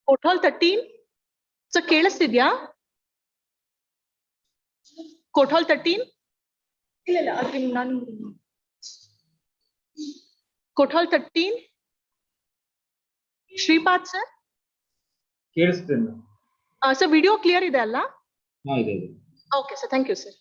Total 13. So ಕೇಳಿಸ್ತಿದ್ಯಾ? Total 13. ಇಲ್ಲ ಅದ್ರ ನಾನು Total 13. ಶ್ರೀಪಾದ್ ಸರ್ ಕೇಳಿಸ್ತಿಲ್ಲ. ಸರ್ ವಿಡಿಯೋ ಕ್ಲಿಯರ್ ಇದೆ ಅಲ್ಲ? ಹಾ ಇದೆ. Okay sir, thank you sir.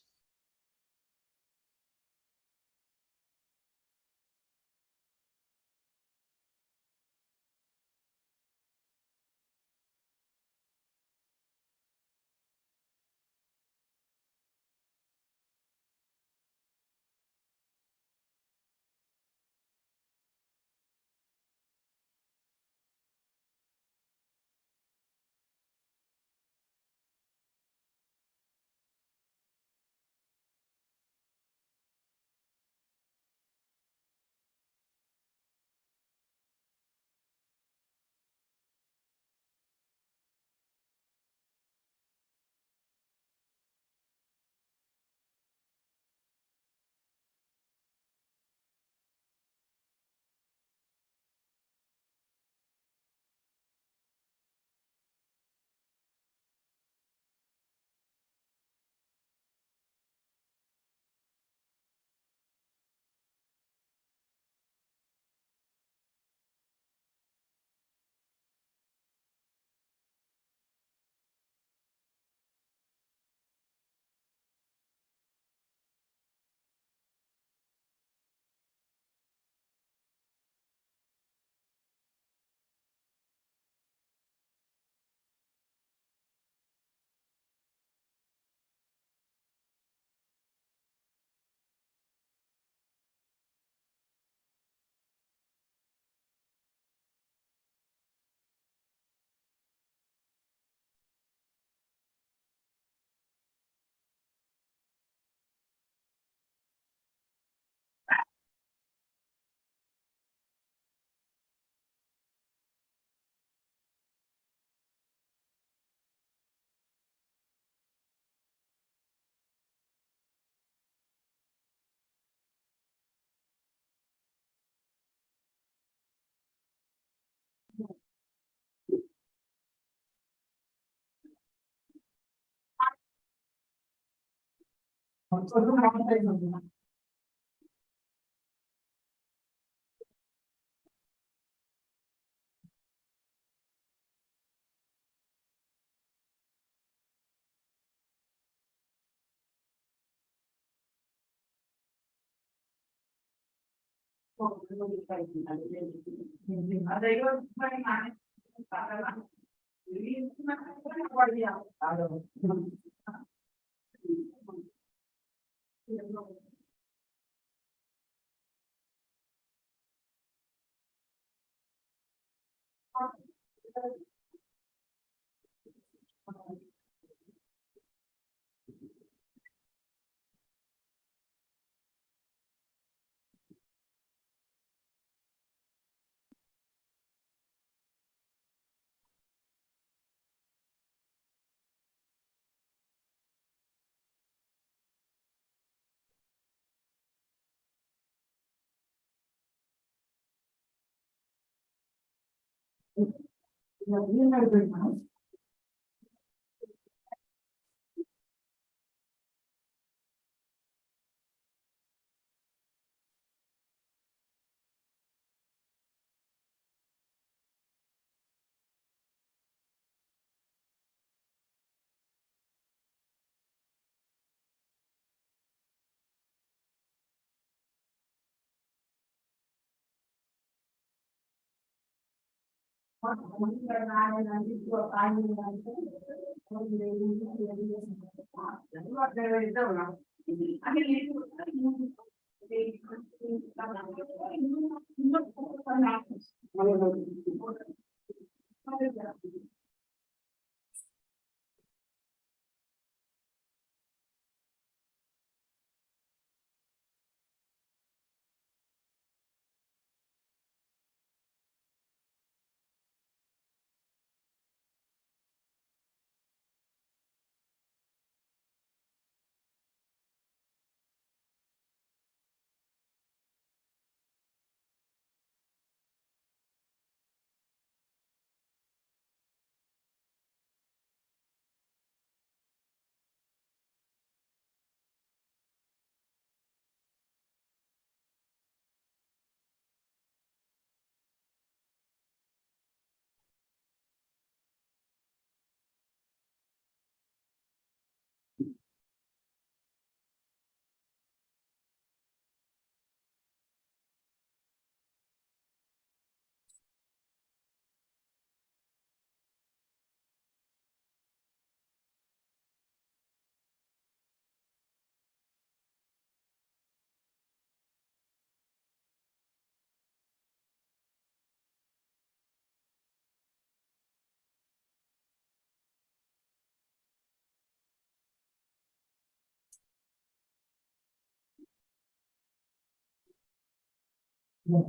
What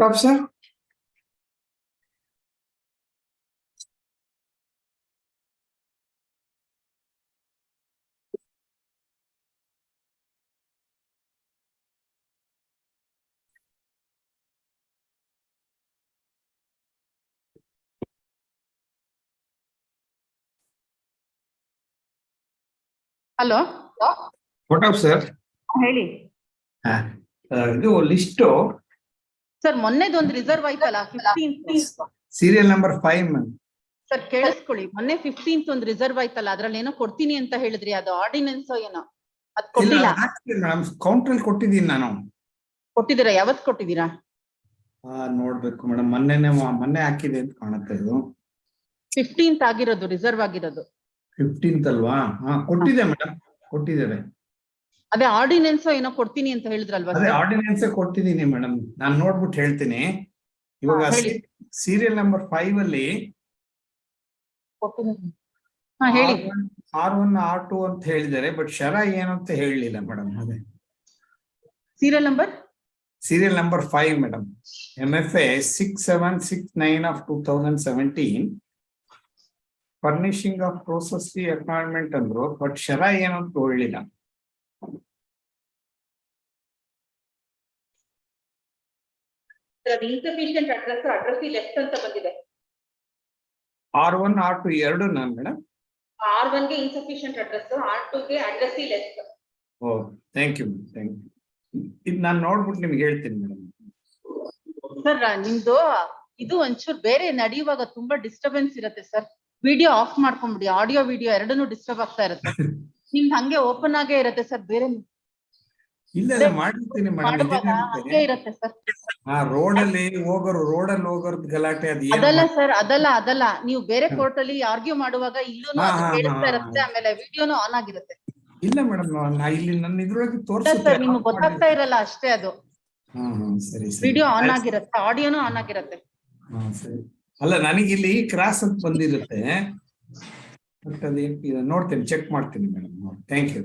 up, sir? Hello What up, sir? ಹೇಳಿ ಇದು ಲಿಸ್ಟ್ ಸರ್ ಮೊನ್ನೆದು ಒಂದು ರಿಸರ್ವ್ ಆಯ್ತಲ್ಲ 15th ಸೀರಿಯಲ್ ನಂಬರ್ 5 ಸರ್ ಕೇಳಿಸ್ಕೊಳ್ಳಿ ಮೊನ್ನೆ 15th ಒಂದು ರಿಸರ್ವ್ ಆಯ್ತಲ್ಲ ಅದ್ರಲ್ಲಿ ಏನೋ ಕೊಡ್ತೀನಿ ಅಂತ ಹೇಳಿದ್ರಿ ಅದು ಆರ್ಡಿನೆನ್ಸ್ ಏನೋ ಅದ್ ಕೊಟ್ಟಿಲ್ಲ ಮೇಡಮ್ ಕೌಂಟರ್ ಕೊಟ್ಟಿದ್ದೀನಿ ನಾನು. ಕೊಟ್ಟಿದ್ದೀರಾ ಯಾವತ್ ಕೊಟ್ಟಿದ್ದೀರಾ? ನೋಡ್ಬೇಕು ಮೇಡಮ್, ಮೊನ್ನೆ ಹಾಕಿದೆ ಅಂತ ಕಾಣುತ್ತೆ. ಇದು 15th ಆಗಿರೋದು ರಿಸರ್ವ್ ಆಗಿರೋದು 15th ಅಲ್ವಾ? ಕೊಟ್ಟಿದೆ ಮೇಡಮ್, ಕೊಟ್ಟಿದ್ದೇವೆ. ಅದೇ ಆರ್ಡಿನೆನ್ಸ್ ಏನೋ ಕೊಡ್ತೀನಿ ಅಂತ ಹೇಳಿದ್ರಲ್ವಾ? ಅದೇ ಆರ್ಡಿನೆನ್ಸ್ ಕೊಟ್ಟಿದ್ದೀನಿ ಮೇಡಮ್, ನಾನು ನೋಡ್ಬಿಟ್ಟು ಹೇಳ್ತೀನಿ. ಇವಾಗ ಸೀರಿಯಲ್ ನಂಬರ್ 5 ಅಲ್ಲಿ ಹೇಳಿ. R1 R2 ಅಂತ ಹೇಳಿದ್ದಾರೆ, ಬಟ್ ಶರ ಏನು ಅಂತ ಹೇಳಲಿಲ್ಲ ಮೇಡಮ್. ಅದೇ serial number 5 madam, MFA 6769 of 2017 furnishing of process appointment ಅಂದ್ರು, ಬಟ್ ಶರ ಏನು ಅಂತ ಹೇಳಲಿಲ್ಲ. ಇನ್ಸಫಿಷಿಯಂಟ್ ಅಡ್ರೆಸ್ ಲೆಫ್ಟ್ ಅಂತ ಬಂದಿದೆ. R1 R2 ಎರಡು ನಾನು ಮೇಡಮ್. R1 ಗೆ ಇನ್ಸಫಿಷಿಯಂಟ್ ಅಡ್ರೆಸ್, R2 ಗೆ address left. Oh thank you. ಇದು ನಾನು ನೋಡ್ಬಿಟ್ಟು ನಿಮ್ಗೆ ಹೇಳ್ತೀನಿ ಮೇಡಮ್. ಸರ್ ನಿಮ್ದು ಇದು ಒಂಚೂರು ಬೇರೆ ನಡೆಯುವಾಗ ತುಂಬಾ ಡಿಸ್ಟರ್ಬೆನ್ಸ್ ಇರುತ್ತೆ ಸರ್. ವಿಡಿಯೋ ಆಫ್ ಮಾಡ್ಕೊಂಡ್ಬಿಡಿ, ಆಡಿಯೋ ವಿಡಿಯೋ ಎರಡನ್ನೂ ಡಿಸ್ಟರ್ಬ್ ಆಗ್ತಾ ಇರುತ್ತೆ. ನಿಮ್ದು ಹಂಗೆ ಓಪನ್ ಆಗೇ ಇರುತ್ತೆ ಸರ್. ಬೇರೆ ಇಲ್ಲ ಮಾಡಿರ್ತೀನಿ ಮೇಡಮ್, ಹಂಗೆ ಇರುತ್ತೆ ಸರ್. ರೋಡಲ್ಲಿ ಹೋಗೋರು ಗಲಾಟೆ ಅದು ಅದಲ್ಲ ಸರ್, ಅದಲ್ಲ ನೀವು ಬೇರೆ ಕೋರ್ಟ್ ಅಲ್ಲಿ ಆರ್ಗ್ಯೂ ಮಾಡುವಾಗ ಇಲ್ಲೂ ಕೇಳಿಸ್ತಾ ಇರುತ್ತೆ, ಆಮೇಲೆ ವಿಡಿಯೋನು ಆನ್ ಆಗಿರುತ್ತೆ. ಇಲ್ಲ ಮೇಡಮ್, ಇಲ್ಲಿ ನನ್ನ ಇದ್ರೊಳಗೆ ಸರ್ ತೋರಿಸುತ್ತೆ, ನಿಮ್ಗೆ ಗೊತ್ತಾಗ್ತಾ ಇರಲ್ಲ ಅಷ್ಟೇ. ಅದು ಸರಿ ವಿಡಿಯೋ ಆನ್ ಆಗಿರುತ್ತೆ, ಆಡಿಯೋನು ಆನ್ ಆಗಿರುತ್ತೆ. ಸರಿ. ಅಲ್ಲ ನನಗೆ ಇಲ್ಲಿ ಕ್ರಾಸ್ ಅಂತ ಬಂದಿರುತ್ತೆ, ಬಟ್ ಅದೇನು ನೋಡ್ತೀನಿ, ಚೆಕ್ ಮಾಡ್ತೀನಿ ಮೇಡಮ್. Thank you.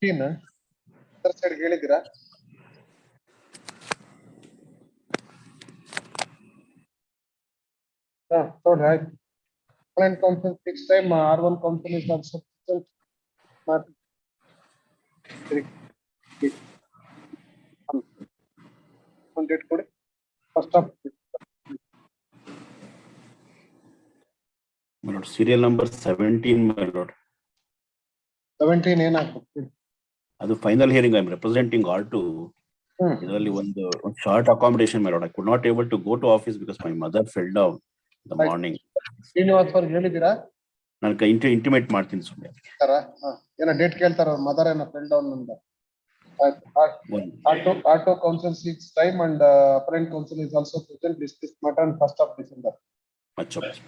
ಸೈಡ್ ಹೇಳಿದ್ದೀರಾ? ನೋಡ್ರಿ ಆಯ್ತು. Client counsel 6 time R1 counsel is also present. On date ಕೊಡಿ. First of My lord, serial number 17, my lord. 17 ಏನಾಗ್ತದೆ? ಅದು final hearing. I am representing R2. ಇದರಲ್ಲಿ ಒಂದು short accommodation, my lord. I could not able to go to office because my mother fell down in the morning. Srinivas ಅವ್ರಿಗೆ ಹೇಳಿದ್ದೀರಾ? ನಾನು intimate ಮಾಡ್ತೀನಿ ಸುಮ್ಮನೆ. ಏನೋ date ಕೇಳ್ತಾರ ಅವ್ರ ಮದರ್ ಏನೋ ಫೆಲ್ ಡೌನ್ ಅಂತ. R2 counsel 6 time and apparent counsel is also present. This matter on 1st of December. Much obliged.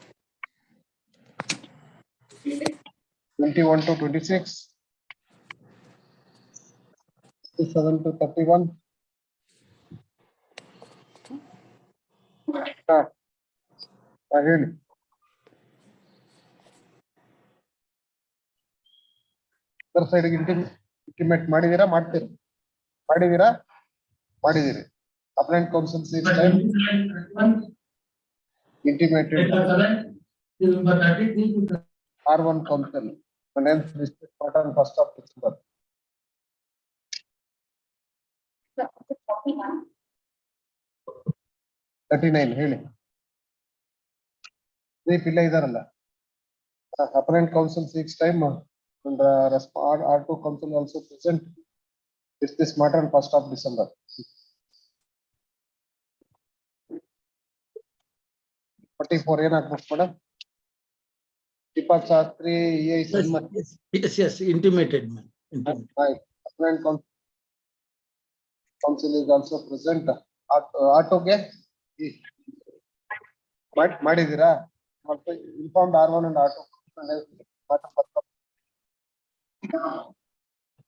21 to 26. 7 to 31. ಹೇಳಿ. ಸೈಡ್ ಇಂಟಿಮೇಟ್ ಮಾಡಿದೀರಾ? ಮಾಡಿದೀರಾ? ಮಾಡಿದಿರಿ. ಅಪ್ಲೈಂಟ್ counsel 6 time intimated R1 counsel and hence this is part on 1st of December. 39 ಹೇಳಿ. ಇಲ್ಲ ಇದಾರಲ್ಲ. Apparent counsel 6 time and R2 counsel also present. This matter on 1st of December. ಏನಾಗ್ಬೇಕು madam? Deepak Shastri, Yes, intimated, man. Apparent counsel is also present. ಆಟೋಗೆ ಮಾಡಿದೀರಾ? Informed R1 and R2.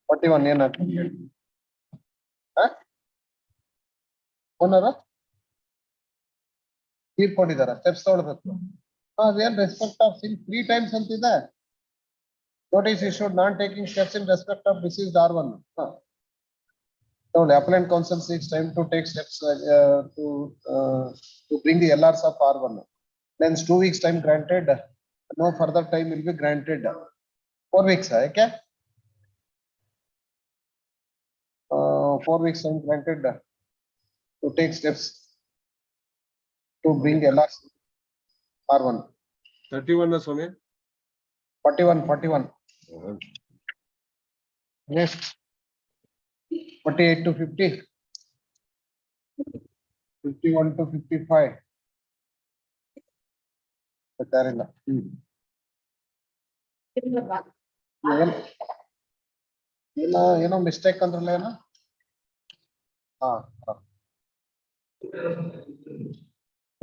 41 ಏನಾಗ್ತದೆ? ಓನರ ತೀರ್ಕೊಂಡಿದಾರ, steps ತಗೊಳ್ಬೇಕು. ಅದೇನ್ respect of sin 3 times ಅಂತಿದೆ. Notice issued not taking steps in respect of deceased R1. The appellant counsel 6 time to take steps to bring the LRs of R1. Then 2 weeks time granted. No further time will be granted. 4 weeks, okay? 4 weeks time granted to take steps to bring LRs R1. 31 Swami. 41. Next. 48 to 50. 51 to 55. ಗೊತ್ತಾರಿಲ್ಲ. ಏನೋ mistake ಅಂದ್ರಲ್ಲ ಏನೋ.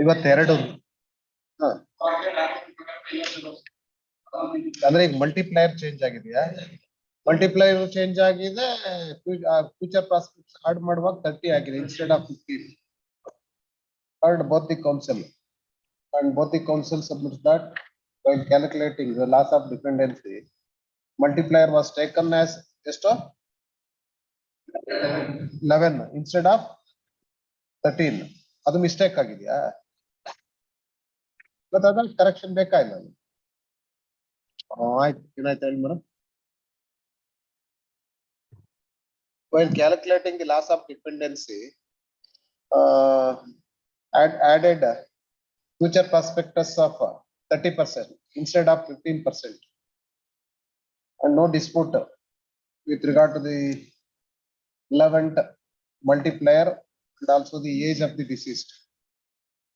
ಇವತ್ತೆರಡು. ಅಂದ್ರೆ ಈಗ multiplier change ಆಗಿದೆಯಾ? Multiplier change ಆಗಿದೆ. Future prospects add ಮಾಡುವಾಗ 30 ಆಗಿದೆ instead of 15. Heard both the counsel and both the counsel submits that while calculating the loss of dependency, multiplier was taken as esto 11 instead of 13. ಅದು mistake ಆಗಿದೆಯಾ? ಮತ್ತೆ ಅದ್ರಲ್ಲಿ correction ಬೇಕಾಗಿಲ್ಲ. ಆಯ್ತು, ಏನಾಯ್ತು ಹೇಳಿ madam. While calculating the loss of dependency, added future prospectus of 30% instead of 15%, and no dispute with regard to the 11th multiplier and also the age of the deceased,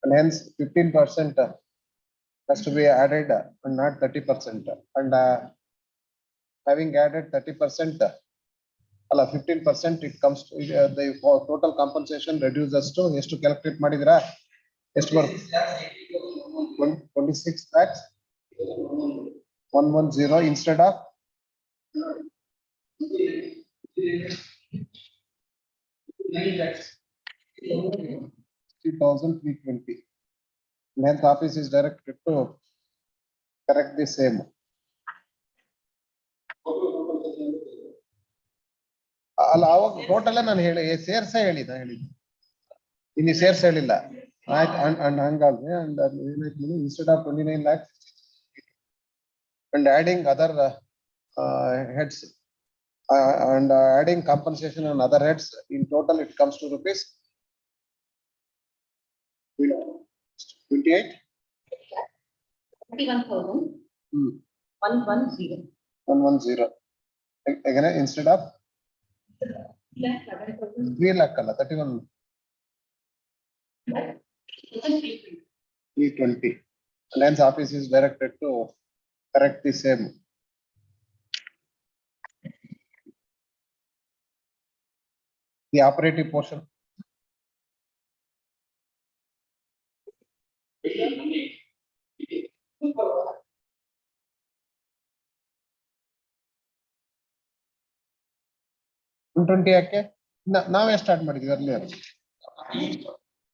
and hence 15% has to be added and not 30%. And having added 30%, 15%, it comes to the total compensation reduces to ಎಷ್ಟು calculate ಮಾಡಿದಿರಾ? ಎಷ್ಟು ಬರುತ್ತೆ? 26 lakhs 110 instead of 3,320. Hence office is directed to correct the same. ಅಲ್ಲ ಅವಾಗ total ನಾನು ಸೇರ್ಸೇ ಹೇಳಿದ್ದು ಇಲ್ಲಿ ಸೇರ್ಸ ಹೇಳಿಲ್ಲ. ಆಯ್ತು ಅಂಡ್ ಹಂಗಾಗಿ ಅಂಡ್ ಏನಾಯ್ತು instead of 29 lakhs and adding other heads and adding compensation on other heads, in total it comes to rupees 28. 31,110. 110. Again, instead of 3 lakh, 31. 320. And hence office is directed to correct the same. The operative portion. ಯಾಕೆ ನಾವೇ start ಮಾಡಿದ್ವಿ earlier.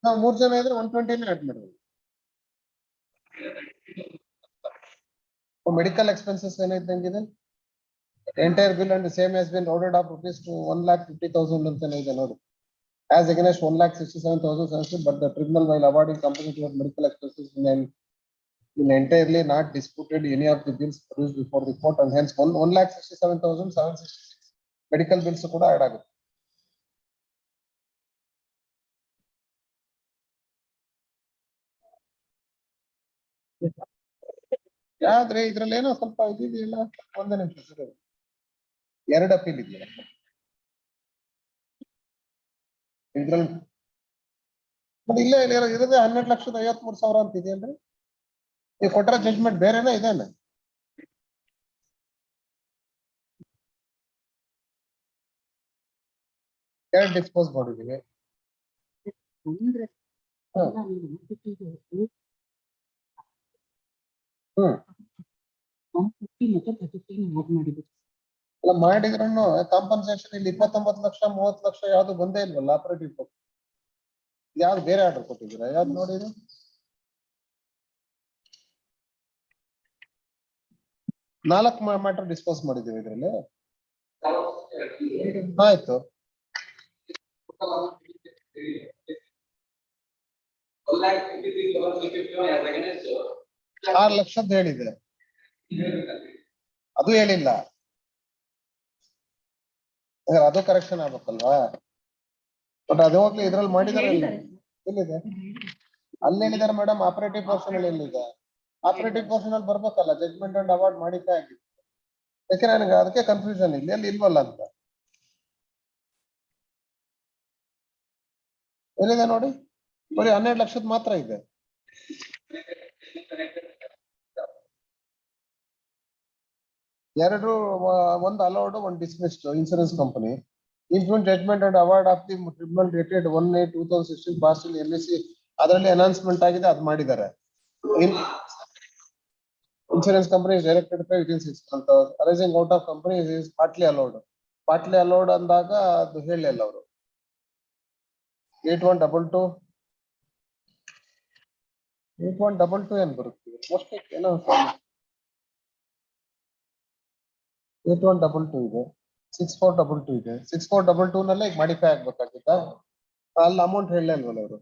ನಾವು 3 ಜನ ಇದ್ರೆ 120 add ಮಾಡಿದ್ವಿ. Medical expenses ಏನಾಯ್ತಂಗಿದೆ entire bill and the same has been ordered of rupees to 1,50,000 ಅಂತ ಇದೆ ನೋಡಿ. As against 1,67,700, but the tribunal while awarding company towards medical expenses in entirely not disputed any of the bills produced before the court, and hence 1,67,766 medical bills ಕೂಡ add ಆಗುತ್ತೆ. ಯಾವ್ದ್ರೆ ಇದ್ರಲ್ಲಿ ಏನೋ ಸ್ವಲ್ಪ ಇದೆಯಲ್ಲ, ಒಂದೇ ನಿಮಿಷ ಸರ್, 2 ಅಪೀಲ್ ಇದೆಯಲ್ಲ ಇದ್ರಲ್ಲಿ. ಇಲ್ಲೇ ಇರೋದೇ 12,53,000 ಅಂತ ಇದೆಯಲ್ರಿ. ನೀವು ಕೊಟ್ಟರೆ ಜಡ್ಜ್ಮೆಂಟ್ ಬೇರೆನೇ ಇದೇನೆ. ಎರಡು ಡಿಸ್ಪೋಸ್ ಮಾಡಿದೀವಿ. ಮಾಡಿದ್ರು ಕಾಂಪನ್ಸೇಷನ್ ಇಲ್ಲಿ 29 ಲಕ್ಷ 30 ಲಕ್ಷ ಯಾವ್ದು ಬಂದೇ ಇಲ್ವಲ್ಲ. ಆಪರೇಟಿವ್ ಯಾವ್ದು ಬೇರೆ ಆರ್ಡರ್ ಕೊಟ್ಟಿದ್ದೀರಾ? ಯಾವ್ದು ನೋಡಿದ್ರು 4 ಮ್ಯಾಟರ್ ಡಿಸ್ಪೋಸ್ ಮಾಡಿದ್ದೀವಿ ಇದ್ರಲ್ಲಿ. ಆಯ್ತು, 6 ಲಕ್ಷದ್ದು ಹೇಳಿದೆ, ಅದು ಹೇಳಿಲ್ಲ. ಅದು ಕರೆಕ್ಷನ್ ಆಗ್ಬೇಕಲ್ವಾ? ಬಟ್ ಅದು ಹೋಗ್ಲಿ, ಇದ್ರಲ್ಲಿ ಮಾಡಿದಾರೆ ಎಲ್ಲಿದೆ? ಅಲ್ಲಿ ಹೇಳಿದಾರೆ ಮೇಡಮ್, ಆಪರೇಟಿವ್ ಪೋರ್ಷನ್ ಅಲ್ಲಿ ಎಲ್ಲಿದೆ? ಆಪರೇಟಿವ್ ಪೋರ್ಷನ್ ಅಲ್ಲಿ ಬರ್ಬೇಕಲ್ಲ, ಜಡ್ಜ್ಮೆಂಟ್ ಅಂಡ್ ಅವಾರ್ಡ್ ಮಾಡಿದ್ದೇ ಆಗಿದೆ. ಯಾಕೆ ನನಗೆ ಅದಕ್ಕೆ ಕನ್ಫ್ಯೂಷನ್ ಇಲ್ಲಿ, ಎಲ್ಲಿ ಇಲ್ವಲ್ಲ ಅಂತ. ಎಲ್ಲಿದೆ ನೋಡಿ, ಬರೀ 12 ಲಕ್ಷದ ಮಾತ್ರ ಇದೆ. ಎರಡು, ಒಂದು ಅಲೌಡ್, ಒಂದು dismissed. Insurance company implement judgment and award of the tribunal dated 1/8/2016 passed in LIC, ಅದರಲ್ಲಿ ಅನೌನ್ಸ್ಮೆಂಟ್ ಆಗಿದೆ, ಅದು ಮಾಡಿದ್ದಾರೆ. Insurance company is directed to pay within 6 months. Arising out of company is partly allowed. Partly allowed ಅಂದಾಗ ಅದು ಹೇಳಿಲ್ಲ ಅವರು. 8122 ಏನ್ ಬರುತ್ತೆ? ಮೋಸ್ಟ್ಲಿ ಏನೋ 8122 ಇದೆ, 6422 ಇದೆ. 6422 ನಲ್ಲೇ ಈಗ ಮಾಡಿಫೈ ಆಗ್ಬೇಕಾಗಿತ್ತಾ? ಅಲ್ಲಿ ಅಮೌಂಟ್ ಹೇಳಲೇ ಇಲ್ವಲ್ಲ ಅವರು.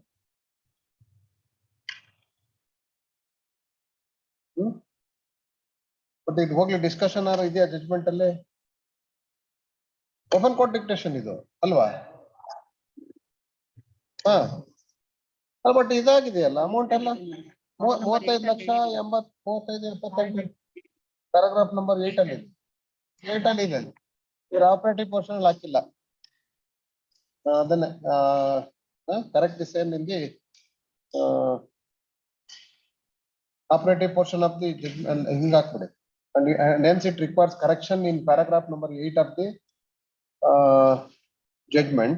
ಬಟ್ ಇದು ಹೋಗ್ಲಿ, ಡಿಸ್ಕಷನ್ ಆರು ಇದೆಯಾ ಜಡ್ಜ್ಮೆಂಟ್ ಅಲ್ಲಿ? ಓಪನ್ ಕೋರ್ಟ್ ಡಿಕ್ಟೇಷನ್ ಇದು ಅಲ್ವಾ? ಹಾ, ಬಟ್ ಇದಾಗಿದೆಯಲ್ಲ ಅಮೌಂಟ್ ಎಲ್ಲ 35 ಲಕ್ಷ 35 78 ಪ್ಯಾರಾಗ್ರಾಫ್ ನಂಬರ್ 8 ಅಲ್ಲಿ ಇದೆ. ಇವ್ರ ಆಪರೇಟಿವ್ ಪೋರ್ಷನ್ ಅಲ್ಲಿ ಹಾಕಿಲ್ಲ. ಅದನ್ನ ಕರೆಕ್ಟ್ ಸೇಮ್ ನಿಮ್ಗೆ ಆಪರೇಟಿವ್ ಪೋರ್ಷನ್ ಆಫ್ ದಿ ಹಿಂಗ್ ಹಾಕ್ಬಿಡಿ. And hence it requires correction in paragraph number 8 of the judgment,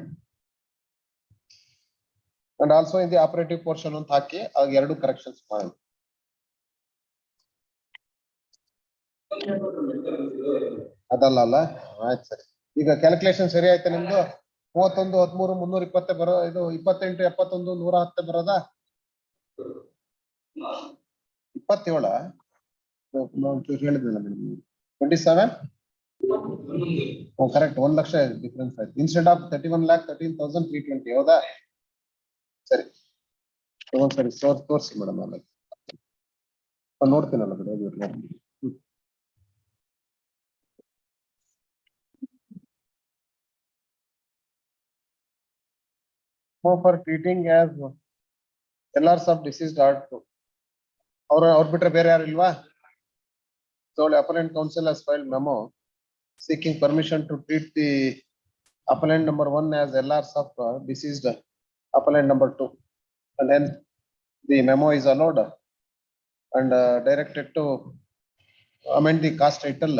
and also in the operative portion ಅಂತ ಹಾಕಿ ಎರಡು ಕರೆಕ್ಷನ್ಸ್ ಮಾಡಿ. ಅದಲ್ಲ ಅಲ್ಲ, ಆಯ್ತು ಸರಿ. ಈಗ ಕ್ಯಾಲ್ಕುಲೇಷನ್ ಸರಿ ಆಯ್ತಾ ನಿಮ್ದು? 31 13 320 ಬರೋ, ಇದು 28 71 110 ಬರೋದಾ? 27 ಹೇಳಿದ್ನಲ್ಲ ಮೇಡಮ್. 27 ಕರೆಕ್ಟ್ 1 ಲಕ್ಷ ಡಿಫರೆನ್ಸ್ ಆಯ್ತು. ಇನ್ಸ್ಟೆಡ್ ಆಫ್ 31,13,320 ಹೌದಾ? ಸರಿ ಸರಿ ತೋರಿಸಿ ಮೇಡಮ್ ಆಮೇಲೆ ನೋಡ್ತೀನಲ್ಲ ಬಿಡಿ. For treating as LRs of deceased are ಅವ್ರ ಬಿಟ್ರೆ ಬೇರೆ ಯಾರು ಇಲ್ವಾ? So appellant counsel has filed memo seeking permission to treat the appellant number 1 as LRs of deceased appellant number 2, and then the memo is allowed and directed to amend the cast title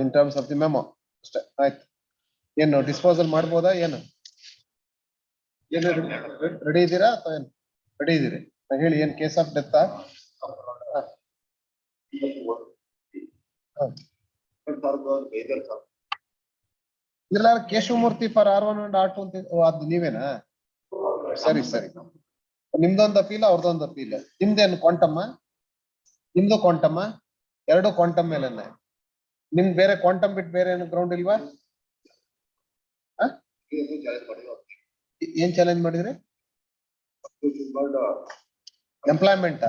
in terms of the memo. ಆಯ್ತು, ಏನು disposal ಮಾಡ್ಬೋದಾ? ಏನು ready ಇದ್ದೀರಾ ಅಥವಾ ಏನು? Ready ಇದ್ದೀರಿ ಹೇಳಿ. ಏನ್ ಕೇಸ್ ಆಫ್ ಡೆತ್? ಇಲ್ಲ Keshavamurthy for R1 and R2 ಅಂತ ಅದು ನೀವೇನಾ? ಸರಿ ಸರಿ, ನಿಮ್ದೊಂದು ಅಪೀಲ್ ಅವ್ರದೊಂದು ಅಪೀಲ್. ನಿಮ್ದೇನು ಕ್ವಾಂಟಮ್ಮ? ನಿಮ್ದು ಕ್ವಾಂಟಮ್ಮ? ಎರಡು ಕ್ವಾಂಟಮ್ ಮೇಲೆನೆ. ನಿಮ್ದು ಬೇರೆ ಕ್ವಾಂಟಮ್ ಬಿಟ್ಟು ಬೇರೆ ಏನು ಗ್ರೌಂಡ್ ಇಲ್ವಾ? ಏನ್ ಚಾಲೆಂಜ್ ಮಾಡಿದ್ರಿ? ಎಂಪ್ಲಾಯ್ಮೆಂಟ್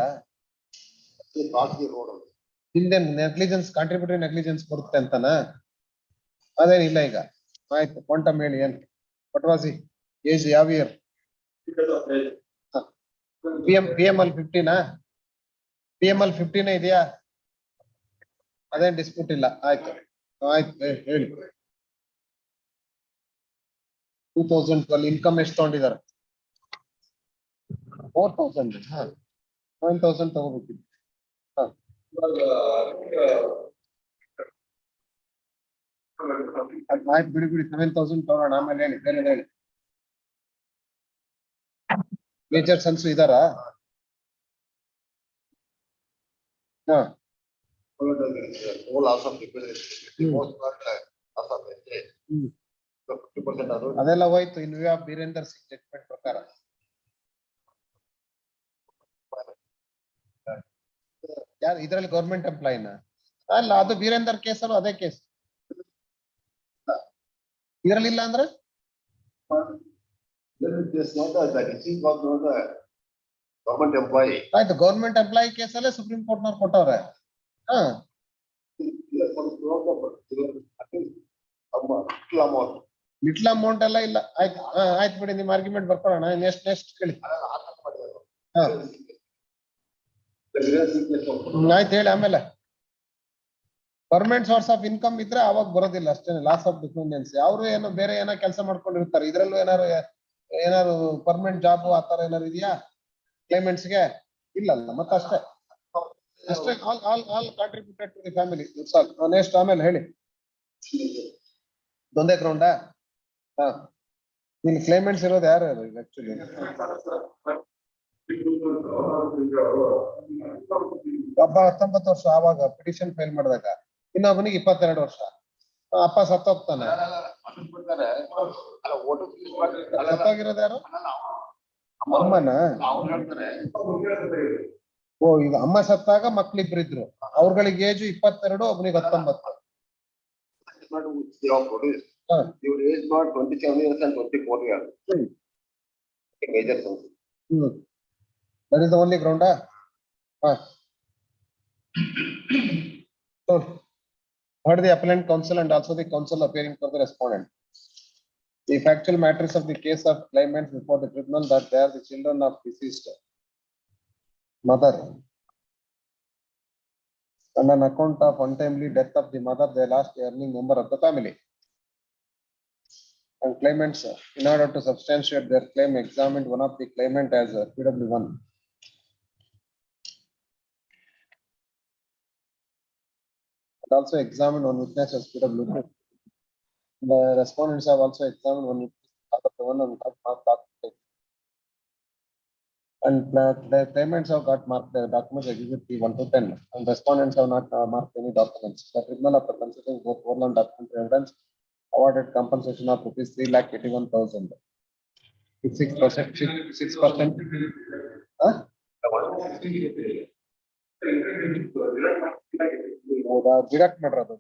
ನಿಮ್ದೇನ್ ನೆಗ್ಲಿಜೆನ್ಸ್, ಕಾಂಟ್ರಿಬ್ಯೂಟರಿ ನೆಗ್ಲಿಜೆನ್ಸ್ ಬರುತ್ತೆ ಅಂತನಾ? ಅದೇನಿಲ್ಲ ಈಗ. ಆಯ್ತು, ಕ್ವಾಂಟಮ್ ಹೇಳಿ. ಏನ್ ಪಟ್ವಾಸಿ ಏಜ್ ಯಾವ ಇಯರ್? PML 15 PML 15 ಇದೆಯಾ? ಅದೇನ್ ಡಿಸ್ಪ್ಯೂಟ್ ಇಲ್ಲ. ಆಯ್ತು ಹೇಳಿ. 2012 ಇನ್ಕಮ್ ಎಷ್ಟು ತಗೊಂಡಿದ್ದಾರೆ? 4,000. 9,000 ತಗೋಬೇಕಿತ್ತು. ಆಯ್ತು ಬಿಡಿ 7,000 ತಗೋಣ. ಆಮೇಲೆ ಹೇಳಿ, ಬೇರೆ ಹೇಳಿ. ಮೇಜರ್ ಸನ್ಸ್ ಇದಾರಾ? ಅದೆಲ್ಲ ಹೋಯ್ತು. In view of Birender Singh judgment ಪ್ರಕಾರ ಯಾರು ಇದ್ರಲ್ಲಿ ಗೌರ್ಮೆಂಟ್ ಎಂಪ್ಲಾಯಿನ? ಅಲ್ಲ, ಅದು ಬೀರೇಂದರ್ ಕೇಸಲ್ಲೂ ಅದೇ ಕೇಸ್. ಇರಲಿಲ್ಲ ಅಂದ್ರೆ ಆಯ್ತು, ಗೌರ್ಮೆಂಟ್ ಎಂಪ್ಲಾಯಿ ಕೇಸಲ್ಲೇ ಸುಪ್ರೀಂ ಕೋರ್ಟ್ ನವ್ರು ಕೊಟ್ಟವ್ರೆ. ಲಿಟ್ಲ್ ಅಮೌಂಟ್ ಎಲ್ಲ ಇಲ್ಲ. ಆಯ್ತು ಬಿಡಿ, ನಿಮ್ ಆರ್ಗ್ಯುಮೆಂಟ್ ಬರ್ಕೊಳ್ಳೋಣ. ನೆಕ್ಸ್ಟ್ ಕೇಳಿ. ಆಯ್ತು ಹೇಳಿ. ಆಮೇಲೆ ಪರ್ಮನೆಂಟ್ ಸೋರ್ಸ್ ಆಫ್ ಇನ್ಕಮ್ ಇದ್ರೆ ಅವಾಗ ಬರೋದಿಲ್ಲ ಅಷ್ಟೇ. Loss of dependency. ಅವರು ಏನೋ ಬೇರೆ ಏನೋ ಕೆಲಸ ಮಾಡ್ಕೊಂಡಿರ್ತಾರೆ. ಇದ್ರಲ್ಲೂ ಏನಾರು ಪರ್ಮನೆಂಟ್ ಜಾಬ್ ಆತರ ಏನಾರು ಇದೆಯಾ ಕ್ಲೈಮೆಂಟ್ಸ್ಗೆ? ಇಲ್ಲಲ್ಲ, ಮತ್ತೆ ಅಷ್ಟೇ all contributed to the family. Next ಆಮೇಲೆ ಹೇಳಿ. ಒಂದೇ ಗ್ರೌಂಡಾ? ಇಲ್ಲಿ ಕ್ಲೈಮೆಂಟ್ಸ್ ಇರೋದು ಯಾರು ಆಕ್ಚುಲಿ? ಒಬ್ಬ 19 ವರ್ಷ ಆವಾಗ ಪಿಟಿಷನ್ ಫೈಲ್ ಮಾಡಿದಾಗ, ಇನ್ನೊಬ್ಬನಿಗೆ 22 ವರ್ಷ. ಅಪ್ಪ ಸತ್ತೋಗ್ತಾನೆ. ಸತ್ತೋಗಿರೋದು ಯಾರು? ಅಮ್ಮನ? ಓ, ಈಗ ಅಮ್ಮ ಸತ್ತಾಗ ಮಕ್ಳಿಬ್ರಿದ್ರು. ಅವ್ರಗಳಿಗೆ ಏಜು 22, ಒಬ್ಬನಿಗೆ 19. Your age not 27 years and 24 years. Major sense. That is the only ground. So, heard the appellant counsel and also the counsel appearing for the respondent. The factual matters of the case of claimants before the tribunal that they are the children of deceased mother. And on account of untimely death of the mother, the last earning member of the family. And claimants, in order to substantiate their claim, examined one of the claimant as a PW1. And also examined one witness as PW2. The respondents have also examined one witness, the one on marked. And the claimants have got marked their documents exhibit 1 to 10, and respondents have not marked any documents. The tribunal, after considering both oral and documentary evidence, awarded compensation of rupees 3,81,000. 6%. ಹೌದಾ deduct ಮಾಡ್ರದು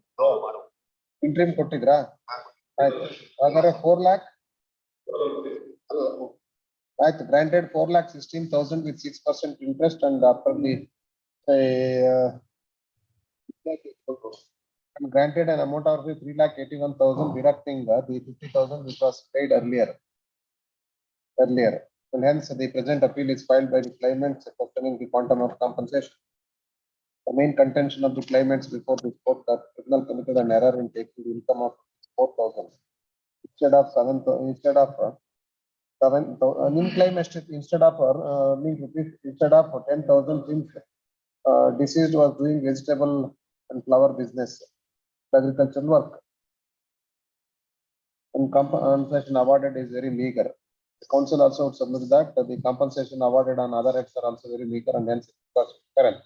interim ಕೊಟ್ಟಿದ್ರಾ ಆಯ್ತು ಹಾಗಾದ್ರೆ 4 lakh ಆಯ್ತು granted 4,16,000 with 6% interest and after the and granted an amount of 3,81,000 deducting the 50,000 which was paid earlier. And hence the present appeal is filed by the claimants questioning the quantum of compensation. The main contention of the claimants before this court that criminal committed an error in taking the income of 4,000 instead of 7,000 in claim instead of instead of 10,000 since deceased was doing vegetable and flower business, agricultural work, and compensation awarded is very meager. The council also would submit that the compensation awarded on other acts are also very meager and hence it was current.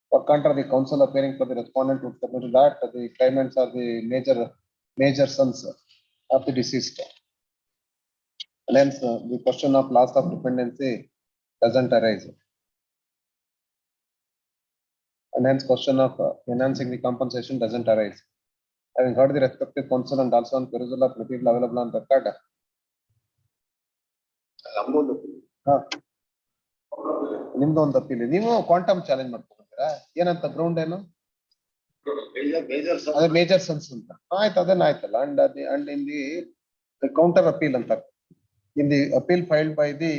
For contra, the council appearing for the respondent would submit that the claimants are the major sons of the deceased. And hence the question of loss of dependency doesn't arise. And hence question of enhancing the compensation doesn't arise. Having heard the respective counsel and also on perusal of material available on record. ನಿಮ್ದು ಒಂದು appeal ನೀವು quantum challenge ಮಾಡ್ಕೊಂಡ್ರಾ ಏನಂತ ground ಏನು ಅದೇ major sons ಅಂತ ಆಯ್ತು ಅದನ್ನ ಆಯ್ತಲ್ಲ and in the counter appeal ಅಂತ in the appeal filed by the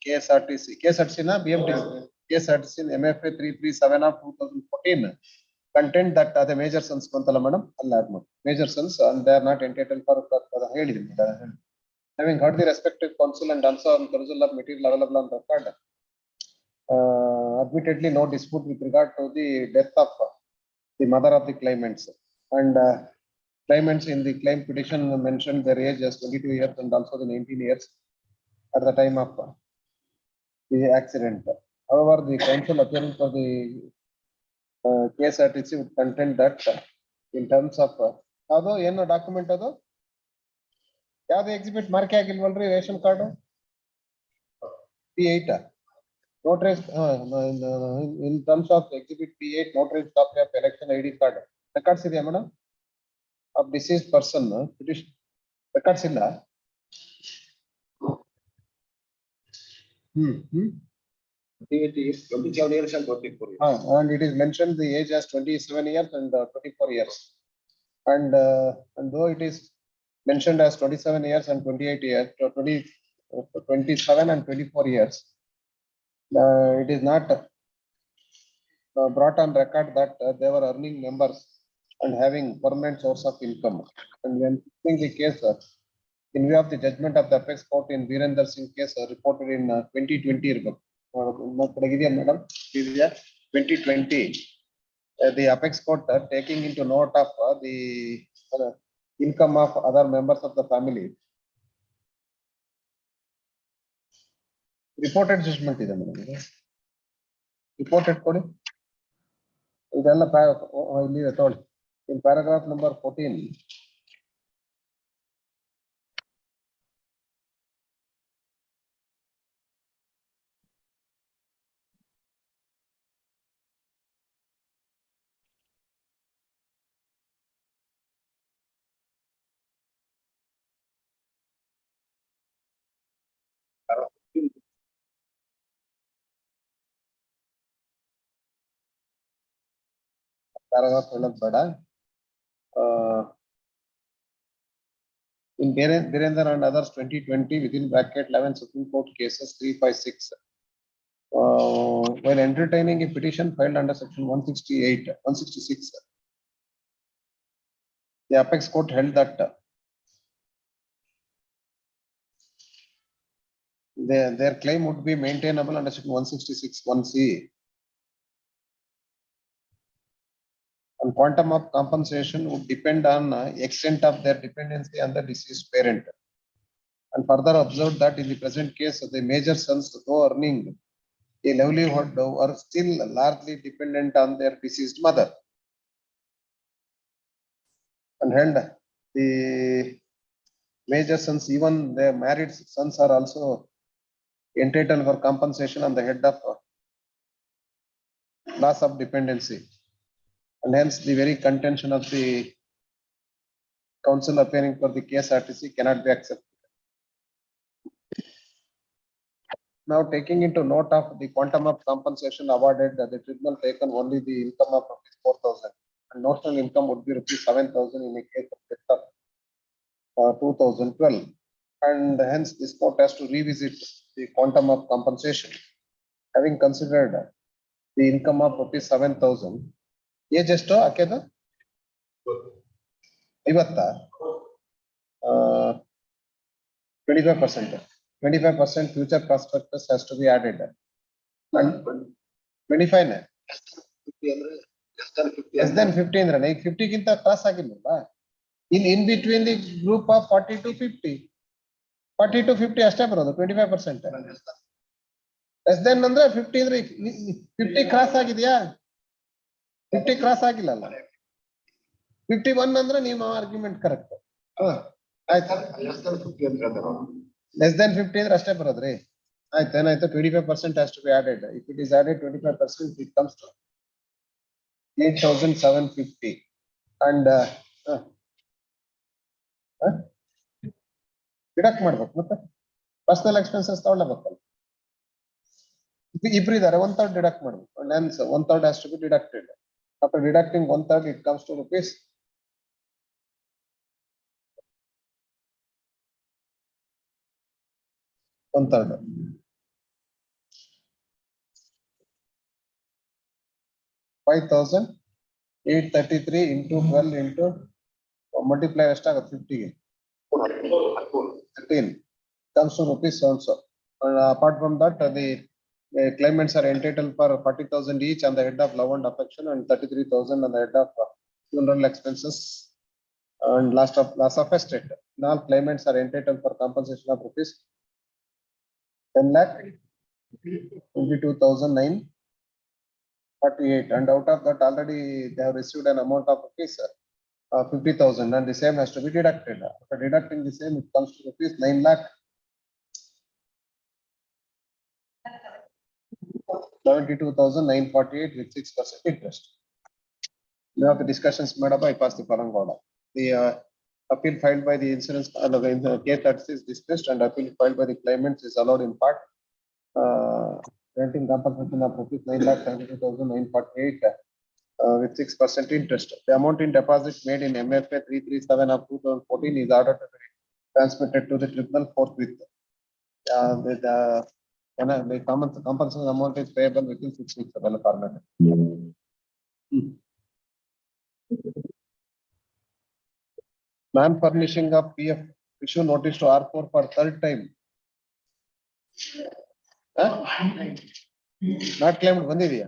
KSRTC na BMTC KSRTC MFA 337 of 2014 content that are the major sons kontala madam alla major sons and they are not entitled for helidini. Having heard the respective counsel and also on perusal of material available on record, admittedly no dispute with regard to the death of the mother of the claimants and claimants in the claim petition mentioned their age as 22 years and also the 19 years at the time of the accident. However, the counsel appearing for the KSRTC would contend that in terms of ado ಏನು document ಅದು ಯಾವ್ದು exhibit ಮಾರ್ಕೆ ಆಗಿಲ್ವಲ್ರಿ ration card P8 notarized in terms of exhibit P8 notarized copy of election ID card records ಇದೆಯಾ madam of deceased person petition records ಇಲ್ಲ It is 27 years and 24 years. And it is mentioned the age as 27 years and 24 years. And though it is mentioned as 27 years and 28 years, 27 and 24 years, it is not brought on record that they were earning members and having permanent source of income. And when fixing the case, in view of the judgment of the apex court in Virender Singh case reported in 2020, madam, 2020, the apex court taking into note of the income of other members of the family, reported judgment ಇದೆ madam, reported ಕೊಡಿ ಇದೆಲ್ಲ ಇಲ್ಲಿ ತಗೊಳ್ಳಿ in paragraph number 14. Paragraph ಬೇಡ in Virender and others 2020 within bracket 11 Supreme Court cases 356 while entertaining a petition filed under section 166 the apex court held that their claim would be maintainable under section 166 1C and quantum of compensation would depend on extent of their dependency on the deceased parent. And further observed that in the present case, the major sons, though earning a livelihood, are still largely dependent on their deceased mother. And held the major sons, even their married sons, are also entitled for compensation on the head of loss of dependency. And hence the very contention of the counsel appearing for the case RTC cannot be accepted. Now taking into note of the quantum of compensation awarded, the tribunal taken only the income of rupees 4,000 and notional income would be rupees 7,000 in a case of death of 2012. And hence this court has to revisit the quantum of compensation. Having considered the income of rupees 7,000, age ಎಷ್ಟು ಆಕೆದು 25%. 25% future prospectus has to be added. And 25 ne? Less than 50 ಅಂದ್ರೆ ಈಗ 50 ಗಿಂತ cross ಆಗಿಲ್ವಾ? In between the group of 40 to 50. 40 to 50 ಅಷ್ಟೇ ಬರೋದು 25%. Less than ಅಂದ್ರೆ 50 ಅಂದ್ರೆ 50 cross ಆಗಿದೆಯಾ? 50 ಕ್ರಾಸ್ ಆಗಿಲ್ಲ ಅಲ್ಲ? 51 ಅಂದ್ರೆ ನಿಮ್ಮ ಆರ್ಗ್ಯುಮೆಂಟ್ ಕರೆಕ್ಟ್. ಆಯ್ತು. Less than 50 ಅಂದ್ರೆ ಅಷ್ಟೇ ಬರೋದ್ರಿ. ಆಯ್ತು ಏನಾಯ್ತು 25% has to be added. If it is added 25%, it comes to 8,750. And deduct ಮಾಡ್ಬೇಕು ಮತ್ತೆ ಪರ್ಸನಲ್ ಎಕ್ಸ್ಪೆನ್ಸಸ್ ತಗೊಳ್ಳಬೇಕಲ್ಲ. ಇಬ್ರು ಇದಾರೆ 1/3 ಡಿಡಕ್ಟ್ ಮಾಡ್ಬೇಕು. And hence 1/3 has to be deducted. After deducting 1/3, it comes to rupees 1/3. 5,833 into 12 into multiply ಎಷ್ಟಾಗುತ್ತೆ 50 ಗೆ 13 comes to rupees so and so. Apart from that, the claimants are entitled for 40,000 each on the head of love and affection and 33,000 on the head of funeral expenses and loss of estate. All claimants are entitled for compensation of rupees 10,22,948, and out of that already they have received an amount of rupees 50,000, and the same has to be deducted. After deducting the same, it comes to rupees 9,72,948 with 6% interest. Now the discussions made up, I pass the following order. The appeal filed by the insurance, the case that is dismissed, and appeal filed by the claimants is allowed in part. Granting compensation of rupees 9,72,948 with 6% interest. The amount in deposit made in MFA 337 of 2014 is ordered to be transmitted to the tribunal forthwith. The compensation amount is payable within 6 weeks of the Karnataka. Non-furnishing of PF issue notice to R4 for third time. Not claimed ಬಂದಿದೆಯಾ?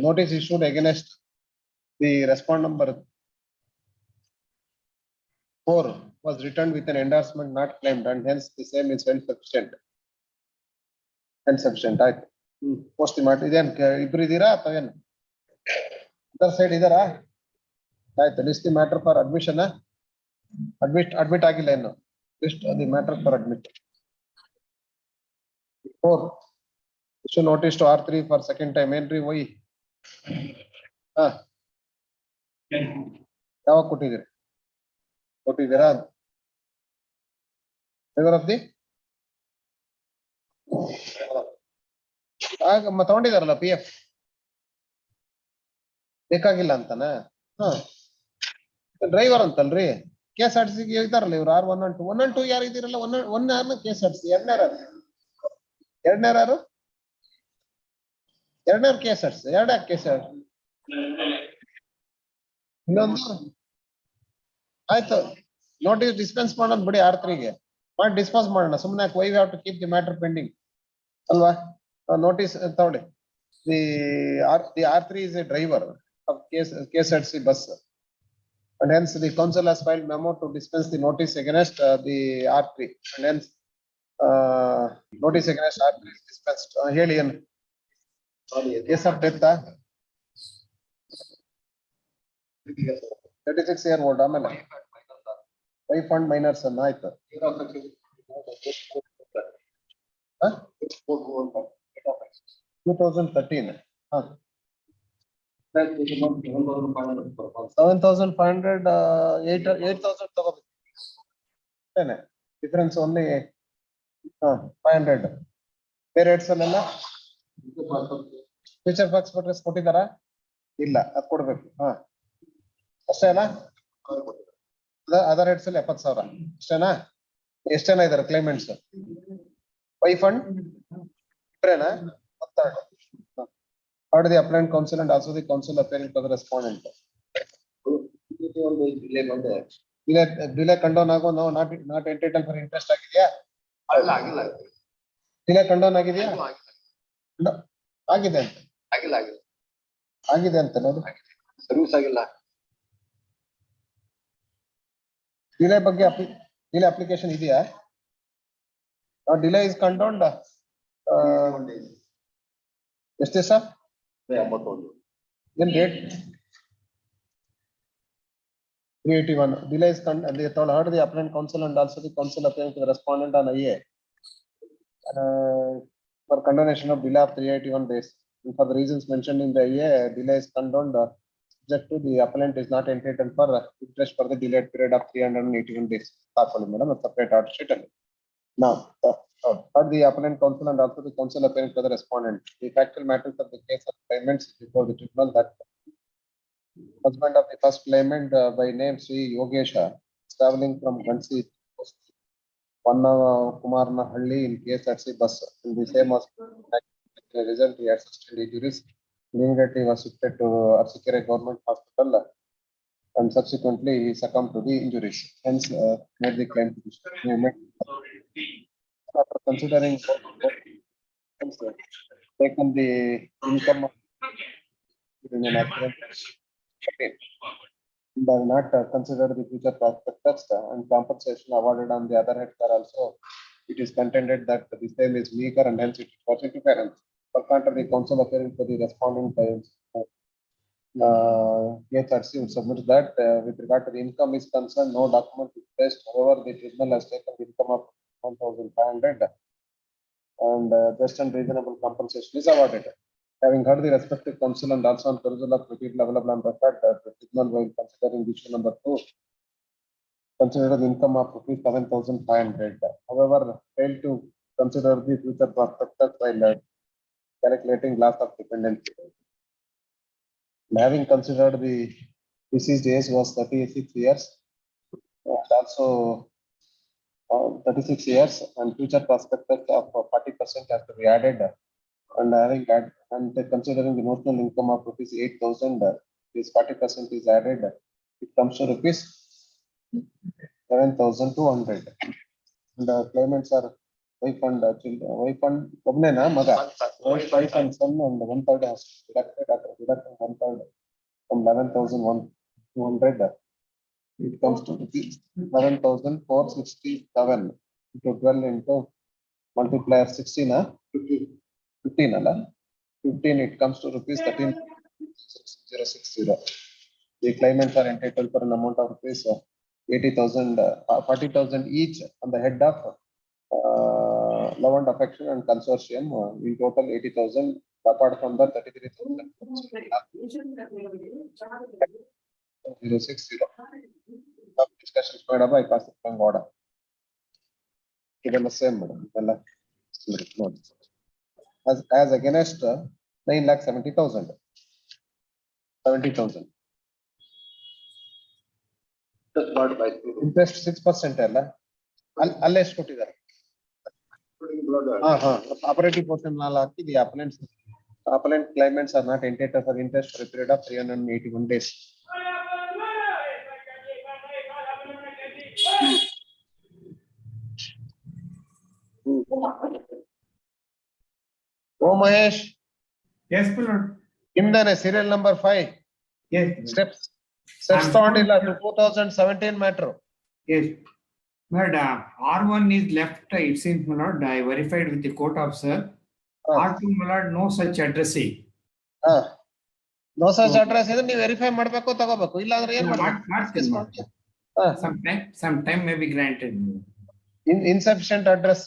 Notice issued against the respond number 4 was returned with an endorsement not claimed, and hence the same is insufficient. ಆಯ್ತು. Post ಮಾಡಿ ಇದೇನು ಇಬ್ರು ಇದೀರಾ ಅಥವಾ ಏನು other side ಇದಾರಾ? ಆಯ್ತು. List the matter for admission. Admit ಆಗಿಲ್ಲ ಇನ್ನು. List the matter for admit. 4 issue notice to R3 for second time. Entry why? ಯಾವಾಗ ಕೊಟ್ಟಿದ್ದೀರಿ? ಕೊಟ್ಟಿದ್ದೀರಾ? ಫೇವರ್ ಆಫ್ ದಿ ತಗೊಂಡಿದಾರಲ್ಲ PF ಬೇಕಾಗಿಲ್ಲ ಅಂತಾನ. ಡ್ರೈವರ್ ಅಂತಲ್ರಿ KSRTC ಇದಾರಲ್ಲ ಇವ್ರು R1 and 2. 1 and 2 ಯಾರು ಇದ್ದೀರಲ್ಲ? 1 ಯಾರನ್ನ KSRTC, ಎರಡನೇರು KSRTC, ಎರಡ KSRTC. ಇನ್ನೊಂದು ಆಯ್ತು. ನೋಟಿಸ್ ಡಿಸ್ಪೆನ್ಸ್ ಮಾಡೋಣ ಬಿಡಿ, R3ಗೆ ಮಾಡಿ ಡಿಸ್ಪೋಸ್ ಮಾಡೋಣ. ಸುಮ್ಮನೆ why have to keep the matter pending ಅಲ್ವಾ? ನೋಟಿಸ್ ತಗೊಳ್ಳಿ. The R3 is a driver of KSRTC bus, and hence the council has filed memo to dispense the notice against the R3, and hence notice against R3 is dispensed. ಹೇಳಿ ಏನು case of death 36 year old. ಆಮೇಲೆ wife and minors ಅನ್ನ ಆಯ್ತು. 2013 7,500, 8,000 ತಗೋಬೇಕು. Difference only 500. ಬೇರೆ rates ಅಲ್ಲೆಲ್ಲ future prospectus ಕೊಟ್ಟಿದ್ದಾರಾ? ಇಲ್ಲ, ಅದು ಕೊಡ್ಬೇಕು. ಅಷ್ಟೇ ಅಲ್ಲ? ಅದರ್ ರೇಟ್ಸ್ ಅಲ್ಲಿ 70,000 ಅಷ್ಟೇನಾ? ಎಷ್ಟು ಜನ ಇದಾರೆ ಕ್ಲೈಮೆಂಟ್ಸ್? 5 fund ಇಬ್ರೇನಾ? 32. How do the appellant counsel and also the counsel appearing for the respondent? Delay condone ಆಗೋ ನಾವು not entitled for interest ಆಗಿದೆಯಾ? ಆಗಿಲ್ಲ. delay condone ಆಗಿದೆಯಾ? ಆಗಿದೆ ಅಂತ. ಆಗಿದೆ ಅಂತ ನೋಡಿ. ಸರ್ವಿಸ್ ಆಗಿಲ್ಲ. delay ಬಗ್ಗೆ delay application ಇದೆಯಾ? delay is condoned. ಎಷ್ಟು ದಿವಸ? 81. Then date 381. Delay is they told heard the appellant counsel and also the counsel appearing to the respondent on IA for condonation of delay of 381 days. And for the reasons mentioned in the IA, delay is condoned subject to the appellant is not entitled for interest for the delayed period of 381 days. Madam, a separate order sheet. Now, heard the appellant counsel and also the counsel appearing for the respondent. The factual matters of the case of claimants before the tribunal that husband of the first claimant by name Sri Yogesha traveling from Gansi Kumarnahalli in KSRC bus in the same hospital. The result he had sustained injuries. Immediately was shifted to Arsikere Government Hospital and subsequently he succumbed to the injuries. Hence, made the claim to the after considering taken the income of in an accident but not considered the future prospects and compensation awarded on the other heads are also it is contended that the same is weaker and hence it was interference. For contrary, the counsel appearing to the responding CH-13 submits that with regard to the income is concerned, no document is placed. However, the tribunal has taken the income of 1,500 and just and reasonable compensation is awarded. Having heard the respective counsel and also on perusal of material available on record, the tribunal while considering issue number 2 consider the income of ₹7,500. However, failed to consider the future prospectus while calculating loss of dependency. And having considered the deceased age was 36 years and also 36 years and future prospectus of 40% has to be added. And having and considering the notional income of ₹8,000, this 40% is added, it comes to ₹7,200. And claimants are wife and children. Wife and Obnena Maga, wife and son, and 1/3 has deducted after deducting 1/3 from 11,200. It comes to ₹11,467 into 12 into multiplier 16, 15 alla 15, it comes to ₹13,060. The claimants are entitled for an amount of ₹80,000, 40,000 each on the head of love and affection and consortium. In total 80,000 apart from the 33,060. Discussions made by pass the order. Given the same as against 9,70,000. 70,000. Interest 6% ಅಲ್ಲ ಅಲ್ಲೇ ಎಷ್ಟು ಕೊಟ್ಟಿದ್ದಾರೆ? Operating portion ನಲ್ಲಿ ಹಾಕಿ the appellant claimants are not entitled for interest for a period of 381 days. Oh Mahesh. Yes, my lord. Indane serial number 5. Yes. Steps ತಗೊಂಡಿಲ್ಲ 2017 matter. Yes. But R1 is left, it seems, my lord, I verified with the court officer. R2, my lord, no such addressing. No such address ಇದೆ, ನೀವು verify ಮಾಡಬೇಕು ತಗೋಬೇಕು, ಇಲ್ಲ ಅಂದ್ರೆ ಏನು ಮಾಡ್ತೀನಿ. Some time may be granted. Insufficient address.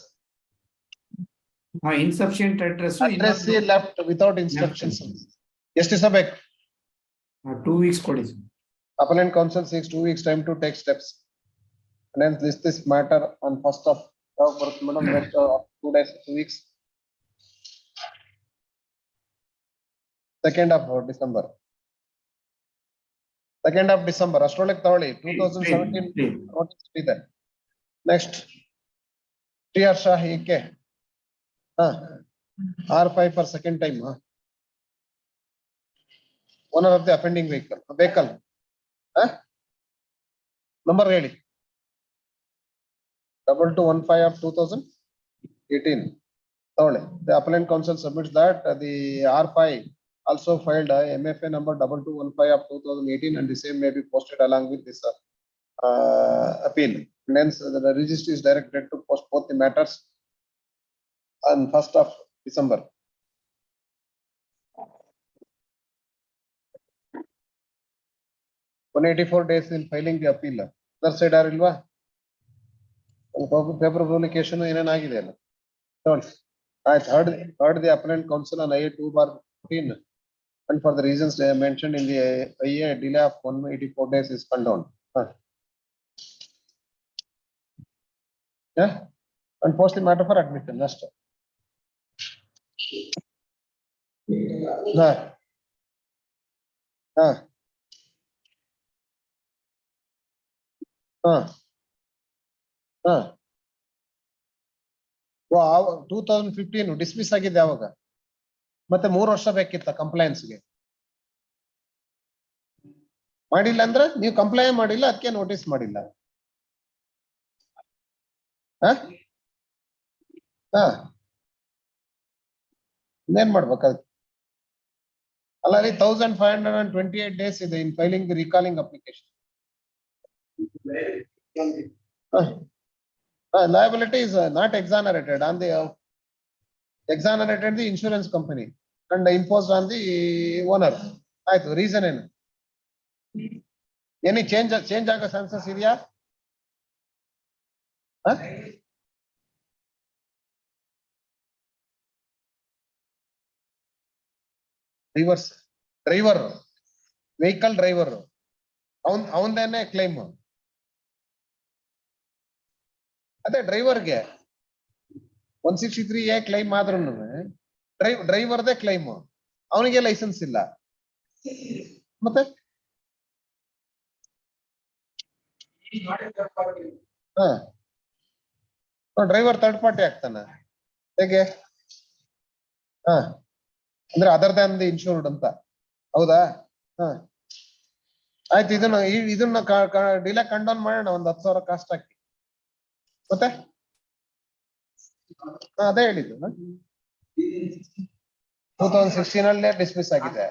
Insufficient address. Address left without instructions. ಎಷ್ಟು ದಿವಸ ಬೇಕು? 2 weeks ಕೊಡಿ. Appellant counsel seeks 2 weeks time to take steps. And then this matter on 1st of madam, next 2 days, 2 weeks. 2nd of December. 2nd of December. ಅಷ್ಟರೊಳಗೆ ತಗೊಳ್ಳಿ. 2017 notice ಇದೆ. Next. Sriharsha ಏಕೆ? R5 for second time. Owner of the offending vehicle. Number ಹೇಳಿ. 2215 of 2018. The appellant counsel submits that the R5 also filed a MFA number 2215 of 2018 and the same may be posted along with this appeal. And hence the registry is directed to post both the matters on 1st of December. One 84 days in filing the appeal. Other side are ilva? Paper publication ಏನೇನಾಗಿದೆ ಅಲ್ಲ. I heard the appellant counsel on IA 2/14 and for the reasons mentioned in the IA, delay of 184 days is condoned. Yeah, and post the matter for admission. Just. Wow, 2015 dismiss ಆಗಿದೆ ಅವಾಗ. ಮತ್ತೆ 3 ವರ್ಷ ಬೇಕಿತ್ತ ಕಂಪ್ಲೈನ್ಸ್ಗೆ. ಮಾಡಿಲ್ಲ ಅಂದ್ರೆ ನೀವು comply ಮಾಡಿಲ್ಲ, ಅದಕ್ಕೆ notice ಮಾಡಿಲ್ಲ. ಇನ್ನೇನ್ ಮಾಡ್ಬೇಕಾದ್ರೆ? ಅಲ್ಲ ರೀ, 1528 days ಇದೆ in filing the recalling application. Liability is not exonerated on the exonerated the insurance company and imposed on the owner. ಆಯ್ತು, ರೀಸನ್ ಏನು? ಎನಿ ಚೇಂಜ್ ಆಗೋ ಚಾನ್ಸಸ್ ಇದೆಯಾ? ಡ್ರೈವರ್ ವೆಹಿಕಲ್ ಡ್ರೈವರ್ ಅವನದೇನೆ ಕ್ಲೈಮ್. ಅದೇ ಡ್ರೈವರ್ಗೆ 163A ಕ್ಲೈಮ್ ಆದ್ರೂ ಡ್ರೈವರ್ದೇ claim, ಅವನಿಗೆ licence ಇಲ್ಲ. ಮತ್ತೆ ಡ್ರೈವರ್ ಥರ್ಡ್ ಪಾರ್ಟಿ ಆಗ್ತಾನ ಹೇಗೆ? ಅಂದ್ರೆ ಅದರ್ ದ್ಯಾನ್ ದಿ ಇನ್ಶೂರ್ಡ್ ಅಂತ, ಹೌದಾ? ಆಯ್ತು, ಇದನ್ನ ಡಿಲೇ ಕಂಡೋನ್ ಮಾಡೋಣ, 10,000 ಕಾಸ್ಟ್ ಹಾಕಿ. ಮತ್ತೆ ಅದೇ ಹೇಳಿದ್ದು 2016 ಅಲ್ಲೇ ಡಿಸ್ಮಿಸ್ ಆಗಿದೆ.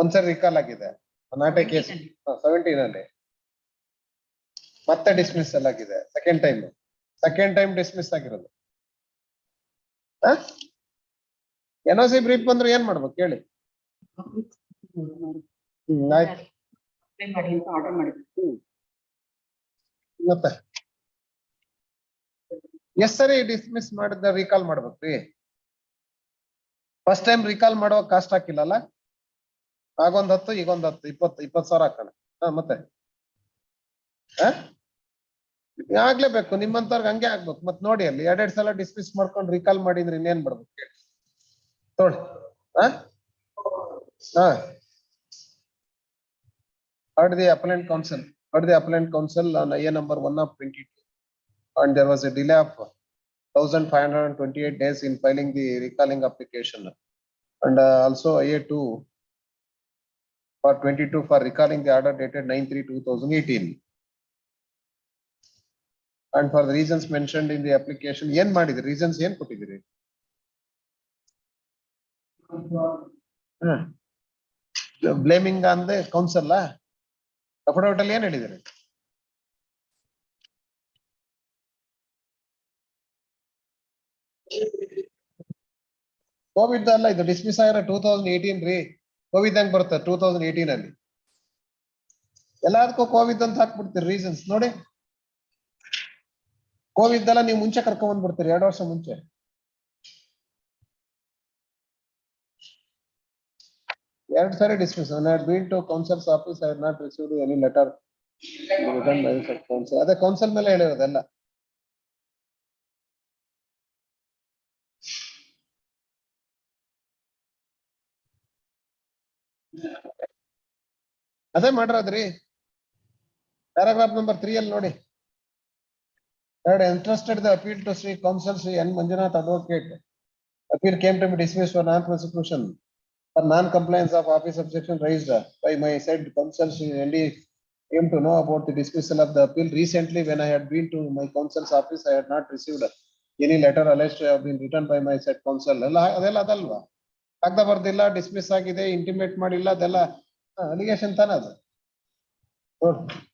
ಒಂದ್ಸರಿ ರಿಕಾಲ್ ಆಗಿದೆ ನಾಟೆ ಕೇಸ್ 17 ಅಲ್ಲಿ, ಮತ್ತೆ ಡಿಸ್ಮಿಸ್ ಆಗಿದೆ. ಸೆಕೆಂಡ್ ಟೈಮ್ ಡಿಸ್ಮಿಸ್ ಆಗಿರೋದು. NOC ಬ್ರೀಫ್ ಬಂದ್ರೆ ಏನ್ ಮಾಡ್ಬೇಕು ಹೇಳಿ? ಮತ್ತೆ ಎಷ್ಟ್ ಸರಿ ಡಿಸ್ಮಿಸ್ ಮಾಡಿದ ರಿಕಾಲ್ ಮಾಡ್ಬೇಕ್ರಿ? ಫಸ್ಟ್ ಟೈಮ್ ರಿಕಾಲ್ ಮಾಡುವ ಕಾಸ್ಟ್ ಹಾಕಿಲ್ಲಲ್ಲ, ಆಗೊಂದ್ 10, ಈಗೊಂದ್ 10, 20,000 ಹಾಕೋಣ. ಮತ್ತೆ ಆಗ್ಲೇಬೇಕು, ನಿಮ್ಮಂತವ್ರಿಗೆ ಹಂಗೆ ಆಗ್ಬೇಕು. ಮತ್ ನೋಡಿ, ಅಲ್ಲಿ 2 ಸಲ ಡಿಸ್ಮಿಸ್ ಮಾಡ್ಕೊಂಡು ರಿಕಾಲ್ ಮಾಡಿದ್ರೆ ಇನ್ನೇನ್ ಮಾಡ್ಬೇಕು ಹೇಳಿ? ನೋಡಿ, heard the appellant counsel on IA number 1 of 22, and there was a delay of 1528 days in filing the recalling application, and also IA 2 for 22 for recalling the order dated 9/3/2018, and for the reasons mentioned in the application. ಏನ್ ಮಾಡಿದ್ರಿ? reasons ಏನ್ ಕೊಟ್ಟಿದ್ದೀರಿ? blaming on the counsel affidavit ಅಲ್ಲಿ ಏನ್ ಹೇಳಿದಿರಿ? Covid ಅಲ್ಲ, ಇದು dismiss ಆಗಿರೋ 2018 ರೀ. ಕೋವಿಡ್ ಹೆಂಗ್ ಬರುತ್ತೆ 2018 ಅಲ್ಲಿ? ಎಲ್ಲದಕ್ಕೂ ಕೋವಿಡ್ ಅಂತ ಹಾಕ್ಬಿಡ್ತೀರಿ ರೀಸನ್ಸ್. ನೋಡಿ, ಕೋವಿಡ್ ಇದ್ದಲ್ಲ ನೀವು ಮುಂಚೆ ಕರ್ಕೊಂಡ್ ಬಂದ್ಬಿಡ್ತೀರಿ 2 ವರ್ಷ ಮುಂಚೆ. ಎರಡು ಸಾರಿ dismiss. I had been to counsel's office, I had not received any letter written by the counsel. ಅದೇ ಕೌನ್ಸಿಲ್ ಮೇಲೆ ಹೇಳಿರೋದೆಲ್ಲ. ಅದೇ ಮಾಡಿರೋದ್ರಿ. ಪ್ಯಾರಾಗ್ರಾಫ್ ನಂಬರ್ 3 ಅಲ್ಲಿ ನೋಡಿ. Had entrusted the appeal to Sri Counsel Sri N. Manjunath Advocate. Appeal came to be dismissed for non-prosecution for non-compliance of office objection raised by my said counsel Sri ND came to know about the dismissal of the appeal. Recently, when I had been to my counsel's office, I had not received any letter alleged to have been written by my said counsel. ಅದೆಲ್ಲ ಅದಲ್ವಾ? ಕಾಗದ ಬರ್ದಿಲ್ಲ, dismiss ಆಗಿದೆ, intimate ಮಾಡಿಲ್ಲ, ಅದೆಲ್ಲ allegation ತಾನ ಅದು.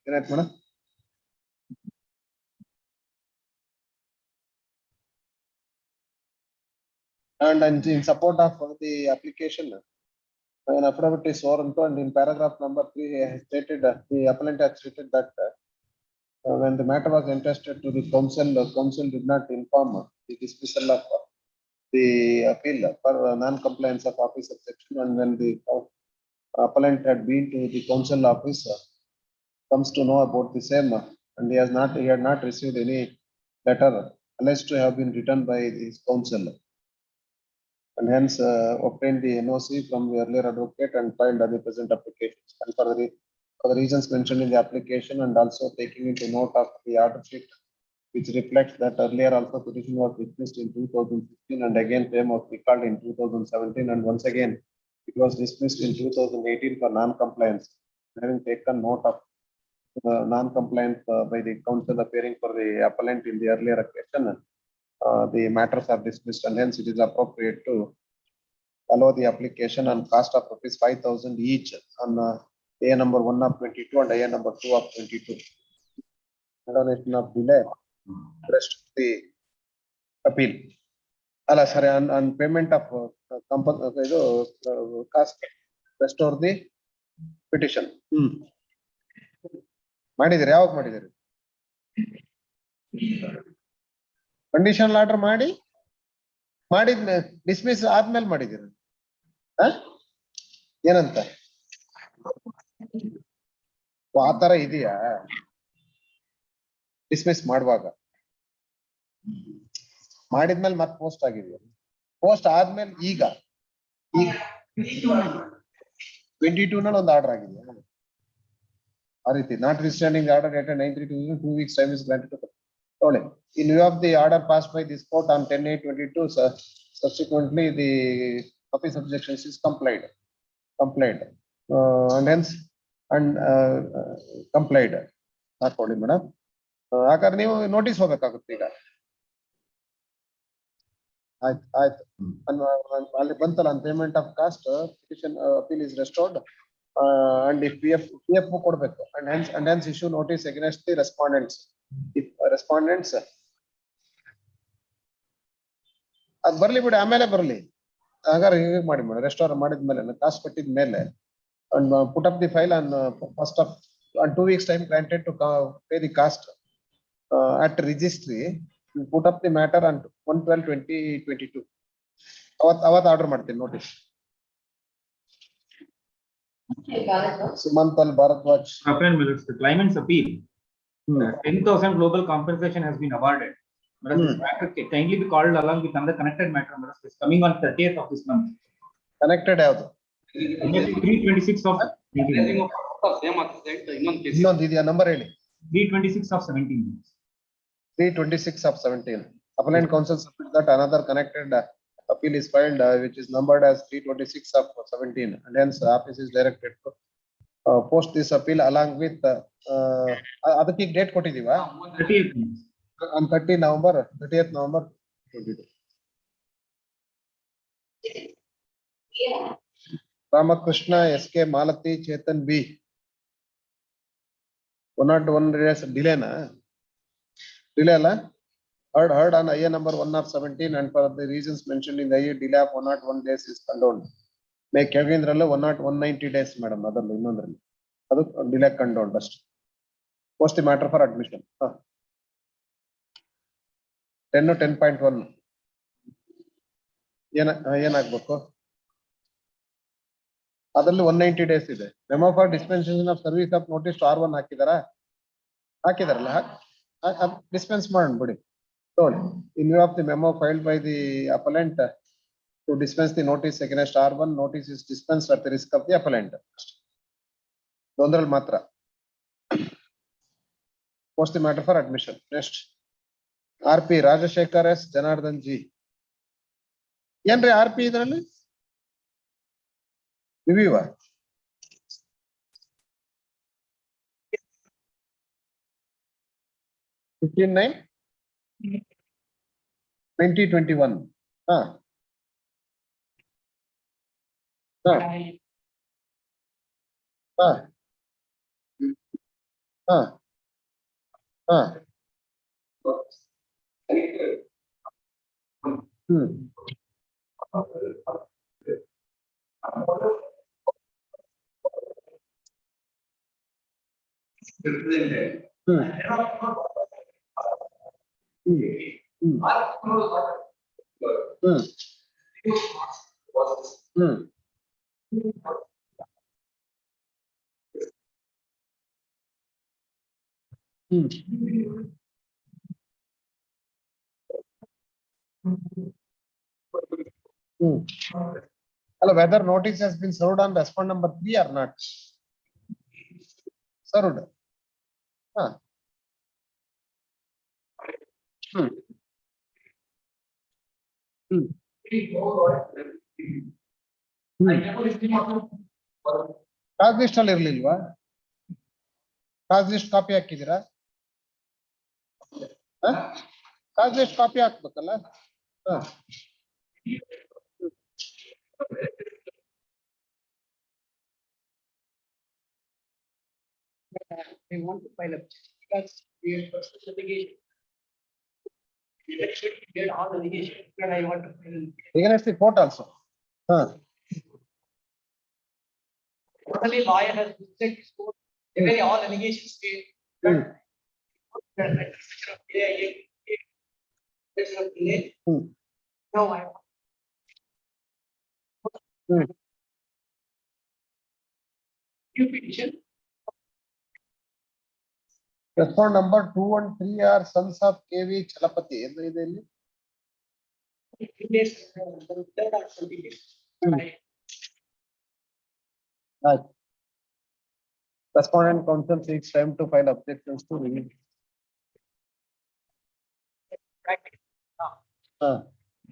ಏನಾಯ್ತು madam? And in support of the application, an affidavit is sworn to, and in paragraph number 3, stated the appellant has stated that when the matter was entrusted to the counsel did not inform the dismissal of the appeal for non-compliance of office objection, and when the appellant had been to the counsel office, comes to know about the same, and he had not received any letter alleged to have been written by his counsel, and hence obtained the NOC from the earlier advocate and filed the present applications. And for the reasons mentioned in the application, and also taking into note of the order sheet, which reflects that earlier also petition was dismissed in 2016, and again same was recalled in 2017, and once again it was dismissed in 2018 for non-compliance. Having taken note of non-compliance by the counsel appearing for the appellant in the earlier occasion, the matters are dismissed, and hence it is appropriate to allow the application on cost of rupees 5,000 each on A number 1 of 22 and A number 2 of 22. Donation of delay, rest of the appeal. Alla sorry, on payment of cost, restore the petition. ಮಾಡಿದಿರಿ, ಯಾವಾಗ ಮಾಡಿದಿರಿ? Conditional order ಮಾಡಿದ್ಮೇಲೆ dismiss ಆದ್ಮೇಲೆ ಮಾಡಿದಿರಿ. ಏನಂತ ಆತರ ಇದೆಯಾ? Dismiss ಮಾಡುವಾಗ ಮಾಡಿದ್ಮೇಲೆ ಮತ್ತೆ ಪೋಸ್ಟ್ ಆಗಿದೆಯಾ? ಪೋಸ್ಟ್ ಆದ್ಮೇಲೆ ಈಗ 22 ನಲ್ಲಿ ಒಂದು ಆರ್ಡರ್ ಆಗಿದೆಯಾ? ಆ ರೀತಿ not ರಿಸ್ಟ್ಯಾಂಡಿಂಗ್ order dated 9/3/2022, 2 weeks time is granted to in view of the order passed by this court on 10/8/22, subsequently the office objections is complied, and hence complied. ಹಾಕೊಳ್ಳಿ ಮೇಡಮ್. ಹಾಗಾದ್ರೆ ನೀವು ನೋಟಿಸ್ ಹೋಗ್ಬೇಕಾಗುತ್ತೆ ಈಗ. ಆಯ್ತು ಅಲ್ಲಿ ಬಂತಲ್ಲ, payment of cost petition appeal is restored, and if PF ಕೊಡ್ಬೇಕು, and hence issue notice against the respondents. If respondents ಅದ್ ಬರ್ಲಿ ಬಿಡಿ, ಆಮೇಲೆ ಬರ್ಲಿ. ಹಾಗಾದ್ರೆ ಹೀಗೆ ಮಾಡಿ ಮೇಡಮ್, ರೆಸ್ಟೋರ್ ಮಾಡಿದ್ಮೇಲೆ ಕಾಸ್ಟ್ ಕಟ್ಟಿದ ಮೇಲೆ and put up the file on 1st of 2 weeks time granted to pay the cost at registry. Put up the matter on 1/12/2022. ಅವತ್ತು ಆರ್ಡರ್ ಮಾಡ್ತೀನಿ notice. Sumantal Bharadwaj. The claimant's appeal. 10,000 global compensation has been awarded. This matter can kindly be called along with another connected matter. It's coming on 30th of this month. Connected ಯಾವುದು? 326 of 17. ಇನ್ನೊಂದು ಇದೆಯಾ number ಹೇಳಿ? 326 of 17. 326 of 17. Appellant counsel submits that another connected appeal is filed, which is numbered as 326 of 17, and hence office is directed to post this appeal along with ಅದಕ್ಕೆ date ಕೊಟ್ಟಿದೀವಾ? 30th. On 30th November 22. Ramakrishna, SK, Malati, Chetan B. 101 days delay na? Delay la? Heard on IA number 1 of 17, and for the reasons mentioned in the IA, delay of 101 days is condoned. May Kevindralla 190 days, madam. Otherly, innondrally. Adu delay condoned. Just post the matter for admission. 10 10.1 ಏನಾಗ್ಬೇಕು ಅದರಲ್ಲಿ 190 days ಇದೆ. Memo for dispensation of service of notice to R1 ಹಾಕಿದಾರಲ್ಲ dispense ಮಾಡೋಣ ಬಿಡಿ. In view of the memo filed by the appellant to dispense the notice against R1, notice is dispensed at the risk of the appellant. Dondraл matra. Post the matter for admission. Next. RP Rajashekar S. Janardhan G. Yenre RP idralli? Review. 15/9/2021. Ah. Ah. Ah. Ah. Ah. Hmm. Hello, whether notice has been served on respond number 3 or not? Served. Huh. Cause list ಅಲ್ಲಿ ಇರ್ಲಿಲ್ವಾ? Cause list copy ಹಾಕಿದ್ದೀರಾ? Cause list copy ಹಾಕ್ಬೇಕಲ್ಲ? They want to file up because we have personal litigation. We had all the litigation, but I want to file. Against the court also. Only lawyer has said this court, even all allegations made. No, I. You petition. Respond number 2 and 3 are sons of KV Chalapati. ಇದೆಲ್ಲಿ? Right. Respondent counsel seeks time to file objections to review.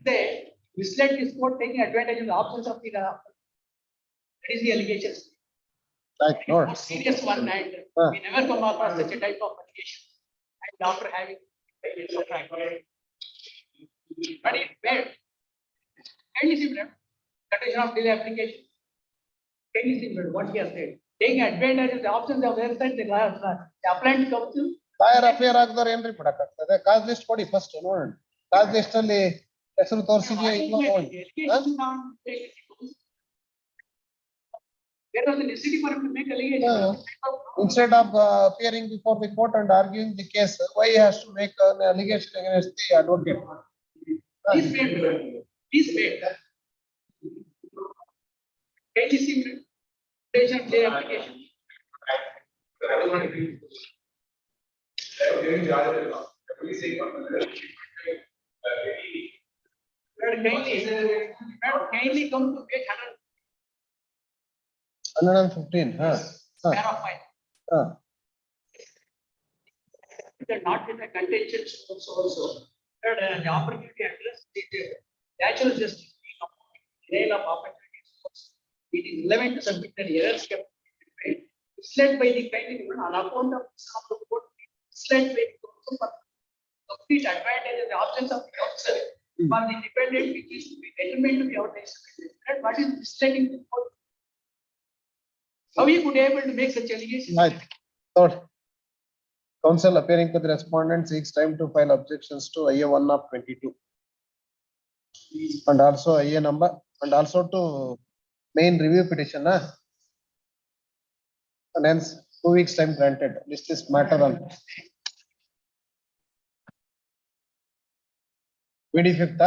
Say, misled this court taking advantage of the absence of the that is the allegations. Right, no. More serious one, and we never come across such a type of allegation. And after having. But it's bad. Can you see that? That is not delay application. Can you see what he has said? Taking advantage of the options of their side, the appellant counsel. Lawyer affair ಆಗದವ್ರು ಏನ್ರಿ ಕೊಡಕ್ಕಾಗ್ತದೆ? ಕಾಸ್ list ಕೊಡಿ first ನೋಡೋಣ. ಕಾಸ್ list ಅಲ್ಲಿ ಹೆಸರು ತೋರಿಸಿದ್ಯಾ ಇಲ್ವಾ ನೋಡಿ. There was a necessity for him to make allegation. Instead of appearing before the court and arguing the case, why he has to make an allegation against the advocate? He's made. He's made. Can you see the application? Kindly come to page 115. Pair of mine. Not in the contention also. The opportunity address the natural justice denial of opportunity. It is relevant to submit the errors kept misled by the kindly on account of the court, misled by the counsel for complete advantage of the absence of the counsel for the dependent which is to be determined to be outlawed. What is misleading the court? How he could able to make such allegations? Right. Third, counsel appearing to the respondent seeks time to file objections to IA 1 of 22 and also IA number and also to main review petition. And hence 2 weeks time granted. List is matter on. 25th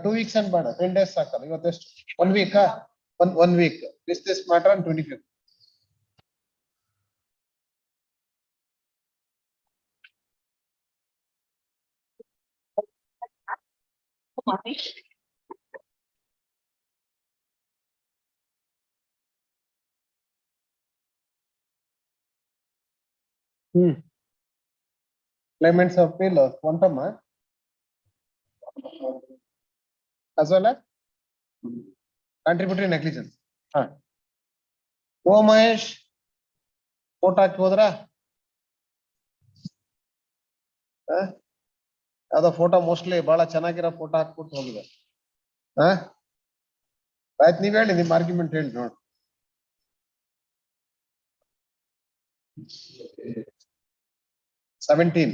2 weeks and ಬೇಡ 10 days ಸಾಕಲ್ಲ ಇವತ್ತೆಷ್ಟು 1 week one week this matter on 25th. Claimant's appeal quantum as well as contributory negligence. O Mahesh photo ಹಾಕಿ ಹೋದ್ರ ಯಾವ್ದೋ photo mostly ಬಹಳ ಚೆನ್ನಾಗಿರೋ photo ಹಾಕ್ಬಿಟ್ಟು ಹೋಗಿದೆ. ಆಯ್ತು ನೀವ್ ಹೇಳಿ ನಿಮ್ ಆರ್ಗ್ಯುಮೆಂಟ್ ಹೇಳಿ ನೋಡ್. $17.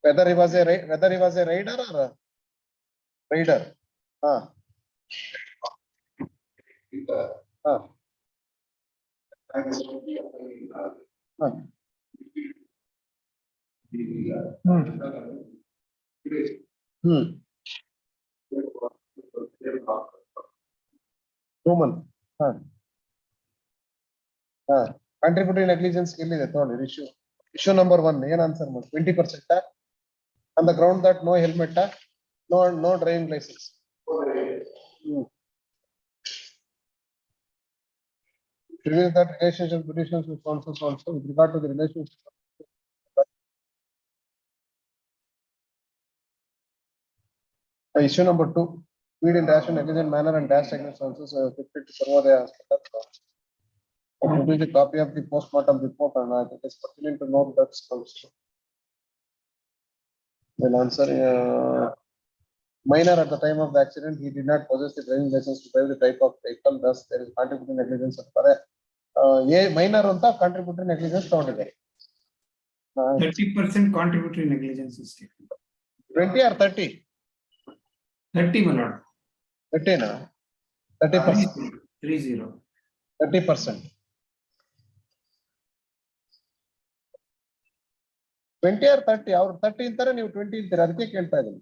Whether he was a rider or a raider. Human. Contributory negligence issue number 1 ಏನ್ ಆನ್ಸರ್ ಮಾಡಿ 20% on the ground that no helmet no driving license. Reveals that relationship with sponsors also with regard to the relationship. Issue number 2, speed in rash and negligent manner and dash against sponsors fit to serve the hospital. Produce a copy of the postmortem report and it is pertinent to note that also. Well, answer minor at the time of the accident, he did not possess the driving license to drive the type of vehicle. Thus, there is contributory negligence. Minor on the contributory negligence. 30% contributory negligence is taken. 20 or 30? 30, my lord. 30 na? 30%. 30. 30%. 20 or 30? Our 30 intere, you 20 intere. Adike kelta ideni.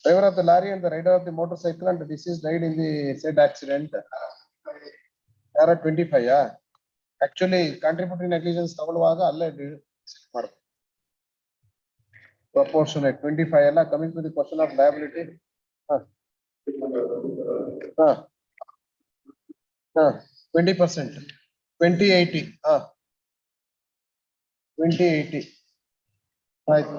Driver of the lorry and the rider of the motorcycle and the deceased died in the said accident. Are 25. Actually, contributory negligence ತಗೊಳ್ಳುವಾಗ ಅಲ್ಲೇ ಮಾಡಬೇಕು. Proportionate 25 ಎಲ್ಲ coming to the question of liability. 20%. 2080. 2080. Right.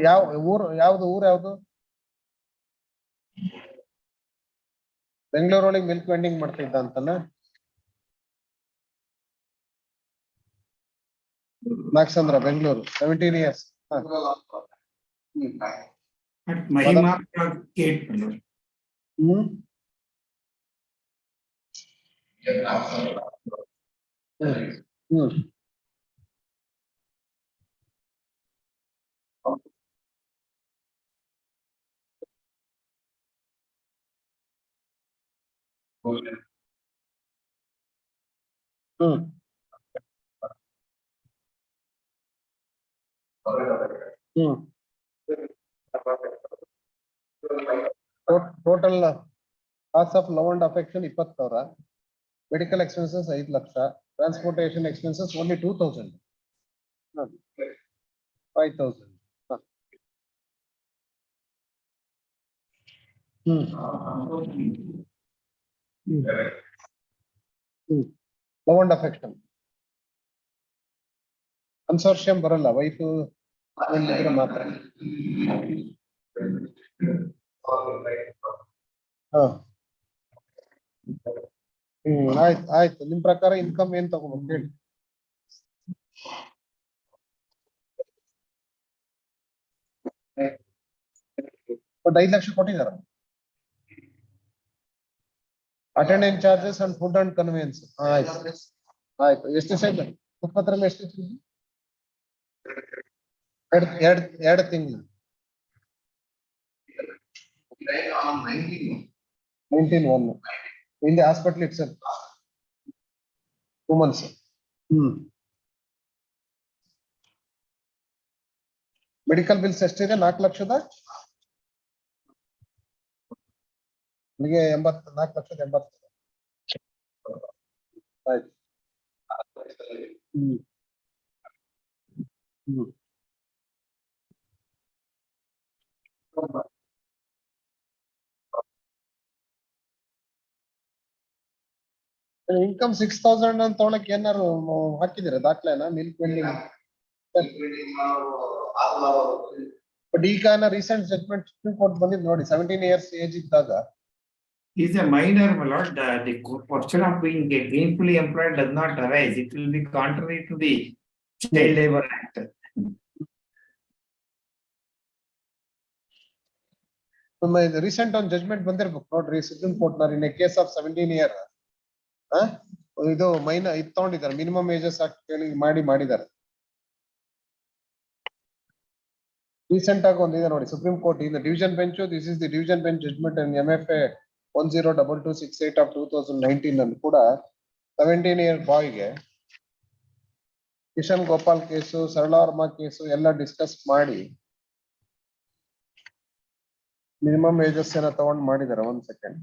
ಯಾವ್ದು ಊರು ಯಾವ್ದು? ಬೆಂಗಳೂರೊಳಗೆ milk vending ಮಾಡ್ತಿದ್ದ ಅಂತಲ್ಲ. Nagachandra Bengaluru 17 years. Mahima gate. Total cost of love and affection 20,000. Medical expenses 5 lakhs. Transportation expenses only 2,000. 5,000. Love and affection. Consortium ಬರಲ್ಲ ವೈಫ್ ಮಾತ್ರ. ಆಯ್ತು ನಿಮ್ ಪ್ರಕಾರ ಇನ್ಕಮ್ ಏನ್ ತಗೋಬೇಕು ಹೇಳಿ. ಬಟ್ 5 ಲಕ್ಷ ಕೊಟ್ಟಿದಾರ. Attendance charges and food and conveyance. ಆಯ್ತು ಎಷ್ಟು ದಿವಸ ಆಯ್ತು? ಇಪ್ಪತ್ತರಲ್ಲಿ ಎಷ್ಟು ದಿವಸ? ಎರಡು ತಿಂಗಳು. 19/1 in the hospital itself. 2 months. Medical bills ಎಷ್ಟಿದೆ? 4 ಲಕ್ಷದ ನಿಮಗೆ 4,80,000. ಆಯ್ತು. ಇನ್ಕಮ್ 6,000 ಅಂತ ತೊಗೊಳಕ್ ಏನಾರು ಹಾಕಿದಿರ ದಾಖಲೆನ? Milk vending. ಬಟ್ ಈಗ ರೀಸೆಂಟ್ ಜಡ್ಜ್ಮೆಂಟ್ ಸುಪ್ರೀಂ ಕೋರ್ಟ್ ಬಂದಿದ್ದು ನೋಡಿ, 17 years ಏಜ್ ಇದ್ದಾಗ. Is a minor, my lord. The question of being gainfully employed does not arise. It will be contrary to the Child Labor Act. Recent ಒಂದು judgment ಬಂದಿರ್ಬೇಕು ನೋಡ್ರಿ supreme court ನ, in case of 17 years ಇದು ಇದು ತಗೊಂಡಿದ್ದಾರೆ, minimum ages act ಕೇಳಿ ಮಾಡಿದ್ದಾರೆ. Recent ಆಗಿ ಒಂದಿದೆ ನೋಡಿ supreme court in division bench. This is the division bench judgment in MFA 102268 of 2019 ಅಲ್ಲಿ ಕೂಡ 17 year ಬಾಯ್ಗೆ Kishan Gopal case, ಸರಳಾವರ್ಮ case ಎಲ್ಲ ಡಿಸ್ಕಸ್ ಮಾಡಿ ಮಿನಿಮಮ್ ಏಜಸ್ ಏನೋ ತಗೊಂಡ್ ಮಾಡಿದ್ದಾರೆ. 1 second.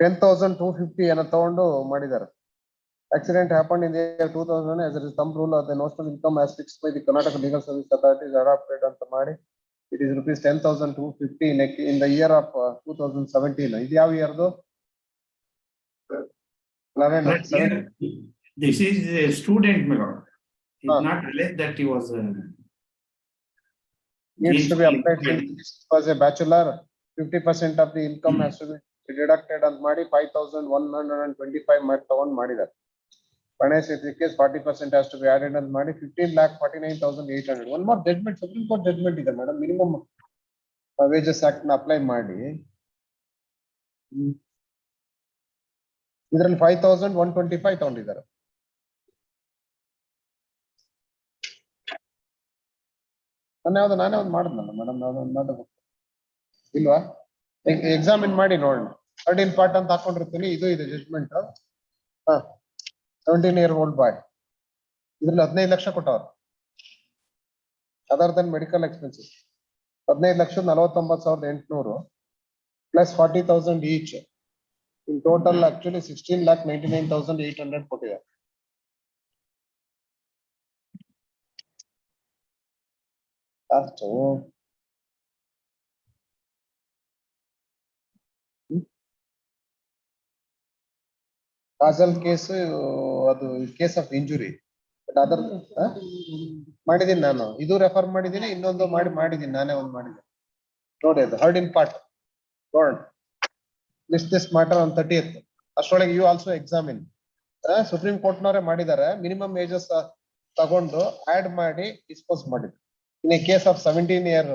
$10,250 ಏನೋ ತಗೊಂಡು ಮಾಡಿದ್ದಾರೆ. Accident happened in the year 2000 as a thumb rule of the national income as fixed by the Karnataka Legal Service Authorities adopted ಅಂತ ಮಾಡಿ. It is rupees 10,250 in the year of 2017. ಇದು ಯಾವ ಇಯರ್ದು? 11. This is a student, my lord. It's not alleged that he was. Needs to be applied. This was a bachelor. 50% of the income has to be deducted ಅಂತ ಮಾಡಿ 5,125 ತಗೊಂಡ್ ಮಾಡಿದ್ದಾರೆ. Finance case 40% has to be added and ಮಾಡಿ 15,49,800. One more judgment, Supreme Court judgment ಇದೆ madam. Minimum wages act ನ apply ಮಾಡಿ ಇದರಲ್ಲಿ 5,125 ತಗೊಂಡಿದ್ದಾರೆ. ನಾನೇ ಒಂದು ಮಾಡಿದ್ನಲ್ಲ ಮೇಡಮ್, ನಾನೊಂದು ಇಲ್ವಾ? ಎಕ್ಸಾಮಿನ್ ಮಾಡಿ ನೋಡೋಣ. 13 part ಅಂತ ಹಾಕೊಂಡಿರ್ತೀನಿ. ಇದು ಇದೆ ಜಡ್ಜ್ಮೆಂಟ್. 17 year old boy. ಇದ್ರಲ್ಲಿ 15 ಲಕ್ಷ ಕೊಟ್ಟವ್ರು. Other than medical expenses 15,49,800 plus 40,000 each. In total actually 16,99,800 ಕೊಟ್ಟಿದ್ದಾರೆ. ಅಷ್ಟು ಕಾಜಲ್ ಕೇಸ್, ಅದು case of injury. But other ಮಾಡಿದೀನಿ ನಾನು. ಇದು ರೆಫರ್ ಮಾಡಿದೀನಿ, ಇನ್ನೊಂದು ಮಾಡಿದೀನಿ ನಾನೇ ಒಂದು ಮಾಡಿದ್ದೀನಿ ನೋಡಿ. ಅದು ಹರ್ಡ್ ಇನ್ ಪಾರ್ಟ್ ನೋಡೋಣ. This matter on 30th. ಅಷ್ಟರೊಳಗೆ you also examine. Supreme court ನವರೇ ಮಾಡಿದ್ದಾರೆ. ಮಿನಿಮಮ್ ಏಜಸ್ ತಗೊಂಡು ಆಡ್ ಮಾಡಿ ಡಿಸ್ಪೋಸ್ ಮಾಡಿದ್ರು. In a case of 17 year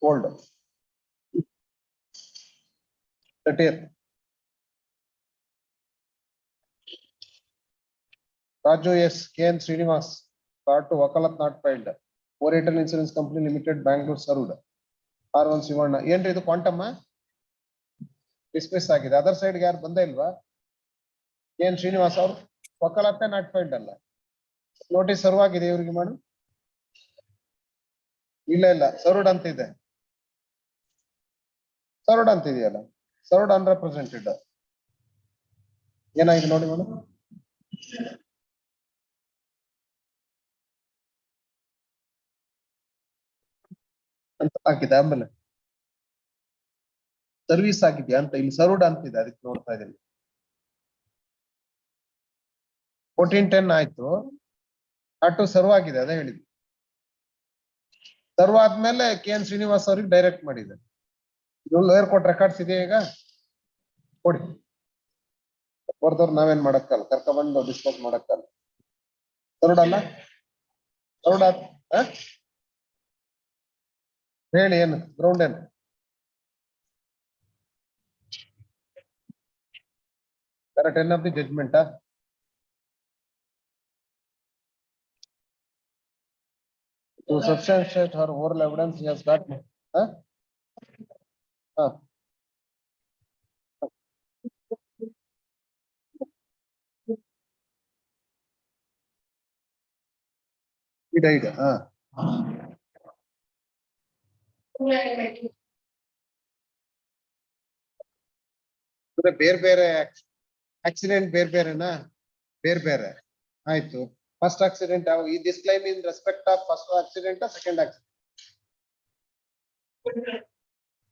old 30th. Raju S. K.N. Srinivas, part to Wakalat not filed. Orator Insurance Company Limited, Bangalore served. R1 Sivarna. ಏನ್ರಿ ಇದು quantum dismiss ಆಗಿದೆ. Other side ಯಾರು ಬಂದೇ ಇಲ್ವಾ? K.N. Srinivas ಅವರು ವಕಾಲತ್ತೆ not filed ಅಲ್ಲ. Notice serve ಆಗಿದೆ ಇವ್ರಿಗೆ ಮಾಡು. ಇಲ್ಲ ಸರ್ವ್ಡ್ ಅಂತ ಇದೆ. ಸರ್ವ್ಡ್ ಅಂತ ಇದೆಯಲ್ಲ. ಸರ್ವ್ಡ್ ಅನ್ರೆಪ್ರೆಸೆಂಟೆಡ್. ಏನಾಗಿದೆ ನೋಡಿ ಮೇಡಮ್. ಅಂತ ಹಾಕಿದೆ. ಆಮೇಲೆ ಸರ್ವಿಸ್ ಆಗಿದ್ಯಾ ಅಂತ ಇಲ್ಲಿ ಸರ್ವ್ಡ್ ಅಂತಿದೆ. ಅದಕ್ಕೆ ನೋಡ್ತಾ ಇದ್ದೀನಿ. 1410 ಆಯ್ತು. ಅಟ್ಟು ಸರ್ವ್ ಆಗಿದೆ, ಅದೇ ಹೇಳಿದ್ವಿ. ಸರ್ವ್ ಆದ್ಮೇಲೆ K.N. ಶ್ರೀನಿವಾಸ್ ಅವ್ರಿಗೆ ಡೈರೆಕ್ಟ್ ಮಾಡಿದೆ. ಇದು ಲೋಯರ್ ಕೋರ್ಟ್ ರೆಕಾರ್ಡ್ಸ್ ಇದೆ. ಈಗ ಕೊಡಿ. ಬರ್ದವ್ರು ನಾವೇನ್ ಮಾಡಕ್ಕಲ್ಲ, ಕರ್ಕೊಂಡ್ಬಂದು ಡಿಸ್ಪೋಸ್ ಮಾಡಕ್ಕಲ್ಲ. ತರುಡಲ್ಲ ತರುಡ ಹೇಳಿ ಏನು ಗ್ರೌಂಡ್ ಏನು There are 10 of the judgment. To substantiate her oral evidence, he has got. Huh? Huh. He died. Huh. ಬೇರೆ ಆಕ್ಸಿಡೆಂಟ್ ಬೇರೆನಾ ಬೇರೆ ಆಯ್ತು ಫಸ್ಟ್ ಆಕ್ಸಿಡೆಂಟ್ ಯಾವ ಈ this claim in respect of first accident second accident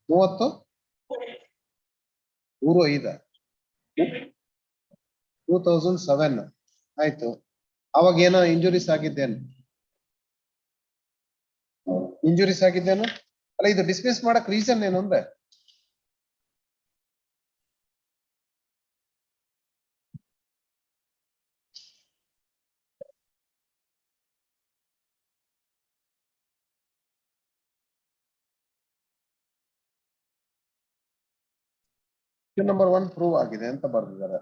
30 5 2007 ಆಯ್ತು ಅವಾಗ ಏನೋ ಇಂಜುರೀಸ್ ಆಗಿದ್ದೇನು ಅಲ್ಲ ಇದು ಡಿಸ್ಮಿಸ್ ಮಾಡಕ್ ರೀಸನ್ ಏನು ಅಂದ್ರೆ ನಂಬರ್ 1 ಪ್ರೂವ್ ಆಗಿದೆ ಅಂತ ಬರ್ದಿದ್ದಾರೆ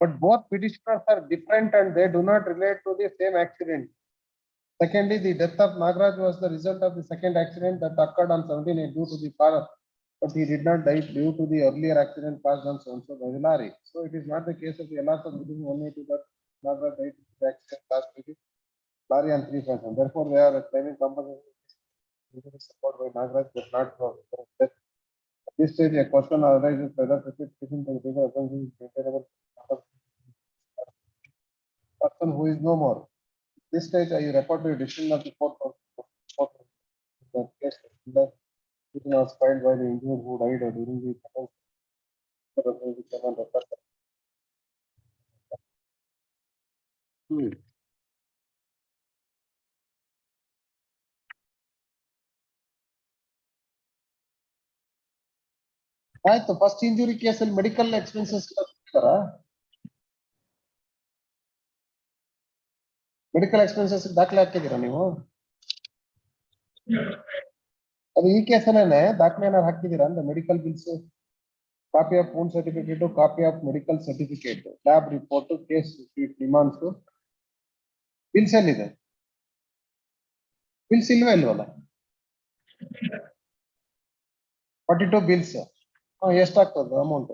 But both petitioners are different and they do not relate to the same accident. Secondly, the death of Nagaraj was the result of the second accident that occurred on 17 due to the father, but he did not die due to the earlier accident caused on so by the lorry. So it is not the case of the loss of within 180 that Nagaraj died due to the accident caused by the lorry on 3 persons. Therefore, they are claiming compensation support by Nagaraj but not for death. At this stage, a question arises whether the petition to the offense is maintainable person who is no more. This stage, I report to the decision of the court. The case was filed by the injured who died during the ಆಯ್ತು first injury ಕೇಸಲ್ಲಿ medical expenses medical expenses ದಾಖಲೆ ಹಾಕಿದ್ದೀರಾ ನೀವು ಅದು ಈ ಕೇಸಲ್ಲೇನೆ ದಾಖಲೆ ಏನಾದ್ರು ಹಾಕಿದ್ದೀರಾ ಅಂದ್ರೆ medical bills copy of own certificate copy of medical certificate lab report case demands bills ಎಲ್ಲಿದೆ ಬಿಲ್ಸ್ ಇಲ್ವೇ ಇಲ್ವಲ್ಲ 42 ಬಿಲ್ಸ್ ಎಷ್ಟಾಗ್ತದೆ amount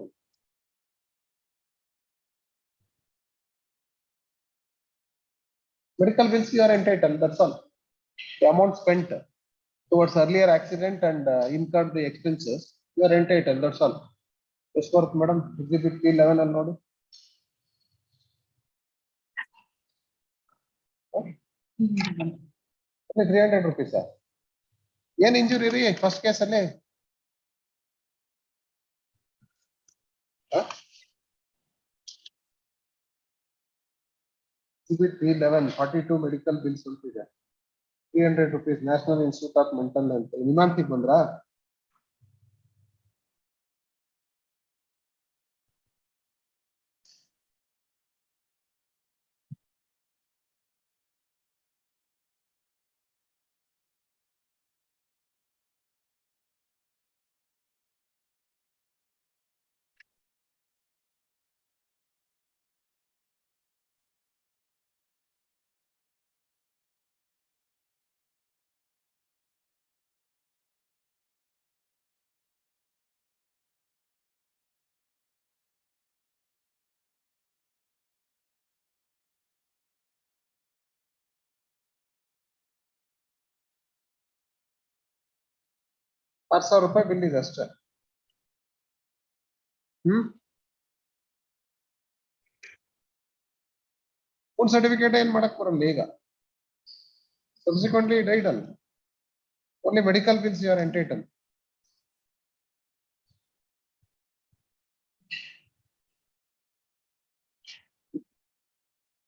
medical bills you are entitled, that's all. The amount spent towards earlier accident and incurred the expenses, you are entitled, that's all. Yes, for madam, exhibit P11 and note. 300 rupees, sir. Yen injury re first case alle? Exhibit P11, 42 medical bills ultide. 300 rupees, National Institute of Mental Health. Nimantik bandra? ₹6,000 bill ಇದೆ ಅಷ್ಟೇ. ಒಂದು certificate ಏನ್ ಮಾಡಕ್ ಬರಲ್ಲ ಈಗ. Subsequently died ಅಲ್ಲ. Only medical bills you are entitled.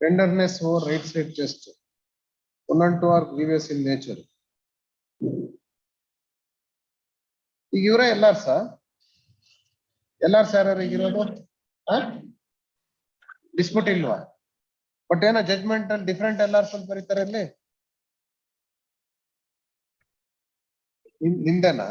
Tenderness or right side chest. 1 and 2 are grievous in nature. ಈಗ ಇವರೇ ಎಲ್ಲಾರ್ ಸಾರ್ ಇರೋದು ಡಿಸ್ಪ್ಯೂಟ್ ಇಲ್ವಾ? ಬಟ್ ಏನೋ ಜಜ್ಮೆಂಟ್ ಅಲ್ಲಿ ಡಿಫ್ರೆಂಟ್ ಎಲ್ಲಾರ್ಸ್ ಅಂತ ಬರೀತಾರೆ ಇಲ್ಲಿ. ನಿಂದೇನಾ?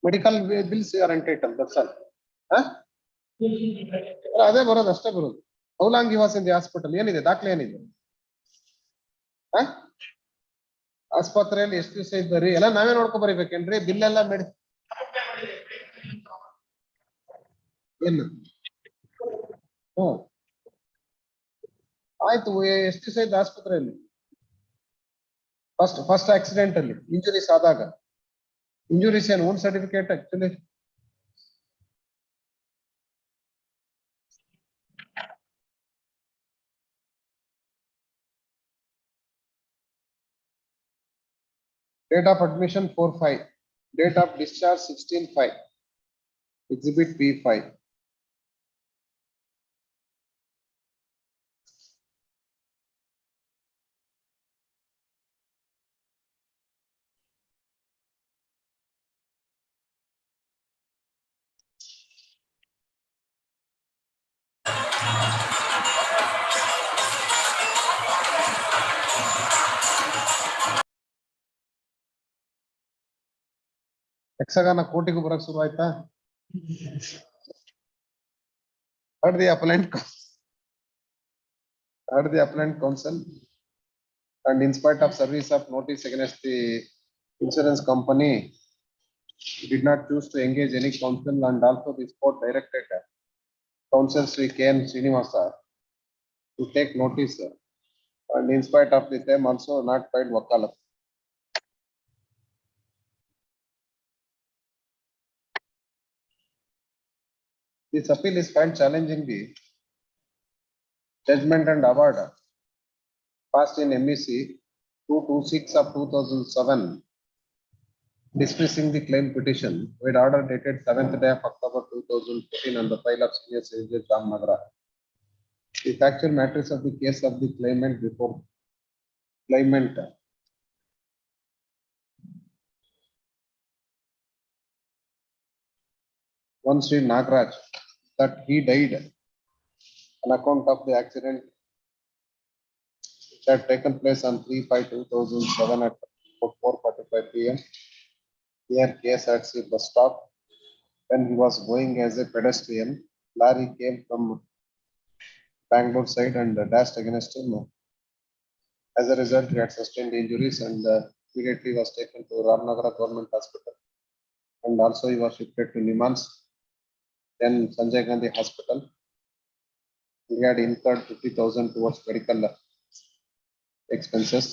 Medical bills you are entitled, that's all. ಅದೇ ಬರೋದು, ಅಷ್ಟೇ ಬರೋದು. How long you was in the hospital, ಏನಿದೆ ದಾಖಲೆ, ಏನಿದೆ ಆಸ್ಪತ್ರೆಯಲ್ಲಿ ಎಷ್ಟು ದಿವಸ ಇದ್ದರಿ ಎಲ್ಲ ನಾವೇ ನೋಡ್ಕೊ ಬರೀಬೇಕೇನ್ರಿ? ಬಿಲ್ ಎಲ್ಲ ಏನು ಆಯ್ತು. ಎಷ್ಟು ದಿವಸ ಇದ್ದ ಆಸ್ಪತ್ರೆಯಲ್ಲಿ? ಫಸ್ಟ್ ಆಕ್ಸಿಡೆಂಟ್ ಅಲ್ಲಿ ಇಂಜುರೀಸ್ ಆದಾಗ. ಇಂಜುರೀಸ್ ಏನು own certificate actually? Date of admission 4/5, date of discharge 16/5, exhibit P5. Yakshagana ಕೋಟಿಗೂ ಬರಕ್ ಶುರು ಆಯ್ತಾ? Heard the appellant counsel, and in spite of service of notice against the insurance company, did not choose to engage any counsel, and also this court directed counsel Sri K.N. Srinivasa to take notice, and in spite of the same also not filed wakalat. This appeal is filed challenging the judgment and award passed in MEC 226 of 2007, dismissing the claim petition with order dated 7th day of October 2014 on the file of Senior Citizen Ramnagara. The factual matters of the case of the claimant before claimant one Sri Nagraj, that he died on account of the accident which had taken place on 3/5/2007 at 4:45 p.m. near KSRTC bus stop. When he was going as a pedestrian, lorry came from Bangalore side and dashed against him. As a result, he had sustained injuries and immediately was taken to Ramnagara Government Hospital. And also he was shifted to Nimans, then Sanjay Gandhi Hospital. He had incurred 50,000 towards medical expenses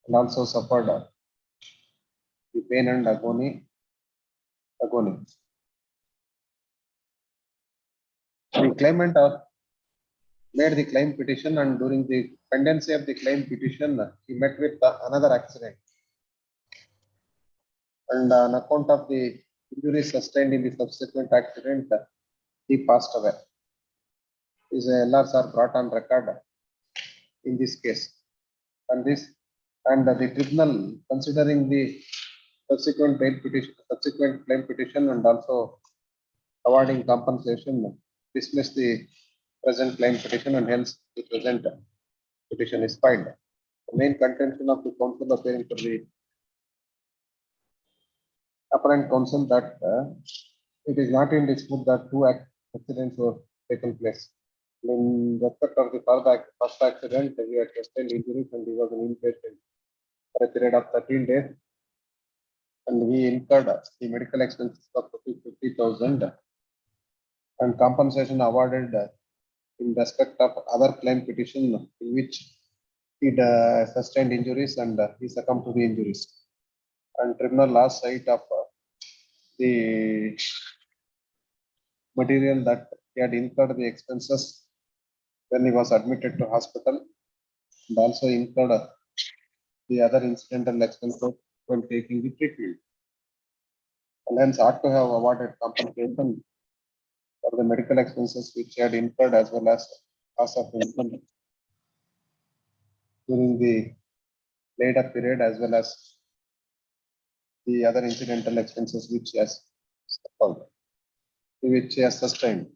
and also suffered the pain and agony. The claimant made the claim petition, and during the pendency of the claim petition, he met with another accident. And on account of the injuries sustained in the subsequent accident, he passed away. His LRs are brought on record in this case. And the tribunal, considering the subsequent claim petition and also awarding compensation, dismissed the present claim petition, and hence the present petition is filed. The main contention of the counsel appearing for the apparent counsel that it is not in dispute that two accidents were taken place. In respect of the first accident, he had sustained injuries and he was an inpatient for a period of 13 days. And he incurred the medical expenses of 50,000 and compensation awarded in respect of other claim petition in which he sustained injuries and he succumbed to the injuries. And tribunal lost sight of the material that he had incurred the expenses when he was admitted to hospital, and also incurred the other incidental expenses when taking the treatment. And hence ought to have awarded compensation for the medical expenses which he had incurred as well as loss of income during the laid up period as well as the other incidental expenses which he has suffered, which he has sustained.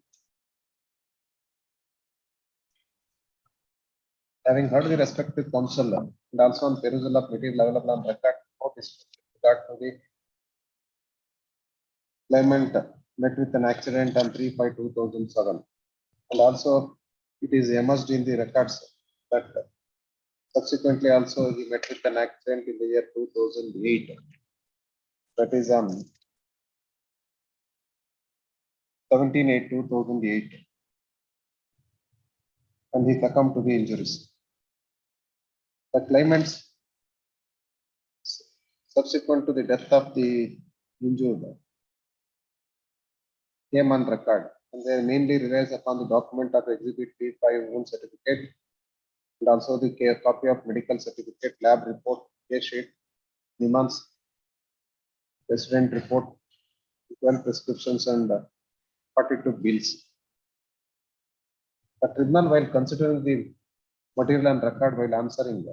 Having heard the respective counsel and also on perusal of material available on record, no dispute with regard to the claimant met with an accident on 3/5/2007, and also it is emerged in the records that subsequently also he met with an accident in the year 2008. That is on 17/8/2008, and he succumbed to the injuries. The claimants, subsequent to the death of the injured, came on record, and they mainly relies upon the document of Exhibit P5 wound certificate and also the copy of medical certificate, lab report, case sheet, Nimans resident report, 12 prescriptions and 42 bills. The tribunal, while considering the material and record while answering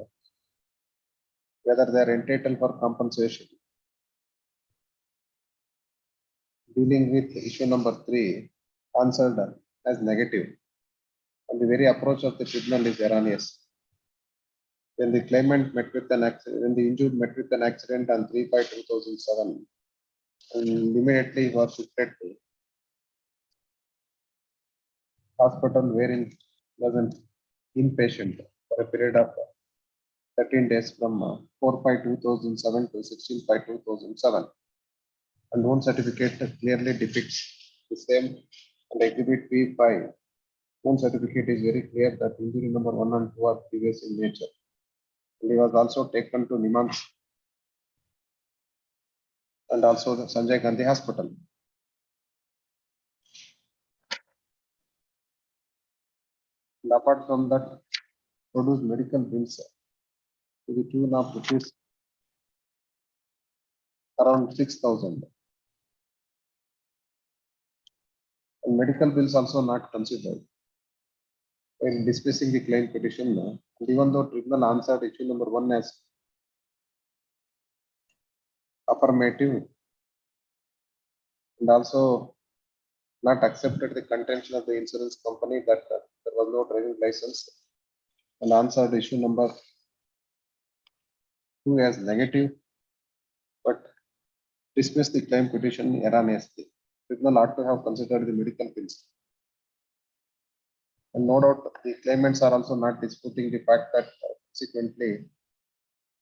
whether they are entitled for compensation, dealing with issue number 3, answered as negative, and the very approach of the tribunal is erroneous. When the claimant met with an accident, when the injured met with an accident on 3/5/2007, and immediately he was shifted to hospital wherein he was an inpatient for a period of 13 days from 4/5/2007 to 16/5/2007. And wound certificate clearly depicts the same, and Exhibit P5 wound certificate is very clear that injury number 1 and 2 are previous in nature. And he was also taken to Nimans and also the Sanjay Gandhi Hospital. And apart from that, produced medical bills to the tune of rupees around 6,000. And medical bills also not considered when dismissing the claim petition. And even though tribunal answered issue number 1 as affirmative and also not accepted the contention of the insurance company that there was no driving license, and answered issue number 2 as negative, dismiss the claim petition erroneously. Tribunal ought to have considered the medical bills. And no doubt the claimants are also not disputing the fact that subsequently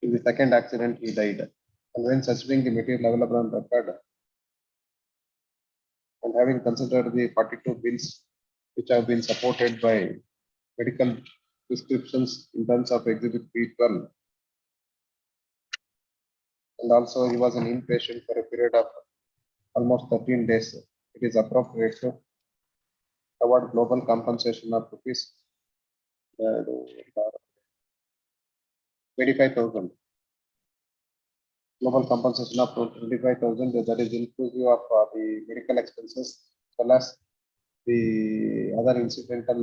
in the second accident he died. And when considering the material available on record and having considered the 42 bills which have been supported by medical prescriptions in terms of exhibit B12. And also he was an inpatient for a period of almost 13 days. It is appropriate to award global compensation of rupees 25,000. Global compensation of 25,000, that is inclusive of the medical expenses as well as the other incidental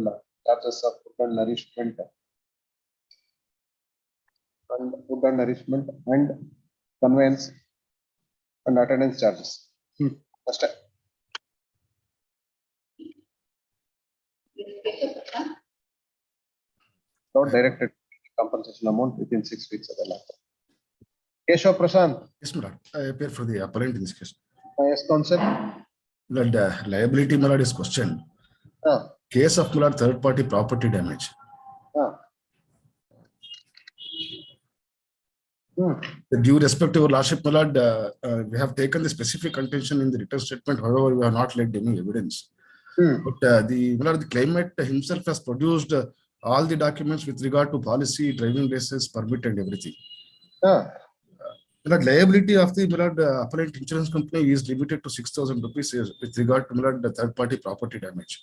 charges of food and nourishment and conveyance and attendance charges. First, not directed compensation amount within 6 weeks of the law. Keshav Prashant. Yes, my lord. I appear for the appellant in this case. Yes, counsel. Lord, liability, my lord, is questioned. Case of, my lord, third party property damage. The due respect to your lordship, my lord, we have taken the specific contention in the written statement. However, we have not laid any evidence. But my lord, the claimant himself has produced all the documents with regard to policy, driving license, permit, and everything. The liability of the appellant insurance company is limited to 6,000 rupees with regard to the third party property damage.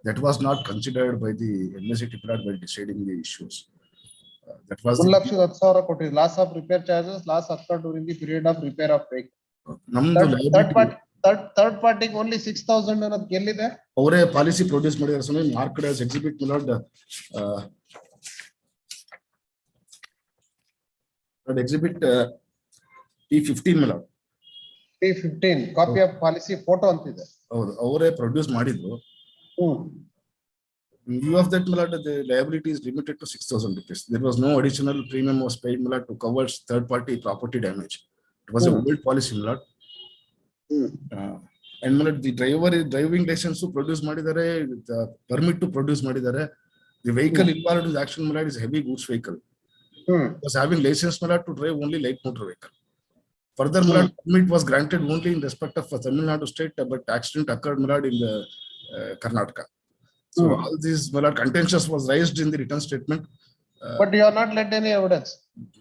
That was not considered by the MSCT by deciding the issues. That was loss of repair charges, loss occurred during the period of repair of vehicle. Third party only 6,000 ಅನ್ನೋದು ಎಲ್ಲಿದೆ? ಅವರೇ policy produce ಮಾಡಿದ್ದಾರೆ ಸ್ವಾಮಿ, marked as exhibit exhibit P15 milord. P15 copy of policy photo ಅಂತಿದೆ. ಹೌದು, ಅವರೇ produce ಮಾಡಿದ್ರು. In view of that, milord, the liability is limited to 6,000 rupees. There was no additional premium was paid, milord, to cover third party property damage. It was a old policy, milord. And milord, the driving license to produce ಮಾಡಿದ್ದಾರೆ, the permit to produce ಮಾಡಿದ್ದಾರೆ. The vehicle involved in the action, milord, is heavy goods vehicle. Was having license, milord, to drive only light motor vehicle. Further, milord, permit was granted only in respect of Tamil Nadu state, but accident occurred, milord, in the Karnataka. So all these, milord, contentious was raised in the written statement. But you have not led any evidence.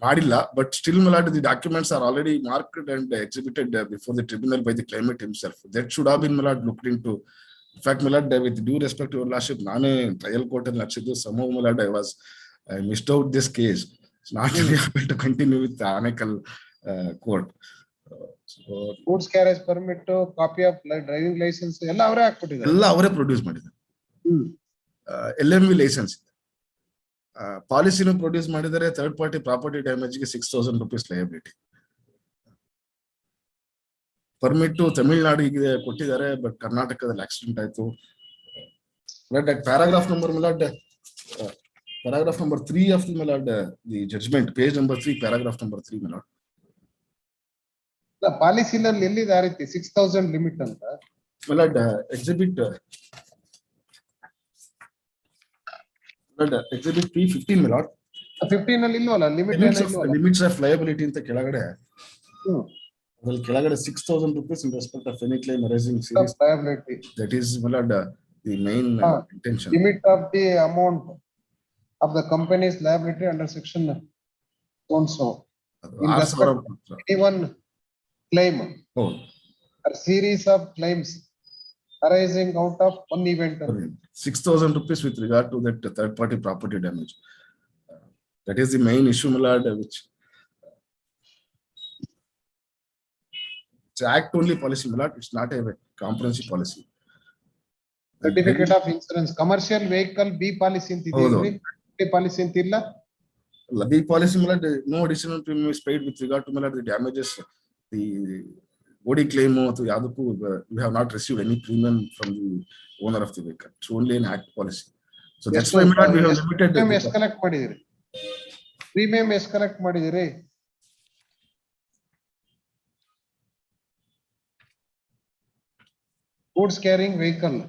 Madilla, but still, milord, the documents are already marked and exhibited before the tribunal by the claimant himself. That should have been, milord, looked into. In fact, milord, with due respect to your lordship, Nane trial court and somehow, milord, I missed out this case. It's not really able to continue with the Anekal court. Goods carriage permit, copy of driving license, ಎಲ್ಲ ಅವರೇ ಹಾಕ್ಬಿಟ್ಟಿದ್ದಾರೆ. ಎಲ್ಲ ಅವರೇ produce ಮಾಡಿದ್ದಾರೆ. LMV licence ಪಾಲಿಸಿನೂ produce ಮಾಡಿದ್ದಾರೆ. Third party property ಡ್ಯಾಮೇಜ್ಗೆ 6,000 rupees liability. Permit ತಮಿಳುನಾಡಿಗೆ ಕೊಟ್ಟಿದ್ದಾರೆ, ಬಟ್ ಕರ್ನಾಟಕದಲ್ಲಿ ಆಕ್ಸಿಡೆಂಟ್ ಆಯ್ತು. Paragraph number milord paragraph number 3 of the milord, the judgment, page number 3, paragraph number 3, milord. The policy ನಲ್ಲಿ ಎಲ್ಲಿದೆ ಆ ರೀತಿ 6,000 ಲಿಮಿಟ್ ಅಂತ? Milord, exhibit P15, milord. 15 ನಲ್ಲಿ ಇಲ್ವಲ್ಲ ಲಿಮಿಟ್? ಲಿಮಿಟ್ಸ್ ಆಫ್ ಲಯಬಿಲಿಟಿ ಅಂತ ಕೆಳಗಡೆ, ಅದ್ರಲ್ಲಿ ಕೆಳಗಡೆ 6,000 rupees in respect of any claim arising series liability. That is, milord, the main intention. Limit of the amount of the company's liability under section so in respect of any one claim or series of claims arising out of one event. 6,000 rupees with regard to that third party property damage. That is the main issue, milord, which it's act only policy, milord. It's not a comprehensive policy. Certificate of insurance, commercial vehicle B policy ಅಂತಿದೆ. Policy ಅಂತಿಲ್ಲ. The policy, milord, no additional premium is paid with regard to, milord, the damages, the body claim or to Yadupu. We have not received any premium from the owner of the vehicle. It's only an act policy. So that's why, milord, we have limited. Premium ಎಷ್ಟು collect ಮಾಡಿದಿರಿ? Premium ಎಷ್ಟು collect ಮಾಡಿದಿರಿ? goods carrying vehicle.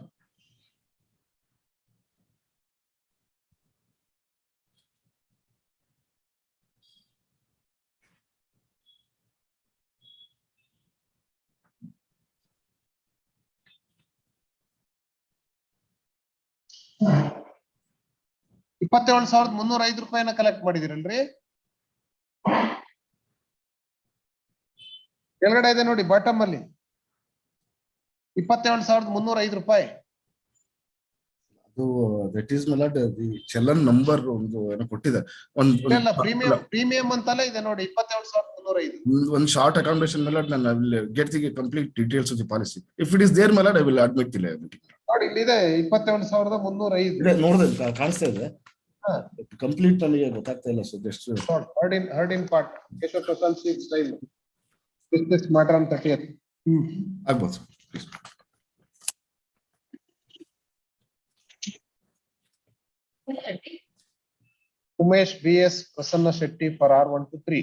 ₹27,305 collect ಮಾಡಿದಿರಲ್ರಿ? ಕೆಳಗಡೆ ಇದೆ ನೋಡಿ bottom ಅಲ್ಲಿ ₹27,305. ಅದು that is ಮಲಾಡ್ the challan number ಒಂದು ಏನೋ ಕೊಟ್ಟಿದ್ದಾರೆ. ಇಲ್ಲ ಪ್ರೀಮಿಯಂ ಅಂತಲೇ ಇದೆ ನೋಡಿ 27,305. ಒಂದು ಶಾರ್ಟ್ ಅಕಾಮಿಡೇಷನ್ ಮಲಾಡ್ ನಾನು I will get the complete details of the policy. If it is there milord I will admit the liability. ನೋಡಿ ಇಲ್ಲಿದೆ 27,305. ನೋಡಿದೆ ಕಾಣಿಸ್ತಾ ಇದೆ. ಕಂಪ್ಲೀಟ್ ನನಗೆ ಗೊತ್ತಾಗ್ತಾ ಇಲ್ಲ. So just heard in part Keshav Prashant Singh style this matter on 30th. ಆಗ್ಬೋದು. Umesh BS Prasanna Shetty for R123.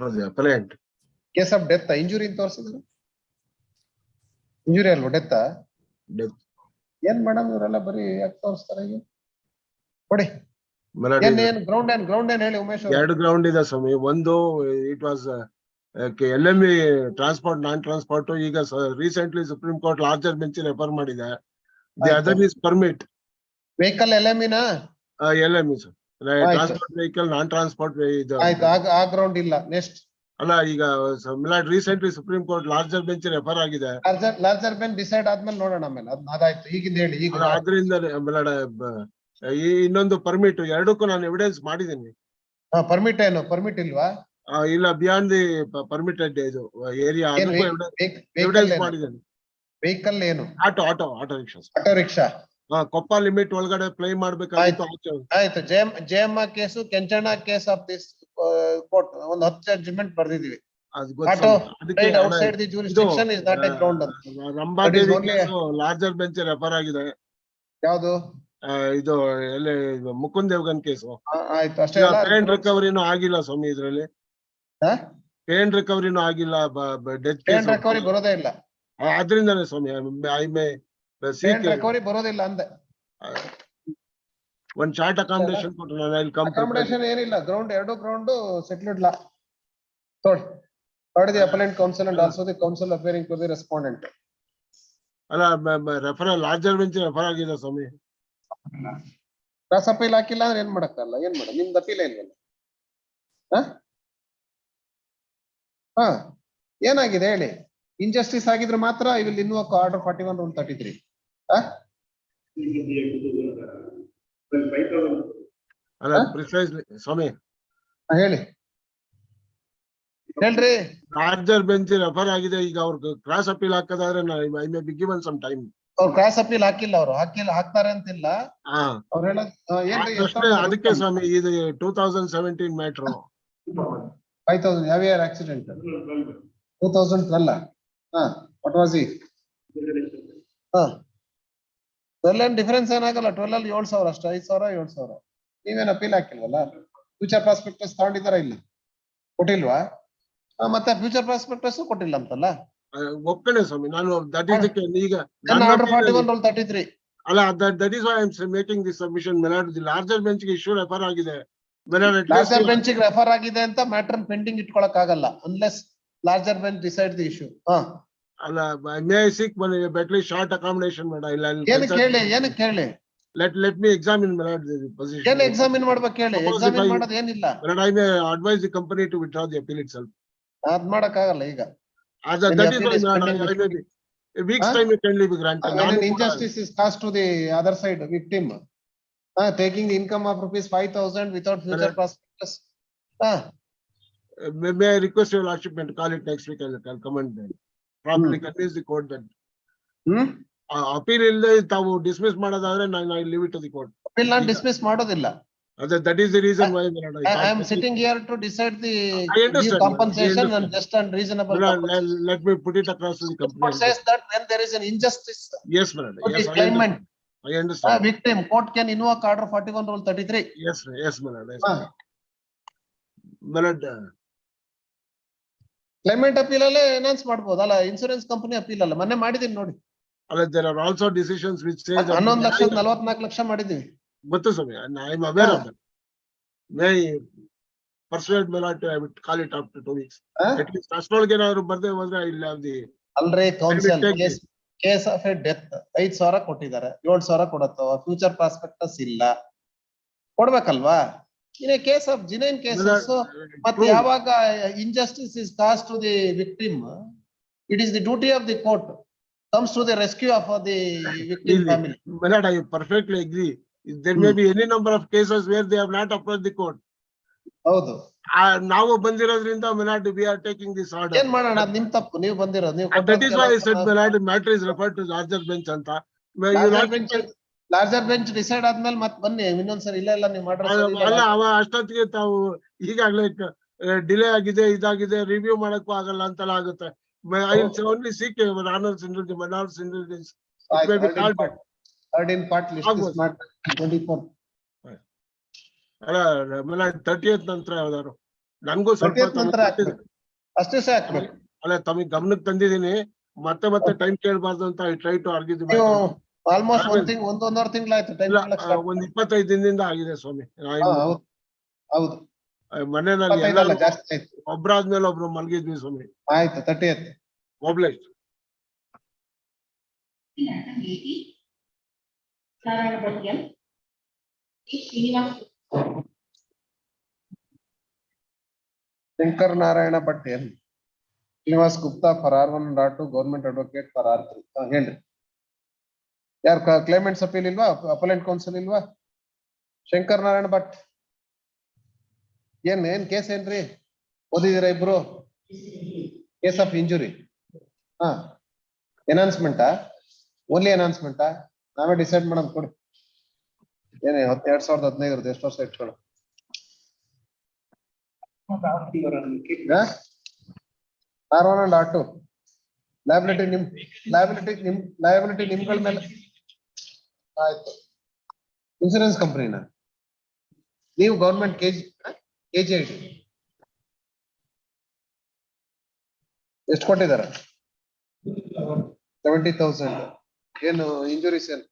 for the appellant. Case of death injury ಅಂತ ತೋರಿಸಿದ್ರು. ಇಂಜುರಿ ಅಲ್ವಾ ಡೆತ್? ಏನ್ ಮೇಡಮ್ ಇವರೆಲ್ಲ ಬರೀ ಯಾಕೆ ತೋರಿಸ್ತಾರೆ ಈಗ? ಕೊಡಿ ಏನ್ ಗ್ರೌಂಡ್ ಏನ್ ಹೇಳಿ ಉಮೇಶ್. 2 ಗ್ರೌಂಡ್ ಇದೆ ಸ್ವಾಮಿ. ಒಂದು it was LME transport non transport. ಈಗ recently supreme court larger bench refer ಮಾಡಿದೆ. The other is permit vehicle LME ನಾ? LME sir. Transport vehicle non transport ಇದು ಆಯ್ತು. ಆ ಗ್ರೌಂಡ್ ಇಲ್ಲ. ನೆಕ್ಸ್ಟ್ ಅಲ್ಲ, ಈಗ recently supreme court larger bench refer ಆಗಿದೆ. ಲಾರ್ಜರ್ ಬೆಂಚ್ ಡಿಸೈಡ್ ಆದ್ಮೇಲೆ ನೋಡೋಣ ಆಮೇಲೆ. ಅದಾಯ್ತು. ಈಗಿಂದ ಹೇಳಿ ಈಗ. ಆದ್ರಿಂದ ಇನ್ನೊಂದು ಪರ್ಮಿಟ್ ಎರಡಕ್ಕೂ ನಾನು ಎವಿಡೆನ್ಸ್ ಮಾಡಿದ್ದೀನಿ. ಪರ್ಮಿಟ್ ಏನು? ಪರ್ಮಿಟ್ ಇಲ್ವಾ? ಇಲ್ಲ, ಬಿಯಾಂಡ್ ದಿ ಪರ್ಮಿಟೆಡ್ ಇದು ಏರಿಯಾ ಎವಿಡೆನ್ಸ್ ಮಾಡಿದ್ದೇನೆ. ವೆಹಿಕಲ್ ಏನು? Auto rickshaw. Auto rickshaw Koppa limit ಒಳಗಡೆ ಪ್ಲೇ ಮಾಡ್ಬೇಕಾಗಿತ್ತು. ಆಯ್ತು. Jayamma case Kenchanna case of this court ಒಂದು 10 ಜಡ್ಜ್ಮೆಂಟ್ ಬರ್ದಿದೀವಿ. ಲಾರ್ಜರ್ ಬೆಂಚ್ ರೆಫರ್ ಆಗಿದೆ. ಯಾವುದು? ಇದು ಎಲ್ಲಿ ಮುಕುಂದ್ ದೇವ್ಗನ್ ಕೇಸು. ಆಯ್ತು ಅಷ್ಟೇ. ಪೇನ್ ರಿಕವರಿನೂ ಆಗಿಲ್ಲ ಸ್ವಾಮಿ ಇದ್ರಲ್ಲಿ. ಪೇನ್ ರಿಕವರಿನೂ ಆಗಿಲ್ಲ. ಡೆತ್ ಕೇಸ್ ರಿಕವರಿ ಬರೋದೇ ಇಲ್ಲ. ಆದ್ರಿಂದಾನೆ ಸ್ವಾಮಿ ರಿಕವರಿ ಬರೋದಿಲ್ಲ ಅಂದೆ. ಒಂದ್ ಶಾರ್ಟ್ ಅಕಾಮಿಡೇಷನ್ ಕೊಟ್ಟರೆ ಅಕಾಮಿಡೇಷನ್ ಏನಿಲ್ಲ. Ground 2 ground settled law. Third, the appellant counsel and also the counsel appearing to the respondent. ಅಲ್ಲ, ರೆಫರ್ ಲಾರ್ಜರ್ ಬೆಂಚ್ ರೆಫರ್ ಆಗಿದೆ ಸ್ವಾಮಿ. ಕ್ರಾಸ್ ಅಪೀಲ್ ಹಾಕಿಲ್ಲ ಅಂದ್ರೆ ಏನ್ ಮಾಡಕ್ಕಲ್ಲ? ಏನ್ ಮಾಡ? ನಿಮ್ದು ಅಪೀಲ್ ಇಲ್ವಲ್ಲ? ಏನಾಗಿದೆ ಹೇಳಿ? ಇನ್ಜಸ್ಟಿಸ್ ಆಗಿದ್ರೆ ಮಾತ್ರ I will invoke order 41 Rule 33. ಅಲ್ಲ, ಪ್ರಿಸೈಸ್ಲಿ ಸ್ವಾಮಿ ಹೇಳಿ ಹೇಳ್ರಿ. ಲಾರ್ಜರ್ ಬೆಂಚ್ ರೆಫರ್ ಆಗಿದೆ. ಈಗ ಅವ್ರಿಗೆ ಕ್ರಾಸ್ ಅಪೀಲ್ ಹಾಕೋದಾದ್ರೆ I may be given some time. ಅವ್ರು ಕ್ರಾಸ್ ಅಪೀಲ್ ಹಾಕಿಲ್ಲ. ಅವ್ರು ಹಾಕ್ತಾರೆ ಅಂತಿಲ್ಲ. ಅವ್ರು ಹೇಳೋದು ಅದಕ್ಕೆ ಸ್ವಾಮಿ ಇದು 2017 ಮ್ಯಾಟ್ರು. 5000 ಯಾವ ಇಯರ್ ಆಕ್ಸಿಡೆಂಟ್? 2012. ವಾಟ್ ವಾಸ್ ಈ? 12 ಏನ್ ಡಿಫರೆನ್ಸ್ ಏನಾಗಲ್ಲ. 12 ಅಲ್ಲಿ 7,000 ಅಷ್ಟೇ. 5,000 7,000. ನೀವೇನ್ ಅಪೀಲ್ ಹಾಕಿಲ್ವಲ್ಲ? ಫ್ಯೂಚರ್ ಪ್ರಾಸ್ಪೆಕ್ಟಸ್ ತಗೊಂಡಿದಾರ ಇಲ್ಲ? ಕೊಟ್ಟಿಲ್ವಾ? ಮತ್ತೆ ಫ್ಯೂಚರ್ ಪ್ರಾಸ್ಪೆಕ್ಟಸ್ ಕೊಟ್ಟಿಲ್ಲ ಅಂತಲ್ಲ. ಒಪ್ಕೊಂಡೆ ಸ್ವಾಮಿ ನಾನು. ದಟ್ ಇಸ್ ಈಗ ಆರ್ಡರ್ 41 Rule 33. ಅಲ್ಲ, that is why I am making this submission. Larger bench ಗೆ ಇಶ್ಯೂ ರೆಫರ್ ಆಗಿದೆ. ಲಾರ್ಜರ್ ಬೆಂಚ್ ಗೆ ರೆಫರ್ ಆಗಿದೆ ಅಂತ ಮ್ಯಾಟರ್ ಪೆಂಡಿಂಗ್ ಇಟ್ಕೊಳಕ್ ಆಗಲ್ಲ unless larger bench decide the issue. ಅಲ್ಲ, ಮೇ ಐ ಸೀಕ್ ಬೆಟ್ಲಿ ಶಾರ್ಟ್ ಅಕಾಮಿಡೇಷನ್ ಬೇಡ ಇಲ್ಲ. ಏನಕ್ಕೆ ಹೇಳಿ? let me examine the position. ಏನು ಎಕ್ಸಾಮಿನ್ ಮಾಡ್ಬೇಕು ಹೇಳಿ? ಎಕ್ಸಾಮಿನ್ ಮಾಡೋದು ಏನಿಲ್ಲ. I may advise the company to withdraw the appeal itself. ಅದ್ ಮಾಡಕ್ಕಾಗಲ್ಲ ಈಗ. That is why a week's time it can be granted. When an injustice is caused to the other side victim, taking the income of ₹5,000 without future prospectus. May I request your lordship to call it next week? I'll come and properly convince the court that appeal illde tavu dismiss ಮಾಡೋದಾದ್ರೆ I leave it to the court. Appeal not dismiss ಮಾಡೋದಿಲ್ಲ. That is the reason why I am sitting here to decide the compensation and just and reasonable. Let me put it across to the company. Court says that when there is an injustice. Yes, madam. Yes, claimant. I understand. Victim, court can invoke order 41 Rule 33. Yes, madam. Yes, madam. Claimant appeal ಅಲ್ಲೇ ಎನೌನ್ಸ್ ಮಾಡ್ಬೋದಲ್ಲ, insurance company appeal ಅಲ್ಲ, ಮೊನ್ನೆ ಮಾಡಿದೀನಿ ನೋಡಿ. There are also decisions which say that 11,44 lakh ಮಾಡಿದೀವಿ. ಗೊತ್ತು ಸ್ವಾಮಿ, I am aware of that. May persuade me not to have it, call it after 2 weeks. At least ಅಷ್ಟೊಳಗೆ ಏನಾದ್ರು ಬರ್ದೇ ಹೋದ್ರೆ I will have the. ಅಲ್ರಿ counsel take this. Case of a death 5,000 ಕೊಟ್ಟಿದ್ದಾರೆ, 7,000 ಕೊಡತ್ತವ, future prospects ಇಲ್ಲ, ಕೊಡ್ಬೇಕಲ್ವಾ? In a case of genuine cases ಮತ್ತೆ ಯಾವಾಗ injustice is caused to the victim, it is the duty of the court comes to the rescue of the victim family. My lord, I perfectly agree. There may be any number of cases where they have not approached the court. ಹೌದು, ನಾವು ಬಂದಿರೋದ್ರಿಂದ my lord, we are taking this order. ಏನ್ ಮಾಡೋಣ, ಅದ್ ನಿಮ್ ತಪ್ಪು, ನೀವು ಬಂದಿರೋದು, ನೀವು That is why I said my lord, matter is referred to larger bench ಅಂತ. ಲಾರ್ಜರ್ ಬೆಂಚ್ ಡಿಸೈಡ್ ಆದ್ಮೇಲೆ ಮತ್ತೆ ಬನ್ನಿ ಇನ್ನೊಂದ್ಸರಿ. ಇಲ್ಲ ನೀವು ಅಲ್ಲ, ಅವ ಅಷ್ಟೊತ್ತಿಗೆ ತಾವು ಈಗಾಗ್ಲೇ ಡಿಲೇ ಆಗಿದೆ, ಇದಾಗಿದೆ, ರಿವ್ಯೂ ಮಾಡಕ್ಕೂ ಆಗಲ್ಲ ಅಂತೆಲ್ಲ ಆಗುತ್ತೆ. I will only seek your honor's indulgence, my lord's indulgence. It may be called back. Third in part list is not 24. ಅಲ್ಲ, my lord, 30th ನಂತರ ಯಾವ್ದಾರು ನನ್ಗೂ ಸ್ವಲ್ಪ ಅಷ್ಟೇ ಹಾಕ್ಬೇಕು. ಅಲ್ಲ, ತಮಗೆ ಗಮನಕ್ಕೆ ತಂದಿದ್ದೀನಿ, ಮತ್ತೆ ಟೈಮ್ ಕೇಳಬಾರ್ದು ಅಂತ I try to argue the matter. Almost ಒಂದೂವರೆ ತಿಂಗಳಾಯ್ತು ಟೈಮ್. ಒಂದ್ 25 ದಿನದಿಂದ ಆಗಿದೆ ಸ್ವಾಮಿ. ಹೌದು, ಮನೆಯಲ್ಲಿ ಜಾಸ್ತಿ ಆಯ್ತು, ಒಬ್ರಾದ್ಮೇಲೆ ಒಬ್ರು ಮಲಗಿದ್ವಿ ಸ್ವಾಮಿ. ಆಯ್ತು 30th ಮೊಬ್ಲೈಸ್ Shankar Narayana Bhat N Srinivas Gupta for R1.2, government advocate for R3. ಹೇಳ್ರಿ, ಯಾರು ಕ್ಲೈಮೆಂಟ್ಸ್ ಅಪೀಲ್ ಇಲ್ವಾ, ಅಪಲೆಂಟ್ ಕೌನ್ಸಿಲ್ ಇಲ್ವಾ? ಶಂಕರ್ ನಾರಾಯಣ ಭಟ್ ಏನ್ ಕೇಸ್ ಏನ್ರಿ ಓದಿದಿರ ಇಬ್ರು? ಕೇಸ್ ಆಫ್ ಇಂಜುರಿ, ಎನೌನ್ಸ್ಮೆಂಟಾ? ಓನ್ಲಿ ಎನೌನ್ಸ್ಮೆಂಟಾ? ನಾವೇ ಡಿಸೈಡ್ ಮಾಡೋದು ಕೊಡಿ. ಏನೇ 2015 ಎಷ್ಟು ವರ್ಷ ಇಟ್ಕೊಳ್ಳೋ? R1.2 ಲಯಬಿಲಿಟಿ ನಿಮ್ಗಳ ಮೇಲೆ ಆಯ್ತು. ಇನ್ಸೂರೆನ್ಸ್ ಕಂಪನಿನ ನೀವು ಗೌರ್ಮೆಂಟ್ KGIT ಎಷ್ಟು ಕೊಟ್ಟಿದ್ದಾರೆ? 70,000. ಏನು ಇಂಜುರೀಸ್ ಏನು?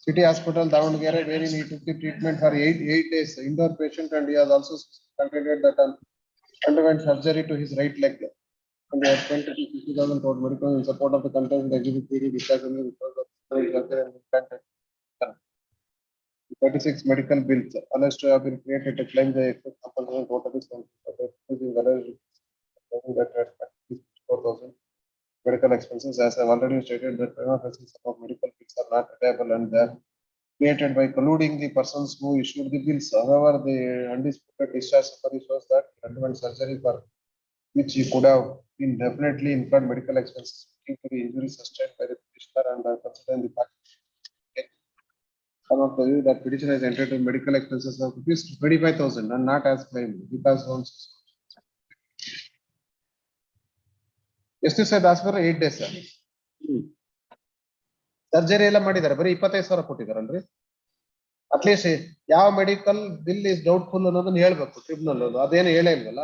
City hospital Davanagere, where he took the treatment for 8 days, indoor patient, and he has also contributed that underwent surgery to his right leg, and he has spent 50,000 toward medical in support of the content the exhibit theory because of 36 medical bills alleged to have been created to claim the excess compensation totally $4,000 medical expenses. As I have already stated, that some of medical bills are not reliable and they are created by colluding the persons who issued the bills. However, the undisputed discharge summary shows that he underwent surgery for which he could have been definitely incurred medical expenses due to the injury sustained by the petitioner, and considering the fact that petitioner is entitled to medical expenses of ₹25,000 and not as claimed because once ಎಷ್ಟು ದಿವಸ ಆಸ್ಪತ್ರೆ 8 days surgery ಎಲ್ಲ ಮಾಡಿದ್ದಾರೆ, ಬರೀ 25,000 ಕೊಟ್ಟಿದಾರಲ್ರಿ. At least ಯಾವ medical bill is doubtful ಅನ್ನೋದನ್ನ ಹೇಳ್ಬೇಕು tribunal. ಅದೇನು ಹೇಳೇ ಇಲ್ವಲ್ಲ.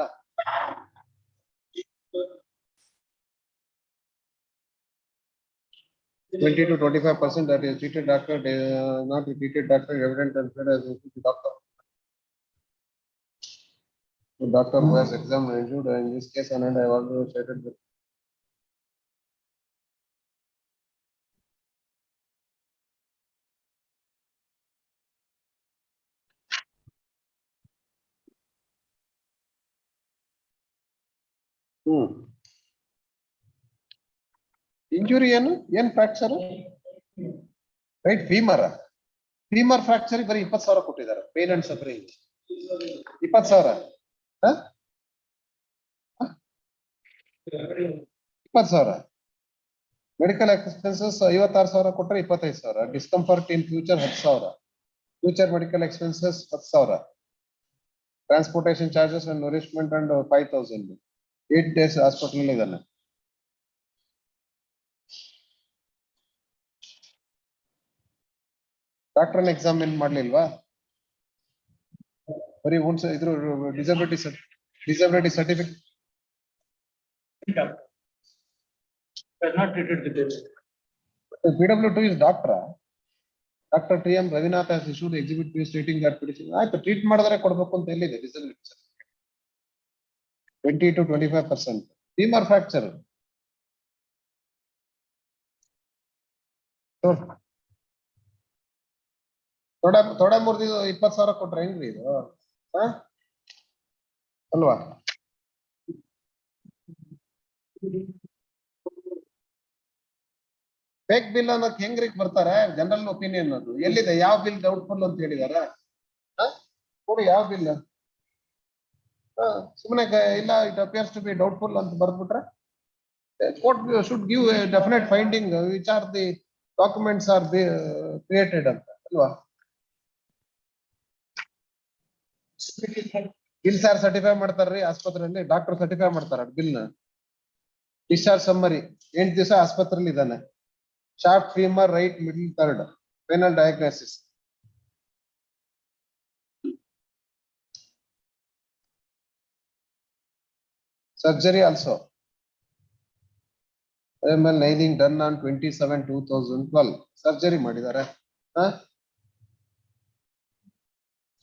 $20 to 25% that is treated doctor, not treated doctor, evident and said as the doctor. The doctor who has examined you in this case, and I have also stated that injury ಏನ್ fracture right? Femur fracture ಬರೀ 20,000 ಕೊಟ್ಟಿದ್ದಾರೆ. Pain and suffering 20,000, 20,000. Medical expenses 56,000 ಕೊಟ್ಟರೆ 25,000. Discomfort in future 10,000. Future medical expenses 10,000. Transportation charges and nourishment and 5,000. 8 days hospital ಇದ್ದಾನೆ. Doctor exam ಏನ್ ಮಾಡ್ಲಿಲ್ವಾ? ಬರೀ ಇದ್ರ disability certificate Has not treated the case. PW2 is doctor. Dr. T.M. Ravinath has issued exhibit P stating that petition. ಆಯ್ತು treat ಮಾಡಿದ್ರೆ ಕೊಡಬೇಕು ಅಂತ ಎಲ್ಲಿದೆ disability 20 to 25%. Femur fracture ತೊಡೆ ಮುರಿದು 20,000 ಕೊಟ್ರೆ ಹೆಂಗ್ರಿ ಇದು ಅಲ್ವಾ? ಫೇಕ್ ಬಿಲ್ ಅನ್ನೋದು ಹೆಂಗ್ರಿ ಬರ್ತಾರೆ? ಜನರಲ್ ಒಪಿನಿಯನ್ ಅದು ಎಲ್ಲಿದೆ? ಯಾವ ಬಿಲ್ ಡೌಟ್ಫುಲ್ ಅಂತ ಹೇಳಿದಾರ ನೋಡಿ, ಯಾವ ಬಿಲ್ ಸುಮ್ಮನೆ ಇಲ್ಲ it appears to be doubtful ಅಂತ ಬರ್ದ್ಬಿಟ್ರೆ court should give a definite finding which are the documents are created ಅಂತ ಅಲ್ವಾ? ಬಿಲ್ ಯಾರು ಸರ್ಟಿಫೈ ಮಾಡ್ತಾರ್ರಿ ಆಸ್ಪತ್ರೆಯಲ್ಲಿ? ಡಾಕ್ಟರ್ ಸರ್ಟಿಫೈ ಮಾಡ್ತಾರ ಬಿಲ್ ನ. ಡಿಸ್ಚಾರ್ಜ್ ಸಮ್ಮರಿ 8 ದಿವಸ ಆಸ್ಪತ್ರೆಯಲ್ಲಿ ಇದ್ದಾನೆ. Shaft femur right middle third final diagnosis. Surgery also. AML nailing done on 27/2012. Surgery ಮಾಡಿದ್ದಾರೆ.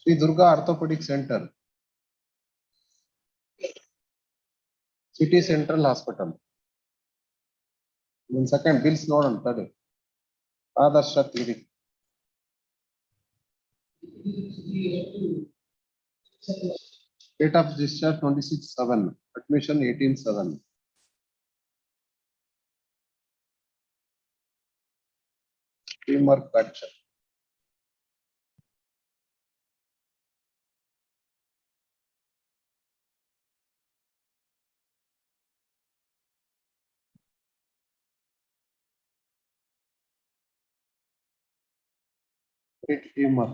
Shri Durga orthopaedic centre, city central hospital. ಒಂದು ಸೆಕೆಂಡ್ ಬಿಲ್ಸ್ ನೋಡೋಣ ತಡಿ. ಆದರ್ಶ clinic. Date of discharge 26/7. Admission 18/7. Femur fracture. Right femur.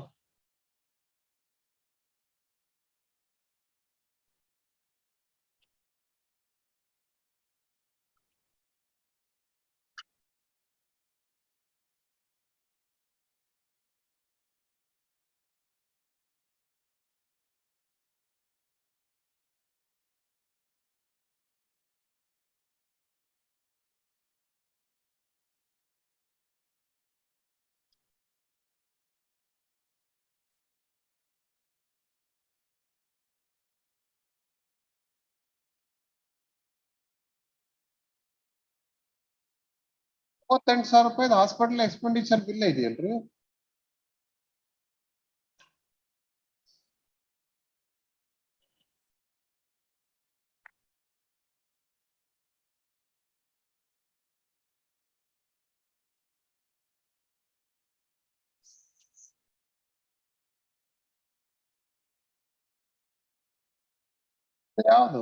₹38,000 hospital expenditure bill ಇದೆಯಲ್ರಿ? ಯಾವುದು?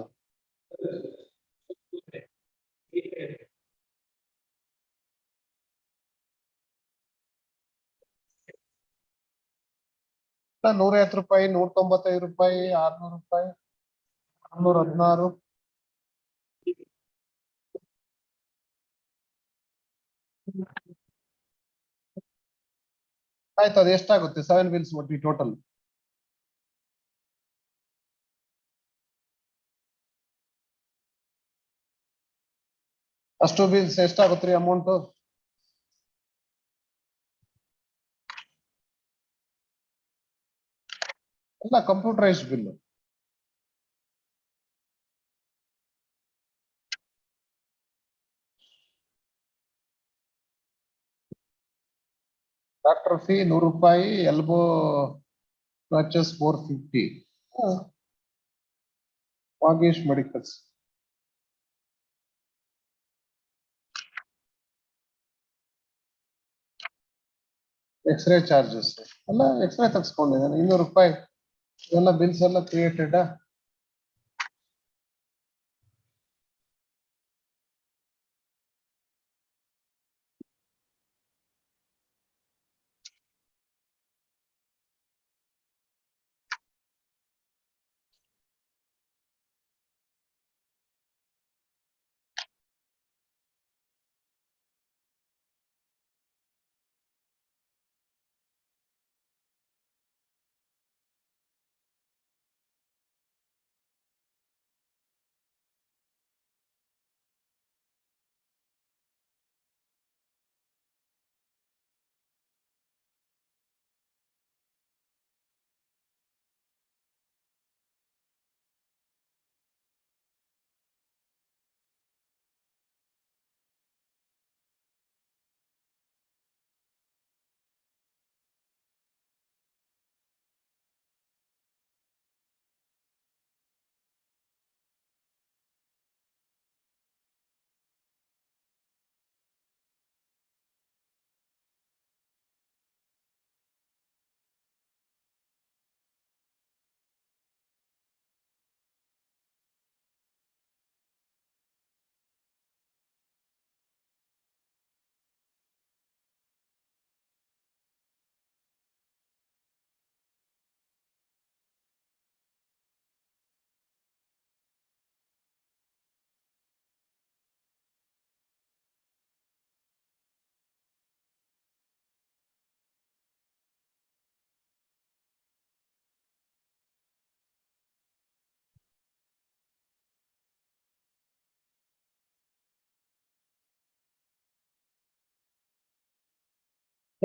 ₹150, ₹195, ₹600, ₹616. ಆಯ್ತು, ಅದು ಎಷ್ಟಾಗುತ್ತೆ? 7 bills ಒಟ್ಟು ಟೋಟಲ್. ಅಷ್ಟು ಬಿಲ್ಸ್ ಎಷ್ಟಾಗುತ್ತೆ ಅಮೌಂಟ್? ಎಲ್ಲ computerised bill. Doctor fee ₹100, elbow crutches 450. Vagesh medicals. X-ray charges ಎಲ್ಲ ಎಕ್ಸ್ರೇ ತಗ್ಸ್ಕೊಂಡಿದ್ದಾನೆ ₹200. ಎಲ್ಲ ಬಿಲ್ಸ್ ಎಲ್ಲ ಕ್ರಿಯೇಟೆಡ್.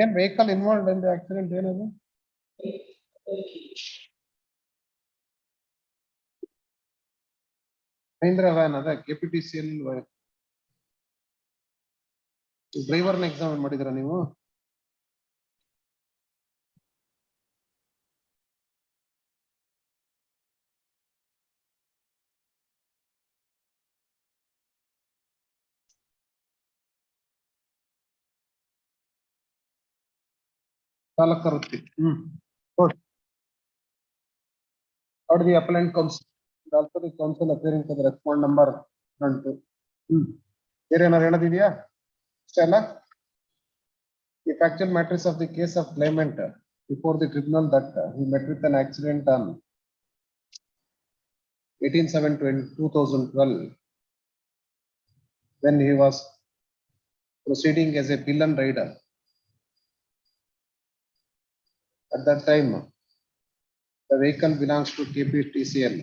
ಏನ್ vehicle involve in the accident ಏನದು? ಮಹೀಂದ್ರ ವ್ಯಾನ್ ಅದ KPTCL ಡ್ರೈವರ್ನ ಎಕ್ಸಾಮ್ ಮಾಡಿದ್ರ ನೀವು? ಚಾಲಕ ವೃತ್ತಿ. Good. How do the appellant counsel? Also the counsel appearing for the respond number 1 2. ಬೇರೆ ಏನಾರು ಹೇಳೋದಿದೆಯಾ? ಇಷ್ಟ ಅಲ್ಲ? The factual matters of the case of claimant before the tribunal that he met with an accident on 18/7/2012 when he was proceeding as a pillion rider. At that time, the vehicle belongs to KPTCL.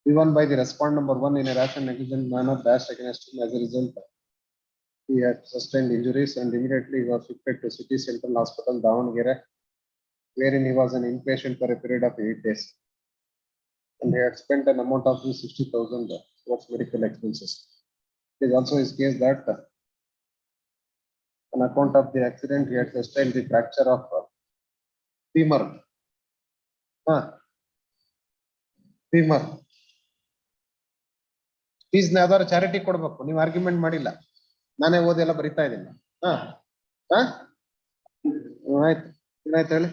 Given by the respond number 1 in a rash and negligent manner dashed against him. As a result, he had sustained injuries and immediately he was shifted to City Central Hospital, Davangere, wherein he was an inpatient for a period of 8 days. And he had spent an amount of 60,000 towards medical expenses. It is also his case that on account of the accident, he had sustained the fracture of femur. Femur. Fees ಯಾವ್ದಾದ್ರು charity ಕೊಡ್ಬೇಕು, ನೀವು argument ಮಾಡಿಲ್ಲ, ನಾನೇ ಓದೆಲ್ಲ ಬರಿತಾ ಇದ್ದೀನಿ. ಆಯ್ತು, ಏನಾಯ್ತು ಹೇಳಿ.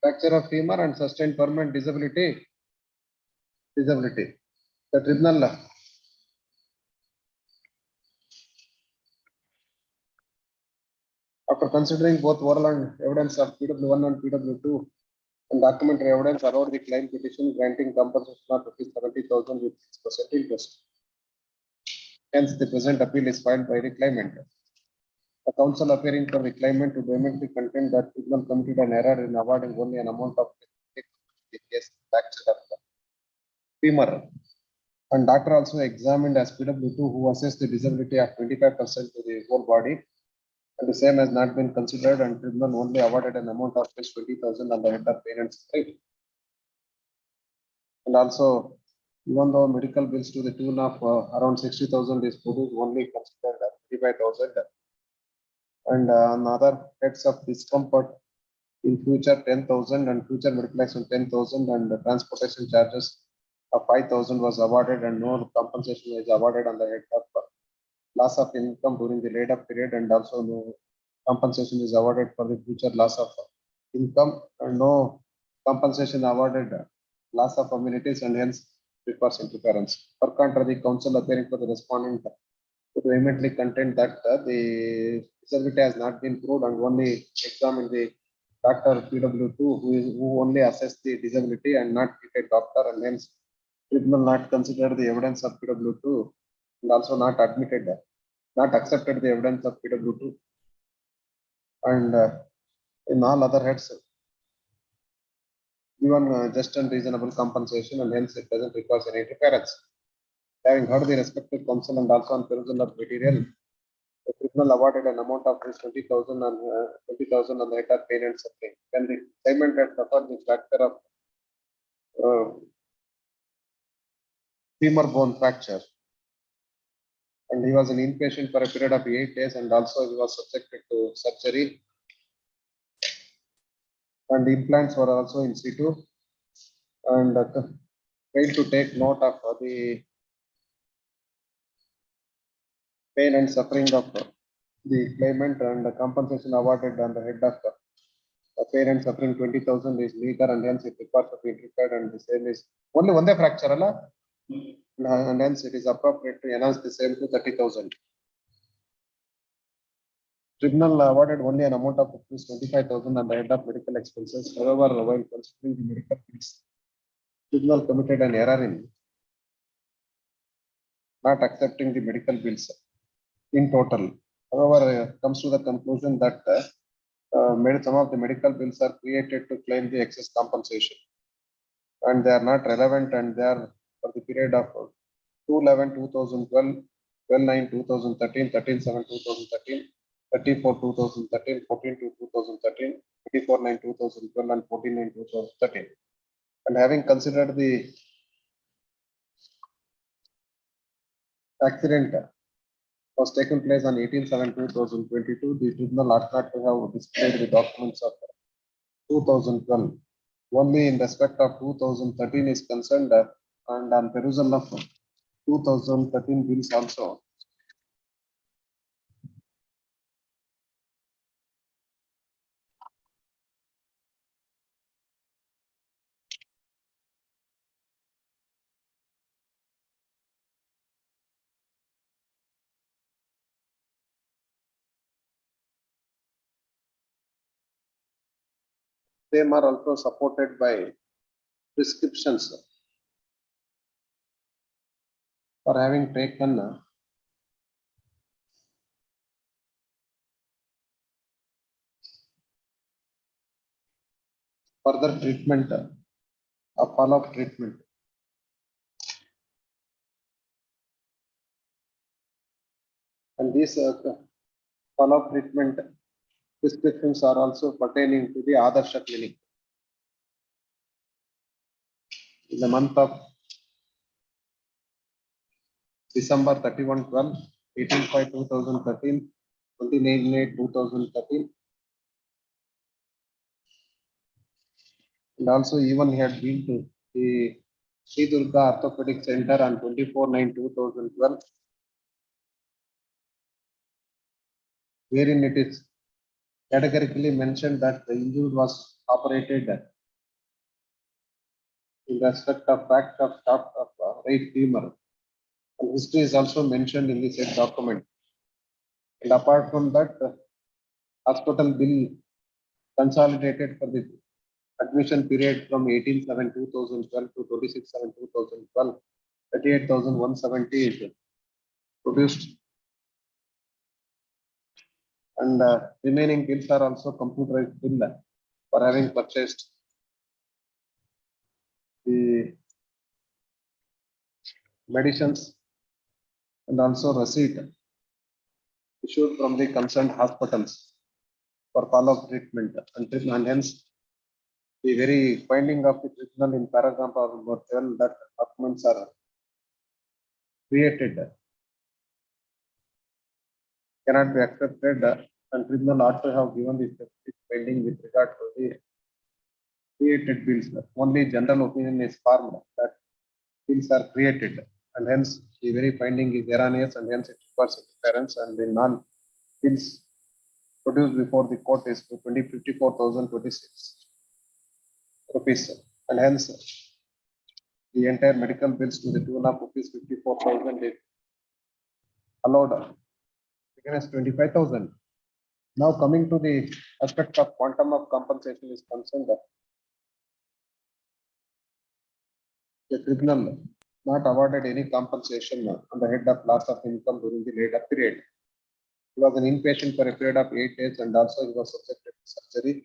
Fracture of femur and sustained permanent disability. The tribunal after considering both oral and evidence of PW1 and PW2 and documentary evidence allowed the claim petition granting compensation of 70,000 with 6% interest. Hence, the present appeal is filed by the claimant. The counsel appearing for the claimant to vehemently contend that tribunal committed an error in awarding only an amount of the case fracture of the femur. And doctor also examined as PW2 who assessed the disability of 25% to the whole body. And the same has not been considered, and tribunal only awarded an amount of 20,000 on the head of parents' right. And also, even though medical bills to the tune of around 60,000 is produced, only considered 35,000. And on other heads of discomfort in future 10,000 and future medical expense 10,000 and the transportation charges of 5,000 was awarded, and no compensation is awarded on the head of loss of income during the laid up period, and also no compensation is awarded for the future loss of income, and no compensation awarded loss of amenities, and hence requires interference. Per contra, the counsel appearing for the respondent to vehemently contend that the disability has not been proved, and only examine the doctor PW2 who only assessed the disability and not treated doctor, and hence tribunal not consider the evidence of PW2 and also not accepted the evidence of PW2. And in all other heads, given just and reasonable compensation, and hence it doesn't require any interference. Having heard the respective counsel and also on perusal of material, the tribunal awarded an amount of 20,000 and 20,000 on the head of parents. When the claimant had suffered the fracture of femur bone fracture, and he was an inpatient for a period of 8 days, and also he was subjected to surgery, and the implants were also in situ, and failed to take note of the pain and suffering of the claimant, and the compensation awarded on the head of the parent suffering 20,000 is meager, and hence it requires to be interpreted, and the same is only one day fracture, and hence it is appropriate to enhance the same to 30,000. Tribunal awarded only an amount of 25,000 on the head of medical expenses. However, while considering the medical fees, tribunal committed an error in not accepting the medical bills in total. However, comes to the conclusion that some of the medical bills are created to claim the excess compensation, and they are not relevant, and they are for the period of 2/11/2012, 12/9/2013, 13/7/2013, 30/4/2013, 14/2/2013, 24/9/2012, and 14/9/2013. And having considered the accident was taken place on 18/7/2022, the tribunal ought not to have displayed the documents of 2012. Only in respect of 2013 is concerned, and on perusal of 2013 bills also. Same are also supported by prescriptions for having taken further treatment, a follow-up treatment. And these follow-up treatment prescriptions are also pertaining to the Adarsha clinic. In the month of December 31/12, 18/5/2013, 29/8/2013. And also even he had been to the Sri Durga Orthopedic Center on 24/9/2012, wherein it is categorically mentioned that the injured was operated in respect of fact of right femur. And history is also mentioned in the said document. And apart from that, hospital bill consolidated for the admission period from 18/7/2012 to 26/7/2012, 38,170 is produced. And remaining bills are also computerized bill for having purchased the medicines and also receipt issued from the concerned hospitals for follow-up treatment, and hence the very finding of the tribunal in paragraph number 12 that documents are created cannot be accepted, and tribunal ought to have given the specific finding with regard to the created bills. Only general opinion is formed that bills are created, and hence the very finding is erroneous, and hence it requires interference, and the non-bills produced before the court is 54,026 rupees, and hence the entire medical bills to the tune of rupees 54,000 is allowed against 25,000. Now coming to the aspect of quantum of compensation is concerned, the tribunal not awarded any compensation on the head of loss of income during the later period. He was an inpatient for a period of 8 days, and also he was subjected to surgery,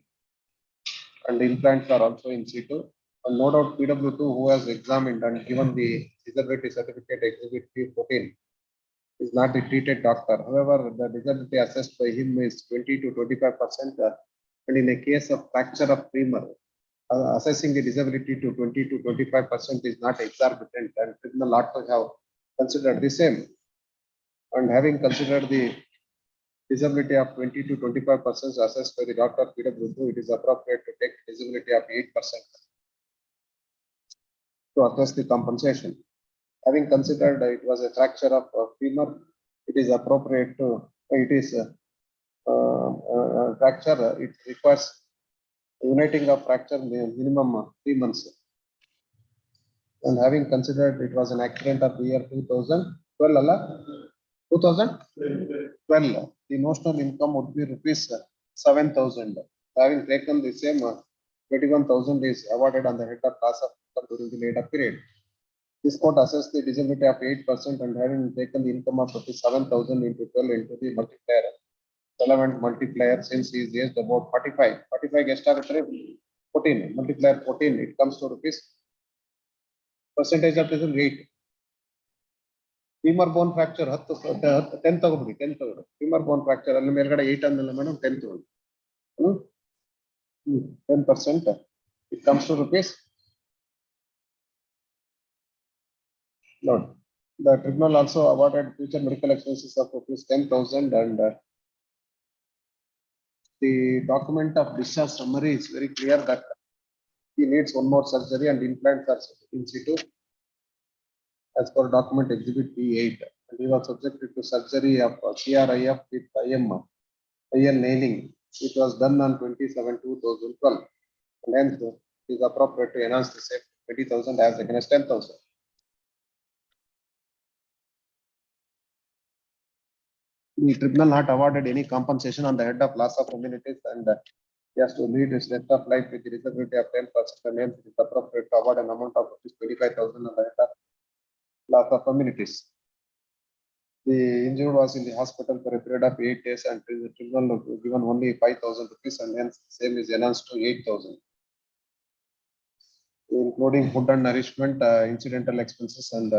and the implants are also in situ. And no doubt PW2, who has examined and given the disability certificate exhibit P14, is not a treated doctor. However, the disability assessed by him is 20 to 25%, and in a case of fracture of femur, assessing the disability to 20 to 25% is not exorbitant, and tribunal ought to have considered the same. And having considered the disability of 20 to 25% assessed by the doctor PW2, it is appropriate to take disability of 8% to assess the compensation. Having considered it was a fracture of femur, it is appropriate to, fracture, it requires uniting of fracture minimum 3 months. And having considered it was an accident of the year 2012, 2012, the notional income would be rupees 7,000. Having taken the same, 21,000 is awarded on the head of loss of income during the later period. This court assessed the disability of 8%, and having taken the income of 7,000 into 12 into the multiplier, relevant multiplier, since he is aged about 45 guest 14, multiplier 14, it comes to rupees Percentage of prison 8. Femur bone fracture 10 ತಗೊಬಿಡಿ 10 ತಗೊಳ್ಳಿ. Femur bone fracture ಅಲ್ಲಿ ಮೇಲ್ಗಡೆ 8 ಅಂದಲ್ಲ madam 10 ತಗೊಳ್ಳಿ. 10%. It comes to rupees. Note. The tribunal also awarded future medical expenses of rupees 10,000 and the document of discharge summary is very clear that he needs one more surgery and implants are in situ as per document exhibit P8. And he was subjected to surgery of CRIF with IM nailing, which was done on 27/2012. And hence it is appropriate to enhance the same 20,000 as against 10,000. The tribunal not awarded any compensation on the head of loss of immunities and he has to lead his rest of life with the disability of 10%, and hence it is appropriate to award an amount of 25,000 on the head of loss of immunities. The injured was in the hospital for a period of 8 days and the tribunal given only 5,000 rupees and hence same is enhanced to 8,000. Including food and nourishment, incidental expenses and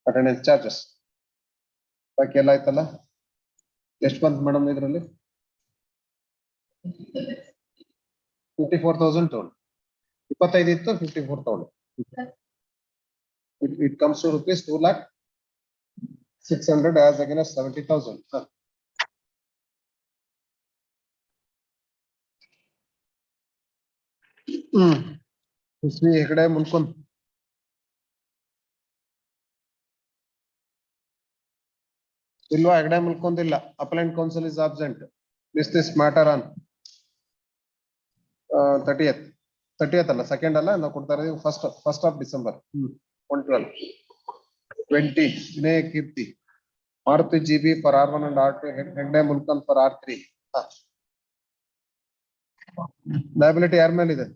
attendance charges. ಬಾಕಿ ಎಲ್ಲ ಆಯ್ತಲ್ಲ? ಎಷ್ಟು ಬಂತು madam ಇದರಲ್ಲಿ? 54,000 ತಗೊಂಡು 25 ಇತ್ತು 54 ತಗೊಂಡು. It comes to rupees 2,06,00,000 as against 70,000. Shri Hegde Mulkond ಇಲ್ವಾ? ಹೆಗಡೆ ಮುಲ್ಕೊಂದಿಲ್ಲ. Appellant counsel is absent. This matter on 30th ಅಲ್ಲ, ಸೆಕೆಂಡ್ ಅಲ್ಲ, ನಾವು ಕೊಡ್ತಾ ಇದ್ದೀವಿ first of December 112 Vinaya Keerthi Maruti GB for R1 and R2, Hegde Mulkond for R3. Liability ಯಾರ ಮೇಲೆ ಇದೆ?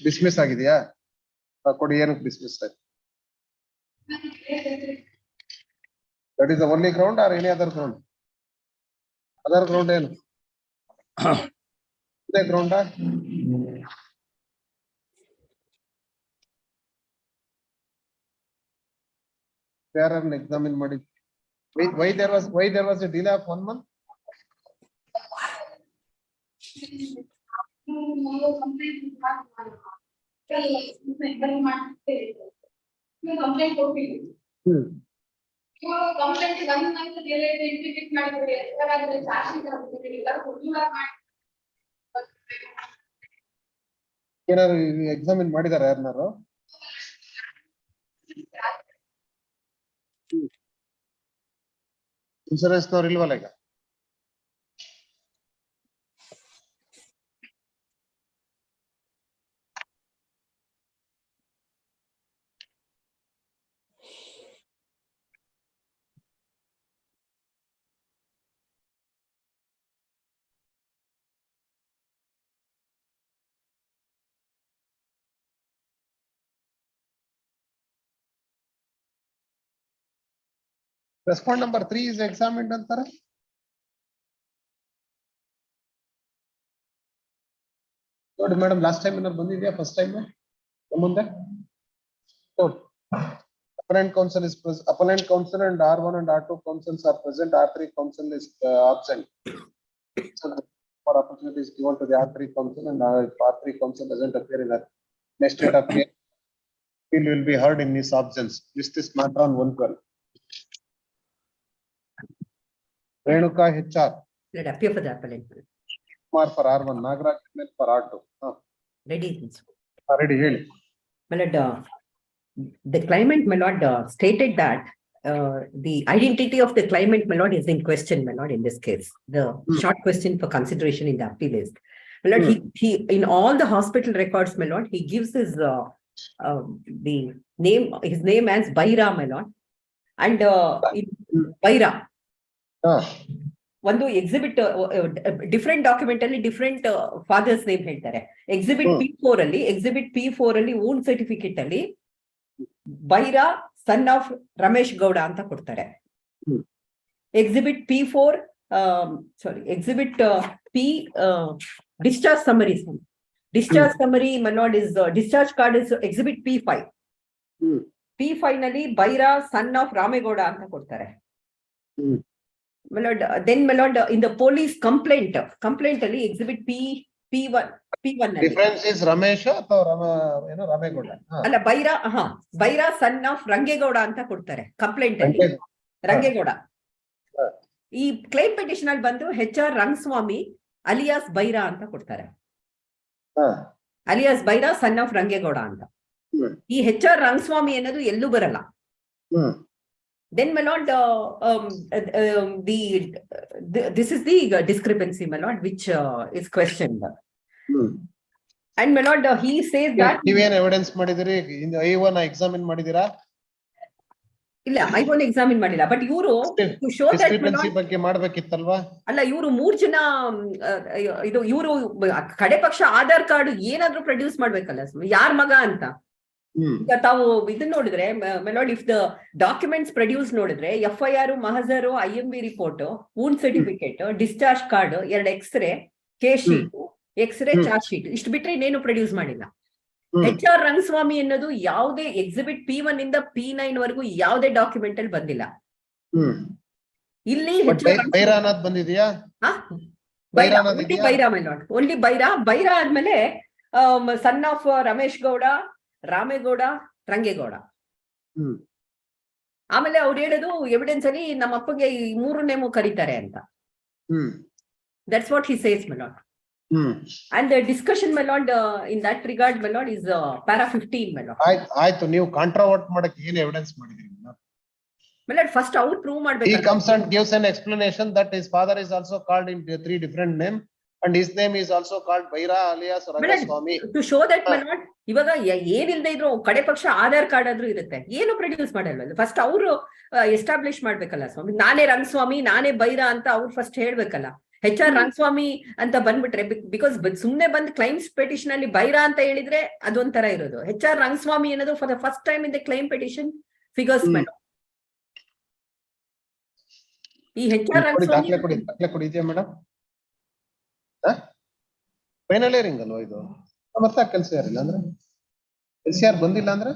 ಡಿಸ್ಮಿಸ್ ಆಗಿದೆಯಾ? ಕೊಡಿ, ಏನಕ್ಕೆ ಡಿಸ್ಮಿಸ್ ಆಯ್ತು? That is the only ground or any other ground? Other ground ಏನು? ಇದೇ ground? Where are examine ಮಾಡಿ? Why there was a delay of 1 month? ಏನಾದ್ರು ಎಕ್ಸಾಮಿನ್ ಮಾಡಿದಾರ ಯಾರನ್ನಾರು? ಇನ್ಶೂರೆನ್ಸ್ ನವ್ರು ಇಲ್ವಲ್ಲ ಈಗ? Respond number 3 is examined ಅಂತಾರೆ. ನೋಡಿ ಮೇಡಮ್, ಲಾಸ್ಟ್ ಟೈಮ್ ಏನಾದ್ರು ಬಂದಿದ್ಯಾ? ಫಸ್ಟ್ ಟೈಮ್ ಮುಂದೆ appellant counsel is present. Appellant counsel and R1 and R2 counsels are present. R3 counsel is absent. So for opportunity is given to the R3 counsel and R3 counsel doesn't appear in the next date of case. Appeal will be heard in his absence. This matter on 112. Renuka HR. Let appear for the appellant. Kumar for R1, Nagaraj for R2. Ready. Ready, ಹೇಳಿ. My lord, the claimant, my lord, stated that the identity of the claimant, my lord, is in question, my lord, in this case. The short question for consideration in the appeal is, my lord, he in all the hospital records, my lord, he gives his the name, his name as Baira, my lord, and Baira. ಒಂದು exhibit different document ಅಲ್ಲಿ different father's name ಹೇಳ್ತಾರೆ. Exhibit P4 ಅಲ್ಲಿ own certificate ಅಲ್ಲಿ Baira son of Ramesh Gowda ಅಂತ ಕೊಡ್ತಾರೆ. Exhibit P discharge summaries Discharge summary, my lord, is discharge card is exhibit P5. P5 ನಲ್ಲಿ Byra son of Ramegowda ಅಂತ ಕೊಡ್ತಾರೆ. My lord, then my lord, in the police complaint ಅಲ್ಲಿ exhibit P1 ನಲ್ಲಿ. Difference is Ramesh ಅಥವಾ ರಾಮೇಗೌಡ. ಅಲ್ಲ Byra son of Rangegowda ಅಂತ ಕೊಡ್ತಾರೆ complaint ಅಲ್ಲಿ. ರಂಗೇಗೌಡ. ಈ ಕ್ಲೈಮ್ ಪಿಟಿಷನ್ ಅಲ್ಲಿ ಬಂದು HR ರಂಗಸ್ವಾಮಿ ಅಲಿಯಾಸ್ ಬೈರಾ ಅಂತ ಕೊಡ್ತಾರೆ. Alias Byra son of Rangegowda ಅಂತ. ಈ HR ರಂಗಸ್ವಾಮಿ ಅನ್ನೋದು ಎಲ್ಲೂ ಬರಲ್ಲ. Then my lord, this is the discrepancy, my lord, which is questioned. And my lord, he says that ನೀವೇನ್ ಎವಿಡೆನ್ಸ್ ಮಾಡಿದಿರಿ? I1 examine ಮಾಡಿದಿರಾ? ಇಲ್ಲ, I1 ಎಕ್ಸಾಮಿನ್ ಮಾಡಿಲ್ಲ. ಬಟ್ ಇವರು to show that ಬಗ್ಗೆ ಮಾಡ್ಬೇಕಿತ್ತಲ್ವಾ? ಅಲ್ಲ, ಇವರು 3 ಜನ ಇವರು ಕಡೆ ಪಕ್ಷ ಆಧಾರ್ ಕಾರ್ಡ್ ಏನಾದ್ರೂ ಪ್ರೊಡ್ಯೂಸ್ ಮಾಡ್ಬೇಕಲ್ಲ, ಯಾರ್ ಮಗ ಅಂತ. ಈಗ ತಾವು ಇದನ್ನ ನೋಡಿದ್ರೆ milord, if the documents produce ನೋಡಿದ್ರೆ FIR, ಮಹಜರ್, IMB report, wound certificate, discharge card, 2 x-ray, case sheet, x-ray, charge sheet, ಇಷ್ಟು ಬಿಟ್ರೆ ಇನ್ನೇನು ಪ್ರೊಡ್ಯೂಸ್ ಮಾಡಿಲ್ಲ. HR ರಂಗಸ್ವಾಮಿ ಅನ್ನೋದು ಯಾವುದೇ ಎಕ್ಸಿಬಿಟ್ P1 ಇಂದ P9 ವರೆಗೂ ಯಾವುದೇ ಡಾಕ್ಯುಮೆಂಟ್ ಅಲ್ಲಿ ಬಂದಿಲ್ಲ. ಇಲ್ಲಿ ಬಂದಿದೆಯಾ? ಬೈರಾ ಮೆಲಾಡ್, ಓನ್ಲಿ ಬೈರಾ ಆದ್ಮೇಲೆ ಸನ್ ಆಫ್ ರಮೇಶ್ ಗೌಡ, ರಾಮೇಗೌಡ, ರಂಗೇಗೌಡ. ಆಮೇಲೆ ಅವ್ರು ಹೇಳೋದು ಎವಿಡೆನ್ಸ್ ಅಲ್ಲಿ ನಮ್ಮ ಅಪ್ಪಗೆ ಈ 3 ನೇಮು ಕರೀತಾರೆ ಅಂತ. That's what he says, my lord. And the discussion, my lord, in that regard, my lord, is para 15, my lord. ಆಯ್ತು, ನೀವು ಕಾಂಟ್ರಾವರ್ಟ್ ಮಾಡಕ್ಕೆ ಏನು ಎವಿಡೆನ್ಸ್ ಮಾಡಿದಿರಿ? My lord, first ಅವ್ರು ಪ್ರೂವ್ ಮಾಡ್ಬೇಕು. He comes and gives an explanation that his father is also called in 3 different names and his name is also called Baira alias Rangaswamy. To show that, my lord, ಇವಾಗ ಏನಿಲ್ಲದೆ ಇದ್ರು ಕಡೆ ಪಕ್ಷ Aadhaar card ಆದ್ರೂ ಇರುತ್ತೆ, ಏನು produce ಮಾಡಲ್ವಲ್ಲ. First ಅವರು establish ಮಾಡ್ಬೇಕಲ್ಲ ಸ್ವಾಮಿ, ನಾನೇ ರಂಗಸ್ವಾಮಿ, ನಾನೇ ಬೈರಾ ಅಂತ ಅವ್ರು ಫಸ್ಟ್ ಹೇಳ್ಬೇಕಲ್ಲ. HR ರಂಗಸ್ವಾಮಿ ಅಂತ ಬಂದ್ಬಿಟ್ರೆ, ಬಿಕಾಸ್ ಸುಮ್ನೆ ಬಂದ್ ಕ್ಲೈಮ್ಸ್ ಪಿಟಿಷನ್ ಅಲ್ಲಿ ಬೈರಾ ಅಂತ ಹೇಳಿದ್ರೆ ಅದೊಂಥರ ಇರೋದು. HR ರಂಗಸ್ವಾಮಿ ಅನ್ನೋದು for the first time in the claim petition figures. ಈ HR ರಂಗಸ್ವಾಮಿ ಕೊಡಿದ್ಯಾ ಮೇಡಮ್? ಫೈನಲ್ ಇಯರಿಂಗ್ ಅಲ್ವಾ ಇದು? ಮತ್ತೆ LCR ಇಲ್ಲ ಅಂದ್ರೆ, LCR ಬಂದಿಲ್ಲ ಅಂದ್ರೆ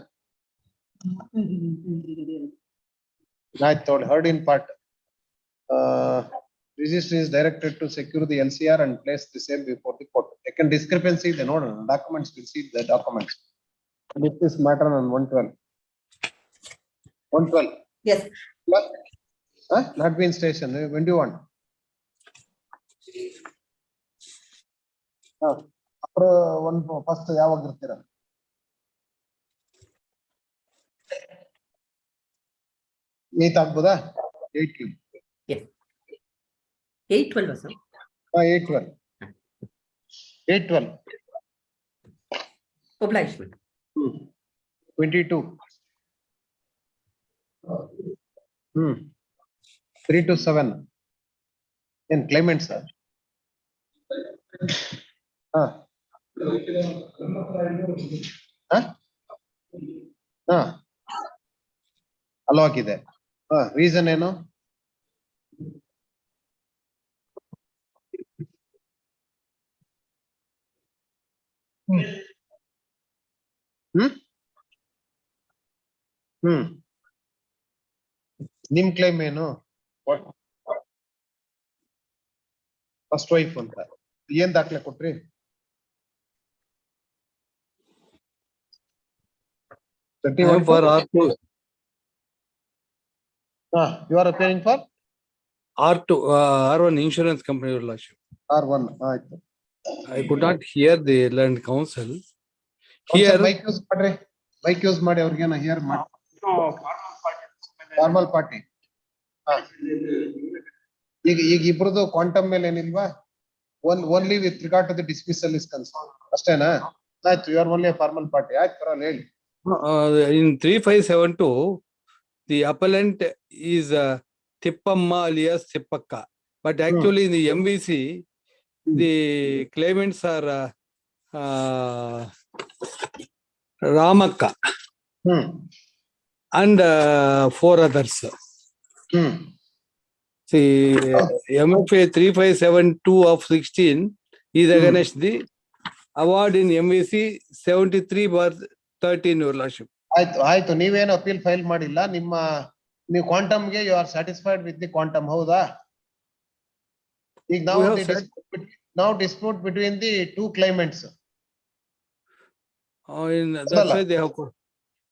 ಆಯ್ತು ತಗೊಳ್ಳಿ. Heard in part, registry is directed to secure the LCR and place the same before the court. Second discrepancy, they know documents, will see the documents. And if this matter on 112. Yes. Not been station. When do you want? One first ಯಾವಾಗ ಇರ್ತೀರಾ? ಏತ್ ಆಗ್ಬೋದಾ? 8. Yes. 812 sir. 812. 812. Obligement. 22. 3 to 7. In Claimant, sir. Hello ಆಗಿದೆ. Reason ಏನು? ನಿಮ್ claim ಏನು? First wife ಅಂತ ಏನ್ ದಾಖಲೆ ಕೊಟ್ರಿ? For R2. You are appearing for R2, R1 insurance company, your lordship. R1. I could not hear the land counsel. Here, mic use ಮಾಡ್ರಿ, mic use ಮಾಡಿ ಅವ್ರಿಗೇನ ಹಿಯರ್ ಮಾಡಿ. Formal party. ಈಗ ಇಬ್ರದು quantum ಮೇಲೆ ಏನಿಲ್ವಾ? Only with regard to the dismissal is concerned. ಅಷ್ಟೇನಾ? ಆಯ್ತು, you are only a formal party. ಆಯ್ತು, ಪರವಾಗಿಲ್ಲ ಹೇಳಿ. in 3572, the appellant is Tippamma alias Tippakka, but actually in the MVC, the claimants are Ramakka and 4 others. See, MFA 3572 of 16 is against the award in MVC 73/13, Your Lordship. ಆಯ್ತು ನೀವೇನು appeal file ಮಾಡಿಲ್ಲ ನೀವು ಕ್ವಾಂಟಮ್ಗೆ you are satisfied with the quantum ಹೌದಾ? ಈಗ ನಾವು dispute between the two claimants. That's why they have.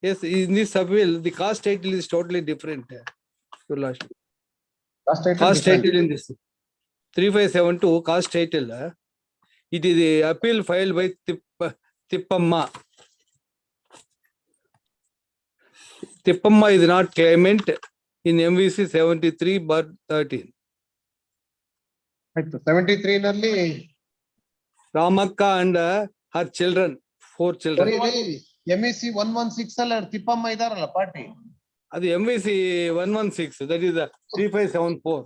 Yes, in this appeal, the cost title is totally different, Your Lordship. Cost title in this 3572 cost title. It is the appeal filed by Tippamma. Tippamma is not claimant in MVC 73/13. ಆಯ್ತು 73 ನಲ್ಲಿ Ramakka and her children, 4 children. MEC 116 ಅಲ್ಲಿ ತಿಪ್ಪಮ್ಮ ಇದಾರಲ್ಲ party. ಅದು MVC 116, that is 3574.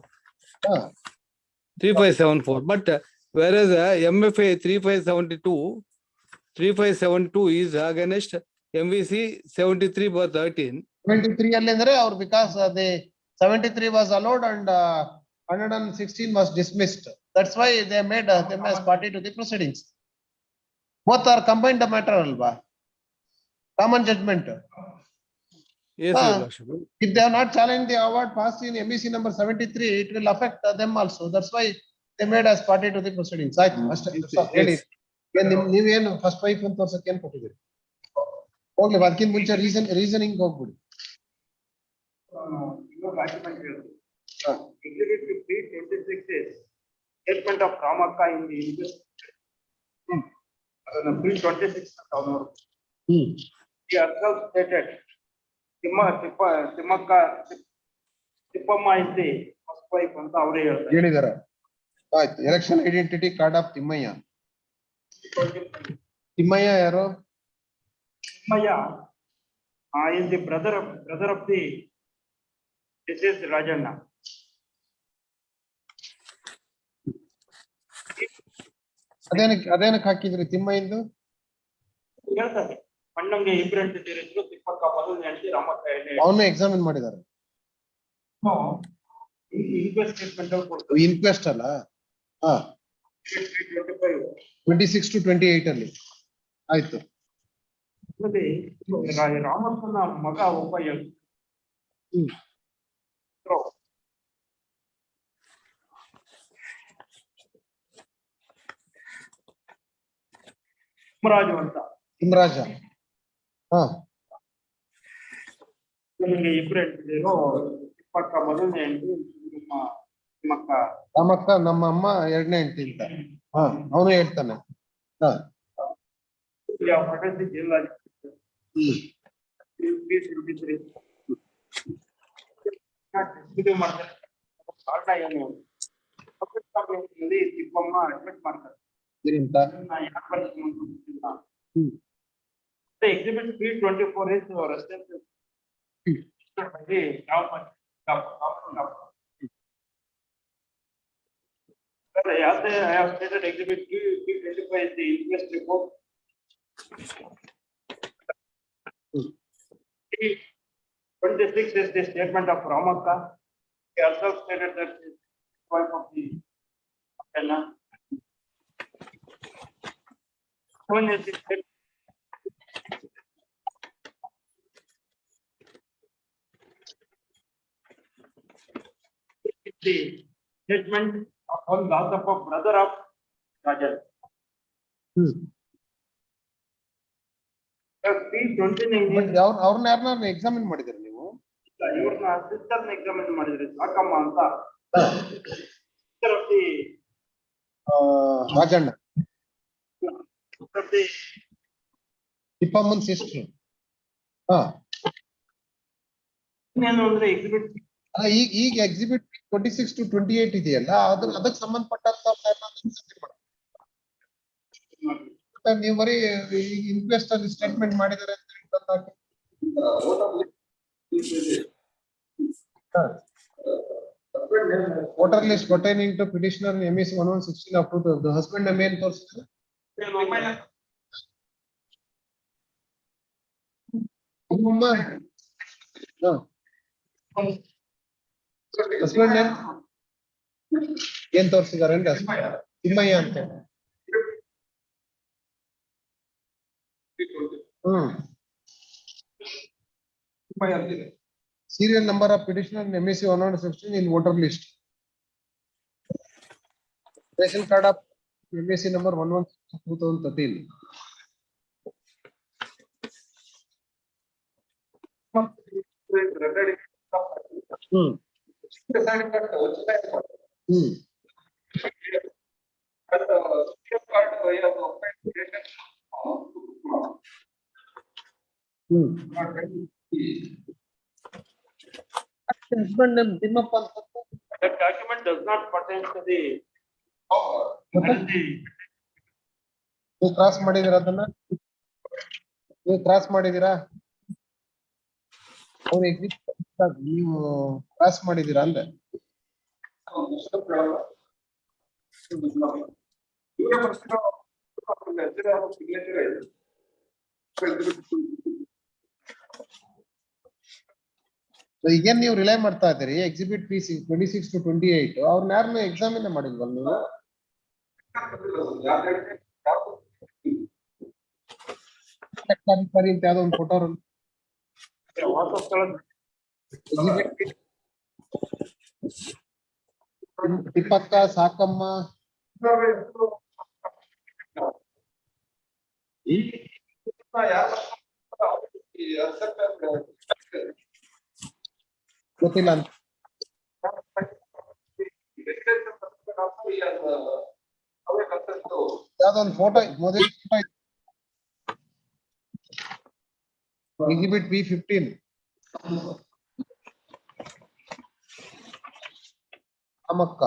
3574. But whereas MFA 3572 is against MVC 73/13. 73 ಅಲ್ಲಿ ಅಂದ್ರೆ ಅವ್ರು because the 73 was allowed and 116 was dismissed. That's why they made them as party to the proceedings. Both are combined matter alva. Common judgment. Yes, Your Lordship. If they have not challenged the award passed in MEC number 73, it will affect them also. That's why they made as party to the proceedings. ಹೇಳಿ ನೀವೇನು first wife ಅಂತ ತೋರ್ಸಕ್ಕೆ ಏನ್ ಕೊಟ್ಟಿದ್ದೀರಿ? ಹೋಗ್ಲಿ ಅದಕ್ಕಿಂತ ಮುಂಚೆ reasoning ಹೋಗ್ಬಿಡಿ. Exhibit 26 is statement of Ramakka in the interest. Bill 26 He herself stated Tippamma is the first wife ಅಂತ ಅವರೇ ಹೇಳ್ತಾರೆ. ಹೇಳಿದಾರೆ. ಆಯ್ತು. Election identity card of Thimmaiah. Thimmaiah ಯಾರು? Thimmaiah is the brother of the deceased Rajanna. ಅದೇನಕ್ಕೆ ಹಾಕಿದ್ರಿ ತಿಮ್ಮಯ್ಯಂದು? ಹೇಳ್ತಾರೆ ಅಣ್ಣಂಗೆ ಇಬ್ರು ಹೆಂಡತಿಯರಿದ್ರು, ತಿಪ್ಪಕ್ಕ ಮೊದಲನೇ ಹೆಂಡತಿ, ರಾಮಕ್ಕ ಎರಡನೇ. ಅವನು ಎಕ್ಸಾಮಿನ್ ಮಾಡಿದ್ದಾರೆ. ಇನ್ಕ್ವೆಸ್ಟ್ ಸ್ಟೇಟ್ಮೆಂಟ್ ಅಲ್ಲಿ ಕೊಡ್ತಾರೆ. ಇನ್ಕ್ವೆಸ್ಟ್ ಅಲ್ಲ? 26 to 28 ಅಲ್ಲಿ ಆಯ್ತು. ಮತ್ತೆ ರಾಮಕ್ಕನ ಮಗ ಒಬ್ಬ ತಿಮ್ಮರಾಜು ಅಂತ. ತಿಮ್ಮರಾಜ. ನಿಮಗೆ ಇಬ್ರು ಹೆಂಡತಿಯರು, ತಿಪ್ಪಕ್ಕ ಮೊದಲನೇ ಹೆಂಡತಿ, ತಿಮ್ಮಕ್ಕ ರಾಮಕ್ಕ ನಮ್ಮ ಅಮ್ಮ ಎರಡನೇ ಹೆಂಡತಿ ಅಂತ. ಅವನು ಹೇಳ್ತಾನೆ. ತಿಪ್ಪಮ್ಮ ಅಡ್ಮಿಟ್ ಮಾಡ್ತಾರೆ. Exhibit 324 is residence. As I have stated, exhibit 325 is the inquest report. 26 is the statement of Ramakka. He also stated that he is wife of the Anna. 7 is the statement of one Dasappa, brother of Rajan. ಅವ್ರನ್ನ ಯಾರನ್ನ examine ಮಾಡಿದ್ರಿ ನೀವು? ಇವ್ರನ್ನ ಸಿಸ್ಟರ್ನ examine ಮಾಡಿದ್ರಿ, ಸಾಕಮ್ಮ ಅಂತ. Rajanna ತಿಪ್ಪಮ್ಮನ್ sister. ಇನ್ನೇನು ಅಂದ್ರೆ exhibit ಈಗ ಎಕ್ಸಿಬಿಟ್ 26 to 28 ಇದೆಯಲ್ಲ, ಅದಕ್ಕೆ ಸಂಬಂಧಪಟ್ಟಂತ ನೀವು ಬರೀ ಇನ್ಕ್ವೆಸ್ಟ್ ಅಲ್ಲಿ ಸ್ಟೇಟ್ಮೆಂಟ್ ಮಾಡಿದ್ದಾರೆ ಅಂತ voter list pertaining to petitioner in MEC 1116 up to the husband name ಏನು ತೋರಿಸಿದ್ರೆ? ಹಸ್ಬೆಂಡ್ ನೇಮ್ ಏನ್ ತೋರಿಸಿದಾರೆ? ತಿಮ್ಮಯ್ಯ ಅಂತ. Serial number of petitioner in MSC 116 in voter list. Ration card of MSC number 11/2013. Husband name Dimappa. That document does not pertain to the. ನೀವು cross ಮಾಡಿದಿರಾ ಅದನ್ನ? ನೀವು cross ಮಾಡಿದಿರಾ? ಅವ್ರು ನೀವು cross ಮಾಡಿದಿರಾ ಅಂದೆ? ಈಗೇನ್ ನೀವು ರಿಲೈ ಮಾಡ್ತಾ ಇದ್ದೀರಿ ಎಕ್ಸಿಬಿಟ್ ಪಿ 26 to 28 ಅವ್ರನ್ನ ಯಾರನ್ನ ಎಕ್ಸಾಮಿನ್ ಮಾಡಿಲ್ವಲ್ಲ ನೀವು? ಅಧಿಕಾರಿ ಅಂತ ಯಾವ್ದೋ ಒಂದು ಫೋಟೋ ತಿಪ್ಪಕ್ಕ ಸಾಕಮ್ಮ ಗೊತ್ತಿಲ್ಲ ಅಂತ ಯಾವ್ದೋ ಒಂದು ಫೋಟೋ ಮೊದಲ ಎಕ್ಸಿಬಿಟ್ B15 ಅಮ್ಮಕ್ಕ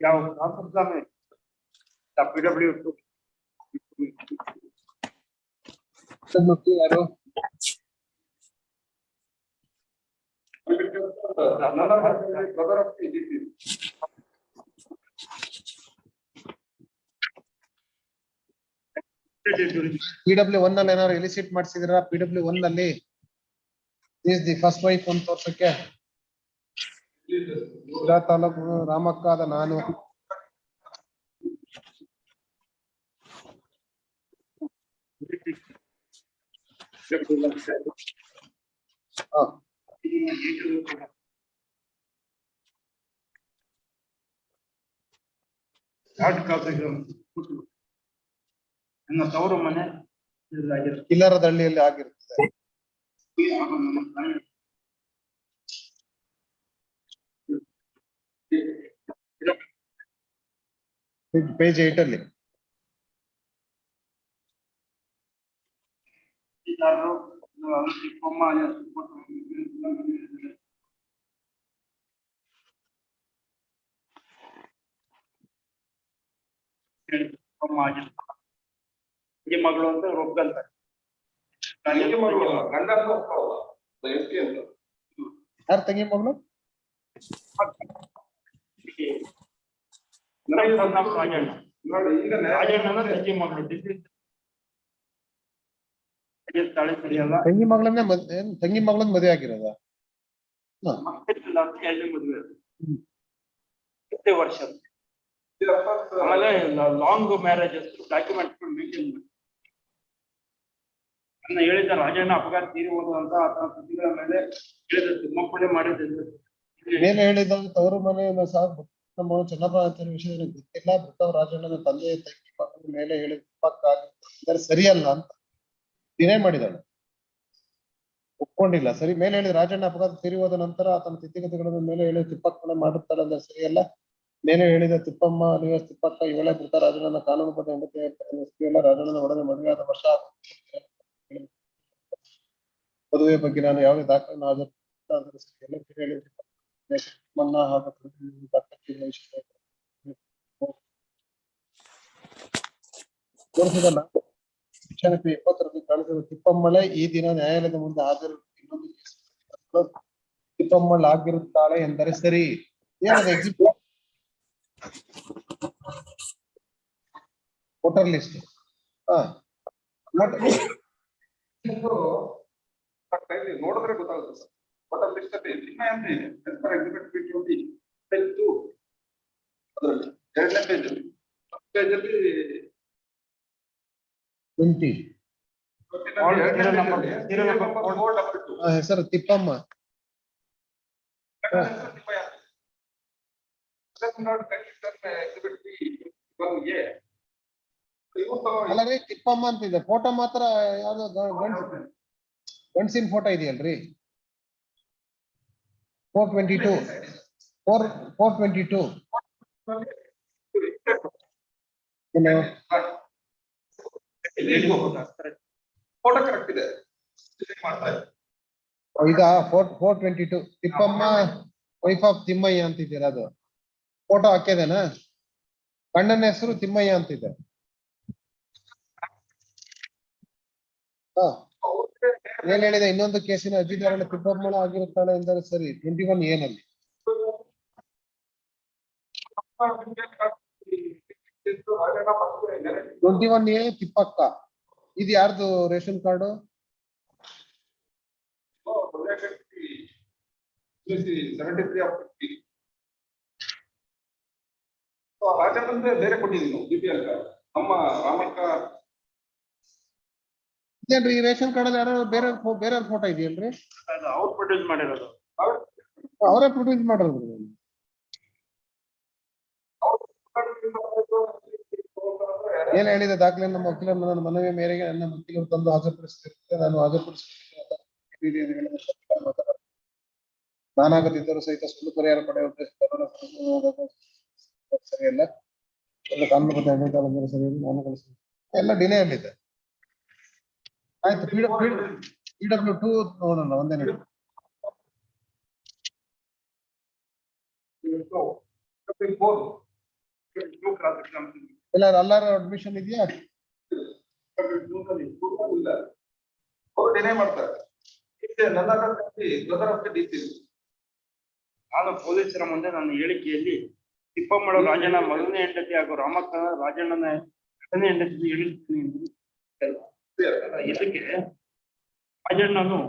ಯಾವ PW ಯಾರು PW1 ಅಲ್ಲಿ ಏನಾದ್ರು ಎಲಿಸಿಟ್ ಮಾಡಿಸಿದಿರಾ? PW1 ಅಲ್ಲಿ ಇಸ್ ದಿ ಫಸ್ಟ್ ವೈಫ್ ಅಂತ ತೋರ್ಸಕ್ಕೆ ತಾಲೂಕು ರಾಮಕ್ಕ ಅದ ನಾನು ನನ್ನ ತವರು ಮನೆ ಕಿಲ್ಲರದಹಳ್ಳಿಯಲ್ಲಿ ಆಗಿರ್ತದೆ. ಪೇಜ್ 8 ಅಲ್ಲಿ ಮಗಳು ಅಂತ ಒಪ್ಕೊಂತಾರೆ. ಯಾರು ತಂಗಿ ಮಗಳು? ರಾಜಣ್ಣನ ತಂಗಿ ಮಗಳು ತಂಗಿ ಮಗಳನ್ನೇ ತಂಗಿ ಮಗಳನ್ನ ಮದುವೆ ಆಗಿರೋದ? ಮದುವೆ ವರ್ಷ ಆಮೇಲೆ ಲಾಂಗ್ ಮ್ಯಾರೇಜಸ್ ಡಾಕ್ಯುಮೆಂಟ್ ಮೇಂಟೈನ್ ಮಾಡಿ ನನ್ನ ಹೇಳಿದ ರಾಜಣ್ಣ ಅಪಘಾತ ತೀರುವುದು ಅಂತ ಆತನ ಸುದ್ದಿಗಳ ಮೇಲೆ ಹೇಳಿದ ತಿಮ್ಮಪ್ಪನೇ ಮಾಡಿದ್ದ ಮೇಲೆ ಹೇಳಿದ ತವರು ಮನೆ ನಮ್ಮ ಚೆನ್ನಪ್ಪ ವಿಷಯ ಗೊತ್ತಿಲ್ಲ. ಮೃತವ ರಾಜಣ್ಣನ ತಂದೆ ತಂಗಿ ಮಗನ ಮೇಲೆ ಹೇಳಿದ ತಿಪ್ಪಕ್ಕ ಸರಿಯಲ್ಲ ಅಂತ ಡಿನೈ ಮಾಡಿದಳು, ಒಪ್ಕೊಂಡಿಲ್ಲ. ಸರಿ, ಮೇಲೆ ಹೇಳಿದ ರಾಜಣ್ಣ ಅಪಘಾತ ತೀರಿ ಹೋದ ನಂತರ ಆತನ ಸ್ಥಿತಿಗತಿಗಳ ಮೇಲೆ ಹೇಳಿದ ತಿಪ್ಪಕ್ಕನ ಮಾಡುತ್ತಾಳೆ ಅಂದ್ರೆ ಸರಿಯಲ್ಲ. ಮೇಲೆ ಹೇಳಿದ ತಿಪ್ಪಮ್ಮ ಅಲಿಯಾಸ್ ತಿಪ್ಪಕ್ಕ ಇವಳೇ ಮೃತ ರಾಜಣ್ಣನ ಕಾನೂನುಬದ್ಧ ಹೆಂಡತಿ ಸರಿಯಲ್ಲ. ರಾಜಣ್ಣನ ಒಡನೆ ಮದುವೆಯಾದ ವರ್ಷ ಮದುವೆ ಬಗ್ಗೆ ನಾನು ಯಾವುದೇ ದಾಖಲೆ ಹಾಜರು ಸರಿಯಲ್ಲ. ಮನ್ನಾ ಹಾಗೂ ತೋರಿಸಿದಲ್ಲ 2020 ಕಾಣಿಸಿದ ತಿಪ್ಪಮ್ಮಳೆ ಈ ದಿನ ನ್ಯಾಯಾಲಯದ ಮುಂದೆ ಹಾಜರು. ಇನ್ನೊಂದು ತಿಪ್ಪಮ್ಮಳ ಆಗಿರುತ್ತಾಳೆ ಎಂದರೆ ಸರಿ. ಏನದು ಎಕ್ಸಿಬಿಟ್ ವೋಟರ್ ಲಿಸ್ಟ್? ನೋಡಿದ್ರೆ ಗೊತ್ತಾಗುತ್ತೆ ಸರ್. ವೋಟರ್ ಲಿಸ್ಟ್ ಅಲ್ಲಿ ಎಕ್ಸಿಬಿಟ್ ಅದರಲ್ಲಿ ಎರಡನೇ ಪೇಜ್ ಪೇಜಲ್ಲಿ 20 serial number 422. ಹೆಸರು ತಿಪ್ಪಮ್ಮ. ಅಲ್ಲ ರೀ ತಿಪ್ಪಮ್ಮ ಅಂತಿದೆ, ಫೋಟೋ ಮಾತ್ರ ಯಾವ್ದೋ ಗಂಡ್ಸಿನ ಫೋಟೋ ಇದೆಯಲ್ರಿ. 422 422 ಫೋಟೋ ಕರೆಕ್ಟ್ ಇದೆ. ಈಗ 422 ತಿಪ್ಪಮ್ಮ ವೈಫ್ ಆಫ್ ತಿಮ್ಮಯ್ಯ ಅಂತಿದ್ದೀರಾ, ಅದು ಫೋಟೋ ಹಾಕ್ಯದೇನಾ? ಗಂಡನ ಹೆಸರು ತಿಮ್ಮಯ್ಯ ಅಂತಿದೆ. ಏನ್ ಹೇಳಿದೆ, ಇನ್ನೊಂದು ಕೇಸಿನ ಅರ್ಜಿದಾರನ ತಿಪ್ಪಮ್ಮಳ ಆಗಿರುತ್ತಾಳೆ ಎಂದರೆ ಸರಿ. 21 ಏನಲ್ಲಿ 21 ಎ ತಿಪ್ಪಕ್ಕ. ಇದು ಯಾರ್ದು ರೇಷನ್ ಕಾರ್ಡು? ರಾಜನಂದ್ರೆ ಬೇರೆ ಕೊಟ್ಟಿದ್ದೀನಿ BPL ನಮ್ಮ ರಾಮಕ್ಕ. ಇದೇನ್ರಿ ಈ ರೇಷನ್ ಕಾರ್ಡ್ ಅಲ್ಲಿ ಯಾರೋ ಬೇರೆ ಫೋಟೋ ಇದೆಯಲ್ರಿ? ಅವ್ರು ಪ್ರೊಡ್ಯೂಸ್ ಮಾಡಿರೋದು. ಅವರೇ ಪ್ರೊಡ್ಯೂಸ್ ಮಾಡಿರೋದು. ಏನ್ ಹೇಳಿದೆ ದಾಖಲೆ? ನಮ್ಮ ವಕೀಲ ನನ್ನ ಮನವಿ ಮೇರೆಗೆ ನನ್ನ ವಕೀಲರು ತಂದು ಹಾಜರುಪಡಿಸುತ್ತಿರುತ್ತದೆ. ನಾನು ನಾನಾಗದಿದ್ದರೂ ಸಹಿತ ಸುಳ್ಳು ಪರಿಹಾರ ಪಡೆಯುವ ಸರಿಯಲ್ಲ. ಕಾನೂನುಬದ್ಧ ಆಡಳಿತ ಸರಿ ನಾನು ಕಳಿಸ್ತೀನಿ ಎಲ್ಲ ಡಿಲೇ ಅಲ್ಲಿದೆ. ಆಯ್ತು, PW2 ನೋಡೋಣ ಒಂದೇ ನಿಮಿಷ. ಇಲ್ಲ ಎಲ್ಲಾರು ಅಡ್ಮಿಷನ್ ಇದೆಯಾ? ಡಿಲೇ ಮಾಡ್ತಾರೆ. ನಾನು ಪೊಲೀಸರ ಮುಂದೆ ನನ್ನ ಹೇಳಿಕೆಯಲ್ಲಿ ತಿಪ್ಪಮ್ಮಳ ರಾಜನ ಮೊದಲನೇ ಹೆಂಡತಿ ಹಾಗೂ ರಾಮಕ್ಕ ರಾಜಣ್ಣನ ಎರಡನೇ ಹೆಂಡತಿ ಹೇಳಿರ್ತೀನಿ ಎಂದು ಇದಕ್ಕೆ ರಾಜಣ್ಣನು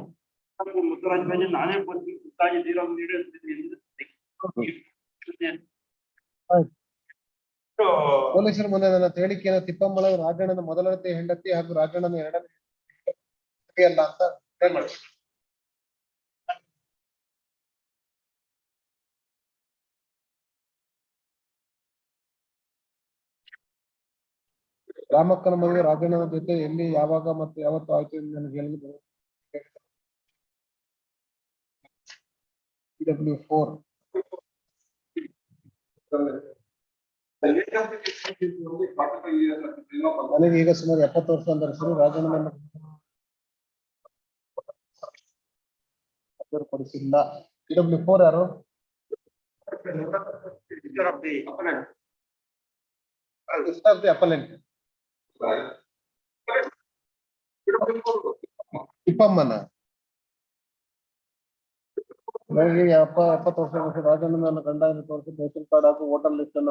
ಮುತ್ತರಾಜ ನಾನೇ ಬಂದು ಗೊತ್ತಾಗಿದ್ದೀರೋ ನೀಡುತ್ತೀನಿ ಎಂದು ಪೊಲೀಸರ ಮುಂದೆ ನನ್ನ ಹೇಳಿಕೆಯನ್ನು ತಿಪ್ಪಮ್ಮಳ ರಾಜಣ್ಣನ ಮೊದಲನೇ ಹೆಂಡತಿ ಹಾಗೂ ರಾಜಣ್ಣನ ಎರಡನೇ ಅಲ್ಲ ಅಂತ ಮಾಡಿ. ರಾಮಕ್ಕನ ಮದುವೆ ರಾಜಣ್ಣನ ಜೊತೆ ಎಲ್ಲಿ, ಯಾವಾಗ ಮತ್ತು ಯಾವತ್ತು ಆಯ್ತು ಎಂದು ನನಗೆ ಹೇಳಿದ್ರು. PW4 ನನಗೆ ಈಗ ಸುಮಾರು 70 ವರ್ಷ ಅಂದರೆ ಸರಿ. ರಾಜಣ್ಣನ ಪಡಿಸಿಲ್ಲ. PW4 ಯಾರು? ಅಪಲೆಂಟ್ ತಿಪ್ಪಮ್ಮನ ನನಗೆ 70 ವರ್ಷ ರಾಜಣ್ಣ ನನ್ನ ಗಂಡ ಎಂದು ತೋರಿಸಿ ರೇಷನ್ ಕಾರ್ಡ್ ಹಾಗೂ ಹೋಟೆಲ್ ಲಿಸ್ಟ್ ಅನ್ನು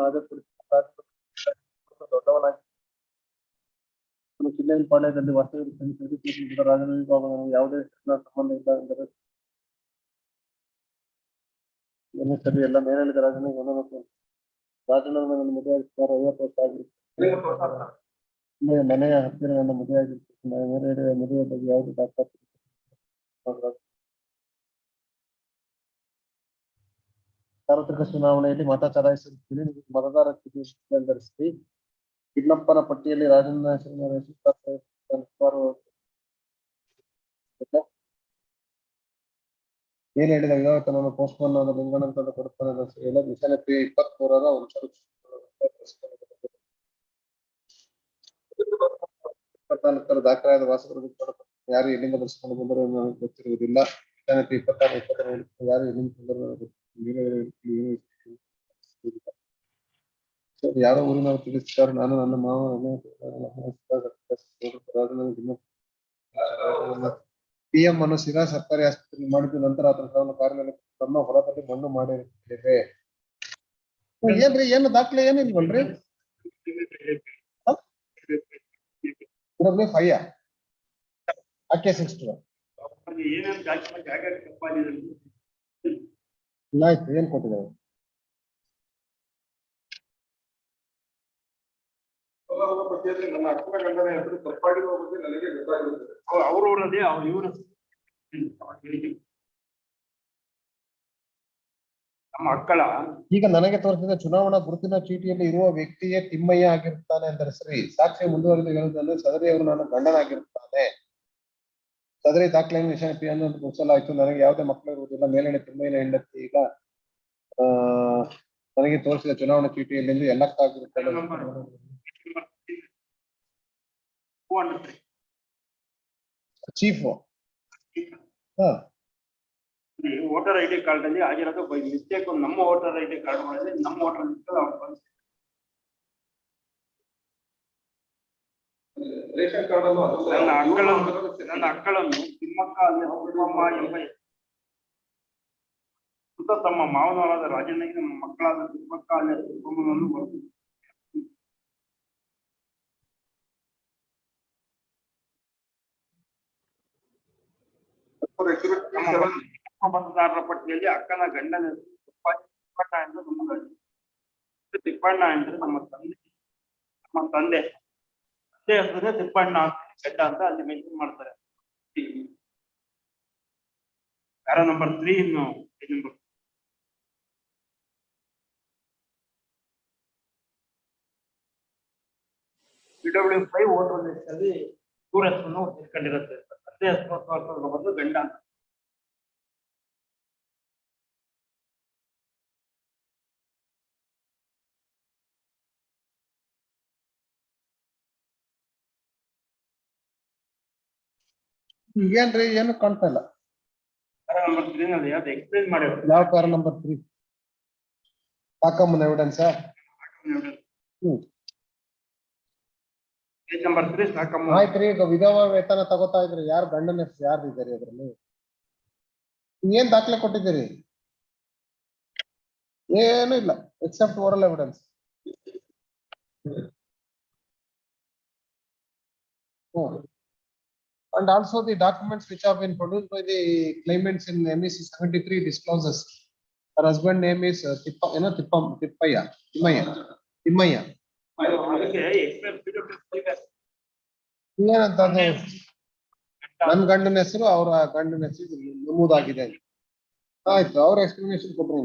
ದೊಡ್ಡವನಾಗಿ ಚಿಲ್ಲೆನ್ ಪಾಳ್ಯದಲ್ಲಿ ವಾಸ್ತವ್ಯ ರಾಜಣ್ಣ ಯಾವುದೇ ಸಂಬಂಧ ಇಲ್ಲ ಎಂದರೆ ಸರಿ. ಎಲ್ಲ ಮೇಲೆ ಹೇಳಿದ ರಾಜನಿಗೆ ರಾಜಣ್ಣ ನನ್ನ ಮದುವೆ ಆಗಿ 50 ವರ್ಷ ಆಗಿರುತ್ತೆ. ಮನೆಯ ಹತ್ತಿರ ನನ್ನ ಮದುವೆ ಆಗಿರ್ತದೆ. ಮೇಲೆ ಮದುವೆ ಬಗ್ಗೆ ಯಾವುದು ಡಾಕ್ಟರ್ ಸಾರ್ವತ್ರಿಕ ಚುನಾವಣೆಯಲ್ಲಿ ಮತ ಚಲಾಯಿಸುತ್ತೀನಿ. ಮತದಾರ ಧರಿಸಿ ಕಿಡ್ನಪ್ಪನ ಪಟ್ಟಿಯಲ್ಲಿ ರಾಜಣ್ಣ ಏನ್ ಹೇಳಿದ ವಿವಾಹತನನ್ನು ಪೋಸ್ಟ್ಪೋನ್ ಆದ ಲಿಂಗನಂತ ಕೊಡುತ್ತಾನೆ. ಮಿಷನ್ 23ರ ವಂಶ 24 ದಾಖಲಾದ ವಾಸಕರು ಯಾರು ಎಲ್ಲಿಂದ ಬರೆಸಿಕೊಂಡು ಬಂದರು ನನಗೆ ಗೊತ್ತಿರುವುದಿಲ್ಲ. 26 ಯಾರು ಎಲ್ಲಿಂದ ಬಂದರು ಯಾರೋ ಊರಿನವರು ತಿಳಿಸಿದ್ದಾರೆ. ನಾನು ನನ್ನ ಮಾವ PM ಅನ್ನು ಸಿರಾ ಸರ್ಕಾರಿ ಆಸ್ಪತ್ರೆಯಲ್ಲಿ ಮಾಡಿದ ನಂತರ ಆತನ ಕಾರಿನಲ್ಲಿ ತಮ್ಮ ಹೊಲದಲ್ಲಿ ಮಣ್ಣು ಮಾಡಿರುತ್ತೇವೆ. ಏನ್ರಿ ಏನು ದಾಖಲೆ ಏನಿಲ್ವಲ್ರಿ? 5 ಆಕೆ 60 ಆಯ್ತು. ಏನ್ ಕೊಟ್ಟಿದ್ದಾರೆ? ನನ್ನ ಅಕ್ಕನ ಗಂಡನ ಹೆಸರು ತಪ್ಪಾಗಿರುವ ಬಗ್ಗೆ ನನಗೆ ಗೊತ್ತಾಗಿರುತ್ತದೆ. ಅವ್ರವ್ರದೇ ಇವರು ನಮ್ಮ ಅಕ್ಕಳ ಈಗ ನನಗೆ ತೋರಿಸಿದ ಚುನಾವಣಾ ಗುರುತಿನ ಚೀಟಿಯಲ್ಲಿ ಇರುವ ವ್ಯಕ್ತಿಯೇ ತಿಮ್ಮಯ್ಯ ಆಗಿರುತ್ತಾನೆ ಅಂದರೆ ಸರಿ. ಸಾಕ್ಷಿ ಮುಂದುವರೆದು ಹೇಳುವುದಂದ್ರೆ ಸದರಿ ಅವರು ನನ್ನ ಗಂಡನಾಗಿರುತ್ತಾನೆ. ಸದರಿ ದಾಖಲೆಯನ್ನು ನಿಶಾನೆ ಪಿ ಅನ್ನು ಮುಚ್ಚಲಾಯಿತು. ನನಗೆ ಯಾವುದೇ ಮಕ್ಕಳು ಇರುವುದಿಲ್ಲ. ಮೇಲಿನ ತಿಮ್ಮಯ್ಯನ ಹೆಂಡತಿ ಈಗ ನನಗೆ ತೋರಿಸಿದ ಚುನಾವಣಾ ಚೀಟಿಯಲ್ಲಿ ಎಲ್ಲಕ್ಕಾಗಿರುತ್ತಾನೆ. Chief voter I D card ಅಲ್ಲಿ ಆಗಿರೋದು ಬೈ ಮಿಸ್ಟೇಕ್ ನಮ್ಮ ವೋಟರ್ ಐ ಡಿ ಕಾರ್ಡ್ ಮಾಡಿದ್ರೆ ನಮ್ಮ ವೋಟರ್ ರೇಷನ್ ಕಾರ್ಡ್ ಅನ್ನು ನನ್ನ ಅಕ್ಕಳನ್ನು ತಿಮ್ಮಕ್ಕ ಅಲ್ಲಿ ತಿಮ್ಮಮ್ಮ ಎಂಬ ತಮ್ಮ ಮಾವನವರಾದ ರಾಜಣ್ಣಗೆ ನಮ್ಮ ಮಕ್ಕಳಾದ ತಿಮ್ಮಕ್ಕ ಅಲ್ಲಿ ತಿಮ್ಮಮ್ಮನನ್ನು ಬರೆದು ಮತದಾರರ ಪಟ್ಟಿಯಲ್ಲಿ ಅಕ್ಕನ ಗಂಡನ ತಿಪ್ಪಣ್ಣ ಎಂದು ನಮೂದಾಗಿದೆ. ತಿಪ್ಪಣ್ಣ ಅಂದ್ರೆ ನಮ್ಮ ತಂದೆ ಹೆಸರು ತಿಪ್ಪಣ್ಣ ಗಡ್ಡ ಅಂತ ಅಲ್ಲಿ ಮೆನ್ಷನ್ ಮಾಡ್ತಾರೆ. ಪ್ಯಾರಾ ನಂಬರ್ 3 ಇನ್ನು PW5 ವೋಟರ್ ಲಿಸ್ಟ್ ಅಲ್ಲಿ ಇವ್ರ ಹೆಸರನ್ನು ಇಟ್ಕೊಂಡಿರುತ್ತೆ. ತಂದೆ ಹೆಸರು ಬಂದು ಗಂಡ ಅಂತ. ಈಗೇನ್ರಿ ಏನು ಕಾಣ್ತಾ ಇಲ್ಲ. ಪ್ಯಾರಾ ನಂಬರ್ 3 ನಲ್ಲಿ ಅದು ಎಕ್ಸ್ಪ್ಲೇನ್ ಮಾಡಿರೋದು. ಯಾವ ಪ್ಯಾರಾ ನಂಬರ್ 3? ಸಾಕಮ್ಮನ ಎವಿಡೆನ್ಸ್. Page number 3 Sakamma. ಆಯ್ತ್ರಿ. ಈಗ ವಿಧವಾ ವೇತನ ತಗೋತಾ ಇದ್ರಿ, ಯಾರು ಗಂಡನ ಹೆಸರು ಯಾರು ಇದ್ದಾರೆ ಅದ್ರಲ್ಲಿ? ಏನ್ ದಾಖಲೆ ಕೊಟ್ಟಿದ್ದೀರಿ? ಏನು ಇಲ್ಲ except oral evidence. And also the documents which have been produced by the claimants in MEC 73 discloses her husband name is Timmaya. ಅದಕ್ಕೆ ಎಕ್ಸ್ಪ್ಲೇನ್ ಏನಂತ ಅದು ನನ್ನ ಗಂಡನ ಹೆಸರು ಅವರ ಗಂಡನ ಹೆಸರು ನಮೂದಾಗಿದೆ. ಆಯ್ತು, ಅವ್ರ ಎಕ್ಸ್ಪ್ಲನೇಷನ್ ಕೊಟ್ರು.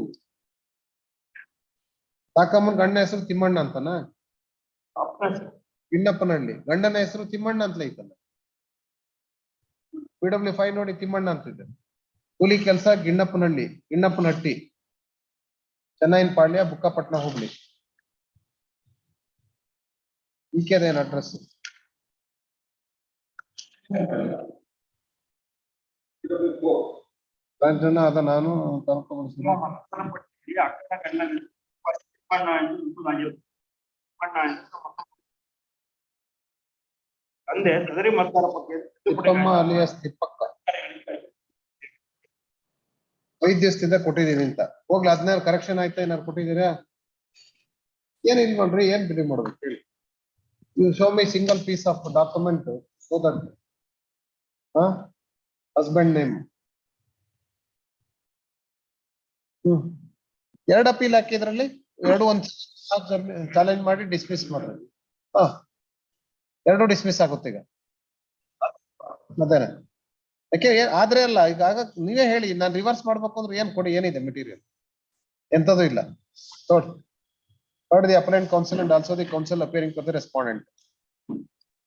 ಸಾಕಮ್ಮನ ಗಂಡನ ಹೆಸರು ತಿಮ್ಮಣ್ಣ ಅಂತನಾ? ಗಿಣ್ಣಪ್ಪನಹಳ್ಳಿ. ಗಂಡನ ಹೆಸರು ತಿಮ್ಮಣ್ಣ ಅಂತಲೇ ಐತಲ್ಲ. PW5 ನೋಡಿ ತಿಮ್ಮಣ್ಣ ಅಂತಿದೆ. ಕೂಲಿ ಕೆಲಸ ಗಿಣ್ಣಪ್ಪನಹಟ್ಟಿ, ಚೆನ್ನೈನಪಾಳ್ಯ, ಬುಕ್ಕಪಟ್ಟಣ ಹೋಗ್ಲಿ. ಈಕೆದೇನು ಅಡ್ರೆಸ್? ಜನ ಅದ ನಾನು ತಂದೆ ಸದರಿ ಮತದಾರ ಪಟ್ಟಿ ತಿಪ್ಪಮ್ಮ ಅಲಿಯಾಸ್ ತಿಪ್ಪಕ್ಕ ವೈದ್ಯಸ್ಥಿಂದ ಕೊಟ್ಟಿದೀನಿ ಅಂತ. ಹೋಗ್ಲಿ, 16 ಕರೆಕ್ಷನ್ ಆಯ್ತಾ? ಏನಾರು ಕೊಟ್ಟಿದ್ದೀರಾ? ಏನಿಲ್ಲ ನೋಡ್ರಿ, ಏನ್ ಬಿಡಿ ಮಾಡ್ಬೇಕು ಹೇಳಿ. You show me single piece of document so that husband name. ಎರಡು ಅಪೀಲ್ ಹಾಕಿದ್ರಲ್ಲಿ ಎರಡು ಒಂದ್ ಚಾಲೆಂಜ್ ಮಾಡಿ ಡಿಸ್ಮಿಸ್ ಮಾಡ್ರಿ. ಎರಡು ಡಿಸ್ಮಿಸ್ ಆಗುತ್ತೆ ಈಗ. ಮತ್ತೇನೆ ಯಾಕೆ ಆದ್ರೆ ಅಲ್ಲ, ಈಗ ನೀವೇ ಹೇಳಿ. ನಾನು ರಿವರ್ಸ್ ಮಾಡ್ಬೇಕು ಅಂದ್ರೆ ಏನ್ ಕೊಡಿ, ಏನಿದೆ ಮೆಟೀರಿಯಲ್? ಎಂತದೂ ಇಲ್ಲ. ನೋಡಿ, heard the appellant counsel and also the counsel appearing for the respondent.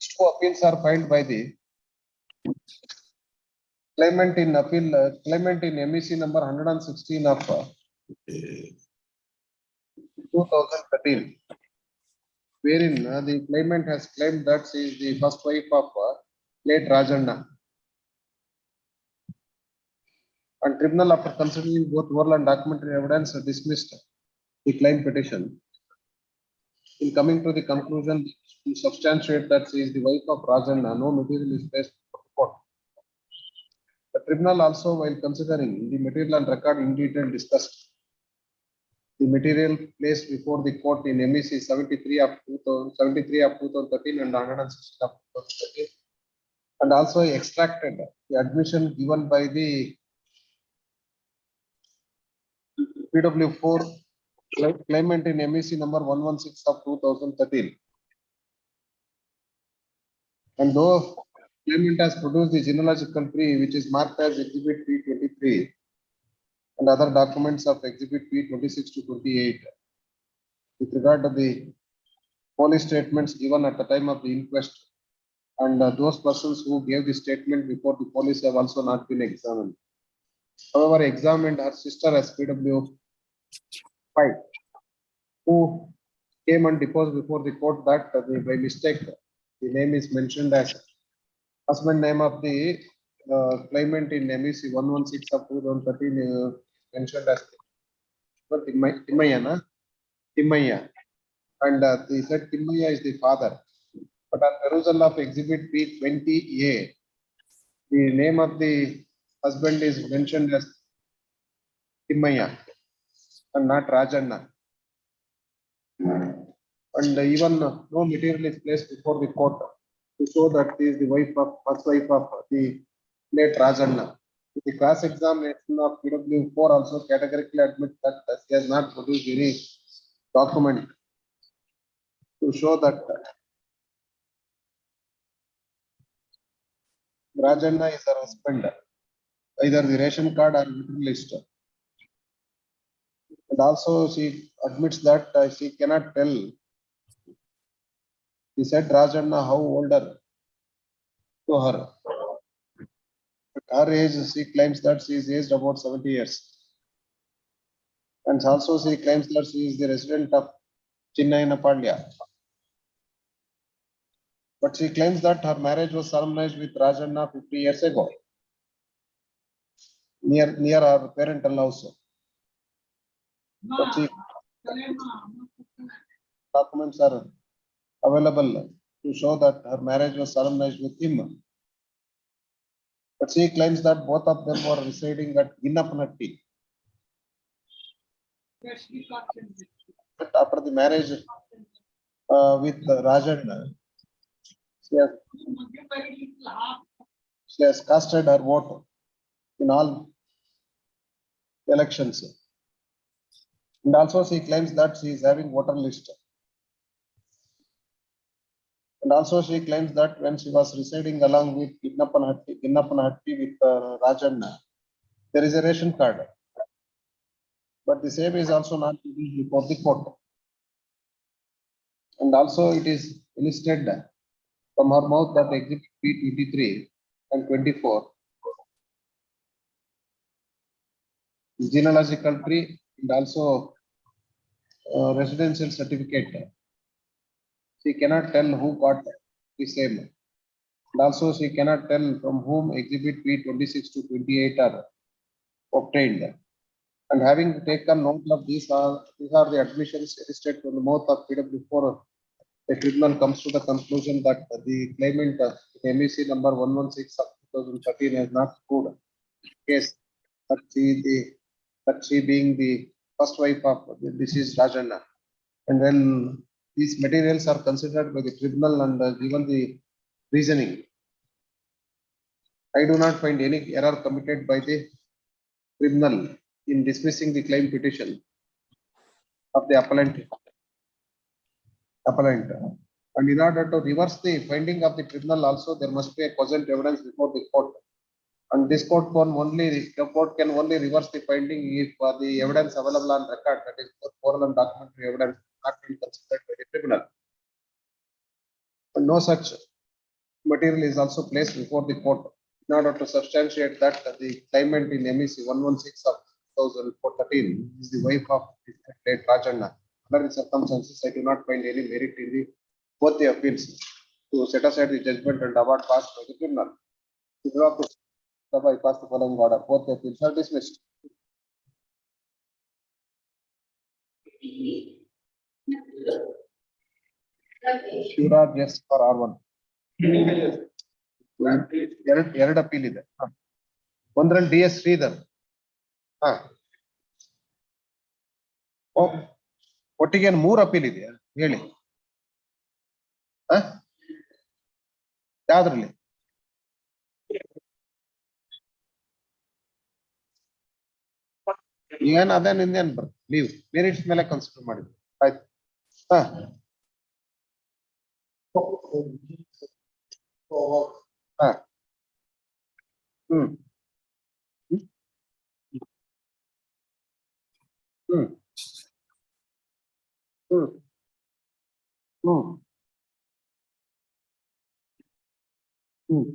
Two appeals are filed by the claimant in appeal, claimant in MEC number 116 of 2013, wherein the claimant has claimed that she is the first wife of late Rajanna. And tribunal, after considering both oral and documentary evidence, dismissed the claim petition. In coming to the conclusion, to substantiate that she is the wife of Rajanna, no material is placed before the court. The tribunal also, while considering the material and record in detail, discussed the material placed before the court in MEC 73 of 2013 and 116 of 2013, and also extracted the admission given by the PW4 claimant in MEC number 116 of 2013, And though claimant has produced the genealogical tree which is marked as Exhibit P23 and other documents of Exhibit P26 to 28 with regard to the police statements given at the time of the inquest, and those persons who gave the statement before the police have also not been examined. However, examined her sister as PW5, who came and deposed before the court that by mistake the name is mentioned as husband name of the claimant in MEC 116 of 2013 mentioned as Timmaya, and they said Timmaya is the father. But on perusal of Exhibit P20A, the name of the husband is mentioned as Timmaya and not Rajanna. And even no material is placed before the court to show that he is the first wife of the late Rajanna. The class examination of PW4 also categorically admits that he has not produced any document to show that Rajanna is her husband, either the ration card or voter list. And also she admits that she cannot tell. He said Rajanna how older to her. At her age, she claims that she is aged about 70 years. And also she claims that she is the resident of Chinnayanapalia. But she claims that her marriage was solemnized with Rajanna 50 years ago, near her parental house. But she, documents are available to show that her marriage was solemnized with him. But she claims that both of them were residing at Ginnapanatti. But after the marriage with Rajanna, she has casted her vote in all elections. And also she claims that she is having voter list. And also she claims that when she was residing along with Ginnapanatti with Rajanna, there is a ration card. But the same is also not released before the court. And also it is listed from her mouth that Exhibit P23 and 24, genealogical tree and also residential certificate. She cannot tell who got the same. And also she cannot tell from whom Exhibit P26 to 28 are obtained. And having taken note of these are the admissions listed from the mouth of PW4, the tribunal comes to the conclusion that the claimant MEC number 116 of 2013 has not proved case that she being the first wife of the deceased Rajanna. And when these materials are considered by the tribunal and given the reasoning, I do not find any error committed by the tribunal in dismissing the claim petition of the appellant. And in order to reverse the finding of the tribunal also, there must be a cogent evidence before the court. And this court can only reverse the finding if the evidence available on record, that is both oral and documentary evidence, not been considered by the tribunal. And no such material is also placed before the court in order to substantiate that the claimant in MEC 116 of 2013 is the wife of late Rajanna. Under the circumstances, I do not find any merit in both the appeals to set aside the judgment and award passed by the tribunal. I pass the following order. Both the appeals are dismissed. Sure, yes for R1. ಎರಡು appeal ಇದೆ. ಒಂದರಲ್ಲಿ DS Sridhar. ಒಟ್ಟಿಗೆ 3 appeal ಇದೆಯಾ ಹೇಳಿ. ಯಾವ್ದ್ರಲ್ಲಿ? ಏನ್ ಅದೇನ್ ಇನ್ನೇನ್ ಬರ್ತದೆ ನೀವು ಮೆರಿಟ್ಸ್ ಮೇಲೆ ಕನ್ಸಿಡರ್ ಮಾಡಿದ್ರಿ. ಆಯ್ತು. ಹಾ. ಹ್ಮ್. ಹ್ಮ್. ಹ್ಮ್. ಹ್ಮ್. ಹ್ಮ್.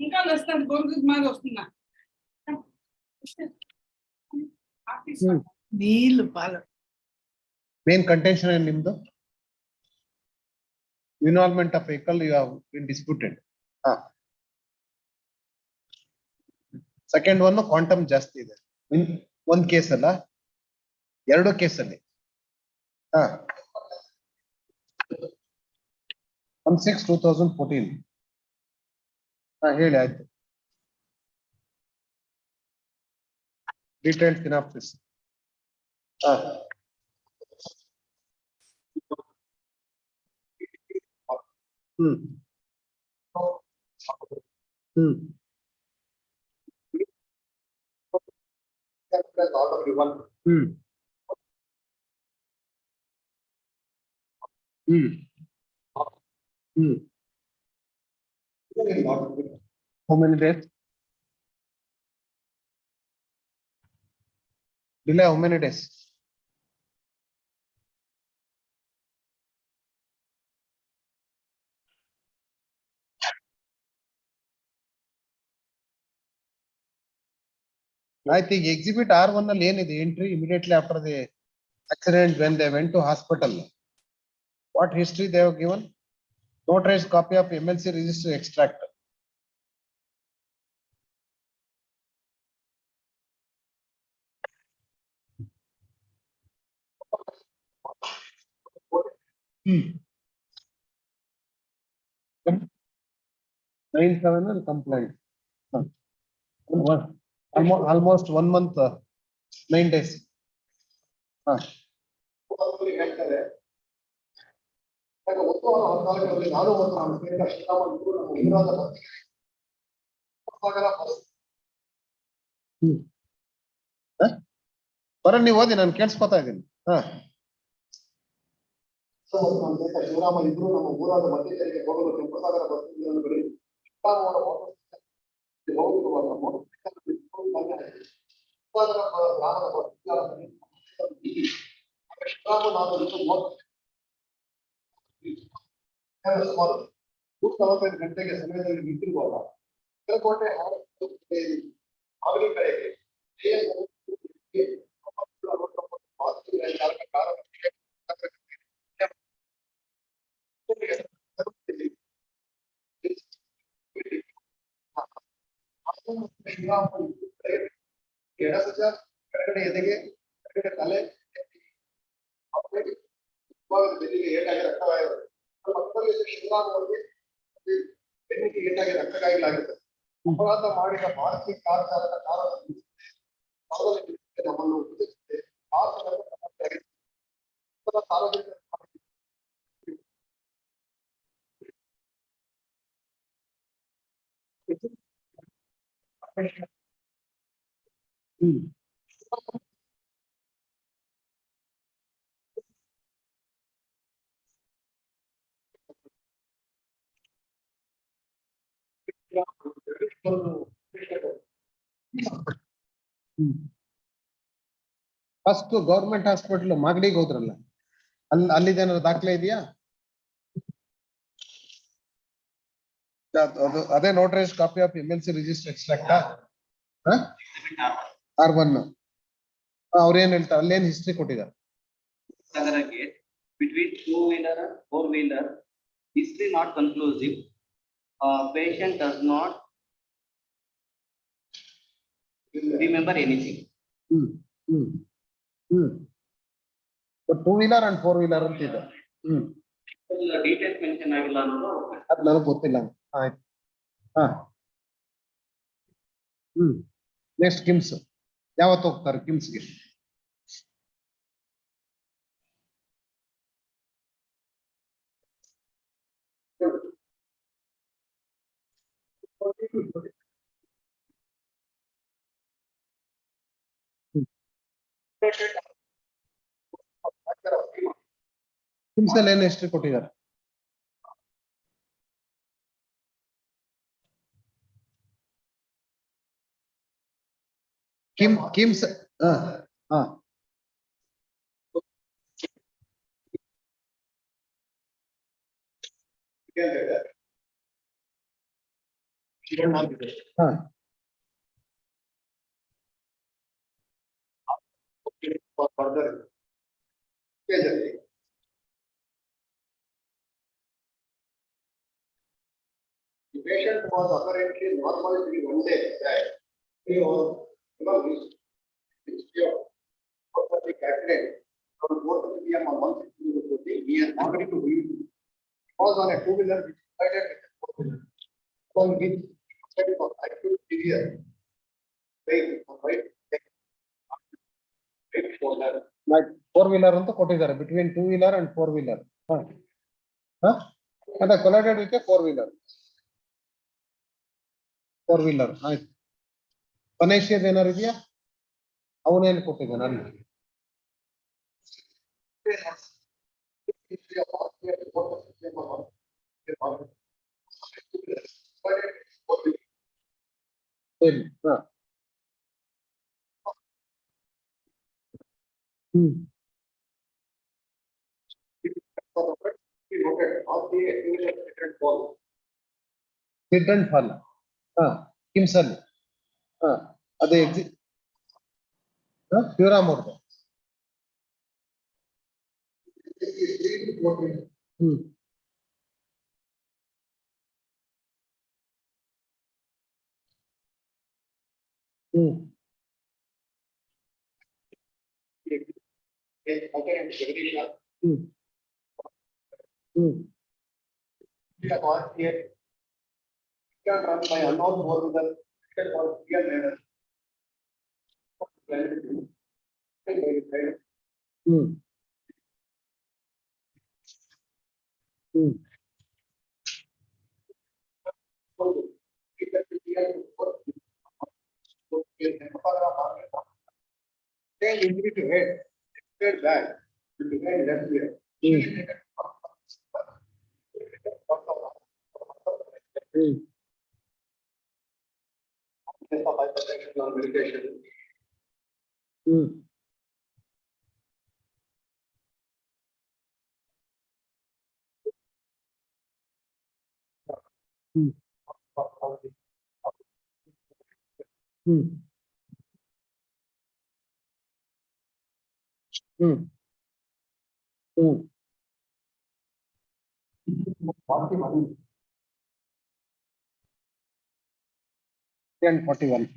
ఇంకా లెస్ గొంతు మీద వస్తున్నా నీళ్ళు పాలు. Main contention in nimdu. Involvement of vehicle you have been disputed. Second one quantum ಜಾಸ್ತಿ ಇದೆ. ಒಂದ್ ಕೇಸ್ ಅಲ್ಲ, ಎರಡು ಕೇಸ್ ಅಲ್ಲಿ. 1/6/2014. ಹೇಳಿ ಆಯ್ತು. Detailed synopsis. Hmm. Hmm. Hmm. Hmm. Hmm. How many days? Delay how many days? I think exhibit R1 ಅಲ್ಲಿ ಏನಿದೆ entry immediately after the accident when they went to hospital. What history they have given? Notarized copy of MLC register extract. Hmm. 9/7 complaint. Almost 1 month, 9 days. ಬರ ನೀವು ಓದಿ, ನಾನು ಕೇಳಿಸ್ಕೊತಾ ಇದ್ದೀನಿ. ಶಿವರಾಮ ಇಬ್ರು ನಮ್ಮ ಊರಾದ ಮಧ್ಯದಲ್ಲಿ ಹೋಗಲು ಕೆಂಪಸಾಗರ ಬಸ್ ಸುಮಾರು 145 ಗಂಟೆಗೆ ಸಮಯದಲ್ಲಿ ನಿಂತಿರುವಾಗ ಕೆಳಕೋಟೆ ಕಡೆಗೆ ಎಡಸಜ ಕೆಳಗಡೆ ಎದೆಗೆ ಕೆಳಗಡೆ ತಲೆ ಬೆನ್ನಿಗೆ ಏಟಾಗಿ ರಕ್ತವಾಗಿದೆ. ಪಕ್ಕದಲ್ಲಿ ಶಿವರಾಮ್ ಅವರಿಗೆ ಬೆನ್ನಿಗೆ ಏಟಾಗಿ ರಕ್ತಗಾಯಗಳಾಗಿದೆ. ಅಪರಾಧ ಮಾಡಿದ ಭಾರತೀಯ ಕಾರ್ ಚಾಲಕ ನಮ್ಮನ್ನು ಸಾರ್ವಜನಿಕ ಫಸ್ಟ್ ಗೌರ್ಮೆಂಟ್ ಹಾಸ್ಪಿಟಲ್ ಮಾಗಡಿಗೆ ಹೋದ್ರಲ್ಲ, ಅಲ್ಲಿದೇನಾದ್ರು ದಾಖಲೆ ಇದೆಯಾ? ಅದೇ notarise copy of MLC register extract R1. ಅವ್ರೇನ್ ಹೇಳ್ತಾರೆ, ಅಲ್ಲೇನ್ ಹಿಸ್ಟ್ರಿ ಕೊಟ್ಟಿದ್ದಾರೆ? Between 2-wheeler and 4-wheeler, history not conclusive. Patient does not remember anything. But 2-wheeler and 4-wheeler ಅಂತಿದೆ. Details mention ಆಗಿಲ್ಲ ಅನ್ನೋದು ಅದು ನನಗೆ ಗೊತ್ತಿಲ್ಲ. ಆಯ್ತು. ನೆಕ್ಸ್ಟ್ ಕಿಮ್ಸ್ ಯಾವತ್ತು ಹೋಗ್ತಾರೆ ಕಿಮ್ಸ್ಗೆ? ಕಿಮ್ಸಲ್ ಏನು ಎಷ್ಟು ಕೊಟ್ಟಿದ್ದಾರೆ? ಕಿಮ್ಸ್ ಹಾ ಹಾ further the patient was apparently normal in 1 day that he was the accident from 4:30 p.m. on 1:60 he has already to be was on a two-wheeler which collided with a four-wheeler on which was acute severe pain right four wheeler ಅಂತ ಕೊಟ್ಟಿದ್ದಾರೆ between two wheeler and four wheeler. ಅದೇ ಕೊಲೈಡೆಡ್ with four wheeler ಆಯ್ತು. ಪನೇಶಿಯದ್ ಏನಾರು ಇದೆಯಾ? ಅವನೇನು ಕೊಟ್ಟಿದ್ದಾನೆ ಅಲ್ಲಿ? ಸರಿ ಹಾ Didn't fall. Kimsal. ಅದೇ ಪ್ಯೂರಾ ಮೋರ್ದು. Run by unknown four-wheeler was clear manner. Injury to head, head back, behind left ear. Medication. And 41.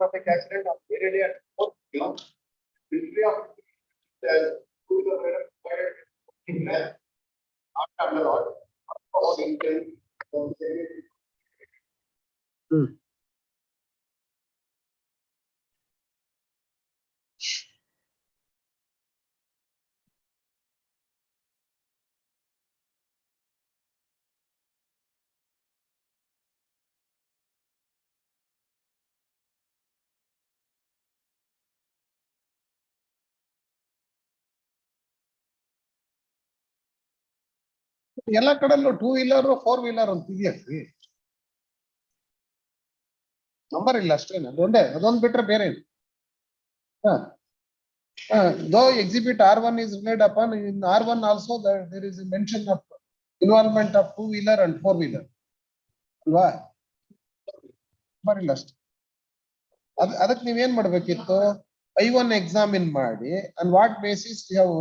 Traffic accident of really at 4 km. History of two-wheeler rider after the road. All intent. ಎಲ್ಲ ಕಡೆಲ್ಲೂ two wheeler four wheeler ಅಂತ ಇದೆಯಲ್ರಿ? Number ಇಲ್ಲ ಅಷ್ಟೇನು, ಅದೊಂದೇ ಅದೊಂದು ಬಿಟ್ರೆ ಬೇರೆ. Though exhibit R1 is relied upon, in R1 also there is a mention of involvement of 2-wheeler and 4-wheeler. ಅಲ್ವಾ? ಬರಿಲ್ಲ ಅಷ್ಟೇ. ಅದಕ್ಕೆ ನೀವೇನ್ ಮಾಡ್ಬೇಕಿತ್ತು? I1 examine ಮಾಡಿ on what basis you have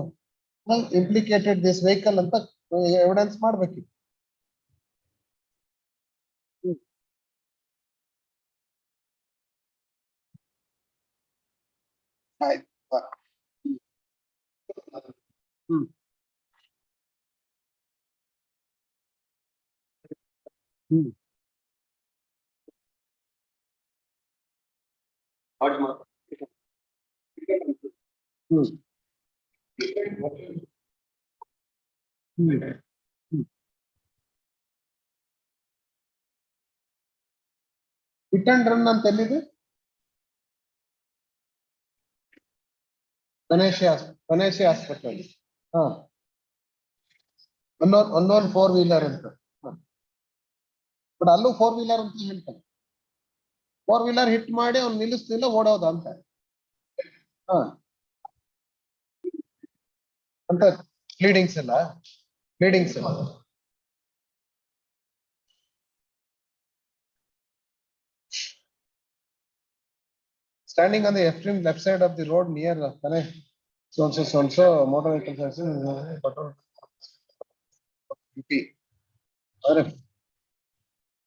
implicated this vehicle ಅಂತ ಎವಿಡೆನ್ಸ್ ಮಾಡ್ಬೇಕಿತ್ತು. ಆಯ್ತು. ಹಿಟ್ ಅಂಡ್ ರನ್ ಅಂತ ಎಲ್ಲಿದೆ? ಗಣೇಶ ಹಾಸ್ಪಿಟಲ್. ಅನ್ನೋನ್ 4-wheeler ಅಂತ. ಬಟ್ ಅಲ್ಲೂ 4-wheeler ಅಂತ ಹೇಳ್ತಾರೆ. 4-wheeler ಹಿಟ್ ಮಾಡಿ ಅವ್ನು ನಿಲ್ಲಿಸ್ತಿಲ್ಲ, ಓಡೋದ ಅಂತ. ಅಂತ ಪ್ಲೀಡಿಂಗ್ಸ್ ಎಲ್ಲ standing on the extreme left side of the road near so motor vehicle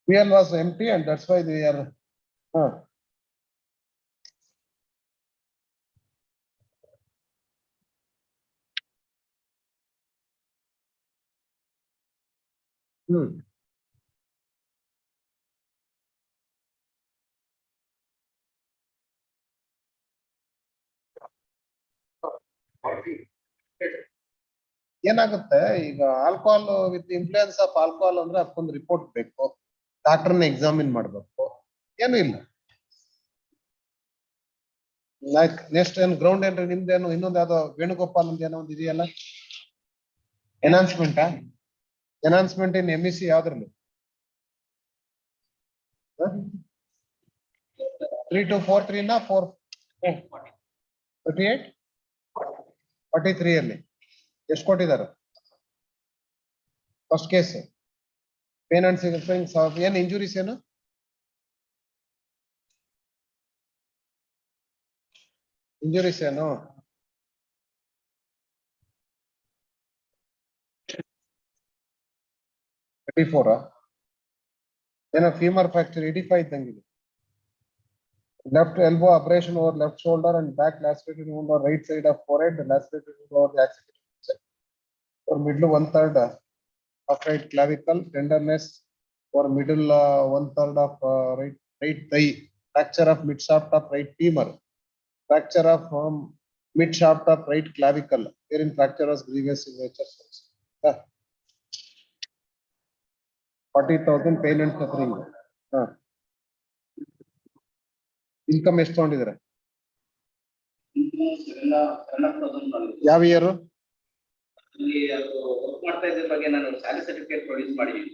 fuel was empty and that's why they are ಏನಾಗುತ್ತೆ ಈಗ alcohol with influence of alcohol ಅಂದ್ರೆ ಅದಕ್ಕೊಂದು ರಿಪೋರ್ಟ್ ಬೇಕು, ಡಾಕ್ಟರ್ನ ಎಕ್ಸಾಮಿನ್ ಮಾಡ್ಬೇಕು, ಏನು ಇಲ್ಲ. ನೆಕ್ಸ್ಟ್ ಏನು ಗ್ರೌಂಡ್ ಏನ್ರಿ ನಿಮ್ದೇನು ಇನ್ನೊಂದು ಯಾವ್ದೋ ವೇಣುಗೋಪಾಲ್ ಅಂತ ಏನೋ ಒಂದು ಇದೆಯಲ್ಲ, ಎನಾನ್ಸ್ಮೆಂಟ್ ಇನ್ MEC ಯಾವ್ದ್ರಲ್ಲಿ 3243 ನಾ 438 43 ಅಲ್ಲಿ ಎಷ್ಟು ಕೊಟ್ಟಿದ್ದಾರೆ? First case pain and significance ಏನ್ ಇಂಜುರೀಸ್ ಏನು? ಇಂಜುರೀಸ್ ಏನು? ಏನೋ femur fracture 85 ಇದ್ದಂಗಿದೆ. Left elbow abrasion over left shoulder and back lacerated wound on right side of forehead, lacerated wound over the accident or middle 1/3 of right clavicle, tenderness or middle 1/3 of right thigh, fracture of mid shaft of right femur, fracture of mid shaft of right clavicle, wherein fracture was grievous in nature. 40,000 pain and suffering. Income ಎಷ್ಟು ತಗೊಂಡಿದ್ದಾರೆ? ಯಾವ year? Work ಮಾಡ್ತಾ ಇದ್ರ ಬಗ್ಗೆ ನಾನು salary certificate produce ಮಾಡಿದ್ದೀನಿ.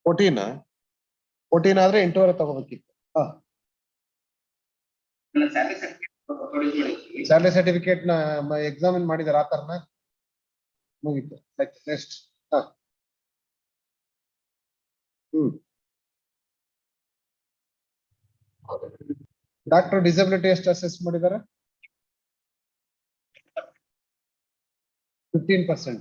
14 ಆದ್ರೆ 8 ತಗೋಬೇಕಿತ್ತು. Salary certificate ನ ಎಕ್ಸಾಮಿನ್ ಮಾಡಿದಾರೆ, ಆ ತರನ ಮುಗೀತು. ನೆಕ್ಸ್ಟ್ ಡಾಕ್ಟರ್ ಡಿಸಬಿಲಿಟಿ ಎಷ್ಟು ಅಸೆಸ್ ಮಾಡಿದ್ದಾರೆ? 15%.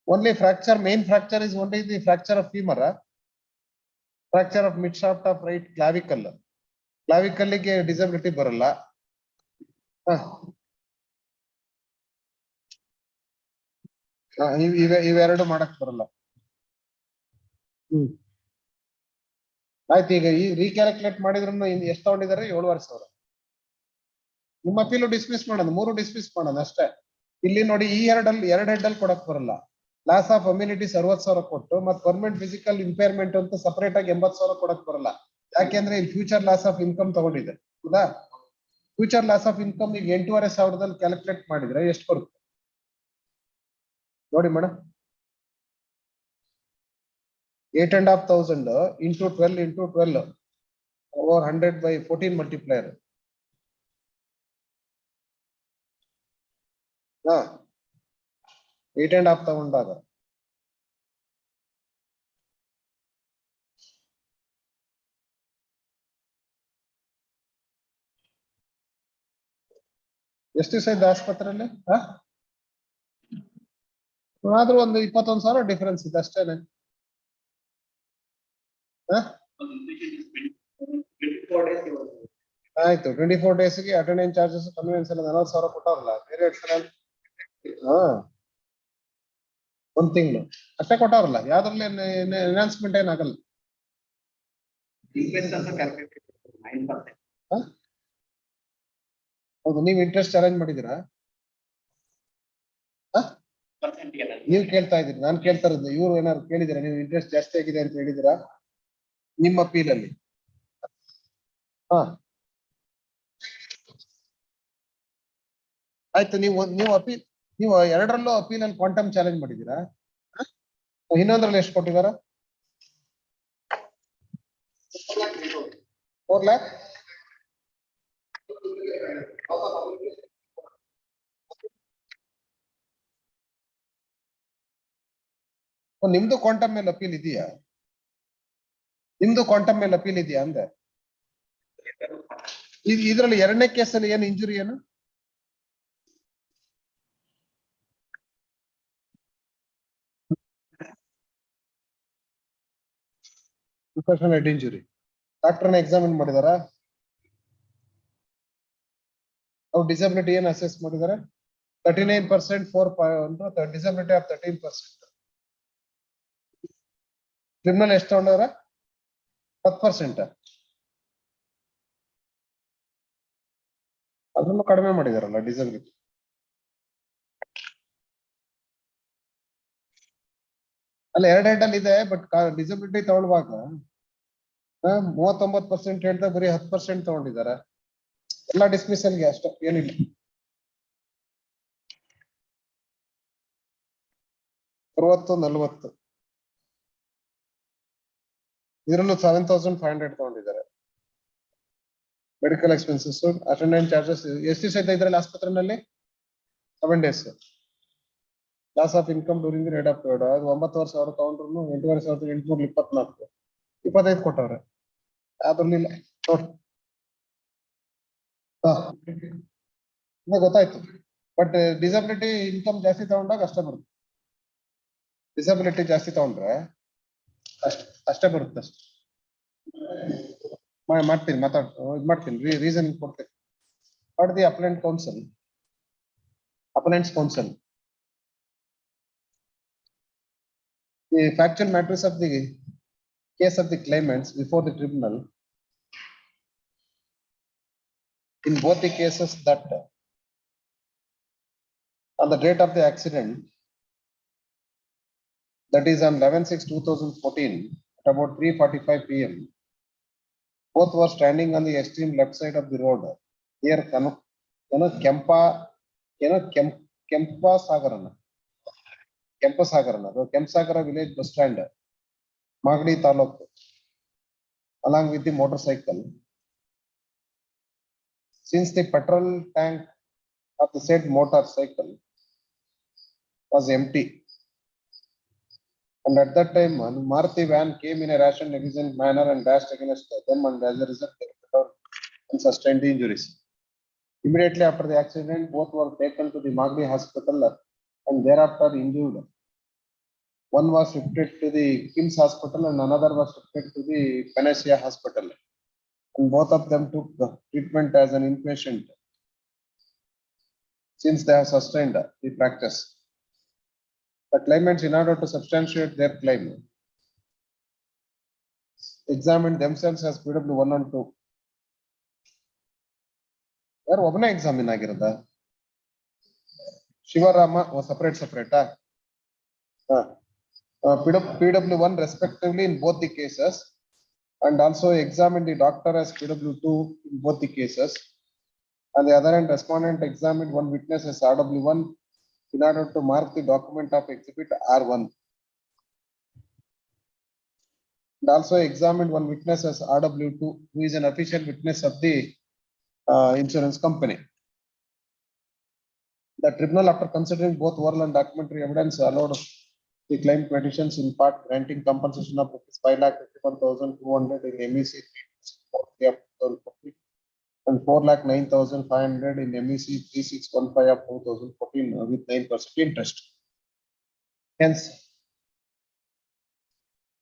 Only fracture, main fracture is only the fracture of femur, fracture of mid shaft of right clavicle. Clavicle ಗೆ ಡಿಸಬಿಲಿಟಿ ಬರಲ್ಲ. ಇವೆರಡು ಮಾಡಕ್ ಬರಲ್ಲ. ಆಯ್ತು, ಈಗ ಈ ರೀಕ್ಯಾಲ್ಕುಲೇಟ್ ಮಾಡಿದ್ರು ಎಷ್ಟು ತಗೊಂಡಿದ್ದಾರೆ? 7,500. ನಿಮ್ಮ ಅಪೀಲು ಡಿಸ್ಮಿಸ್ ಮಾಡೋದು, 3 ಡಿಸ್ಮಿಸ್ ಮಾಡೋದು ಅಷ್ಟೇ. ಇಲ್ಲಿ ನೋಡಿ, ಈ ಎರಡು ಹೆಡ್ ಅಲ್ಲಿ ಕೊಡಕ್ ಬರಲ್ಲ. ಲಾಸ್ ಆಫ್ ಅಮ್ಯುನಿಟೀಸ್ 60,000 ಕೊಟ್ಟು ಮತ್ತೆ ಪರ್ಮನೆಂಟ್ ಫಿಸಿಕಲ್ ಇಂಪೇರ್ಮೆಂಟ್ ಅಂತ ಸಪರೇಟ್ ಆಗಿ 80,000 ಕೊಡಕ್ ಬರಲ್ಲ. ಯಾಕೆಂದ್ರೆ ಇಲ್ಲಿ ಫ್ಯೂಚರ್ ಲಾಸ್ ಆಫ್ ಇನ್ಕಮ್ ತಗೊಂಡಿದೆ. ಹೌದಾ? ಫ್ಯೂಚರ್ ಲಾಸ್ ಆಫ್ ಇನ್ಕಮ್ ಈಗ 8,500 ಕ್ಯಾಲ್ಕುಲೇಟ್ ಮಾಡಿದ್ರೆ ಎಷ್ಟು ಬರುತ್ತೆ ನೋಡಿ madam? 8,500 into 12 into 12 over 100 by 14 multiplier. ಹಾ 8.5 ತಗೊಂಡಾಗ ಎಷ್ಟು ದಿವಸ ಇದ್ದ ಆಸ್ಪತ್ರೆಯಲ್ಲಿ? ಆದ್ರೂ ಒಂದು 21,000 ಡಿಫರೆನ್ಸ್ ಇದೆ ಅಷ್ಟೇನೆ. ಆಯ್ತು 24 ಡೇಸ್ಗೆ ಅಟೆಂಡೆನ್ಸ್ ಚಾರ್ಜಸ್ ಕನ್ವೀನಿಯನ್ಸ್ ಎಲ್ಲ 40,000 ಕೊಟ್ಟವ್ರಲ್ಲ, ಬೇರೆ ಒಂದ್ ತಿಂಗಳು ಅಷ್ಟೇ ಕೊಟ್ಟವ್ರಲ್ಲ, ಯಾವ್ದ್ರಲ್ಲಿ ಎನ್ಹಾನ್ಸ್ಮೆಂಟ್ ಏನಾಗಲ್ಲ. ಹೌದು, ನೀವು ಇಂಟ್ರೆಸ್ಟ್ ಚಾಲೆಂಜ್ ಮಾಡಿದೀರಾ? ನೀವು ಕೇಳ್ತಾ ಇದ್ದೀರಿ, ನಾನು ಕೇಳ್ತಾ ಇರೋದು ಇವ್ರು ಏನಾದ್ರು ಕೇಳಿದಿರಾ? ನೀವು ಇಂಟ್ರೆಸ್ಟ್ ಜಾಸ್ತಿ ಆಗಿದೆ ಅಂತ ಹೇಳಿದಿರಾ ನಿಮ್ಮ ಅಪೀಲ್ ಅಲ್ಲಿ? ಹಾ ಆಯ್ತು, ನೀವು ಅಪೀಲ್, ನೀವು ಎರಡರಲ್ಲೂ ಅಪೀಲ್ ಅಲ್ಲಿ ಕ್ವಾಂಟಮ್ ಚಾಲೆಂಜ್ ಮಾಡಿದೀರಾ? ಇನ್ನೊಂದ್ರಲ್ಲಿ ಎಷ್ಟು ಕೊಟ್ಟಿದಾರ? 4 lakh. ನಿಮ್ದು ಕ್ವಾಂಟಮ್ ಮೇಲೆ ಅಪೀಲ್ ಇದೆಯಾ? ನಿಮ್ದು ಕ್ವಾಂಟಮ್ ಮೇಲೆ ಅಪೀಲ್ ಇದೆಯಾ ಅಂದೆ. ಇದ್ರಲ್ಲಿ ಎರಡನೇ ಕೇಸಲ್ಲಿ ಏನು ಇಂಜುರಿ ಏನು? Professional head injury. ಡಾಕ್ಟರ್ನ ಎಕ್ಸಾಮಿನ್ ಮಾಡಿದಾರಾ? ಅವ್ರು ಡಿಸಬಿಲಿಟಿ ಏನು ಅಸೆಸ್ ಮಾಡಿದಾರೆ? 39% 4 ಡಿಸಬಿಲಿಟಿ ಆಫ್ 13%. ಕ್ರಿಮಿನಲ್ ಎಷ್ಟು ತಗೊಂಡವ್ರ? 10%. ಅದನ್ನು ಕಡಿಮೆ ಮಾಡಿದಾರಲ್ಲ ಡಿಸಬಿಲಿಟಿ. ಅಲ್ಲ, 2 ಹೆಡ್ ಅಲ್ಲಿ ಇದೆ, ಬಟ್ ಡಿಸಬಿಲಿಟಿ ತಗೊಳ್ಳುವಾಗ 39% ಹೇಳ್ತಾ ಬರೀ 10% ತಗೊಂಡಿದ್ದಾರೆ. ಎಲ್ಲ ಡಿಸ್ಮಿಸಲ್ಗೆ ಅಷ್ಟೇ, ಏನಿಲ್ಲ. ಅರವತ್ತು 40 ಇದರಲ್ಲೂ 7,500 ತಗೊಂಡಿದ್ದಾರೆ. Medical expenses, attendance charges. ಎಷ್ಟು ದಿವಸ ಇದ್ದ ಇದ್ರಲ್ಲಿ ಆಸ್ಪತ್ರೆಯಲ್ಲಿ? 7 days. Loss of income during the rate of period. ಅದು 9,500 ತಗೊಂಡ್ರು 8,824 25 ಕೊಟ್ಟವ್ರೆ. ಅದ್ರಲ್ಲಿ ನೋಡಿ, ಗೊತ್ತಾಯ್ತು. ಬಟ್ ಡಿಸಬಿಲಿಟಿ ಇನ್ಕಮ್ ಜಾಸ್ತಿ ತಗೊಂಡಾಗ ಅಷ್ಟೇ ಬರುತ್ತೆ. ಡಿಸಬಿಲಿಟಿ ಜಾಸ್ತಿ ತಗೊಂಡ್ರೆ ಅಷ್ಟೇ ಬರುತ್ತೆ ಅಷ್ಟೇ. ಮಾಡ್ತೀನಿ, ಇದು ಮಾಡ್ತೀನಿ, ರೀಸನ್ ಕೊಡ್ತೀನಿ. What the appellant counsel, appellants counsel, the factual matters of the case of the claimants before the tribunal, in both the cases, that on the date of the accident, that is on 11/6/2014 at about 3:45 p.m, both were standing on the extreme left side of the road near Kempsagara village bus stand, Magadi Taluk, along with the motorcycle. Since the petrol tank of the said motorcycle was empty, and at that time Maruti van came in a rash and negligent manner and dashed against them, and as a result they recovered and sustained injuries. Immediately after the accident, both were taken to the Magadi hospital and thereafter injured. One was shifted to the Kim's hospital and another was shifted to the Panacea hospital, and both of them took treatment as an inpatient since they have sustained the fractures. The claimants, in order to substantiate their claim, examined themselves as PW 1 and 2. Where ಒಬ್ಬನೇ examine ಆಗಿರೋದ? Shivarama separate. PW 1 respectively in both the cases, and also examined the doctor as PW 2 in both the cases. On the other hand, respondent examined one witness as RW 1 in order to mark the document of exhibit R1. And also examined one witness as RW2, who is an official witness of the insurance company. The tribunal, after considering both oral and documentary evidence, allowed the claim petitions in part granting compensation of ₹5,51,200 in MEC 3 and 4,09,500 in MEC 3615 of 2014 with 9% interest. Hence,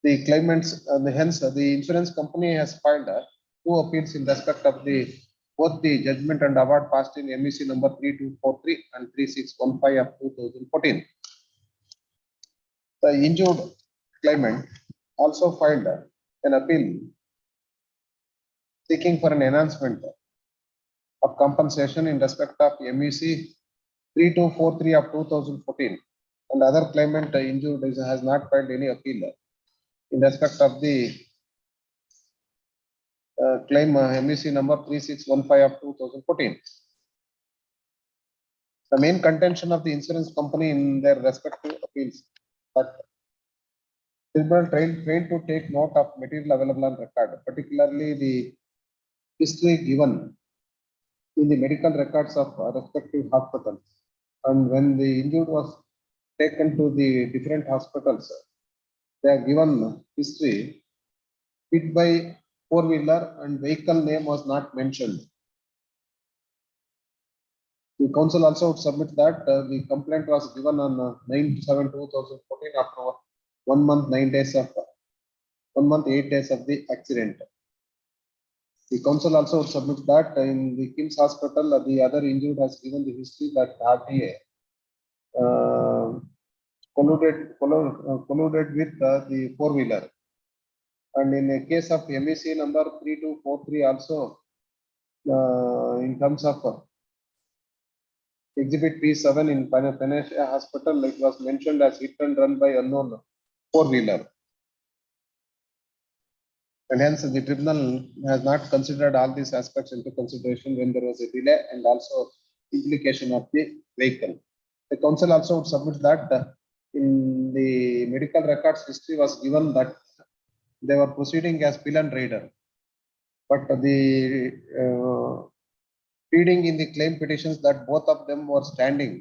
the claimants, the insurance company has filed 2 appeals in respect of both the judgment and award passed in MEC number 3243 and 3615 of 2014. The injured claimant also filed an appeal seeking for an enhancement of compensation in respect of MEC 3243 of 2014, and other claimant injured has not filed any appeal in respect of the claim MEC number 3615 of 2014. The main contention of the insurance company in their respective appeals that tribunal failed to take note of material available on record, particularly the history given in the medical records of respective hospitals. And when the injured was taken to the different hospitals, they are given history hit by four-wheeler and vehicle name was not mentioned. The council also would submit that the complaint was given on 9/7/2014 after 1 month, 8 days of the accident. The council also would submit that in the Kim's Hospital, the other injured has given the history that RTA colluded with the four-wheeler. And in a case of MEC number 3243 also, in terms of Exhibit P7 in Panache Hospital, it was mentioned as hit and run by unknown four-wheeler. And hence the tribunal has not considered all these aspects into consideration when there was a delay and also implication of the vehicle. The council also would submit that in the medical records history was given that they were proceeding as pill and raider, but the reading in the claim petitions that both of them were standing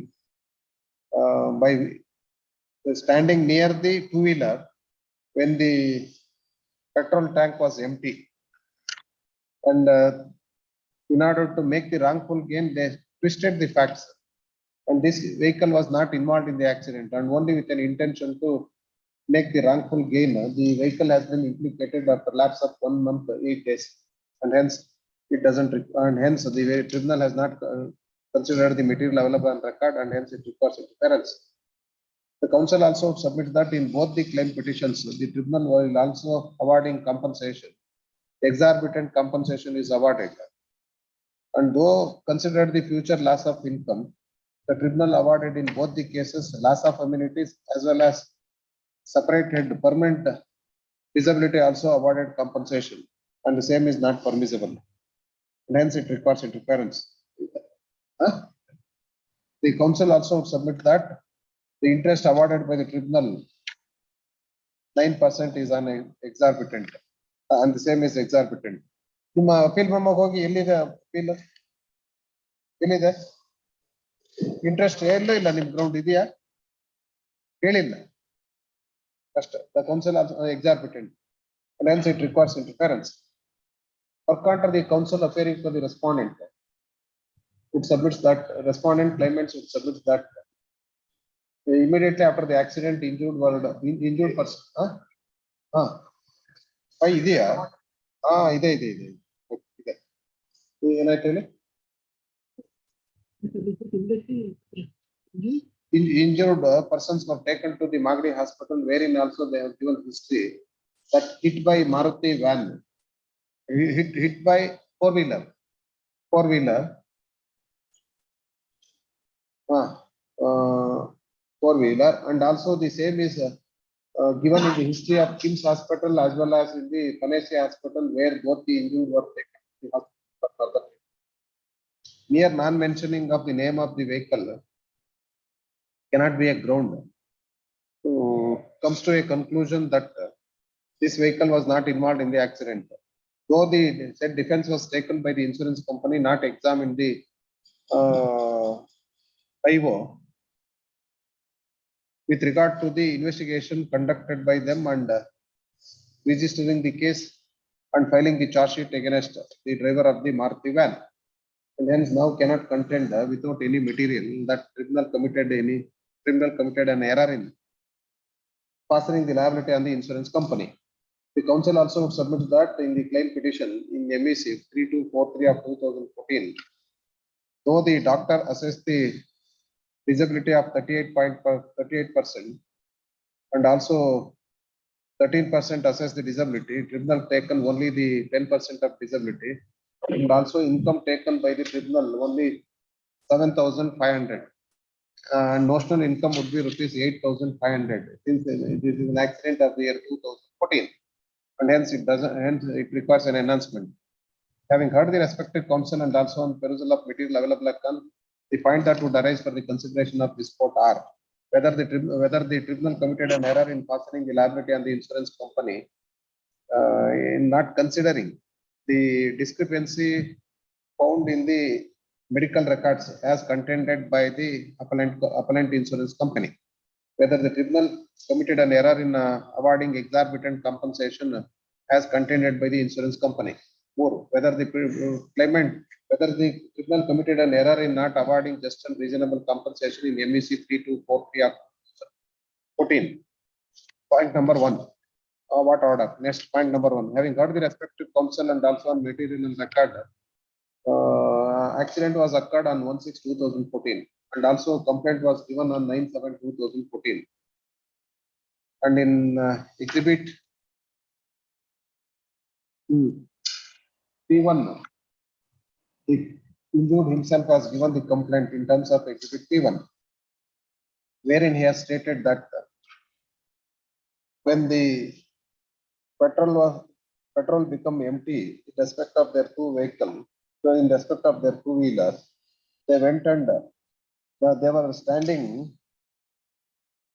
near the two-wheeler when the petrol tank was empty, and in order to make the wrongful gain, they twisted the facts, and this vehicle was not involved in the accident, and only with an intention to make the wrongful gain, the vehicle has been implicated after lapse of 1 month, 8 days, and hence it doesn't, and hence the tribunal has not considered the material available on record, and hence it requires interference. The council also submits that in both the claim petitions, the tribunal will also awarding compensation. Exorbitant compensation is awarded, and though considered the future loss of income, the tribunal awarded in both the cases loss of amenities as well as separated permanent disability also awarded compensation, and the same is not permissible, and hence it requires interference. The council also submit that the interest awarded by the tribunal 9% is an exorbitant, and the same is exorbitant. ನಿಮ್ಮ appeal memo ಹೋಗಿ ಎಲ್ಲಿದೆ appeal? ಎಲ್ಲಿದೆ? Interest ಇಲ್ಲ ನಿಮ್ ground ಇದೆಯಾ? ಹೇಳಿಲ್ಲ ಅಷ್ಟೇ. The council also exorbitant, and hence it requires interference. Per contra, the council appearing for the respondent, it submits that respondent claimants would submit that immediately after the accident injured person ಇದೆಯಾ? ಇದೆ ಏನಾಯ್ತು ಹೇಳಿ? Injured persons were taken to the Magadi hospital, wherein also they have given history that hit by Maruti van, hit by four-wheeler, and also the same is given in the history of Kim's Hospital as well as in the Panache Hospital, where both the injured were taken to the hospital for further. Mere non-mentioning of the name of the vehicle cannot be a ground. Comes to a conclusion that this vehicle was not involved in the accident. Though the said defense was taken by the insurance company, not examined the IO with regard to the investigation conducted by them and registering the case and filing the charge sheet against the driver of the Maruti van. And hence now cannot contend without any material that criminal committed an error in passing the liability on the insurance company. The council also would submit that in the claim petition in MEC 3243 of 2014, though the doctor assessed the disability of 38% and also 13% assessed the disability, tribunal taken only the 10% of disability, and also income taken by the tribunal only 7,500. Notional income would be rupees 8,500 since this is an accident of the year 2014, and hence it requires an enhancement. Having heard the respective counsel and also on perusal of material available at the point that would arise for the consideration of this court are whether the tribunal committed an error in passing the liability on the insurance company in not considering the discrepancy found in the medical records as contended by the appellant insurance company. Whether the tribunal committed an error in awarding exorbitant compensation as contended by the insurance company. More, whether the tribunal committed an error in not awarding just and reasonable compensation in MEC 3243 of 14. Point number 1. What order? Next point number 1. Having heard the respective counsel and also on material and record, accident was occurred on 1/6/2014 and also complaint was given on 9/7/2014. And in exhibit P1, the injured himself was given the complaint in terms of exhibit P1, wherein he has stated that when the petrol become empty in respect of their two vehicles, so in respect of their two-wheelers, they went and they were standing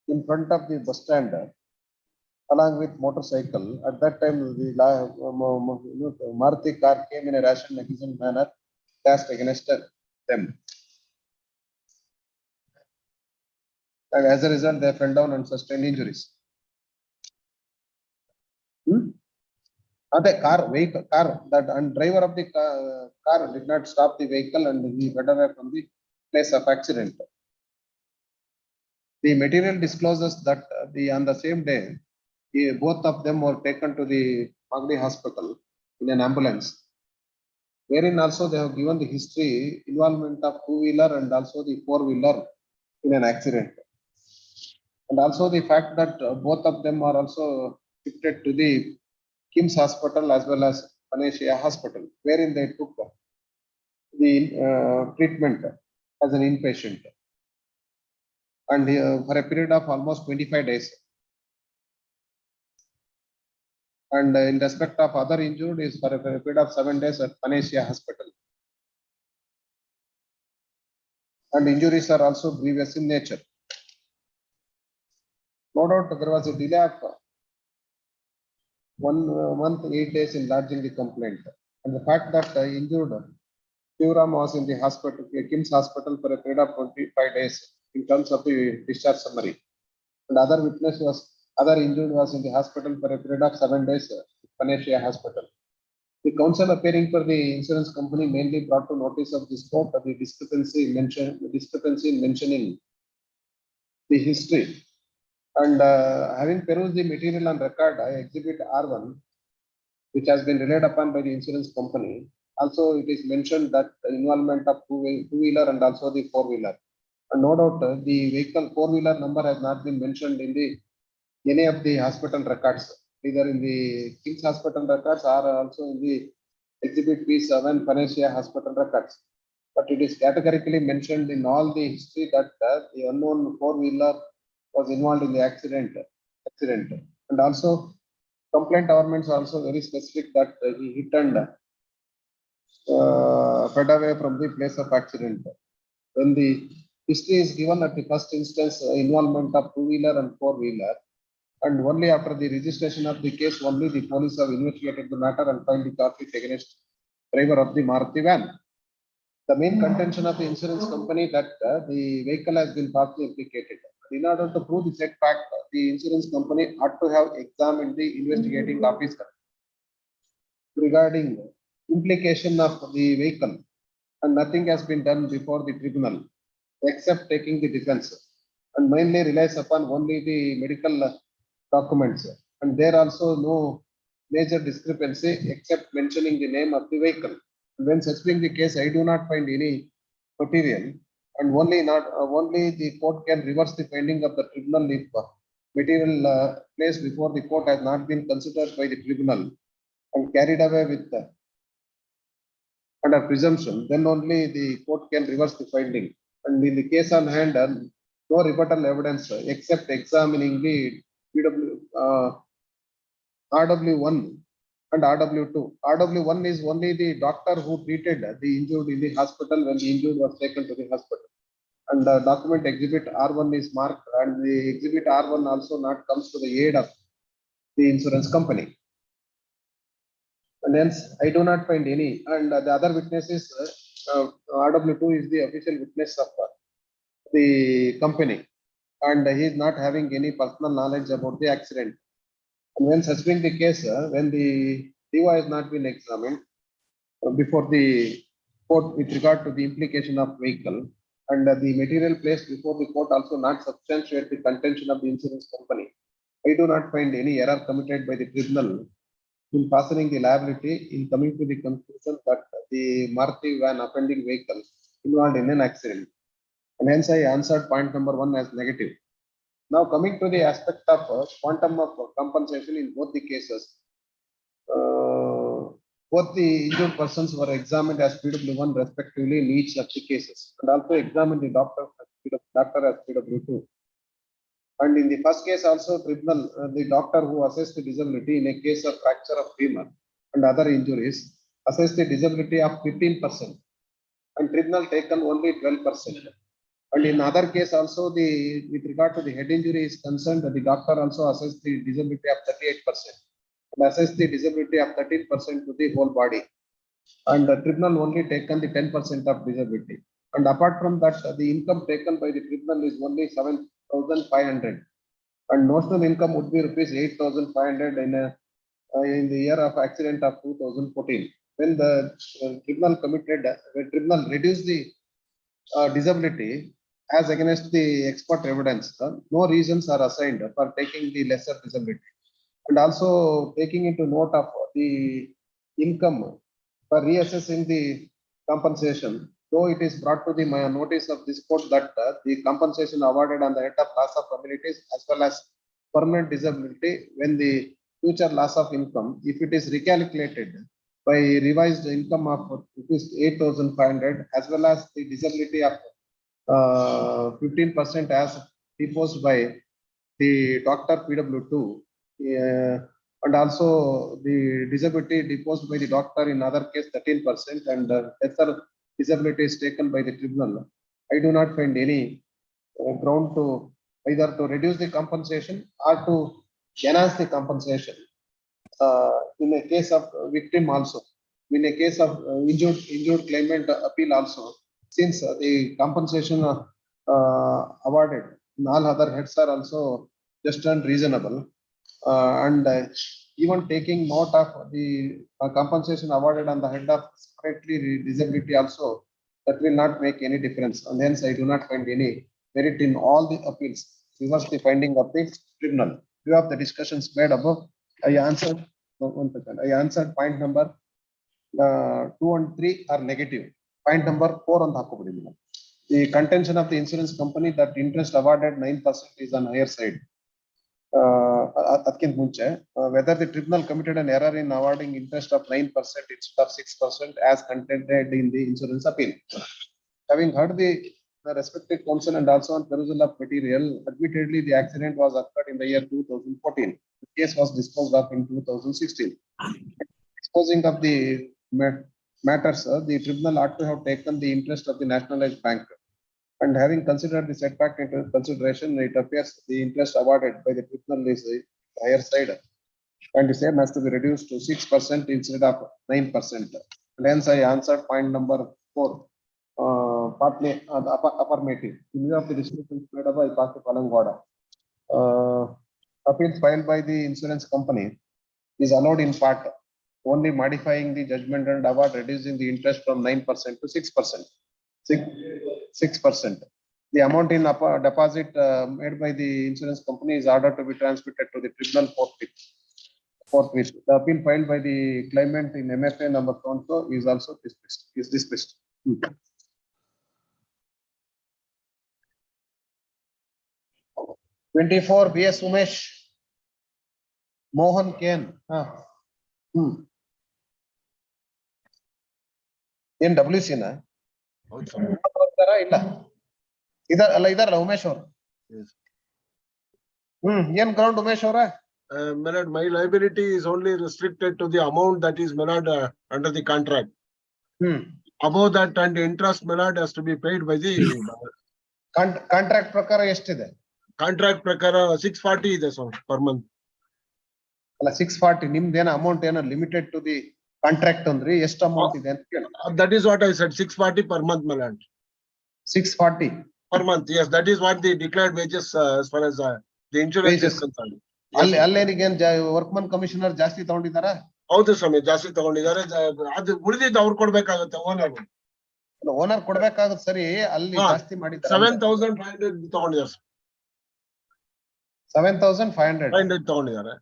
in front of the bus stand along with motorcycle. At that time, the Maruti car came in a rash and negligent manner cast against them. And as a result, they fell down and sustained injuries. The car, that and driver of the car did not stop the vehicle and he got away from the place of accident. The material discloses that on the same day, both of them were taken to the Magdi hospital in an ambulance, wherein also they have given the history, involvement of two-wheeler and also the four-wheeler in an accident. And also the fact that both of them are also shifted to the KIMS hospital as well as Panasia hospital, wherein they took the treatment as an inpatient. And for a period of almost 25 days. And in respect of other injured is for a period of 7 days at Panasia hospital. And injuries are also grievous in nature. No doubt there was a delay of 1 month, 8 days in lodging the complaint. And the fact that injured Shivram was in the hospital, KIMS hospital for a period of 25 days in terms of the discharge summary. And other injured was in the hospital for a period of 7 days, Panasia hospital. The counsel appearing for the insurance company mainly brought to notice of this court the discrepancy in mentioning the history. And having perused the material on record, I exhibit R1, which has been relied upon by the insurance company. Also, it is mentioned that the involvement of two-wheeler and also the four-wheeler. And no doubt, the vehicle four-wheeler number has not been mentioned in any of the hospital records, either in the KIMS hospital records or also in the exhibit P7 Panasia hospital records. But it is categorically mentioned in all the history that the unknown four-wheeler was involved in the accident. And also, complaint governments are also very specific that he hit and fed away from the place of accident. When the history is given at the first instance, involvement of two-wheeler and four-wheeler, And only after the registration of the case, only the police have investigated the matter and filed the charges against driver of the Maruti van. The main contention of the insurance company that the vehicle has been partially implicated. In order to prove the said fact, the insurance company ought to have examined the investigating officer regarding implication of the vehicle, and nothing has been done before the tribunal except taking the defense, and mainly relies upon only the medical documents, and there also no major discrepancy except mentioning the name of the vehicle. When such being the case, I do not find any material, and only the court can reverse the finding of the tribunal if material placed before the court has not been considered by the tribunal and carried away with under presumption. Then only the court can reverse the finding. And in the case on hand, no rebuttal evidence except examining the RW1 and RW2. RW1 is only the doctor who treated the injured in the hospital when the injured was taken to the hospital. And the document exhibit R1 is marked, and the exhibit R1 also not comes to the aid of the insurance company. And hence, I do not find any. And the other witnesses, RW2 is the official witness of the company, and he is not having any personal knowledge about the accident. And when such being the case, when the DIVA has not been examined before the court with regard to the implication of vehicle, and the material placed before the court also not substantiate the contention of the insurance company, I do not find any error committed by the tribunal in fastening the liability in coming to the conclusion that the Maruti van offending vehicle involved in an accident. And hence I answered point number 1 as negative. Now coming to the aspect of quantum of compensation in both the cases, both the injured persons were examined as PW1 respectively in each of the cases, and also examined the doctor as PW2. And in the first case also, tribunal, the doctor who assessed the disability in a case of fracture of femur and other injuries assessed the disability of 15%, and tribunal taken only 12%. And in other case also, with regard to the head injury is concerned, the doctor also assessed the disability of 38% and assessed the disability of 13% to the whole body. And the tribunal only taken the 10% of disability. And apart from that, the income taken by the tribunal is only 7,500, and notional income would be rupees 8,500 in the year of accident of 2014. When the tribunal reduced the disability as against the expert evidence, no reasons are assigned for taking the lesser disability, and also taking into note of the income for reassessing the compensation. Though it is brought to the notice of this court that the compensation awarded on the head of loss of abilities as well as permanent disability when the future loss of income, if it is recalculated by revised income of 8,500 as well as the disability of 15% as deposed by the doctor PW2, and also the disability deposed by the doctor in other case 13%, and lesser disability is taken by the tribunal. I do not find any ground to either to reduce the compensation or to enhance the compensation in a case of victim also, in a case of injured claimant appeal also, since the compensation awarded in all other heads are also just and reasonable, and even taking note of the compensation awarded on the head of respiratory disability also, that will not make any difference, and hence I do not find any merit in all the appeals. Reverse the finding of the tribunal. You have the discussions made above. I answered. One second. I answered point number 2 and 3 are negative. Point number 4 on the the contention of the insurance company that interest awarded 9% is on higher side. Whether the tribunal committed an error in awarding interest of 9% instead of 6% as contended in the insurance appeal. Having heard the respective counsel and also on perusal of material, admittedly the accident was occurred in the year 2014. The case was disposed of in 2016. Disposing of the matters, the tribunal ought to have taken the interest of the nationalized bank And having considered the setback into consideration, it appears the interest awarded by the tribunal is the higher side. And the same has to be reduced to 6% instead of 9%. And hence I answered point number 4. Partly affirmative. In view of the restrictions made by Pastor Palangwada. Appeals filed by the insurance company is allowed in part, only modifying the judgment and award, reducing the interest from 9% to 6%. 6%. The amount in deposit made by the insurance company is ordered to be transmitted to the tribunal forthwith. The appeal filed by the claimant in MFA number so is also dismissed. 24 BS Umesh Mohan Ken. ಏನ್ WC ನಾ ಇಲ್ಲ ಇದಾರಲ್ಲ ಉಮೇಶ್ ಅವರು ಏನ್ ground Umesh ಅವರ Milord, my liability is only restricted to the amount that is Milord under the contract. Above that and the interest Milord has to be paid by the contract ಪ್ರಕಾರ ಎಷ್ಟಿದೆ? Contract ಪ್ರಕಾರ 640 ಇದೆ ಸರ್ per month. ಅಲ್ಲ 640 ನಿಮ್ದೇನ amount ಏನೋ limited to the contract ಅಂದ್ರಿ ಎಷ್ಟು amount ಇದೆ ಅಂತ ಕೇಳಿ. That is what I said, 640 per month, Milord. 640 per month, yes, that is what the declared wages as far as the insurance is concerned. ಅಲ್ಲೇನಿಗೆ workman commissioner ಜಾಸ್ತಿ ತಗೊಂಡಿದಾರ? ಹೌದು ಸ್ವಾಮಿ, ಜಾಸ್ತಿ ತಗೊಂಡಿದ್ದಾರೆ. ಅದು ಉಳಿದಿದ್ದು ಅವ್ರು ಕೊಡ್ಬೇಕಾಗುತ್ತೆ ಓನರ್. ಓನರ್ ಕೊಡ್ಬೇಕಾಗುತ್ತೆ ಸರಿ, ಅಲ್ಲಿ ಜಾಸ್ತಿ ಮಾಡಿದ್ದಾರೆ. 7,500 ತಗೊಂಡಿದ್ದಾರೆ. 7,500 ತಗೊಂಡಿದ್ದಾರೆ.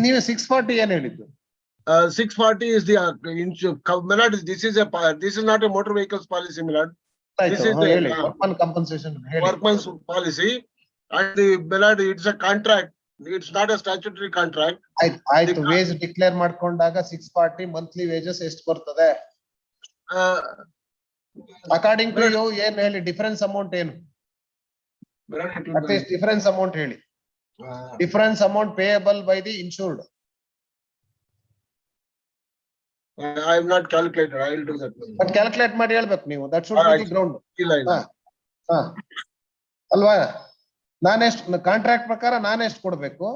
ನೀವು 640 ಏನ್ ಹೇಳಿದ್ದು? 640 is the Milord, this is not a motor vehicles policy, Milord. This is the workman compensation workman's policy, and the Milord, it's a contract. It's not a statutory contract. ಆಯ್ತು, ವೇಜ್ ಡಿಕ್ಲೇರ್ ಮಾಡ್ಕೊಂಡಾಗ 640 monthly wages ಎಷ್ಟು ಬರ್ತದೆ? According to you ಏನ್ ಹೇಳಿ, difference amount ಏನು? At least difference amount ಹೇಳಿ. Difference amount payable by the insured. I have not calculated. I will do that. But calculate ಮಾಡಿ ಹೇಳ್ಬೇಕು ನೀವು. That should be the ground. ಇಲ್ಲ. ಅಲ್ವಾ? ನಾನೆಷ್ಟು ಕಾಂಟ್ರಾಕ್ಟ್ ಪ್ರಕಾರ ನಾನೆಷ್ಟು ಕೊಡ್ಬೇಕು,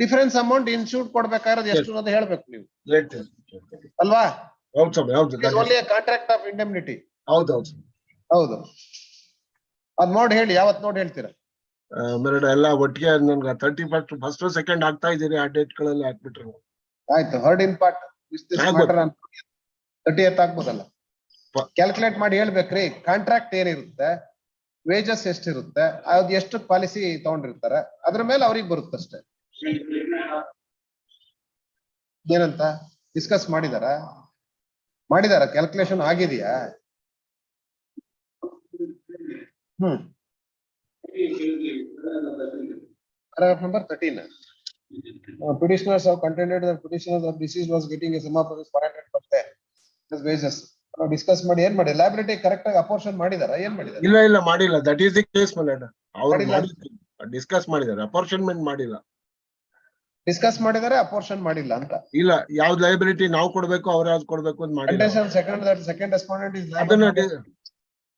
ಡಿಫರೆನ್ಸ್ ಅಮೌಂಟ್ ಇನ್ಶೂರ್ಡ್ ಕೊಡ್ಬೇಕಾದ್ರೆ ಎಷ್ಟು ಅನ್ನೋದು ಹೇಳ್ಬೇಕು ನೀವು, ಅಲ್ವಾ? Only contract of indemnity. ಹೌದು. ಅದ್ ನೋಡಿ ಹೇಳಿ, ಯಾವತ್ ನೋಡಿ ಹೇಳ್ತೀರಾ? ಮೇಡಮ್ ಎಲ್ಲ ಒಟ್ಟಿಗೆ ನನ್ಗೆ 31st, 2nd ಆಗ್ತಾ ಇದೀರಿ, ಆ ಡೇಟ್ ಗಳಲ್ಲಿ ಹಾಕ್ಬಿಟ್ರೆ ಆಯ್ತು. ಹರ್ಡ್ ಇನ್ ಪಾರ್ಟ್ 30th ಆಗ್ಬೋದಲ್ಲ? ಕ್ಯಾಲ್ಕುಲೇಟ್ ಮಾಡಿ ಹೇಳ್ಬೇಕ್ರಿ. ಕಾಂಟ್ರಾಕ್ಟ್ ಏನಿರುತ್ತೆ, ವೇಜಸ್ ಎಷ್ಟಿರುತ್ತೆ, ಅದು ಎಷ್ಟು ಪಾಲಿಸಿ ತಗೊಂಡಿರ್ತಾರೆ, ಅದ್ರ ಮೇಲೆ ಅವ್ರಿಗೆ ಬರುತ್ತಷ್ಟೇ. ಏನಂತ ಡಿಸ್ಕಸ್ ಮಾಡಿದಾರ ಕ್ಯಾಲ್ಕುಲೇಷನ್ ಆಗಿದೆಯಾ? Paragraph number 13. Petitioners have contended that petitioners of deceased was getting a sum of 500 per day as wages. Discuss ಮಾಡಿ ಏನ್ ಮಾಡಿ, ಲಯಬಿಲಿಟಿ ಕರೆಕ್ಟ್ ಆಗಿ ಅಪೋರ್ಷನ್ ಮಾಡಿದಾರ, ಏನ್ ಮಾಡಿದಾರೆ? ಇಲ್ಲ ಮಾಡಿಲ್ಲ. That is the case milord. ಅವರು ಡಿಸ್ಕಸ್ ಮಾಡಿದ್ದಾರೆ, ಅಪೋರ್ಷನ್ಮೆಂಟ್ ಮಾಡಿಲ್ಲ. ಡಿಸ್ಕಸ್ ಮಾಡಿದಾರೆ, ಅಪೋರ್ಷನ್ ಮಾಡಿಲ್ಲ ಅಂತ. ಇಲ್ಲ, ಯಾವ್ದು ಲಯಬಿಲಿಟಿ ನಾವು ಕೊಡ್ಬೇಕು, ಅವ್ರು ಯಾವ್ದು ಕೊಡ್ಬೇಕು ಅಂತ ಮಾಡಿಲ್ಲ. Second respondent is liable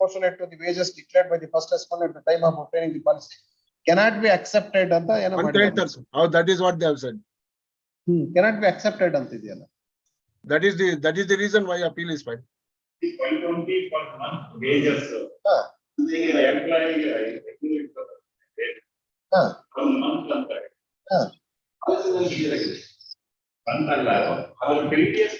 proportionate to the wages declared by the first respondent at the time of obtaining the policy cannot be accepted ಅಂತ ಏನೋ ಮಾಡಿದ್ದಾರೆ. That is what they have said. Cannot be accepted ಅಂತ ಇದೆಯಲ್ಲ. That is the reason why appeal is filed. 520 per month wages. Employee month ಅಂತಾರೆ. ಅಂತಲ್ಲ, ಅವ್ರ previous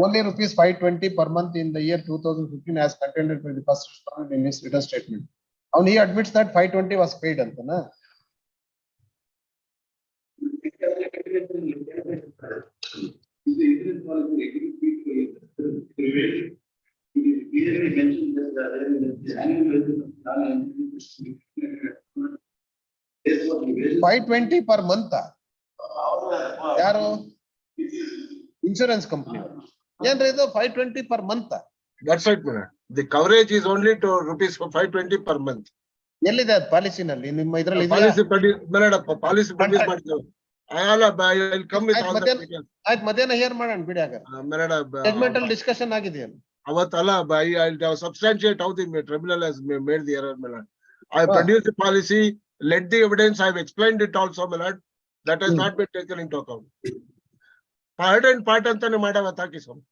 only rupees 520 per month in the year 2015 as contended by the first respondent in his written statement. And he admits that 520 was paid antana. $520 per month. ಯಾರು? Insurance company. ಏನ್ರಿ ಇದು 520 per month? That's right, madam. The coverage is only to rupees 520 per month. ಎಲ್ಲಿದೆ ಅದು ಪಾಲಿಸಿನಲ್ಲಿ? ನಿಮ್ಮ ಇದರಲ್ಲಿ policy produce ಮಾಡಿದ್ದೇವೆ. I'll come with all the details. ಆಯ್ತು ಮಧ್ಯಾಹ್ನ ಹೇರ್ ಮಾಡೋಣ ಬಿಡಿ ಆಗ. Judgmental discussion ಆಗಿದೆಯಲ್ಲ. ಅವತ್ತಲ್ಲ I'll substantiate how the tribunal has made the error, my lord. I produced the policy, let the evidence, I've explained it also, my lord. That has not been taken into account. Part and part ಅಂತಾನೆ ಮಾಡಾವತ್ ಹಾಕಿ ಸ್ವಾಮಿ.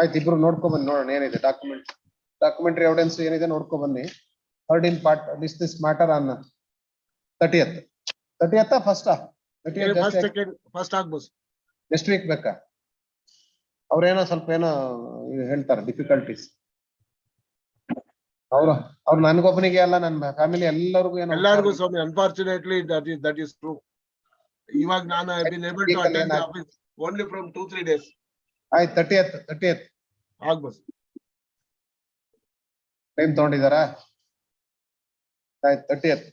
ಆಯ್ತು ಇಬ್ರು ನೋಡ್ಕೊಂಡ್ ಬನ್ನಿ ನೋಡೋಣ ಏನಿದೆ documentary evidence ಏನಿದೆ ನೋಡ್ಕೊಂಡ್ ಬನ್ನಿ. Third in part, this matter on 30th first first ಆಗ್ಬೋದು ನೆಕ್ಸ್ಟ್ ವೀಕ್ ಬೇಕಾ? ಅವ್ರೇನೋ ಸ್ವಲ್ಪ ಏನೋ ಹೇಳ್ತಾರೆ ಡಿಫಿಕಲ್ಟೀಸ್. ಅವ್ರು ನನ್ಗೊಬ್ಬನಿಗೆ ಅಲ್ಲ ನನ್ನ ಫ್ಯಾಮಿಲಿ ಎಲ್ಲರಿಗೂ ಸ್ವಾಮಿ. Unfortunately that is true. ಇವಾಗ ನಾನು I have been able to attend the office only from 2-3 days. ಆಯ್ತು 30th ಆಗ್ಬೋದು. ಟೈಮ್ ತಗೊಂಡಿದಾರಾ? ಆಯ್ತು 30th.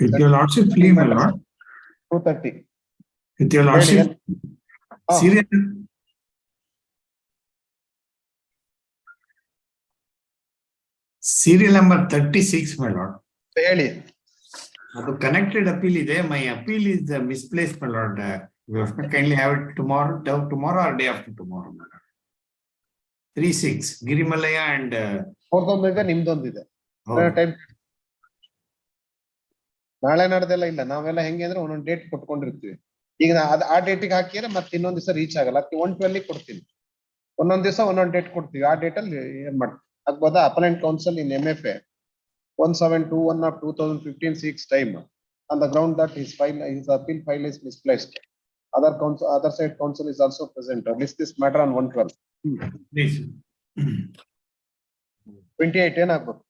With your lordship, please, my lord. 2:30. With your lordship, serial number 36, my lord. ಹೇಳಿ. ಅದು connected appeal ಇದೆ. My appeal is misplaced, my lord. You have to kindly have it tomorrow or day after tomorrow, my lord. 36 Girimalaya and ಅವ್ರದೊಂದಿದೆ ನಿಮ್ದೊಂದಿದೆ. Time ನಾಳೆ ನಾಡ್ದೆಲ್ಲ ಇಲ್ಲ. ನಾವೆಲ್ಲ ಹೆಂಗೆ ಅಂದ್ರೆ ಒಂದೊಂದು date ಕೊಟ್ಕೊಂಡಿರ್ತೀವಿ. ಈಗ ಆ ಡೇಟಿಗೆ ಹಾಕಿದ್ರೆ ಮತ್ತೆ ಇನ್ನೊಂದ್ ದಿವಸ ರೀಚ್ ಆಗಲ್ಲ. 112 ಕೊಡ್ತೀನಿ. ಒಂದೊಂದ್ ದಿವಸ ಒಂದೊಂದ್ ಡೇಟ್ ಕೊಡ್ತೀವಿ. ಆ ಡೇಟ್ ಅಲ್ಲಿ ಏನ್ ಮಾಡ್ತೀವಿ ಆಗ್ಬೋದಾ? Appellant counsel in MFA 1721 of 2015 seeks time on the ground that his appeal file is misplaced. Other side counsel is also present. List this matter on 112. please. 28 ಏನಾಗ್ಬೇಕು?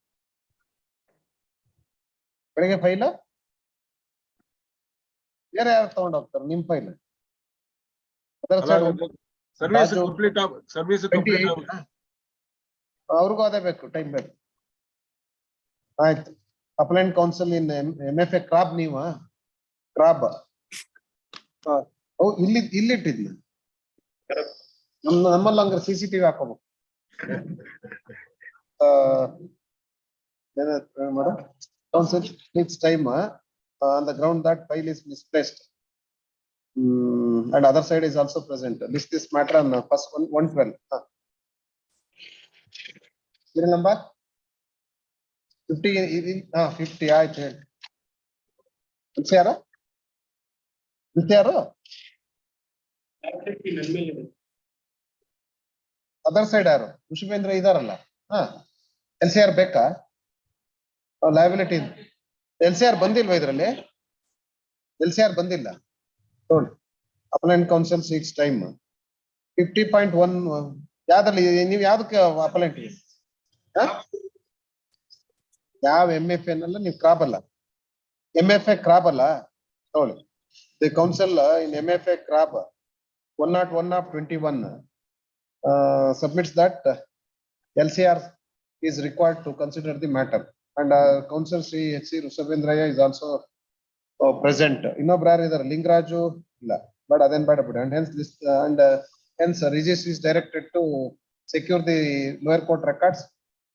ಬೆಳಿಗ್ಗೆ ಫೈಲ್ ಬೇರೆ ಯಾರು ತಗೊಂಡು ಹೋಗ್ತಾರೆ? ನಿಮ್ ಫೈಲ್ ಸರ್ವಿಸ್ ಅವ್ರಿಗೂ ಅದೇ ಬೇಕು, ಟೈಮ್ ಬೇಕು. ಆಯ್ತು. ಅಪ್ಲೈಂಟ್ ಕೌನ್ಸಿಲ್ ಇನ್ MFA ಕ್ರಾಬ್ ನೀವ ಕ್ರಾಬ್ ಇಲ್ಲಿಟ್ಟಿದ್ನ ನಮ್ಮಲ್ಲಿ ಹಂಗಾರೆ CCTV ಹಾಕೋಬೇಕು. Council needs time on the ground that file is misplaced. And other side is also present. List this matter on first 112. Serial number 50 50 ಆಯ್ತು ಹೇಳಿ. ಯಾರು ಅದರ್ ಸೈಡ್ ಯಾರು? ಕುಶುಬೇಂದ್ರ ಇದಾರಲ್ಲ. LCR ಬೇಕಾ? ಲಯಬಿಲಿಟಿ LCR ಬಂದಿಲ್ವಾ ಇದ್ರಲ್ಲಿ? LCR ಬಂದಿಲ್ಲ ನೋಡಿ. ಅಪ್ಲೈಂಟ್ ಕೌನ್ಸಿಲ್ ಸೀಕ್ಸ್ ಟೈಮ್ 50.1 ಯಾವ್ದ್ರಲ್ಲಿ ನೀವು ಯಾವ್ದಕ್ಕೆ ಅಪ್ಲೈಂಟ್? ಯಾವ MFA ನಲ್ಲ ನೀವು ಕ್ರಾಬ್ ಅಲ್ಲ. MFA ಕ್ರಾಬ್ ಅಲ್ಲ ನೋಡಿ. ದಿ ಕೌನ್ಸಿಲ್ ಇನ್ MFA ಕ್ರಾಬ್ 101 of 21 submits that LCR is required to consider the matter. And counsel CH Rushabindraya is also present. Innobru yaru idare? Lingaraju illa, but aden bada bidu. And hence this hence registry is directed to secure the lower court records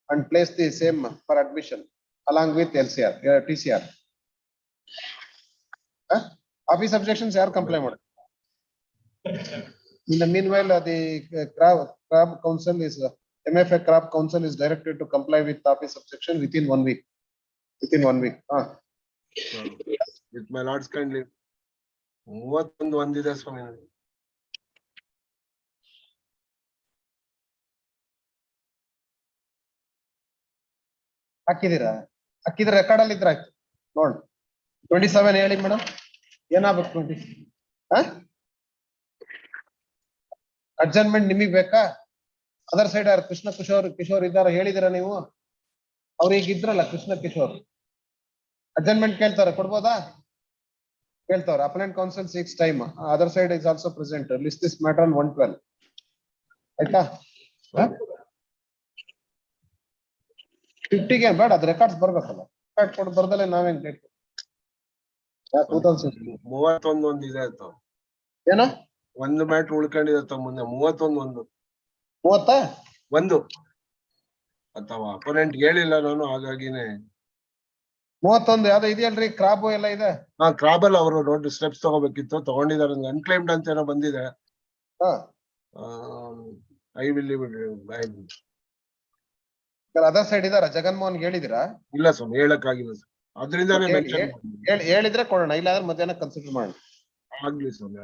and place the same for admission along with LCR TCR. Office objections yaru comply madu. In the meanwhile, the CRAB counsel is MFA CRAB counsel is directed to comply with office objection within 1 week. Within 1 week. With my lord's kindly. 31 ಒಂದಿದೆ ಸ್ವಾಮಿ. ಹಾಕಿದ್ರೆ record ಅಲ್ಲಿ ಇದ್ರೆ ಆಯ್ತು ನೋಡಿ. 27 ಹೇಳಿ madam, ಏನಾಗ್ಬೇಕು? 20 adjustment ನಿಮಗೆ ಬೇಕಾ? ಅದರ್ ಸೈಡ್ ಯಾರು? ಕೃಷ್ಣ ಕಿಶೋರ್ ಇದ್ದಾರ ಹೇಳಿದಿರ ನೀವು? ಅವ್ರು ಈಗ ಇದ್ರಲ್ಲ ಕೃಷ್ಣ ಕಿಶೋರ್. ಅಡ್ಜಸ್ಟ್ಮೆಂಟ್ ಕೇಳ್ತಾರೆ, ಕೊಡ್ಬೋದಾ? ಕೇಳ್ತಾವ್ರ. Appellant counsel 6 time. Other side is also present. List this matter on 112. ಆಯ್ತಾ? 50ಗೆ ಬೇಡ, ಅದು ರೆಕಾರ್ಡ್ಸ್ ಬರ್ಬೇಕಲ್ಲ. ರೆಕಾರ್ಡ್ ಕೊಟ್ಟು ಬರ್ದಲ್ಲೇ ನಾವೇನ್ ಡೇಟ್ 31 ಒಂದಿದೆ ಆಯ್ತು. ಏನೋ ಒಂದು ಮ್ಯಾಟ್ ಉಳ್ಕೊಂಡಿದೆ ಮುಂದೆ. 31 1 ಅಥವಾ ಅಪೋನೆಂಟ್ ಹೇಳಿಲ್ಲ ನಾನು, ಹಾಗಾಗಿನೇ 31 ಯಾವ್ದೋ ಇದೆಯಲ್ರಿ ಕ್ರಾಬ್ ಎಲ್ಲ ಇದೆ. ಕ್ರಾಬಲ್ ಅವರು ನೋಡಿ ಸ್ಟೆಪ್ಸ್ ತಗೋಬೇಕಿತ್ತು, ತಗೊಂಡಿದ್ದಾರೆ. ಅನ್ಕ್ಲೈಮ್ಡ್ ಅಂತ ಏನೋ ಬಂದಿದೆ. ಐ ವಿಲ್ ಅದರ್ ಸೈಡ್ ಇದಾರ ಜಗನ್ಮೋಹನ್ ಹೇಳಿದಿರಾ? ಇಲ್ಲ ಸ್ವಾಮಿ, ಹೇಳಕ್ಕಾಗಿಲ್ಲ ಸರ್. ಅದರಿಂದಾನೇ ಮೆನ್ಷನ್ ಹೇಳಿದ್ರೆ ಕೊಡೋಣ, ಇಲ್ಲಾಂದ್ರೆ ಮಧ್ಯಾಹ್ನ ಕನ್ಸಿಡರ್ ಮಾಡೋಣ. ಆಗ್ಲಿ ಸ್ವಾಮಿ.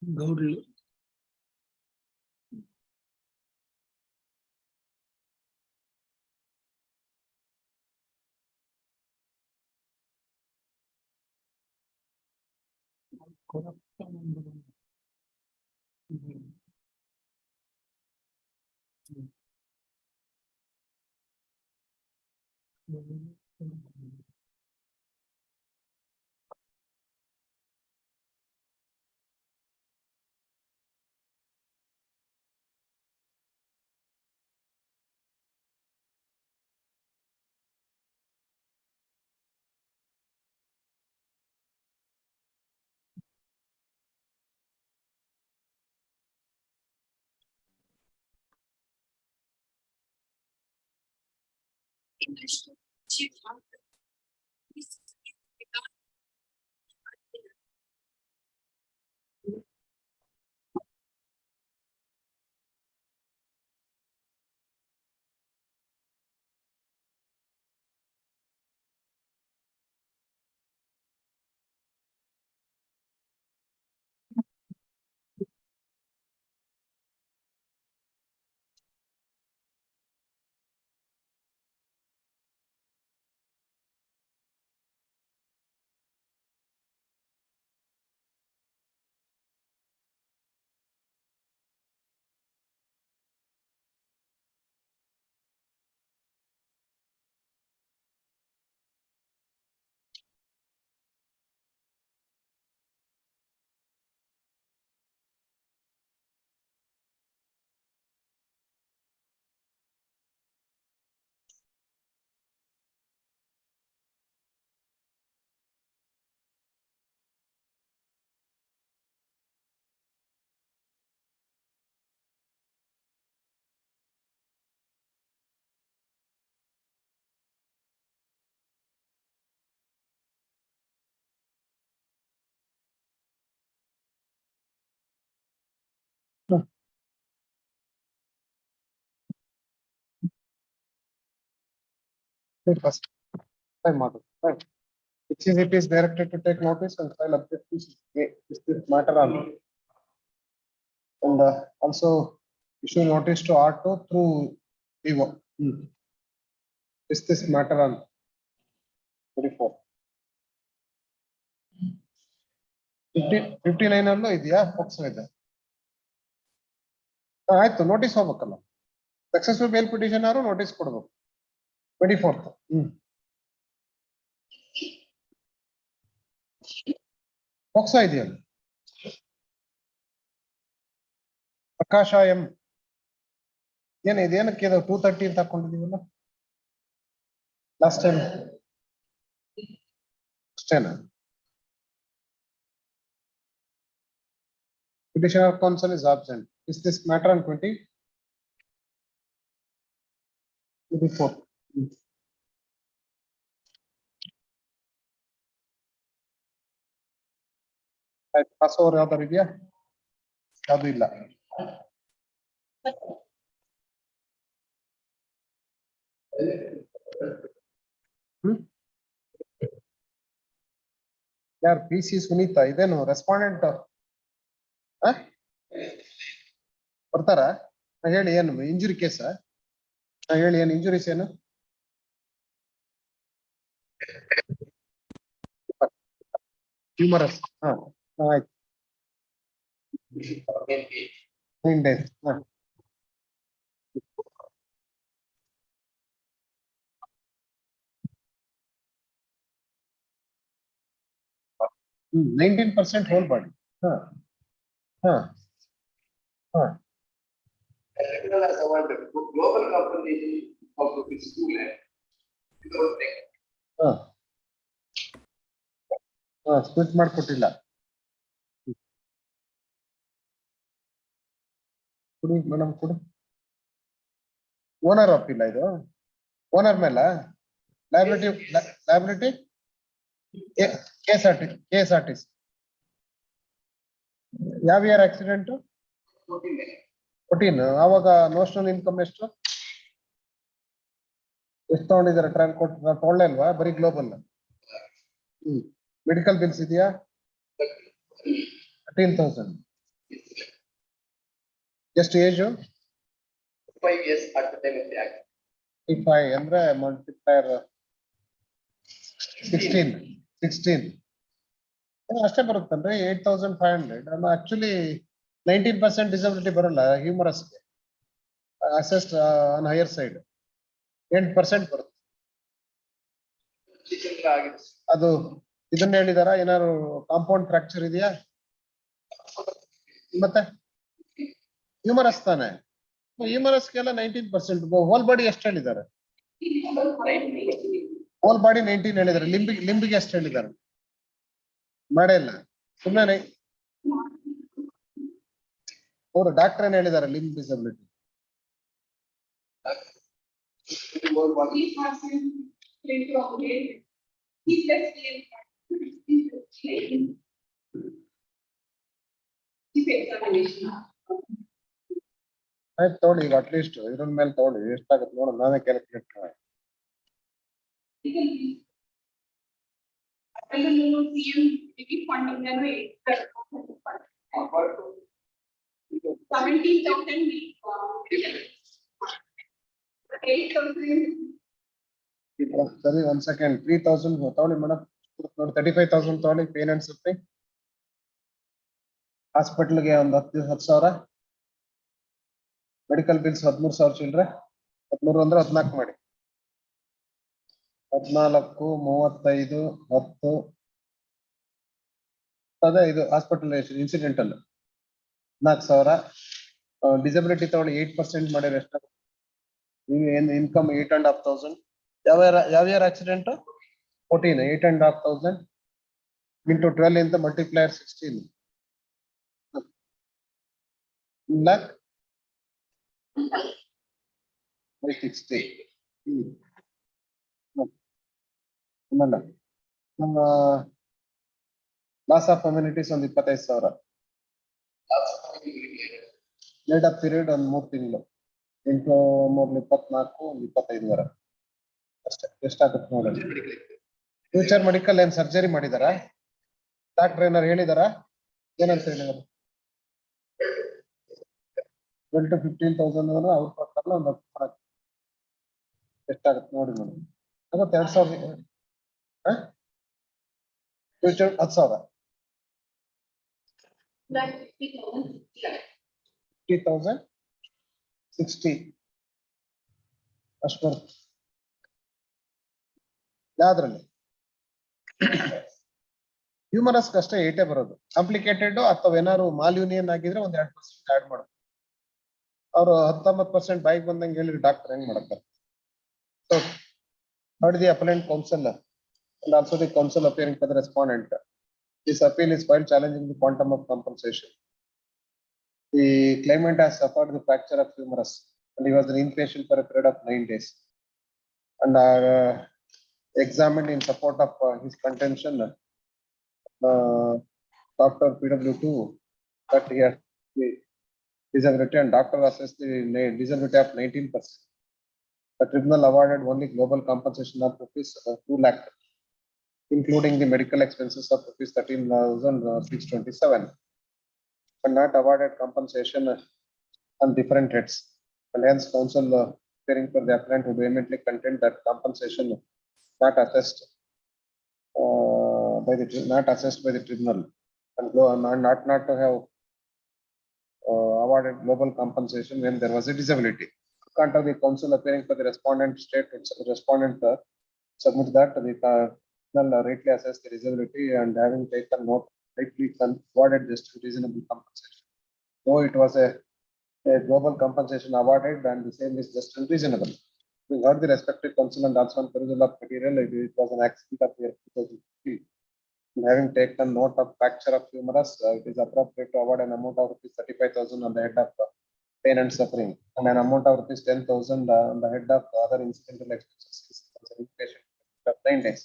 Gauri. First time model, right? Which is it is directed to take notice and file objections is this matter on. And also issue notice to R2 through Vivo. Is this matter on 24? 59 ಅಲ್ಲೂ ಇದೆಯಾ POCSO ಇದೆ ಆಯ್ತು notice ಹೋಗ್ಬೇಕಲ್ಲ successful bale petition ಆರು notice ಕೊಡ್ಬೇಕು 24th POCSO ಇದೆಯಲ್ಲ ಪ್ರಕಾಶ M ಇದೇನಕ್ಕೆ ಇದು 230 ಅಂತ ಹಾಕೊಂಡಿದೀವಲ್ಲ ಲಾಸ್ಟ್ ಟೈಮ್ ಅಷ್ಟೇನಾ Petitioner counsel is absent. Is this matter on 20? 24. Pass over ಯಾವ್ದಾರು ಇದೆಯಾ ಯಾವುದು ಇಲ್ಲ ಯಾರು ಪಿ ಸಿ ಸುನೀತಾ ಇದೇನು ರೆಸ್ಪಾಂಡೆಂಟ್ ಬರ್ತಾರ ಹೇಳಿ ಏನು ಇಂಜುರಿ ಕೇಸ ಹೇಳಿ ಏನು ಇಂಜುರೀಸ್ ಏನು ಹ್ಯೂಮರಸ್ ಆಯ್ತು 9 days ಹ 19% whole body Global compensation of rupees 2 lakh. Split ಮಾಡ್ಕೊಟ್ಟಿಲ್ಲ ಕೊಡಿ ಮೇಡಮ್ ಕೊಡಿ ಓನರ್ ಅಪ್ಪಿಲ್ಲ ಇದು ಓನರ್ ಮೇಲೆ ಲಯಬಿಲಿಟಿ KSRTC ಯಾವ ಇಯರ್ ಆಕ್ಸಿಡೆಂಟ್ 14 ಅವಾಗ ನೋಷನಲ್ ಇನ್ಕಮ್ ಎಷ್ಟು ತಗೊಂಡಿದ್ದಾರೆ ಟ್ರಾನ್ ಕೊಟ್ಟು ತಗೊಳ್ಳೇ ಅಲ್ವಾ ಬರೀ ಗ್ಲೋಬಲ್ ಮೆಡಿಕಲ್ ಬಿಲ್ಸ್ ಇದೆಯಾ 13,000 Just age 5 years at the time of the act. 55 ಅಂದ್ರೆ multiplier 16 ಅಷ್ಟೇ ಬರುತ್ತಂದ್ರೆ 8,500 ಆಕ್ಚುಲಿ 19% ಡಿಸಬಿಲಿಟಿ ಬರಲ್ಲ humorous asset on higher side 8% ಬರುತ್ತೆ. ಅದು ಇದನ್ನ ಹೇಳಿದಾರ ಏನಾದ್ರು ಕಾಂಪೌಂಡ್ ಫ್ರಾಕ್ಚರ್ ಇದೆಯಾ ಮತ್ತೆ ಹ್ಯೂಮರಸ್ ತಾನೆ ಹ್ಯೂಮರಸ್ಗೆಲ್ಲ 19% ಹೋಲ್ ಬಾಡಿ ಎಷ್ಟು ಹೇಳಿದ್ದಾರೆ ಹೋಲ್ ಬಾಡಿ 19 ಹೇಳಿದ್ದಾರೆ ಲಿಂಬಿಗೆ ಎಷ್ಟು ಹೇಳಿದ್ದಾರೆ ಮಾಡೇ ಇಲ್ಲ ಸುಮ್ಮನೆ ಅವರು ಡಾಕ್ಟರ್ ಏನ್ ಹೇಳಿದ್ದಾರೆ ಲಿಂಬ್ ಡಿಸಬಿಲಿಟಿ ಆಯ್ತು ತಗೊಳ್ಳಿ ಈಗ ಅಟ್ಲೀಸ್ಟ್ ಇದ್ರ ಮೇಲೆ ತಗೊಳ್ಳಿ ಎಷ್ಟಾಗುತ್ತೆ ನೋಡೋಣ ನಾನೇ ಕ್ಯಾಲ್ಕುಲೇಟ್ ಮಾಡಿ ಸರಿ 1 ಸೆಕೆಂಡ್ 3,000 ತಗೊಳ್ಳಿ ಮೇಡಮ್ ನೋಡಿ 35,000 ತಗೊಳ್ಳಿ ಪೇನ್ ಅಂಡ್ ಸಫರಿಂಗ್ ಹಾಸ್ಪಿಟಲ್ಗೆ ಒಂದು 10,000 ಮೆಡಿಕಲ್ ಬಿಲ್ಸ್ 13,000 ಚಿಲ್ಲರೆ 13 ಅಂದ್ರೆ 14 ಮಾಡಿ 14 35 10 ಅದೇ ಇದು ಹಾಸ್ಪಿಟಲ್ ಇನ್ಸಿಡೆಂಟಲ್ 4,000 ಡಿಸಬಿಲಿಟಿ ತಗೊಳ್ಳಿ 8% ಮಾಡಿದ್ರೆ ಎಷ್ಟು ಇನ್ಕಮ್ 8,500 ಯಾವ year accident 14 8,500 into 12 into multiplier 16 lakh by 60 loss of amenities ಒಂದು 25,000 ಲೇಟ್ ಆಫ್ ಪೀರಿಯಡ್ ಒಂದು 3 ತಿಂಗಳು 8 3 24 ಒಂದು 25,000 ಅಷ್ಟೇ ಎಷ್ಟಾಗುತ್ತೆ ನೋಡಿ ಫ್ಯೂಚರ್ ಮೆಡಿಕಲ್ ಏನ್ ಸರ್ಜರಿ ಮಾಡಿದಾರ ಡಾಕ್ಟರ್ ಏನಾರು ಹೇಳಿದಾರ ಏನಂತ ಹೇಳಿದಾರೆ 12 to 15,000 ಅವ್ರು ಕೊಡ್ತಾರಲ್ಲ ಒಂದು ಎಷ್ಟಾಗುತ್ತೆ ನೋಡಿ ಮೇಡಮ್ ಆಗುತ್ತೆ 2,000 ಫ್ಯೂಚರ್ 10,000 50,000 60 ಅಷ್ಟು ಬರುತ್ತೆ ಯಾವ್ದ್ರಲ್ಲಿ ಹ್ಯೂಮರಸ್ ಅಷ್ಟೇ 8 ಬರೋದು ಕಾಂಪ್ಲಿಕೇಟೆಡ್ ಅಥವಾ ಏನಾದ್ರು ಮಾಲ್ಯೂನಿಯನ್ ಆಗಿದ್ರೆ ಒಂದ್ 2% ಆಡ್ ಮಾಡೋದು ಅವರು 19% ಬಾಯಿಗೆ ಬಂದಂಗೆ ಹೇಳಿ ಡಾಕ್ಟರ್ ಹೆಂಗ್ ಮಾಡ್ತಾರೆ so heard the appellant counsel and also the counsel appearing for the respondent. This appeal is filed challenging the quantum of compensation. The claimant has suffered the fracture of humerus and he was an inpatient for a period of 9 days and examined in support of his contention. Dr. PW2 that he had the disability and doctor assessed the disability of 19%. The tribunal awarded only global compensation of rupees 2 lakh, including the medical expenses of rupees 13,627, and not awarded compensation on different heads. And hence, counsel appearing for the appellant would vehemently contend that compensation not assessed by the tribunal, and not to have awarded global compensation when there was a disability. Account of the counsel appearing for the respondent state, respondent submit that the tribunal rightly assessed the disability and having taken note rightly awarded just reasonable compensation. Though it was a global compensation awarded and the same is just unreasonable. We heard the respective counsel and also on perusal of material, it was an accident of year 2015. And having taken note of fracture of humerus, it is appropriate to award an amount of rupees 35,000 on the head of pain and suffering, and an amount of rupees 10,000 on the head of other incidental expenses patient of 9 days.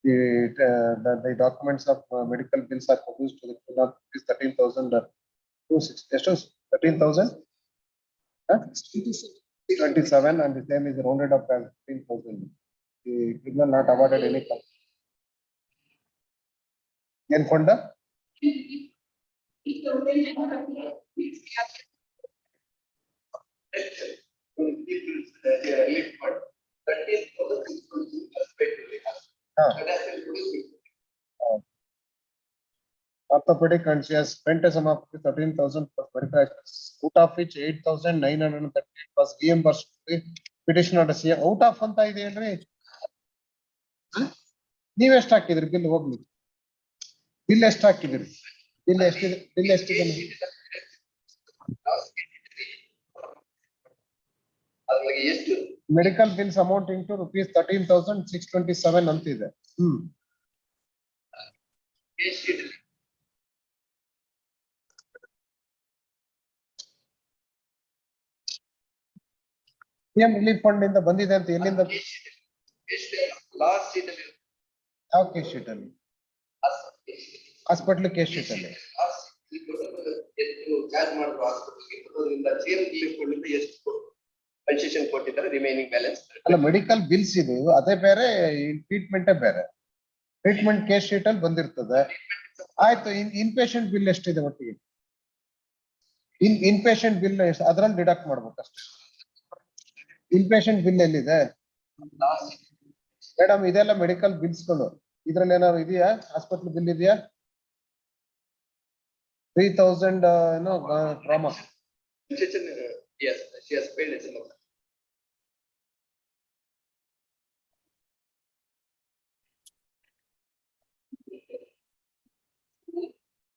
The documents of medical bills are produced to the tune of 13,000 13,000 27, and the same is rounded up as 15,000. The tribunal not awarded any fund. Orthopedic and she has spent a sum of 13,000 for medical expenses, out of which 8,938 was reimbursed to the petitioner to see out of ಅಂತ ಇದೆ ಏನ್ರಿ ನೀವ್ ಎಷ್ಟು ಹಾಕಿದ್ರಿ bill ಹೋಗ್ಲಿ bill ಎಷ್ಟು ಹಾಕಿದ್ರಿ bill ಎಷ್ಟಿದೆ ಬಿಲ್ ಎಷ್ಟಿದೆ medical bills amounting to rupees 13,627 ಅಂತಿದೆ. CM ರಿಲೀಫ್ ಫಂಡ್ ಇಂದ ಬಂದಿದೆ ಅಂತ ಎಲ್ಲಿಂದ ಯಾವ ಕೇಸ್ ಶೀಟ್ ಅಲ್ಲಿ ಹಾಸ್ಪಿಟಲ್ ಕೇಸ್ ಶೀಟ್ ಅಲ್ಲಿ ಕನ್ಸೆಷನ್ ಕೊಟ್ಟಿದ್ದಾರೆ ರಿಮೈನಿಂಗ್ ಬ್ಯಾಲೆನ್ಸ್ ಅಲ್ಲ ಮೆಡಿಕಲ್ ಬಿಲ್ಸ್ ಇದು ಅದೇ ಬೇರೆ ಟ್ರೀಟ್ಮೆಂಟ್ ಬೇರೆ ಟ್ರೀಟ್ಮೆಂಟ್ ಕೇಸ್ ಶೀಟ್ ಅಲ್ಲಿ ಬಂದಿರ್ತದೆ ಆಯ್ತು ಇನ್ ಪೇಷಂಟ್ ಬಿಲ್ ಎಷ್ಟಿದೆ ಒಟ್ಟಿಗೆ ಇನ್ ಪೇಷಂಟ್ ಬಿಲ್ ಅದ್ರಲ್ಲಿ ಡಿಡಕ್ಟ್ ಮಾಡ್ಬೇಕು ಅಷ್ಟೇ ಇನ್ ಪೇಷಂಟ್ ಬಿಲ್ ಎಲ್ಲಿದೆ ಮೇಡಮ್ ಇದೆಲ್ಲ ಮೆಡಿಕಲ್ ಬಿಲ್ಸ್ಗಳು ಇದ್ರಲ್ಲಿ ಏನಾದ್ರು ಇದೆಯಾ ಹಾಸ್ಪಿಟಲ್ ಬಿಲ್ ಇದೆಯಾ 3,000 ಏನೋ trauma yes she has paid as a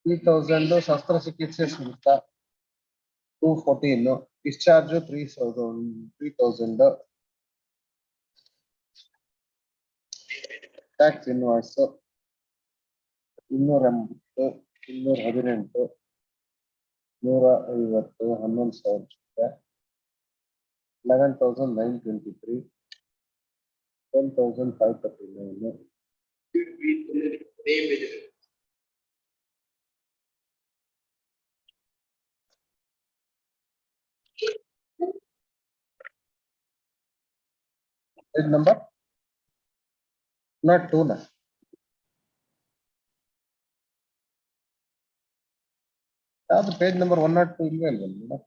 3,000 ಶಸ್ತ್ರಚಿಕಿತ್ಸೆ ಶುಲ್ಕ 214 discharge 3,000 tax invoice 280 218 150 11,000 11,923 10,539 page number not 2 na ಯಾವ್ದು ಪೇಜ್ ನಂಬರ್ 102 ಇಲ್ವೇ ಅಲ್ವಾ ಮೇಡಮ್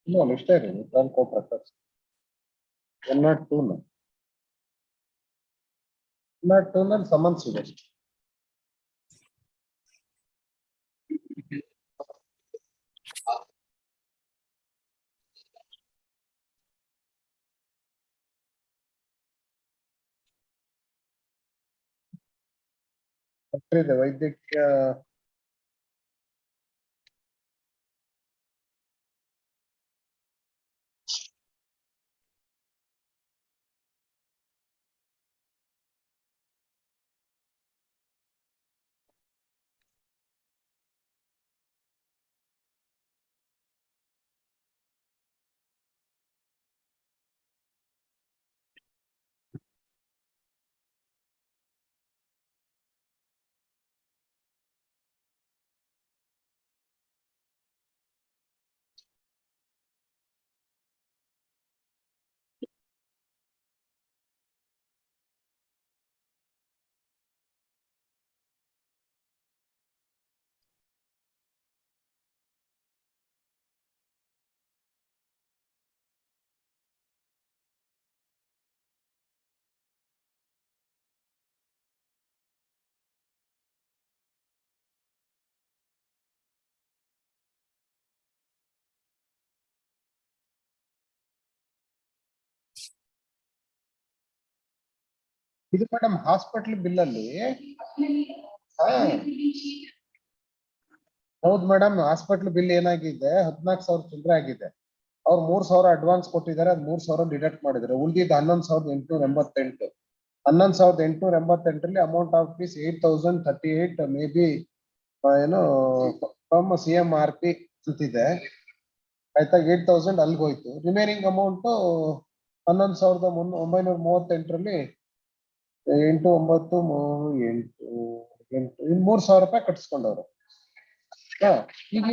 ಇಲ್ಲ ಇಷ್ಟೇ ರೀ ಟ್ರಾನ್ ಕೋಟ್ ರೆಕಾರ್ಡ್ಸ್ 102 ನಲ್ಲಿ ಸಮನ್ಸ್ ಇದೆ ಇದೆ ವೈದ್ಯಕೀಯ ಇದು ಮೇಡಮ್ ಹಾಸ್ಪಿಟಲ್ ಬಿಲ್ ಅಲ್ಲಿ ಹೌದು ಮೇಡಮ್ ಹಾಸ್ಪಿಟಲ್ ಬಿಲ್ ಏನಾಗಿದೆ 14,000 ಚಿಲ್ಲರೆ ಆಗಿದೆ ಅವ್ರು 3,000 ಅಡ್ವಾನ್ಸ್ ಕೊಟ್ಟಿದ್ದಾರೆ ಅದು 3,000 ಡಿಡಕ್ಟ್ ಮಾಡಿದ್ದಾರೆ ಉಳಿದಿದ್ದು 11,888 11,888 amount of fees 8,038 may be ಏನೋ ಫ್ರಮ್ CMRP ಅಂತಿದೆ ಆಯ್ತಾ 8,000 ಅಲ್ಲಿಗೆ ಹೋಯ್ತು ರಿಮೈನಿಂಗ್ ಅಮೌಂಟ್ 11,938 8 9 8 3,000 ರೂಪಾಯಿ ಕಟ್ಸ್ಕೊಂಡವ್ರು ಈಗ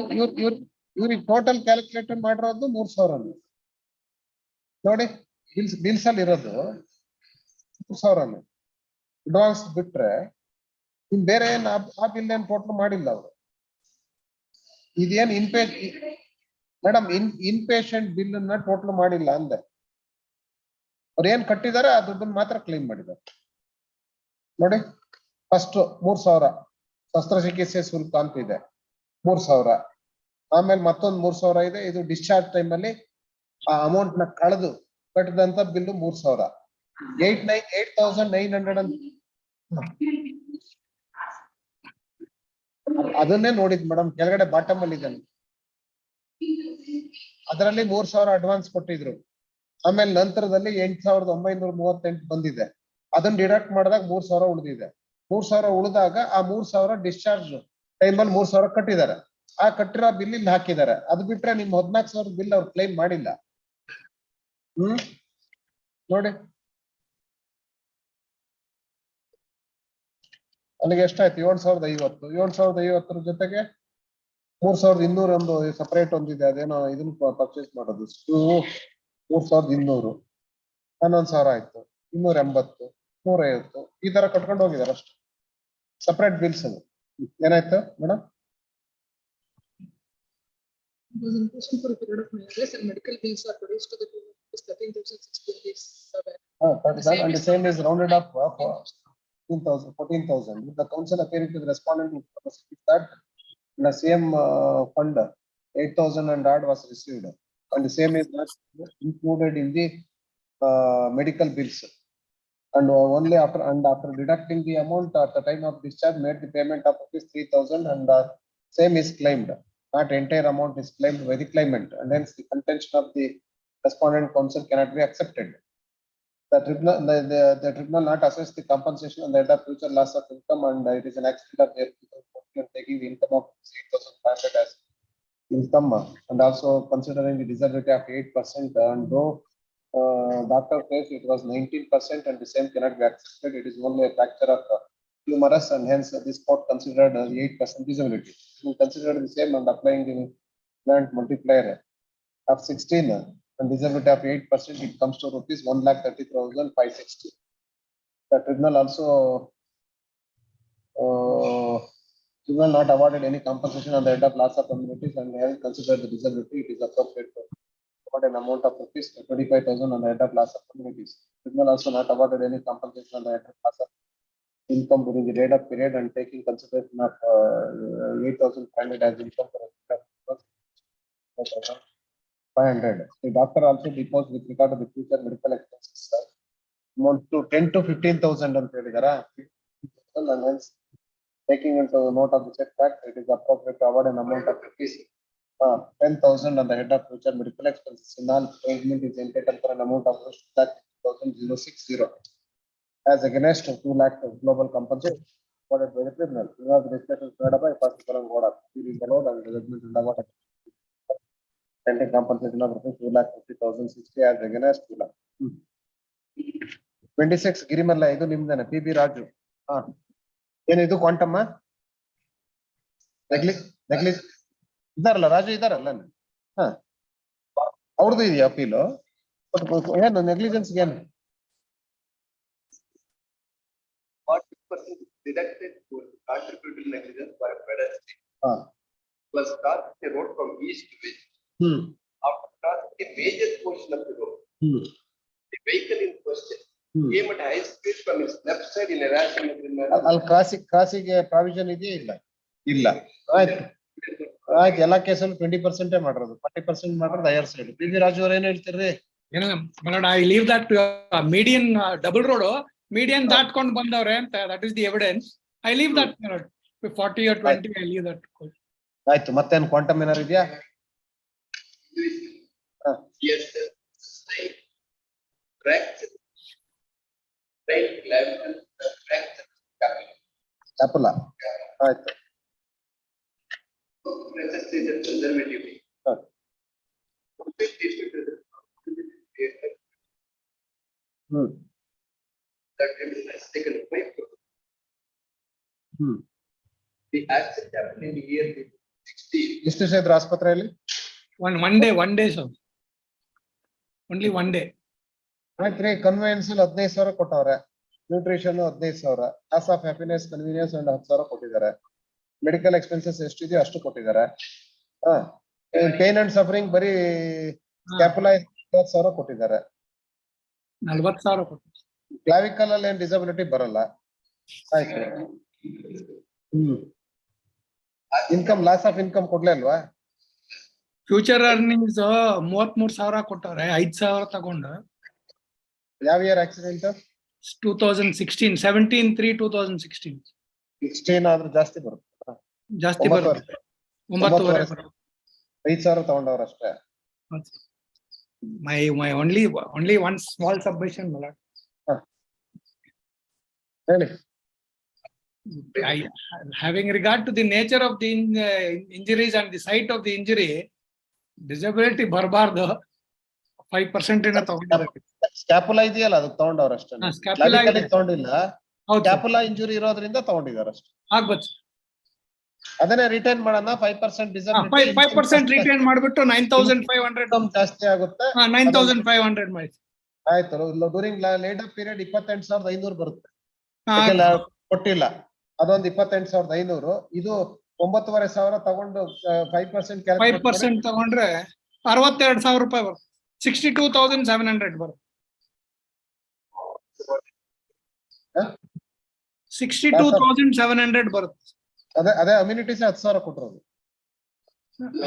ಇವ್ರಿಗೆ ಟೋಟಲ್ ಕ್ಯಾಲ್ಕುಲೇಟರ್ ಮಾಡಿರೋದು 3,000 ನೋಡಿ ಬಿಲ್ಸ್ ಅಲ್ಲಿ ಇರೋದು 3,000 ಅಡ್ವಾನ್ಸ್ ಬಿಟ್ರೆ ಇನ್ ಬೇರೆ ಏನ್ ಆ ಬಿಲ್ ಏನ್ ಟೋಟಲ್ ಮಾಡಿಲ್ಲ ಅವರು. ಇದೇನ್ ಮೇಡಮ್ ಇನ್ ಪೇಷಂಟ್ ಬಿಲ್ ಅನ್ನ ಟೋಟಲ್ ಮಾಡಿಲ್ಲ ಅಂದೆ. ಅವ್ರು ಏನ್ ಕಟ್ಟಿದ್ದಾರೆ ಆ ದುಡ್ಡನ್ನ ಮಾತ್ರ ಕ್ಲೈಮ್ ಮಾಡಿದ್ದಾರೆ ನೋಡಿ. ಫಸ್ಟ್ 3,000 ಶಸ್ತ್ರಚಿಕಿತ್ಸೆ ಶುಲ್ಕ ಅಂತ ಇದೆ 3,000. ಆಮೇಲೆ ಮತ್ತೊಂದು 3,000 ಇದೆ. ಇದು ಡಿಸ್ಚಾರ್ಜ್ ಟೈಮ್ ಅಲ್ಲಿ ಆ ಅಮೌಂಟ್ ನ ಕಳೆದು ಕಟ್ಟಿದಂತ ಬಿಲ್ಲು 3,000. 8,900 ಅಂತ ಅದನ್ನೇ ನೋಡಿದ್ ಮೇಡಮ್. ಕೆಳಗಡೆ ಬಾಟಮ್ ಅಲ್ಲಿ ಇದ್ದಾನೆ. ಅದರಲ್ಲಿ 3,000 ಅಡ್ವಾನ್ಸ್ ಕೊಟ್ಟಿದ್ರು. ಆಮೇಲೆ ನಂತರದಲ್ಲಿ 8,938 ಬಂದಿದೆ. ಅದನ್ನ ಡಿಡಕ್ಟ್ ಮಾಡಿದಾಗ 3,000 ಉಳಿದಿದೆ. 3,000 ಉಳಿದಾಗ ಆ 3,000 ಡಿಸ್ಚಾರ್ಜ್ ಟೈಮಲ್ಲಿ 3,000 ಕಟ್ಟಿದ್ದಾರೆ. ಆ ಕಟ್ಟಿರೋ ಬಿಲ್ ಇಲ್ಲಿ ಹಾಕಿದ್ದಾರೆ. ಅದು ಬಿಟ್ರೆ ನಿಮ್ 14,000 ಬಿಲ್ ಅವ್ರು ಕ್ಲೈಮ್ ಮಾಡಿಲ್ಲ. ನೋಡಿ ಅಲ್ಲಿಗೆ ಎಷ್ಟಾಯ್ತು? 7,050. 7,050 ಜೊತೆಗೆ 3,200 ಒಂದು ಸಪರೇಟ್ ಒಂದಿದೆ. ಅದೇನೋ ಇದನ್ನ ಪರ್ಚೇಸ್ ಮಾಡೋದು 3,200. 11,000 ಆಯ್ತು. 280, 150 ಈ ತರ ಕಟ್ಕೊಂಡು ಹೋಗಿದ್ದಾರೆ ಅಷ್ಟು ಸಪರೇಟ್ ಬಿಲ್ಸ್. ಅದು ಏನಾಯ್ತು madam? For a period of years and medical bills are produced to the tune of 13,627. And the same is rounded up for 14,000. With the council appearing to the respondent that the same fund 8,000 and odd was received, and the same is not included in the medical bills. And only after deducting the amount at the time of discharge, made the payment of 3,000 and same is claimed. Not entire amount is claimed by the claimant, and hence the contention of the respondent counsel cannot be accepted. The tribunal not assess the compensation on the head of future loss of income, and it is an accident of their taking the income of 8,500 as income, and also considering the disability of 8%, and though doctor says it was 19% and the same cannot be accepted. It is only a fracture of humerus, and hence this court considered the 8% disability. We considered the same and applying the plant multiplier of 16 and disability of 8%, it comes to rupees 1,30,560. The tribunal also tribunal not awarded any compensation on the head of loss of communities, and have considered the disability. It is appropriate to award an amount of rupees 25,000 on the head of loss of communities. Tribunal also not awarded any compensation on the head of loss of income during the date of period, and taking consideration of 8,500 as income for 500. The doctor also deposed with regard to the future medical expenses amount to 10 to 15,000 and hence taking into note of the said fact, it is appropriate to award an amount of 10,000 on the head of future medical expenses. In all, payment is entitled for an amount of 2,060 as against 2 lakh global compensation awarded by the tribunal. We have the discussion by first order. It is allowed and the judgment is awarded. Pending compensation of 2,50,060 as against 2 lakh. 26 ಗಿರಿಮಲ್ಲ ಇದು ನಿಮ್ದೇನೆ PB Raju. ಏನಿದು quantum ಇದಾರಲ್ಲ ರಾಜು ಇದಾರಲ್ಲ ಅವ್ರದ್ದು ಇದೆಯಾ ಅಪೀಲು? ಏನು negligence ಏನು 40% deducted to contribute to negligence for a pedestrian plus cross the road from east to west. After crossing a major portion of the road, the vehicle in question came at high speed from its left side in a rash manner. ಅಲ್ಲಿ ಕ್ರಾಸಿಗೆ provision ಇದೆಯಾ? ಇಲ್ಲ. ಆಯ್ತು ಎಲ್ಲ ಕೇಸಲ್ಲಿ 20% ಮಾಡಿರೋದು, 40% ಮಾಡಿರೋದು higher side. PB Raju ಅವ್ರು ಏನ್ ಹೇಳ್ತೀರಿ? I leave that to median double road. Median ದಾಟ್ಕೊಂಡು ಬಂದವ್ರೆ ಅಂತ, that is the evidence. I leave that 40 or 20. I leave that. ಆಯ್ತು, ಮತ್ತೇನು ಕ್ವಾಂಟಮ್ ಏನಾರು ಇದೆಯಾ? Yes, sir. Fracture. Right, clavicle, fracture, ಸ್ಕ್ಯಾಪುಲಾ. ಆಯ್ತು. conservatively. That has taken 5 crores. The accident happened in the year 16. ಎಷ್ಟು ಸೇದ್ರ ಆಸ್ಪತ್ರೆಯಲ್ಲಿ? One day sir. Only one day. ಆಯ್ತ್ರಿ, conveyance 15,000 ಕೊಟ್ಟವ್ರೆ. Nutrition 15,000, loss of happiness convenience and 10,000 ಕೊಟ್ಟಿದ್ದಾರೆ. Medical expenses ಎಷ್ಟಿದೆಯೋ ಅಷ್ಟು ಕೊಟ್ಟಿದ್ದಾರೆ. Pain and suffering ಬರೀ ಸ್ಕ್ಯಾಪುಲಾ 20,000 ಕೊಟ್ಟಿದ್ದಾರೆ. 40,000 ಕೊಟ್ಟಿದ್ದಾರೆ. ಕ್ಲಾವಿಕಲ್ ಅಲ್ಲಿ ಏನ್ ಡಿಸಬಿಲಿಟಿ ಬರಲ್ಲ. ಆಯ್ತು. ಇನ್ಕಮ್ ಲಾಸ್ ಆಫ್ ಇನ್ಕಮ್ ಕೊಡ್ಲೇ ಅಲ್ವಾ? ಫ್ಯೂಚರ್ ಅರ್ನಿಂಗ್ಸ್ 33,000 ಕೊಟ್ಟವ್ರೆ, 5,000 ತಗೊಂಡು. ಯಾವ ಇಯರ್ ಆಕ್ಸಿಡೆಂಟ್? 2016, 17/3/2016. 16 ಆದ್ರೂ ಜಾಸ್ತಿ ಬರುತ್ತೆ. ಜಾಸ್ತಿ ಬರುತ್ತೆ. 9,500 ಬರುತ್ತೆ. 5,000 ತಗೊಂಡವ್ರ ಅಷ್ಟೇ. My only one small submission, my lord. ಹೇಳಿ. Having regard to the nature of the injuries and the site of the injury, disability ಬರಬಾರ್ದು. 5% ಏನೋ ತಗೊಂಡಿದ್ದಾರೆ. ಸ್ಕ್ಯಾಪುಲಾ ಇದೆಯಲ್ಲ ಅದು ತಗೊಂಡವ್ರ ಅಷ್ಟೇ. ಕ್ಲಾವಿಕಲ್ ತಗೊಂಡಿಲ್ಲ. ಸ್ಕ್ಯಾಪುಲಾ ಇಂಜುರಿ ಇರೋದ್ರಿಂದ ತಗೊಂಡಿದ್ದಾರೆ ಅಷ್ಟೇ. ಆಗ್ಬೋದು. ಅದನ್ನೇ ರಿಟೈನ್ ಮಾಡೋಣ. 5% ಡಿಸಬಿಲಿಟಿ 5% ರಿಟೈನ್ ಮಾಡ್ಬಿಟ್ಟು 9,500 ಜಾಸ್ತಿ ಆಗುತ್ತೆ. 9,500 ಮಾಡಿ. ಆಯ್ತು. ಡ್ಯೂರಿಂಗ್ ಲೇಟ್ ಆಫ್ ಪೀರಿಯಡ್ 28,500 ಬರುತ್ತೆ. ಕೊಟ್ಟಿಲ್ಲ. ಅದೊಂದು 28,500. ಇದು 9,500 ತಗೊಂಡು 5% ತಗೊಂಡ್ರೆ 62,000 ರೂಪಾಯಿ ಬರುತ್ತೆ. 62,700 ಬರುತ್ತೆ. 62,700 ಬರುತ್ತೆ. ಅದೇ ಅಮ್ಯುನಿಟೀಸ್ 10,000 ಕೊಟ್ಟರು.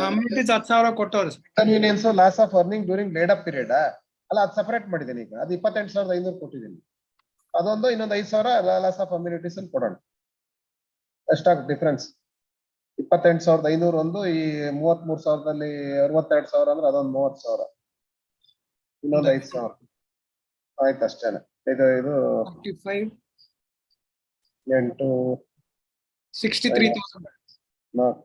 ಅಮ್ಯುನಿಟೀಸ್ 10,000 ಕೊಟ್ಟವ್ರು. Conveyance loss of earning during laid off period ಅಲ್ಲ, ಅದು ಸಪರೇಟ್ ಮಾಡಿದ್ದೀನಿ ಈಗ. ಅದು 28,500 ಕೊಟ್ಟಿದ್ದೀನಿ. ಅದೊಂದು ಇನ್ನೊಂದು 5,000 ಲಾಸ್ ಆಫ್ ಅಮ್ಯುನಿಟೀಸ್ ಅಲ್ಲಿ ಕೊಡೋಣ. ಎಷ್ಟಾಗುತ್ತೆ ಡಿಫ್ರೆನ್ಸ್? 28,500 ಒಂದು, ಈ 33,000ದಲ್ಲಿ 62,000 ಅಂದ್ರೆ ಅದೊಂದು 30,000, ಇನ್ನೊಂದು 5,000 ಆಯ್ತು ಅಷ್ಟೇನೆ. ಇದು 8 63,000 4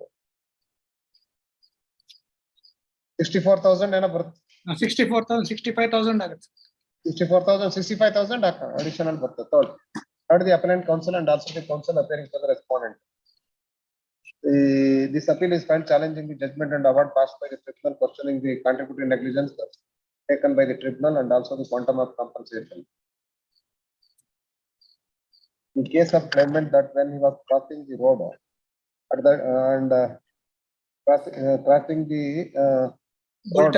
64,000 ಏನೋ ಬರುತ್ತೆ. 64,000 65,000 ಆಗುತ್ತೆ. 64,000 65,000 ಅಡಿಷನಲ್ ಬರ್ತದೆ. Third, the appellant counsel and also the counsel appearing for the respondent. This appeal is filed challenging the judgment and award passed by the tribunal, questioning the contributory negligence taken by the tribunal and also the quantum of compensation. In case of claimant that when he was crossing the road at the and crossing the road,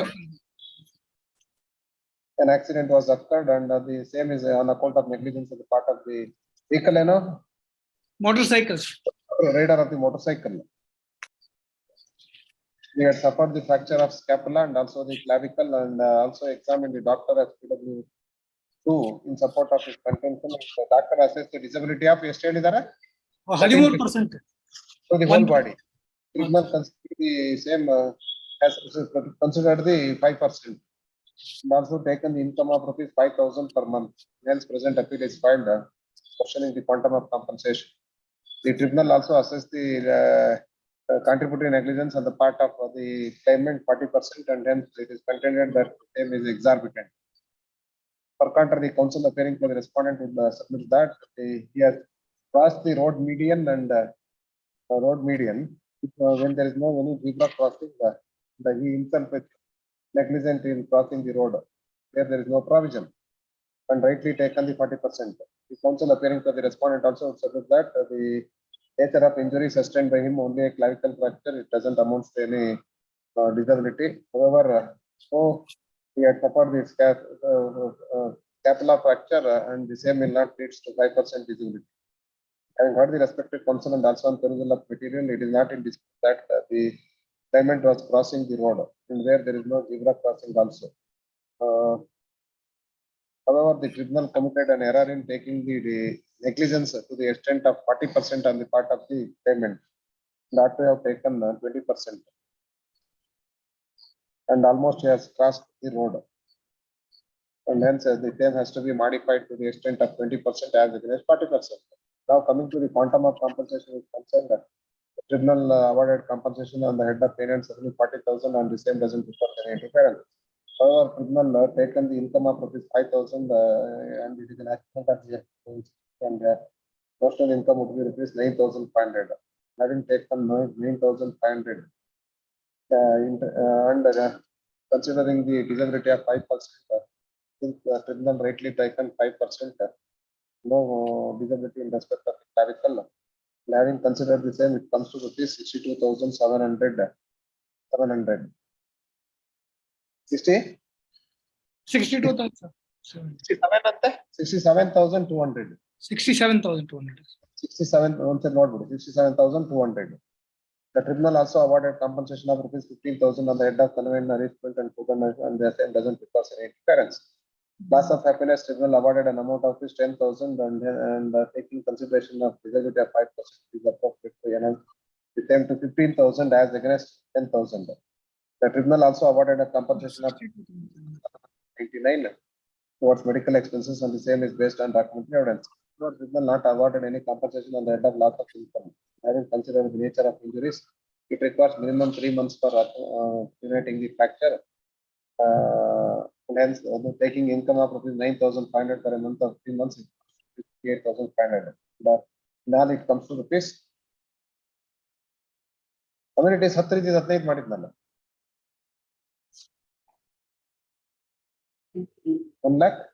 an accident was occurred and the same is on account of negligence on the part of the vehicle, motorcycles, rider of the motorcycle. He had suffered the fracture of scapula and also the clavicle, and also examined the doctor as PW2 in support of his contention. The doctor assessed the disability of ಎಷ್ಟು ಹೇಳಿದ್ದಾರೆ? 13%. So the whole body. Tribunal considered the same as considered the 5%. And also taken the income of rupees 5,000 per month. Hence, present appeal is filed questioning the quantum of compensation. The tribunal also assessed the contributory negligence on the part of the claimant 40%, and hence it is contended that the same is exorbitant. For contrary, the counsel appearing for the respondent would submit that he has crossed the road median and when there is no any zebra crossing, he himself is negligent in crossing the road where there is no provision and rightly taken the 40%. The counsel appearing for the respondent also submit that the nature of injury sustained by him only a clavicle fracture, it doesn't amount to any disability. However, he had suffered the scapula fracture and the same will not lead to 5% disability. Having heard the respective counsel and also on perusal of material, it is not in dispute that the claimant was crossing the road and where there is no zebra crossing also. However, the tribunal committed an error in taking the negligence to the extent of 40% on the part of the claimant, not to have taken 20%, and almost he has crossed the road, and hence the claim has to be modified to the extent of 20% as against 40%. Now coming to the quantum of compensation is concerned, the tribunal awarded compensation on the head of payments of 40,000 and the same doesn't report any interference. However, tribunal taken the income of rupees 5,000 and it is an accident of the and total income would be rupees 9,500. Having taken 9,500 and considering the disability of 5%, since the tribunal rightly taken 5%, no disability in respect of clerical. And having considered the same, it comes to rupees 62,700. 700. 60? 62,000. 67,200. 67,200. 67, one said not good, 67,200. The tribunal also awarded compensation of rupees 15,000 on the head of conveyance arrangement and organization, and the same doesn't cause any interference. Loss of happiness tribunal awarded an amount of 10,000 and taking consideration of disability of 5% is appropriate to enhance the same to 15,000 as against 10,000. The tribunal also awarded a compensation of 99 towards medical expenses, and the same is based on documentary evidence. The tribunal not awarded any compensation on the head of loss of income. Having considered the nature of injuries, it requires minimum 3 months for uniting the fracture. And hence, taking income of rupees 9,500 for a month of 3 months, 58,500. Now it comes to rupees. I mean, it is 15 1 lakh.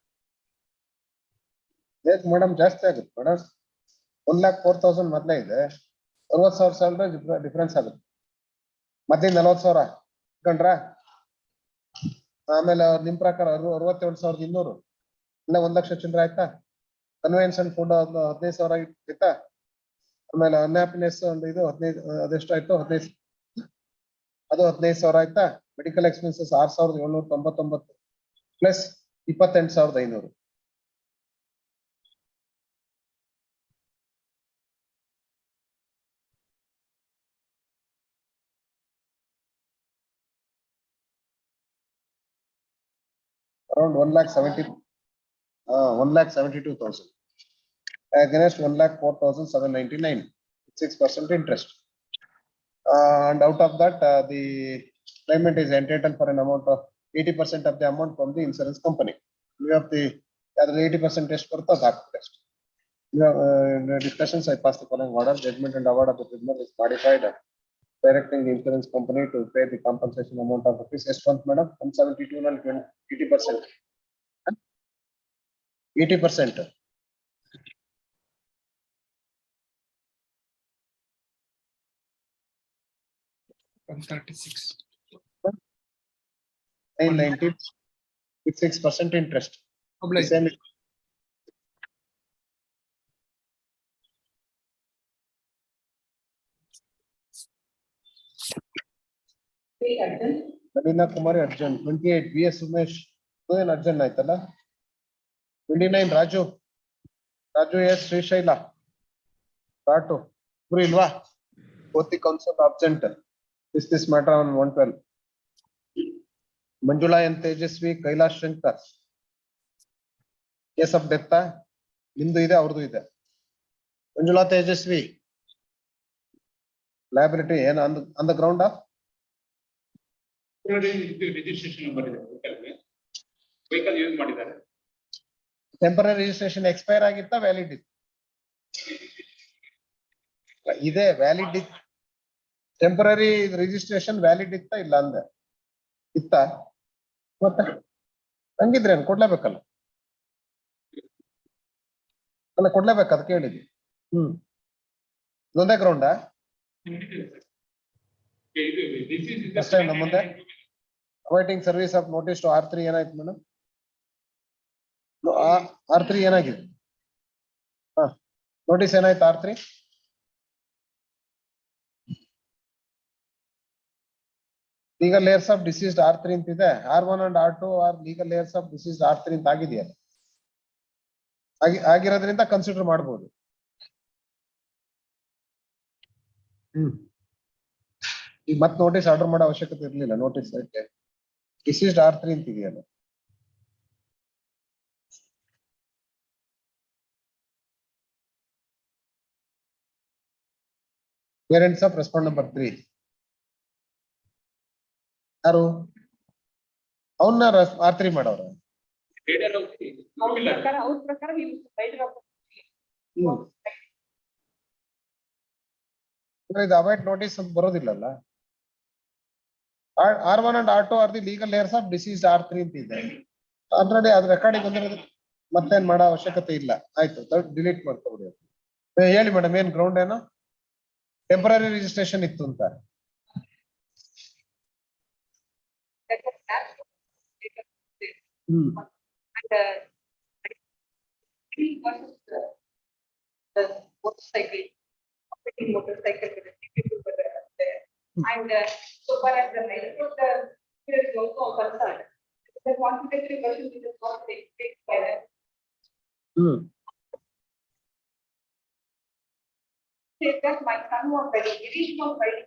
Yes, madam, just a good. 1,04,000 ಮೊದಲೇ ಇದೆ 60,000 difference ಆಗುತ್ತೆ ಮತ್ತೆ 40,000 ಕಂಡ್ರ ಆಮೇಲೆ ನಿಮ್ ಪ್ರಕಾರ 67,200 ಇಲ್ಲ 1 ಲಕ್ಷ ಚಿಲ್ಲರೆ ಆಯ್ತಾ ಕನ್ವೆನ್ಸ್ ಅಂಡ್ ಫುಡ್ 15,000 ಆಯ್ತಾ ಆಮೇಲೆ ಅನ್ಹ್ಯಾಪಿನೆಸ್ ಒಂದು ಇದು 15 ಅದೆಷ್ಟು ಆಯ್ತು 15 ಅದು 15,000 ಆಯ್ತಾ medical expenses 6,799 plus 28,500 around 1,72,000 against 1,04,799, 6% interest. And out of that, the claimant is entitled for an amount of 80% of the amount from the insurance company. We have the other 80% test for the test. In the discussions, I passed the following order: judgment and award of the tribunal is modified, directing the insurance company to pay the compensation amount of rupees S1, madam, 172 and 80%. 80%. 136. 990 with 6% interest. Obliged. Same is Nalina Kumari Arjun, 28 BS Umesh, Arjun Naitala, 29 Raju S Srishaila, Rato, Purilva, both the council absent. This matter on 112. Manjula and Tejasvi Kailash Shankar. Case of death, Lindu ide avrdu ide. Manjula Tejasvi. Liability and on the ground of registration number vehicle use ಮಾಡಿದ್ದಾರೆ temporary registration expire ಆಗಿತ್ತಾ valid ಇದೆ valid temporary registration valid ಇತ್ತಾ ಇಲ್ಲ ಅಂದೆ ಇತ್ತಾ ಮತ್ತೆ ಹಂಗಿದ್ರೆ ಕೊಡ್ಲೇಬೇಕಲ್ಲ ಅಲ್ಲ ಕೊಡ್ಲೇಬೇಕು ಅದಕ್ಕೆ ಹೇಳಿದ್ವಿ ಇದೊಂದೇ ಗ್ರೌಂಡಾ ಮುಂದೆ awaiting service of notice to R3 ಏನಾಯ್ತು ಮೇಡಮ್ R3 ಏನಾಗಿದೆ ನೋಟಿಸ್ ಏನಾಯ್ತು R3 legal layers of deceased R3 ಅಂತಿದೆ R1 and R2 are legal layers of deceased R3 ಅಂತ ಆಗಿದೆಯಲ್ಲ ಆಗಿರೋದ್ರಿಂದ ಕನ್ಸಿಡರ್ ಮಾಡಬಹುದು ಈಗ ಮತ್ತೆ ನೋಟಿಸ್ ಆರ್ಡರ್ ಮಾಡೋ ಅವಶ್ಯಕತೆ ಇರಲಿಲ್ಲ ನೋಟಿಸ್ ಐತೆ ಡಿಸೀಸ್ಡ್ R3 ಅಂತಿದೆಯಲ್ಲ ಪೇರೆಂಟ್ಸ್ ಆಫ್ ರೆಸ್ಪಾಂಡ್ ನಂಬರ್ 3 ಯಾರು ಅವನ್ನ R3 ಮಾಡೋರು ಇದು ಅವೈಟ್ ನೋಟಿಸ್ ಅಂತ ಬರೋದಿಲ್ಲಲ್ಲ R1 and R2 are the legal layers of deceased R3 ಅಂತ ಇದೆ ಆಲ್ರೆಡಿ ಅದು ರೆಕಾರ್ಡಿಂಗ್ ಬಂದಿರೋದು ಮತ್ತೇನ್ ಮಾಡೋ ಅವಶ್ಯಕತೆ ಇಲ್ಲ. ಆಯ್ತು, ಡಿಲೀಟ್ ಮಾಡ್ಕೊಬಿಡಿ. ಹೇಳಿ ಮೇಡಮ್, ಏನ್ ಗ್ರೌಂಡ್ ಏನು ಟೆಂಪರರಿ ರಿಜಿಸ್ಟ್ರೇಷನ್ ಇತ್ತು ಅಂತ? Motorcycle with a ticket over there. And so far as the medical here is also concerned, the confidential version is not taken by them. Say that my son was very Girish was very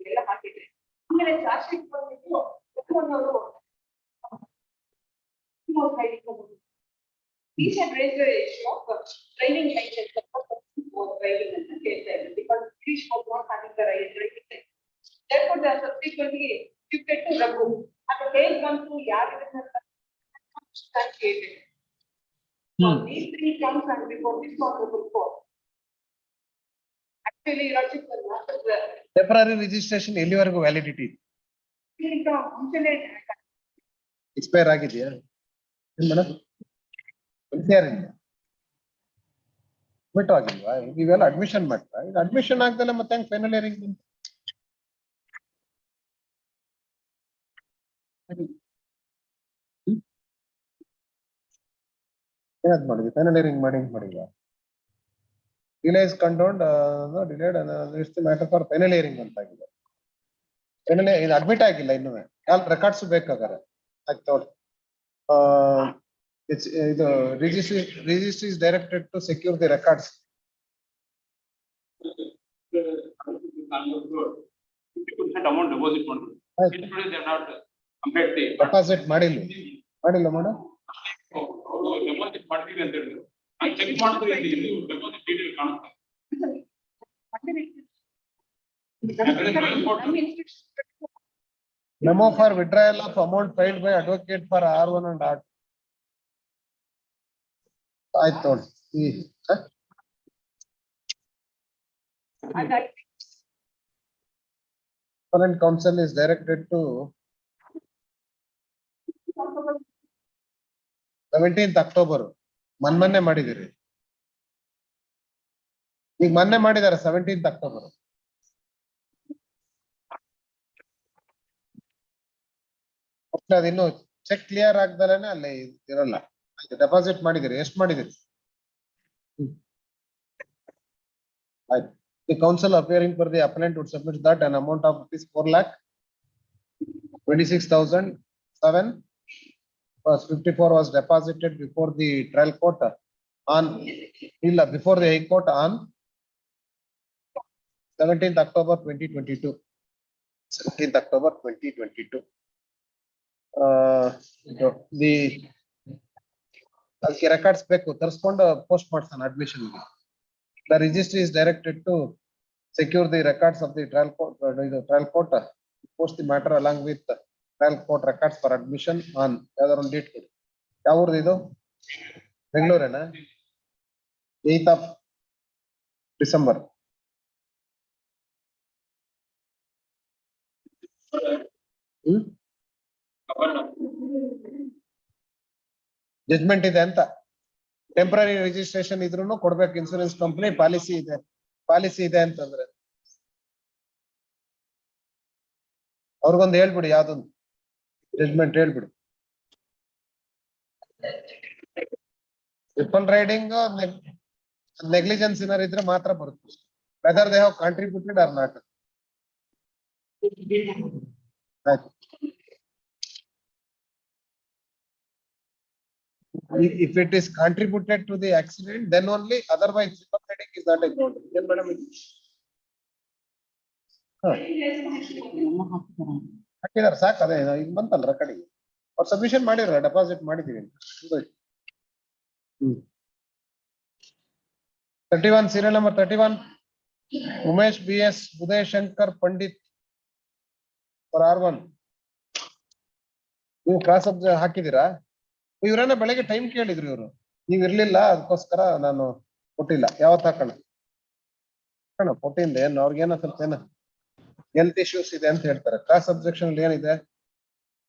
ಎಲ್ಲ ಹಾಕಿದ್ರೆ ಆಮೇಲೆ plastic ಬಂದಿದ್ದು he had raised the issue of training license for driving ಅಂತ ಕೇಳ್ತಾ ಇದ್ರು because Girish was not having the right driving license. Therefore, they are subsequently shifted to Raghu. And the case comes to ಯಾರಿಗೂ stated. So these three counts and before this honorable court. Actually, temporary registration ಎಲ್ಲಿವರೆಗೂ validity expire ಆಗಿದೆಯಾ madam? Admit ಆಗಿಲ್ವಾ? ನೀವೆಲ್ಲ admission ಮಾಡ್ತಾ ಇದು admission ಆಗ್ದಲ್ಲ ಮತ್ತೆ ಹೆಂಗ್ final earring ಏನಾದ್ ಮಾಡಿದ್ವಿ? ಫೈನಲ್ ಇಯರಿಂಗ್ ಮಾಡಿಲ್ವಾ? Delay is condoned, no delayed, it's the matter for final hearing ಅಂತ ಆಗಿದೆ. ಫೈನಲ್ ಇದು ಅಡ್ಮಿಟ್ ಆಗಿಲ್ಲ ಇನ್ನೂ. ಕಾಲ್ ರೆಕಾರ್ಡ್ಸ್ ಬೇಕಾಗಾರೆ ಆಯ್ತು. ಇದು registry is directed to secure the records. Amount deposit ಮಾಡಿದ್ರು. ಡೆಪಾಸಿಟ್ ಮಾಡಿಲ್ಲ ಮೇಡಮ್. ಡೆಪಾಸಿಟ್ ಮಾಡ್ತೀವಿ ಅಂತ ಹೇಳಿದ್ರು. I check ಮಾಡಿದ್ರೆ ಇಲ್ಲಿ ಡೆಪಾಸಿಟ್ ಡೀಟೇಲ್ ಕಾಣುತ್ತೆ. Memo for withdrawal of amount filed by advocate for R1 and R2. ಆಯ್ತು. Current counsel is directed to 17th October. ಮೊನ್ನೆ ಮಾಡಿದಿರಿ, ಈಗ ಮೊನ್ನೆ ಮಾಡಿದಾರೆ 17th October. ಅದಿನ್ನು ಚೆಕ್ ಕ್ಲಿಯರ್ ಆಗ್ದಲೇನೆ ಅಲ್ಲಿ ಇರಲ್ಲ. ಡೆಪಾಸಿಟ್ ಮಾಡಿದಿರಿ, ಎಷ್ಟು ಮಾಡಿದಿರಿ? ಆಯ್ತು. The counsel appearing for the appellant would submit that an amount of ₹4,26,007 plus 54 was deposited before the trial court before the High Court on 17th October 2022. 17th October 2022. The records ಬೇಕು ತರಿಸ್ಕೊಂಡು post ಮಾಡ್ತಾನೆ admission ಗೆ. The registry is directed to secure the records of the trial court, post the matter along with trial court records for admission on ಯಾವ್ದಾರ ಒಂದು date ಕೊಡಿ. ಯಾವ ಊರ್ದು ಇದು? ಬೆಂಗಳೂರೇನಾ? 8th of December. Judgment ಇದೆ ಅಂತ. ಟೆಂಪರರಿ ರಿಜಿಸ್ಟ್ರೇಷನ್ ಇದ್ರೂ ಕೊಡ್ಬೇಕು. ಇನ್ಸೂರೆನ್ಸ್ ಕಂಪನಿ ಪಾಲಿಸಿ ಇದೆ ಅಂತಂದ್ರೆ ಅವ್ರಿಗೊಂದು ಹೇಳ್ಬಿಡಿ, ಯಾವ್ದೊಂದು ಜಡ್ಜ್ಮೆಂಟ್ ಹೇಳ್ಬಿಡಿ. ಟ್ರಿಪಲ್ ರೈಡಿಂಗ್ ನೆಗ್ಲಿಜೆನ್ಸ್ ಏನಾರು ಇದ್ರೆ ಮಾತ್ರ ಬರುತ್ತೆ. Whether they have contributed or not. ಆಯ್ತು. If it is contributed to the accident, then only, otherwise triple riding is not a ground. Yes, madam. ಹಾಕಿದಾರೆ ಸಾಕು. ಅದೇ ಈಗ ಬಂತಲ್ಲ ಕಡೆಗೆ ಅವ್ರು ಸಬ್ಮಿಷನ್ ಮಾಡಿದ್ರ, ಡೆಪಾಸಿಟ್ ಮಾಡಿದೀವಿ. 31 serial number 31 Umesh BS Uday Shankar Pandit for R1. ನೀವು ಕ್ರಾಸ್ ಹಾಕಿದೀರಾ? ಇವ್ರನ್ನ ಬೆಳಗ್ಗೆ ಟೈಮ್ ಕೇಳಿದ್ರು ಇವರು, ನೀವ್ ಇರ್ಲಿಲ್ಲ, ಅದಕ್ಕೋಸ್ಕರ ನಾನು ಕೊಟ್ಟಿಲ್ಲ. ಯಾವತ್ತು ಹಾಕೋಣ? ಕೊಟ್ಟಿಂದ ಏನು ಅವ್ರಿಗೇನೋ ಸ್ವಲ್ಪ ಏನೋ ಹೆಲ್ತ್ ಇಶ್ಯೂಸ್ ಇದೆ ಅಂತ ಹೇಳ್ತಾರೆ. ಕ್ರಾಸ್ ಅಬ್ಜೆಕ್ಷನ್ ಏನಿದೆ?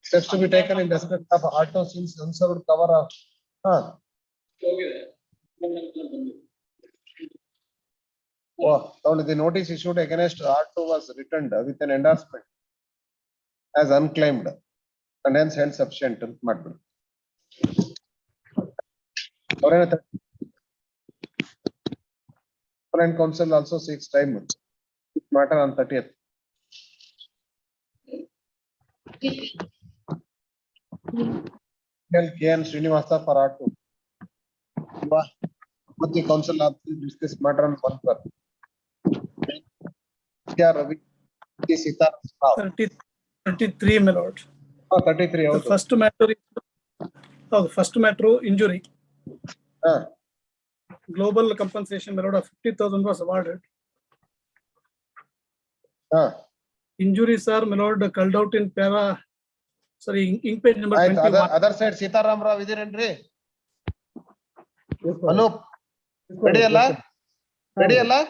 Steps to be taken in respect of auto since unserved cover of. Oh, only the notice issued against auto was returned with an endorsement as unclaimed and hence held sufficient ಅಂತ ಮಾಡ್ಬಿಡು. Foreign counsel also seeks time matter on 30th. KN Srinivasa for auto. But the council of discuss matter on 1 Ravi Sita 33, my lord. 33. The first matter is first matter injury. Global compensation, my lord, of 50,000 was awarded. Injuries are, my lord, called out in ink page number 21. Other side Sitaram Rao idirenri. Anup ready alla? Ready alla?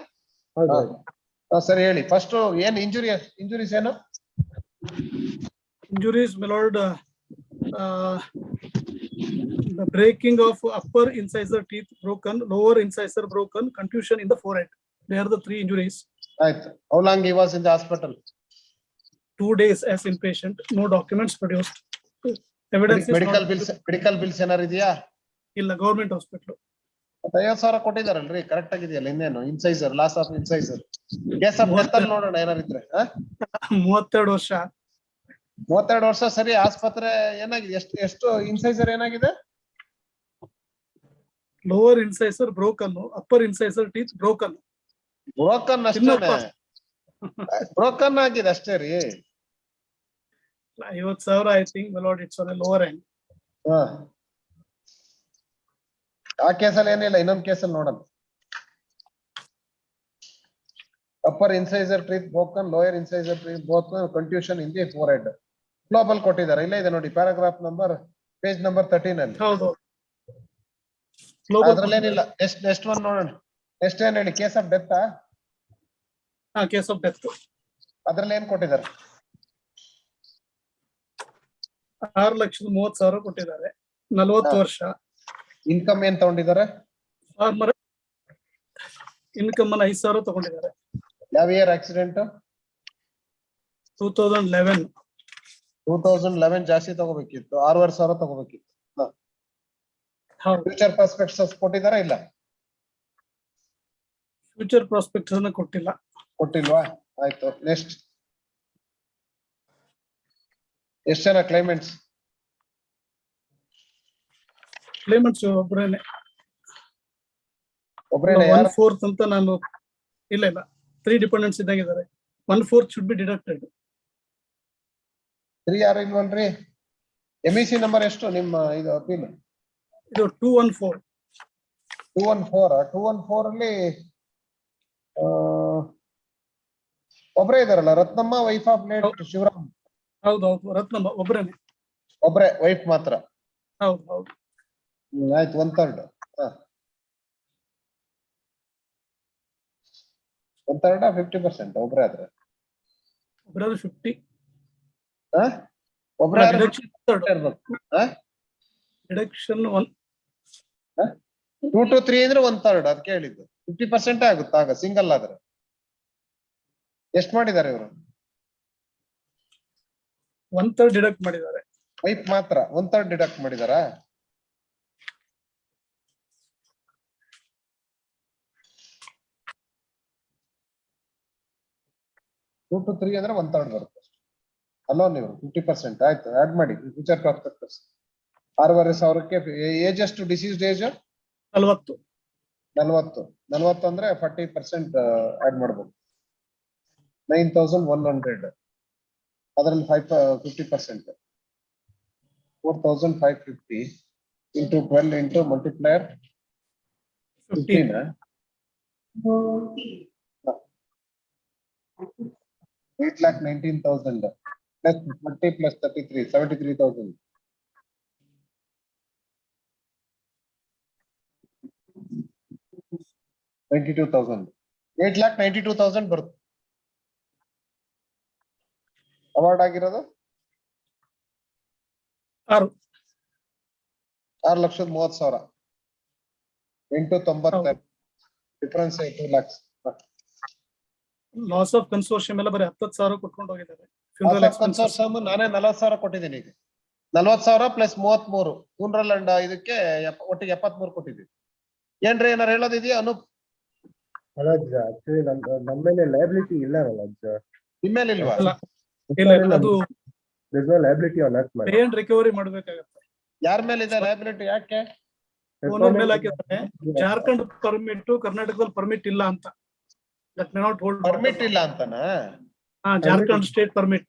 Sir ಹೇಳಿ first ಏನು injuries ಏನು? Injuries, my lord, the breaking of upper incisor teeth broken, lower incisor broken, contusion in the forehead. They are the 3 injuries. Right. How long he was in the hospital? 2 days as inpatient. No documents produced. Evidence is medical not bills ಏನಾರು ಇದೆಯಾ? ಇಲ್ಲ, government hospital. 50,000 ಕೊಟ್ಟಿದಾರಲ್ರಿ, correct ಆಗಿದೆಯಲ್ಲ, ಇನ್ನೇನು incisor loss of incisor case of death ಅಲ್ಲಿ ನೋಡೋಣ ಏನಾರಿದ್ರೆ. 32 ವರ್ಷ. 32 ವರ್ಷ ಸರಿ. ಆಸ್ಪತ್ರೆ ಏನಾಗಿದೆ? ಎಷ್ಟು ಇನ್ಸೈಸರ್ ಏನಾಗಿದೆ? Lower incisor broken, upper incisor teeth broken. Broken ಅಷ್ಟೇನೆ? ಬ್ರೋಕನ್ ಆಗಿದೆ ಅಷ್ಟೇ ರೀ. 50,000 I think, my lord, it's on a lower end. ಆ ಕೇಸಲ್ಲಿ ಏನಿಲ್ಲ, ಇನ್ನೊಂದು ಕೇಸಲ್ಲಿ ನೋಡೋಣ. Upper incisor teeth broken, lower incisor teeth broken, contusion in the forehead. Global ಕೊಟ್ಟಿದ್ದಾರೆ, ಇಲ್ಲ ಇದೆ ನೋಡಿ, ಪ್ಯಾರಾಗ್ರಾಫ್ ನಂಬರ್ ಪೇಜ್ ನಂಬರ್ 13 ಅಲ್ಲಿ. ಹೌದು, ಅದ್ರಲ್ಲೇನಿಲ್ಲ. ನೆಕ್ಸ್ಟ್ ಒನ್ ನೋಡೋಣ. ನೆಕ್ಸ್ಟ್ ಏನ್ ಹೇಳಿ? Case of death. Case of death. ಅದ್ರಲ್ಲಿ ಏನ್ ಕೊಟ್ಟಿದ್ದಾರೆ? 6,30,000 ಕೊಟ್ಟಿದ್ದಾರೆ. 40 ವರ್ಷ. ಇನ್ಕಮ್ ಏನ್ ತಗೊಂಡಿದ್ದಾರೆ? ಇನ್ಕಮ್ 5,000 ತಗೊಂಡಿದ್ದಾರೆ. ಯಾವ ಇಯರ್ ಆಕ್ಸಿಡೆಂಟ್? 2011. 2011 ಜಾಸ್ತಿ ತಗೋಬೇಕಿತ್ತು, 6,500 ತಗೋಬೇಕಿತ್ತು. ಫ್ಯೂಚರ್ ಪ್ರಾಸ್ಪೆಕ್ಟ್ಸ್ ಕೊಟ್ಟಿದಾರ ಇಲ್ಲ? ಫ್ಯೂಚರ್ ಪ್ರಾಸ್ಪೆಕ್ಟ್ಸ್ ಕೊಟ್ಟಿಲ್ಲ. ಕೊಟ್ಟಿಲ್ವಾ? ಆಯ್ತು. ನೆಕ್ಸ್ಟ್ ಎಷ್ಟು ಜನ ಕ್ಲೈಮೆಂಟ್ಸ್? ಕ್ಲೈಮೆಂಟ್ಸ್ ಒಬ್ಬರೇನೆ. 1/4 ಅಂತ ನಾನು ಇಲ್ಲ 3 ಡಿಪೆಂಡೆಂಟ್ಸ್ ಇದ್ದಾಗಿದ್ದಾರೆ. 1/4 should be deducted. 3 ಯಾರು ಇಲ್ವಲ್ರಿ? MEC ನಂಬರ್ ಎಷ್ಟು ನಿಮ್ಮ ಇದು ಅಪೀಲ್? ಇದು 214. 214 ಅಲ್ಲಿ ಒಬ್ಬರೇ ಇದಾರಲ್ಲ, Ratnamma wife of late Shivaram. ಹೌದೌದು, ರತ್ನಮ್ಮ ಒಬ್ಬರೇನೆ. ಒಬ್ಬರೇ ವೈಫ್ ಮಾತ್ರ? ಹೌದು. ಆಯ್ತು, 1/3. 1/3 50%? ಒಬ್ಬರೇ ಆದ್ರೆ 50. ಒಬ್ಬರೇ ಡಿಡಕ್ಷನ್ 1. 2 to 3 ಅಂದ್ರೆ 1/3. ಅದಕ್ಕೆ ಹೇಳಿದ್ದು 50% ಆಗುತ್ತೆ ಆಗ ಸಿಂಗಲ್ ಆದ್ರೆ. ಎಷ್ಟು ಮಾಡಿದ್ದಾರೆ ಇವರು? 1/3 ಡಿಡಕ್ಟ್ ಮಾಡಿದ್ದಾರೆ. ವೈಫ್ ಮಾತ್ರ 1/3 ಡಿಡಕ್ಟ್ ಮಾಡಿದಾರಾ? ಟೂ ಟು 3 ಅಂದ್ರೆ 1/3 ಬರುತ್ತೆ ಅಲ್ಲೋ. ನೀವು 50% ಆಯ್ತು, ಆಡ್ ಮಾಡಿ. ಫ್ಯೂಚರ್ ಪ್ರಾಸ್ಪೆಕ್ಟಸ್ 6,500ಕ್ಕೆ. ಏಜ್ ಎಷ್ಟು? Deceased age 40. 40 ಅಂದ್ರೆ 40% ಆಡ್ ಮಾಡ್ಬೋದು. 9,100. ಅದರಲ್ಲಿ 50%. 4,550 into 12 into multiplier 15. 8,19,000 plus 30 plus 33, 73,000. 92,000. 8,92,000 ಬರುತ್ತೆ ಅವಾರ್ಡ್ ಆಗಿರೋದು. 6,30,000. 8,90,000. Difference 2 lakhs. Loss of consortium ಎಲ್ಲ ಬರೀ 10,000 ಕೊಟ್ಕೊಂಡು ಹೋಗಿದ್ದಾರೆ. ಲಾಸ್ ಆಫ್ ಕನ್ಸೋರ್ಷಿಯಂ ನಾನೇ 40,000 ಕೊಟ್ಟಿದ್ದೀನಿ ಈಗ. 40,000 ಪ್ಲಸ್ 33 ಫ್ಯೂನರಲ್ ಅಂಡ್ ಇದಕ್ಕೆ ಒಟ್ಟಿಗೆ 73 ಕೊಟ್ಟಿದ್ದೀನಿ. ಏನ್ರಿ ಏನಾರು ಹೇಳೋದಿದೆಯಾ ಅನೂಪ್? ಆಕ್ಚುಲಿ ನಮ್ಮ ಮೇಲೆ ಲಯಬಿಲಿಟಿ ಇಲ್ಲ ಅಲ್ಲ ನಿಮ್ಮೇಲೆ ಇಲ್ವಾ? ಅದು liability on us pay and recovery ಮಾಡ್ಬೇಕಾಗತ್ತೆ. ಯಾರ ಮೇಲೆ ಇದೆ ಲಯಬಿಲಿಟಿ? ಯಾಕೆ? ಓನರ್ ಮೇಲೆ ಹಾಕಿದ್ದಾರೆ. ಜಾರ್ಖಂಡ್ ಪರ್ಮಿಟ್, ಕರ್ನಾಟಕದಲ್ಲಿ ಪರ್ಮಿಟ್ ಇಲ್ಲ ಅಂತ. That may not hold. Permit ಇಲ್ಲ ಅಂತನಾ? Jharkhand state permit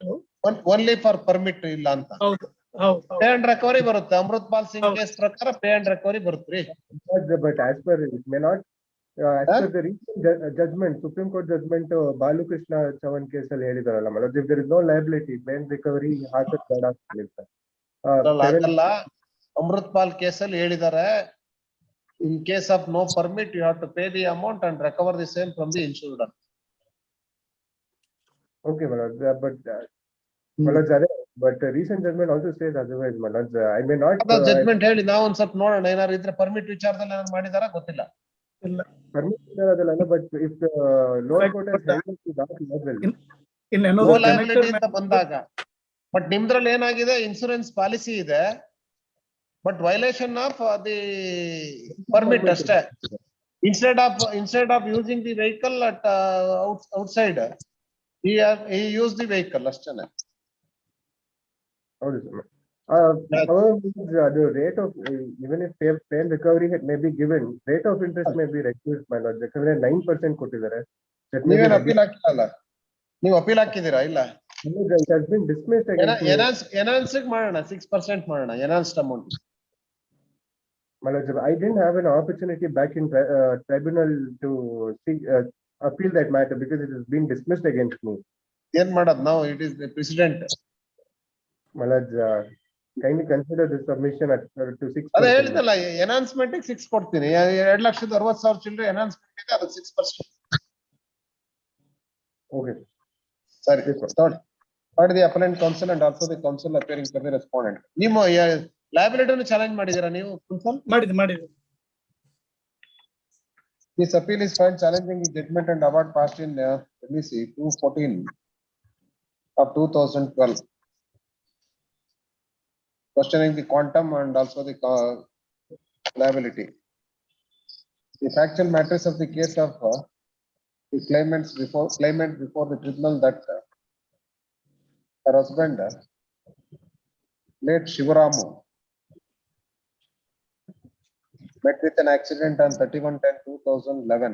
only for permit ಇಲ್ಲ ಅಂತ. ಹೌದು ಹೌದು. ಪೇ ಅಂಡ್ ರಿಕವರಿ ಬರುತ್ತೆ. ಅಮೃತ್ ಪಾಲ್ ಸಿಂಗ್ ಕೇಸ್ ಪ್ರಕಾರ ಪೇ ಅಂಡ್ ರಿಕವರಿ ಬರುತ್ತೆ. But as per it may not as per the recent judgment, Supreme Court judgment, Balu Krishna Chavan case ಅಲ್ಲಿ ಹೇಳಿದಾರಲ್ಲ madam, if there is no liability, pay recovery ಹಾಕಕ್ ಬೇಡ ಅಂತ ಹೇಳ್ತಾರೆ. ಅಲ್ಲ, Amrit Pal case ಅಲ್ಲಿ ಹೇಳಿದ್ದಾರೆ, in case of no permit you have to pay the amount and recover the same from the insured. Okay madam, but recent judgment also says otherwise madam. I may not judgment ಹೇಳಿ ನಾವು ಒಂದ್ ಸ್ವಲ್ಪ ನೋಡೋಣ. ಏನಾದ್ರು ಇದ್ರೆ permit ವಿಚಾರದಲ್ಲಿ ಏನಾದ್ರು ಮಾಡಿದಾರ ಗೊತ್ತಿಲ್ಲ. permit ಅದಲ್ಲ, but if the lower court has held to that level no liability ಅಂತ ಬಂದಾಗ, ಬಟ್ ನಿಮ್ದ್ರಲ್ಲಿ ಏನಾಗಿದೆ, ಇನ್ಸೂರೆನ್ಸ್ ಪಾಲಿಸಿ ಇದೆ, but violation of the permit ಅಷ್ಟೇ. Instead of using the vehicle at outside he used the vehicle ಅಷ್ಟೇನೆ. ಹೌದು sir. The rate of even if pay and recovery may be given, rate of interest may be reduced by not ಯಾಕಂದ್ರೆ 9% ಕೊಟ್ಟಿದ್ದಾರೆ. ನೀವೇನು appeal ಹಾಕಿಲ್ಲ? ನೀವು appeal ಹಾಕಿದ್ದೀರಾ? ಇಲ್ಲ, it has been dismissed against me. ಎನಾನ್ಸ್ ಮಾಡೋಣ, 6% ಮಾಡೋಣ ಎನಾನ್ಸ್ಡ್ amount. I didn't have an opportunity back in tribunal to see, appeal that matter because it has been dismissed against me. ಏನ್ ಮಾಡೋದು ನಾವು? It is the president. Kindly consider this submission at to 6%. ಅದೇ ಹೇಳಿದಲ್ಲ, enhancement 6 ಕೊಡ್ತೀನಿ. 2,60,000 ಚಿಲ್ಲರೆ enhancement ಇದೆ, ಅದಕ್ಕೆ 6%. Okay. ಸರಿ, third the appellant counsel and also the counsel appearing for the respondent. ನಿಮ್ಮ ಲಯಬಿಲಿಟಿಯನ್ನು ಚಾಲೆಂಜ್ ಮಾಡಿದ್ದೀರಾ ನೀವು? ಮಾಡಿದ್ವಿ. This appeal is filed challenging the judgment and award passed in 2/14 of 2012. Questioning the quantum and also the liability. The factual matters of the case of the claimant before the tribunal that her husband, late Shivaramu, met with an accident on 31/10/2011.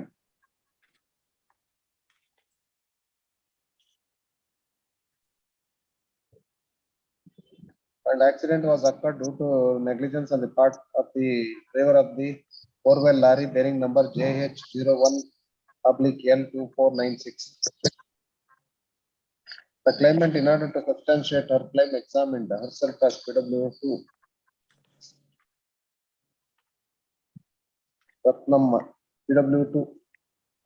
And accident was occurred due to negligence on the part of the driver of the four-wheel lorry bearing number JH01/L2496. The claimant, in order to substantiate her claim, examined herself as PW2 Ratnam PW2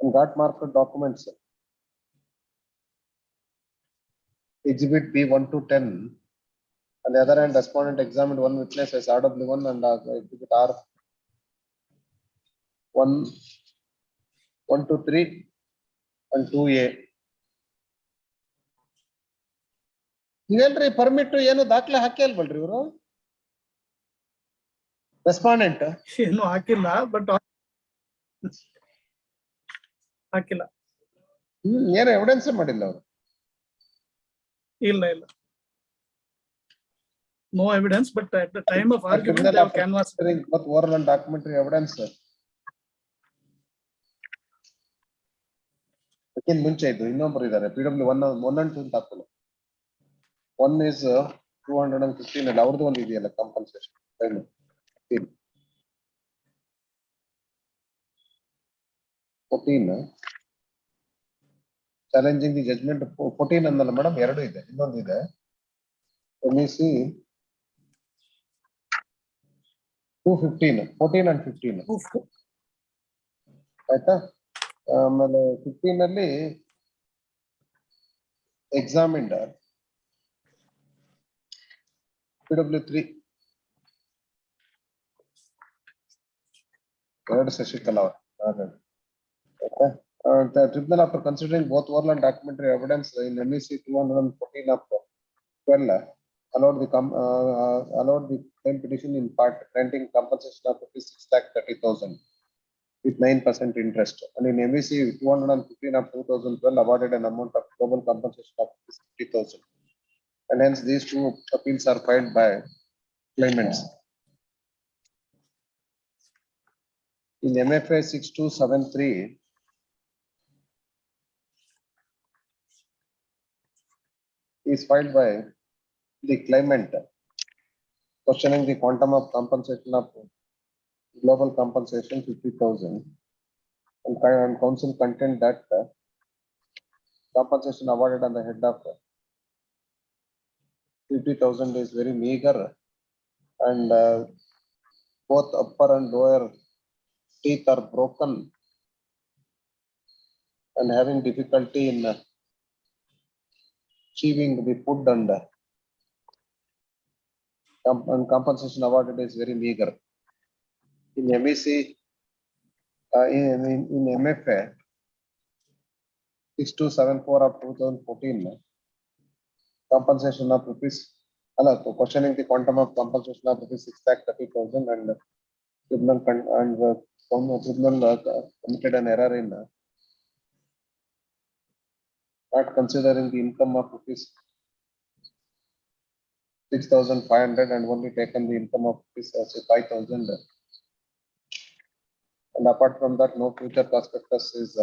and got marked documents. Exhibit B1 to 10. On the other hand, respondent examined one witness as RW1 and exhibit R1, 1 to 3 and 2A. ನೀವೇನ್ರಿ permit ಏನು ದಾಖಲೆ ಹಾಕಿ ಅಲ್ವಲ್ರಿ ಇವರು? Respondent ಏನು ಹಾಕಿಲ್ಲ, but ಹಾಕಿಲ್ಲ. ಏನು evidence ಮಾಡಿಲ್ಲ ಅವರು? ಇಲ್ಲ. No evidence, but at the time of argument, they have canvassed both oral and documentary evidence. ಅದಕ್ಕಿಂತ ಮುಂಚೆ ಇದು ಇನ್ನೊಬ್ರು ಇದ್ದಾರೆ, PW1 and 2 ಅಂತ ಹಾಕೋಲ್ಲ. 1 is 215 ಅಲ್ಲ, ಅವ್ರದ್ದು ಒಂದು ಇದೆಯಲ್ಲ ಕಾಂಪನ್ಸೇಷನ್. 14 challenging the judgement. 14 ಅನ್ನಲ್ಲ ಮೇಡಮ್, 2 ಇದೆ, ಇನ್ನೊಂದು ಇದೆ. MEC 215, 14 and 15 ಆಯ್ತಾ? ಆಮೇಲೆ 15 ಅಲ್ಲಿ ಎಕ್ಸಾಮಿಂಡ್ PW3 Shashikala. Okay. The tribunal, after considering both oral and documentary evidence in MEC 214 of 12, allowed the claim petition in part granting compensation of 6,30,000 with 9% interest. And in MEC 215 of 2012, awarded an amount of global compensation of 50,000. And hence these two appeals are filed by claimants. In MFA 6273, is filed by the claimant questioning the quantum of compensation of global compensation 50,000 and counsel contend that compensation awarded on the head of 50,000 is very meager and both upper and lower teeth are broken and having difficulty in achieving the food and compensation awarded is very meager. In MEC, in MFA 6274 of 2014, compensation of rupees, questioning the quantum of compensation of rupees 6,30,000 and tribunal committed an error in not considering the income of rupees 6,500 and only taken the income of rupees 5,000. And apart from that, no future prospectus is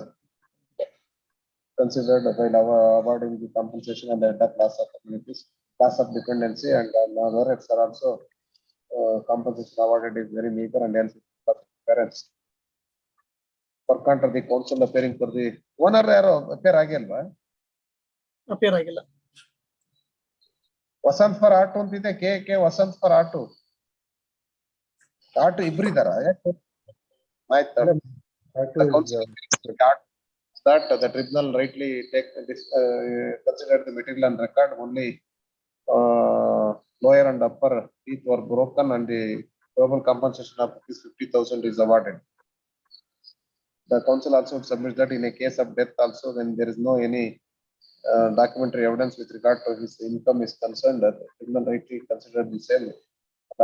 considered while awarding the compensation and the class of communities, class of dependency, and others are also compensation awarded is very meager and hence for parents. For contra, the counsel appearing for the owner appear agilva. Appear agilla. Vasant for auto ಅಂತಿದೆ K Vasant for auto ಇಬ್ರು ಇದಾರ ಆಯ್ತು that the tribunal rightly take this consider the material and record only lower and upper teeth were broken and the global compensation of 50,000 is awarded. The counsel also submits that in a case of death also when there is no any documentary evidence with regard to his income is concerned, that the tribunal rightly considered the same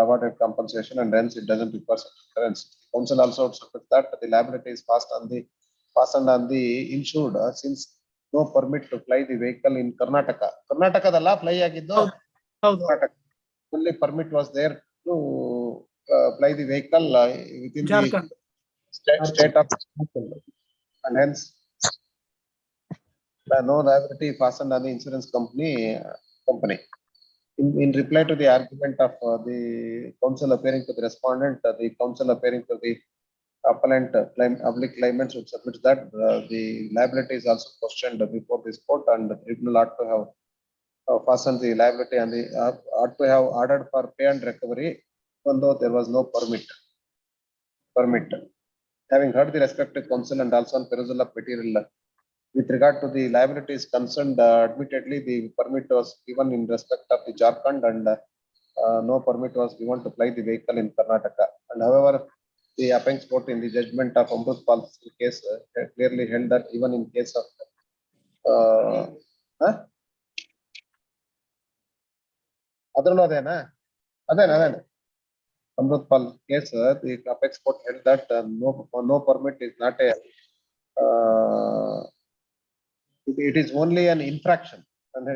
awarded compensation and hence it doesn't require occurrence. The counsel also submits that the liability is fastened on the insured since no permit to fly the vehicle in Karnataka. Karnataka fly agiddu. Only permit was there to fly the vehicle within Jharkhand. the state of and hence no liability fastened on the insurance company. In reply to the argument of the counsel appearing to the respondent, the counsel appearing to the appellant claimants would submit that the liability is also questioned before this court and the tribunal ought to have fastened the liability and the ought to have ordered for pay and recovery even though there was no permit. Having heard the respective counsel and also on perusal of material with regard to the liabilities concerned, admittedly the permit was given in respect of the Jharkhand and no permit was given to fly the vehicle in Karnataka. And however, the apex court in the judgment of Amrutpal's case clearly held that even in case of Amrutpal case, the apex court held that no permit is not a it is only an infraction, and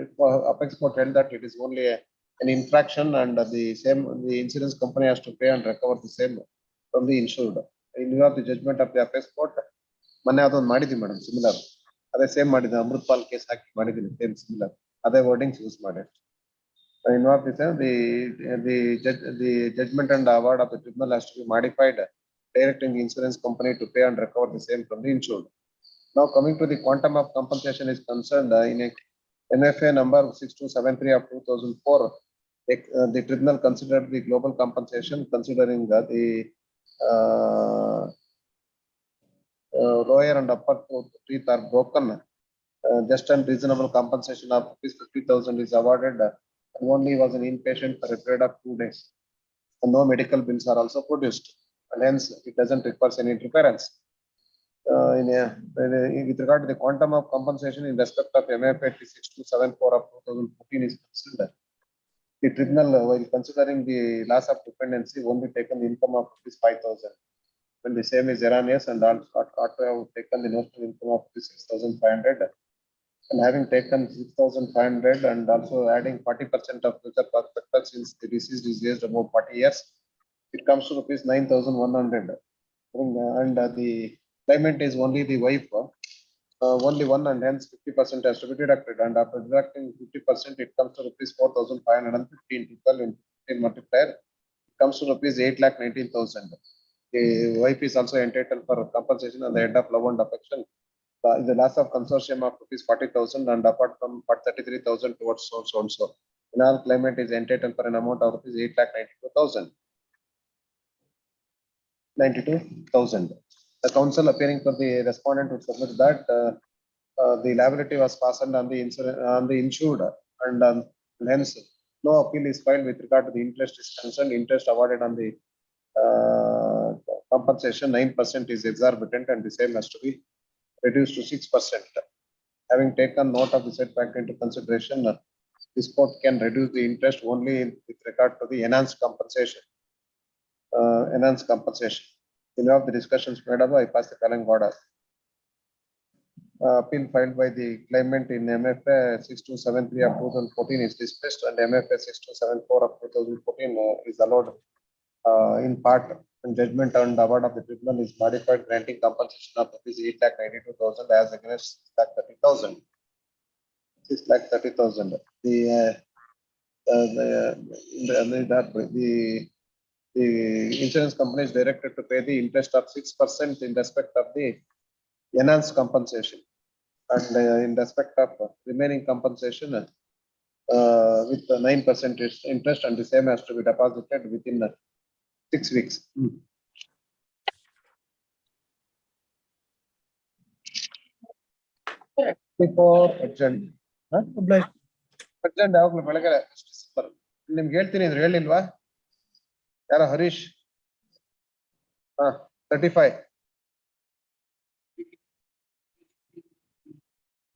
apex court held that it is only an infraction and the insurance company has to pay and recover the same from the insured. In view of the judgment of the apex court, ಮೊನ್ನೆ ಅದೊಂದು ಮಾಡಿದ್ವಿ madam similar ಅದೇ same ಮಾಡಿದ್ವಿ Amritpal case ಹಾಕಿ ಮಾಡಿದ್ದೀನಿ same similar ಅದೇ wordings use ಮಾಡಿ. In what this the judgment and award of the tribunal has to be modified, directing the insurance company to pay and recover the same from the insured. Now coming to the quantum of compensation is concerned in a NFA number 6273 of 2004, the tribunal considered the global compensation considering the lower and upper teeth are broken. Just and reasonable compensation of 50,000 is awarded and only was an inpatient for a period of 2 days. And no medical bills are also produced. and hence it doesn't require any interference. With regard to the quantum of compensation in respect of MFA 6274 of 2014 is considered. The tribunal, while considering the loss of dependency, only taken the income of 5,000. When the same is erroneous and also ought to have taken the notional income of 6,500. And having taken 6,500 and also adding 40% of future prospectus since the deceased is aged about 40 years, it comes to rupees 9,100. And the claimant is only the wife, only one, and hence 50% has to be deducted. And after deducting 50%, it comes to rupees 4,515. To 12 into 15 multiplier, it comes to rupees 8,19,000. The wife is also entitled for compensation on the head of love and affection. The loss of consortium of rupees 40,000 and apart from 33,000 towards so and so. In all, claimant is entitled for an amount of rupees 8,92,000. 92,000. The counsel appearing for the respondent would submit that the liability was fastened on the insured, and hence no appeal is filed with regard to the interest is concerned. Interest awarded on the compensation 9% is exorbitant, and the same has to be reduced to 6%. Having taken note of the said fact into consideration, this court can reduce the interest only with regard to the enhanced compensation. Enhanced compensation. In view of the discussions made up, I pass the calling order. Appeal filed by the claimant in MFA 6273 of 2014 is dismissed, and MFA 6274 of 2014 is allowed in part. And judgment and award of the tribunal is modified, granting compensation of rupees 8,92,000 as against 6,30,000. 6,30,000. The insurance company is directed to pay the interest of 6% in respect of the enhanced compensation, and in respect of remaining compensation with 9% interest, and the same has to be deposited within 6 weeks. Before adjourned. Adjourned ಯಾವಾಗಲೂ ಬೆಳಗ್ಗೆ ನಿಮ್ಗೆ ಹೇಳ್ತೀನಿ ಅಂದ್ರೆ ಹೇಳಿಲ್ವಾ? ಯಾರ Harish? 35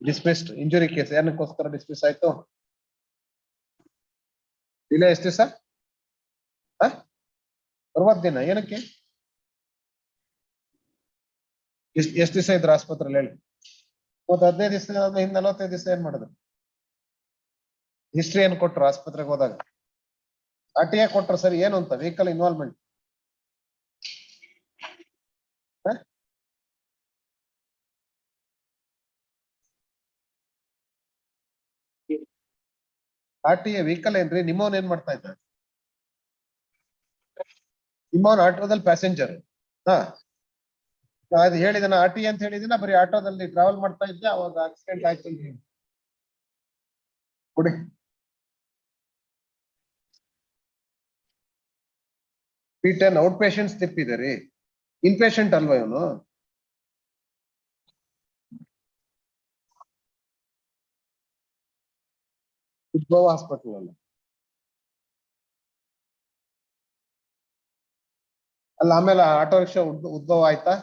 dismissed injury case ಏನಕ್ಕೋಸ್ಕರ dismiss ಆಯ್ತು? Delay ಎಷ್ಟು ದಿವಸ? 60 ದಿನ. ಏನಕ್ಕೆ? ಎಷ್ಟು ದಿವಸ ಇದ್ರು ಆಸ್ಪತ್ರೆಯಲ್ಲಿ ಹೇಳಿ? 15 ದಿವಸ, 45 ದಿವಸ ಏನ್ ಮಾಡಿದ್ರು? ಹಿಸ್ಟ್ರಿ ಏನ್ ಕೊಟ್ರು ಆಸ್ಪತ್ರೆಗೆ ಹೋದಾಗ? RTA ಕೊಟ್ರು ಸರಿ, ಏನು ಅಂತ? Vehicle involvement. RTA ವೆಹಿಕಲ್ ಏನ್ರಿ? ನಿಮ್ಮವನ್ ಏನ್ ಮಾಡ್ತಾ ಇದ್ದ? ನಿಮ್ಮವನ್ ಆಟೋದಲ್ಲಿ ಪ್ಯಾಸೆಂಜರ್. ಅದು ಹೇಳಿದನ RTA ಅಂತ ಹೇಳಿದಿನ, ಬರೀ ಆಟೋದಲ್ಲಿ ಟ್ರಾವೆಲ್ ಮಾಡ್ತಾ ಇದ್ದೆ, ಅವಾಗ ಆಕ್ಸಿಡೆಂಟ್ ಆಯ್ತು ಅಂತ ಹೇಳಿ ಕೊಡಿ. P10 ಔಟ್ ಪೇಷಂಟ್ ಸ್ಲಿಪ್ ಇದೆ ರೀ, ಇನ್ ಪೇಷಂಟ್ ಅಲ್ವಾ ಇವನು? ಉದ್ಭವ ಹಾಸ್ಪಿಟಲ್ ಅಲ್ಲ ಅಲ್ಲ. ಆಮೇಲೆ ಆಟೋ ರಿಕ್ಷಾ ಉದ್ಭವ ಆಯ್ತಾ?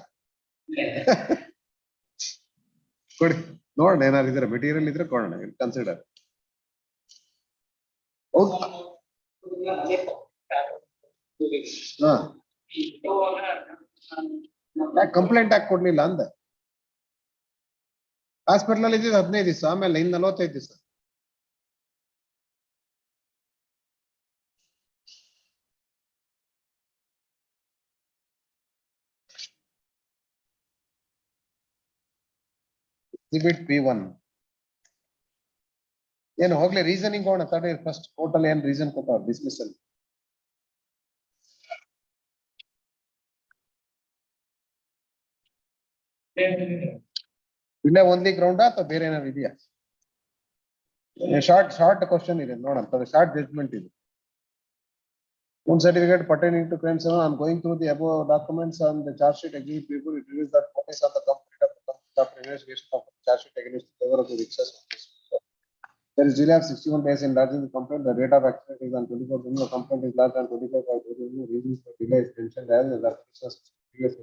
ಕೊಡಿ ನೋಡೋಣ, ಏನಾದ್ರು ಇದ್ರೆ ಮೆಟೀರಿಯಲ್ ಇದ್ರೆ ಕೊಡೋಣ, ಕನ್ಸಿಡರ್. ಕಂಪ್ಲೇಂಟ್ ಯಾಕೆ ಕೊಡ್ಲಿಲ್ಲ ಅಂದ? ಹಾಸ್ಪಿಟಲ್ ಅಲ್ಲಿ ಇದ್ದಿದ್ದು 15 ದಿವಸ, ಆಮೇಲೆ ಇನ್ನು 45 ದಿವಸ. ಎಕ್ಸಿಬಿಟ್ P1 ಏನು ಹೋಗ್ಲಿ, ರೀಸನಿಂಗ್ ಹೋಗೋಣ ತಡಿ. ಫಸ್ಟ್ ಟೋಟಲ್ ಏನ್ ರೀಸನ್ ಕೊಟ್ಟವ್ರು ಡಿಸ್ಮಿಸಲ್? ಇಲ್ಲೇ ಓನ್ಲಿ ಗ್ರೌಂಡ್ ಅಥವಾ ಬೇರೆ ಏನಾದ್ರು ಇದೆಯಾ? ಶಾರ್ಟ್ ಕ್ವಶನ್ ಇದೆ ನೋಡೋಣ, ಶಾರ್ಟ್ ಜಡ್ಜ್ಮೆಂಟ್ ಇದೆ. One certificate pertaining to claims. I am going through the above documents on the charge sheet against people. It reveals that focus on the complete of investigation of charge sheet against the favor of the excess. There is delay of 61 days in lodging the complaint. The rate of accident is on 24th, the complaint is lodged on 25th, reasons for delay is mentioned as the previous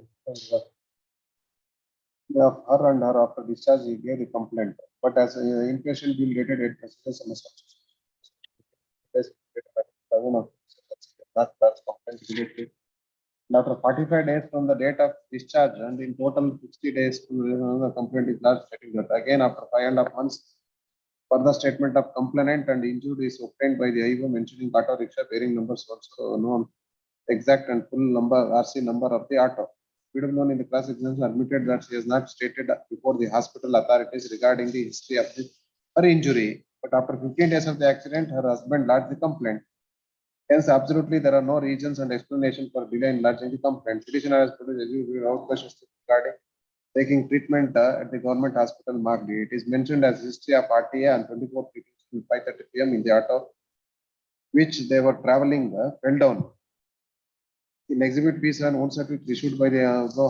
of her and her after discharge he gave the complaint, but as inpatient bill dated 8 semester. After 45 days from the date of discharge and in total 60 days the complaint is lodged stating that again after 5.5 months further statement of complainant and injured is obtained by the IO mentioning auto rickshaw bearing numbers also known exact and full number RC number of the auto. Known in the class examination admitted that she has not stated before the hospital authorities regarding the history of her injury, but after 15 days of the accident her husband lodged the complaint. Hence, absolutely, there are no reasons and explanation for delay in lodging the complaint. Petitioner has produced out questions regarding taking treatment at the government hospital Magdi. It is mentioned as history of RTA on 24th 5:30 p.m. in the auto, which they were traveling, fell down. In exhibit piece and one certificate issued by the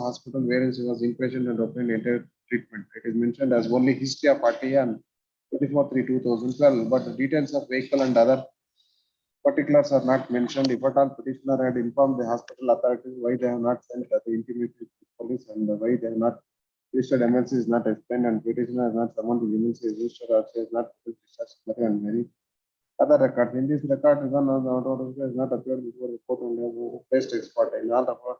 hospital wherein she was inpatient and obtained entire treatment. It is mentioned as only history of RTA on 24/3/2012, but the details of vehicle and other particulars are not mentioned. If at all petitioner had informed the hospital authorities why they have not sent the intimate to police and why they have not registered MLC is not explained and petitioner has not summoned the MLC register or she has not discharged and many other records. In this record, is not appeared before the court and has placed expert in all report.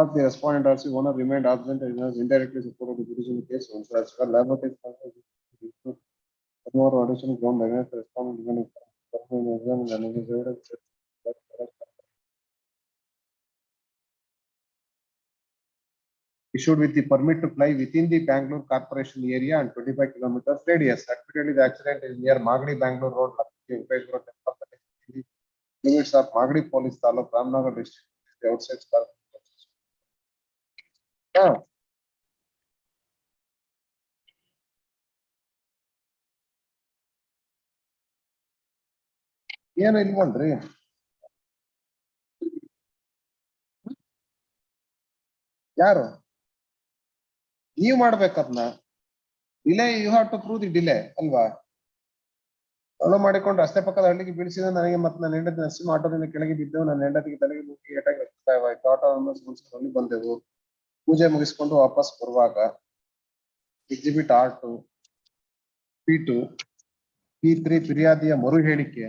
Of the respondent RC owner remained absent and has indirectly supported the petition case. So as well, laboratory more additional ground against the respondent even if issued with the permit to fly within the Bangalore Corporation area and 25 kilometers radius. Admittedly, the accident is near Magadi Bangalore Road, limits of Magadi Police Taluk, Ramnagar district, the outside star. ಏನು ಇಲ್ವಲ್ರಿ ಯಾರು ನೀವು ಮಾಡ್ಬೇಕದ್ನ delay you have to prove the delay ಅಲ್ವಾ follow ಮಾಡಿಕೊಂಡು ರಸ್ತೆ ಪಕ್ಕದ ಹಳ್ಳಿಗೆ ಬೀಳಿಸಿದ ನನಗೆ ಮತ್ತೆ ನನ್ನ ಹೆಂಡತಿ ನರ್ಸಿಂಗ್ ಆಟೋದಿಂದ ಕೆಳಗೆ ಬಿದ್ದೆವು ನನ್ನ ಹೆಂಡತಿಗೆ ತಲೆಗೆ ಮುಗಿ ಏಟಾಗಿ ರಕ್ತವಾಯಿತು ಆಟೋವನ್ನು ಬಂದೆವು ಪೂಜೆ ಮುಗಿಸ್ಕೊಂಡು ವಾಪಸ್ ಬರುವಾಗ ಎಕ್ಸಿಬಿಟ್ R2 P2 P3 ಫಿರ್ಯಾದಿಯ ಮರು ಹೇಳಿಕೆ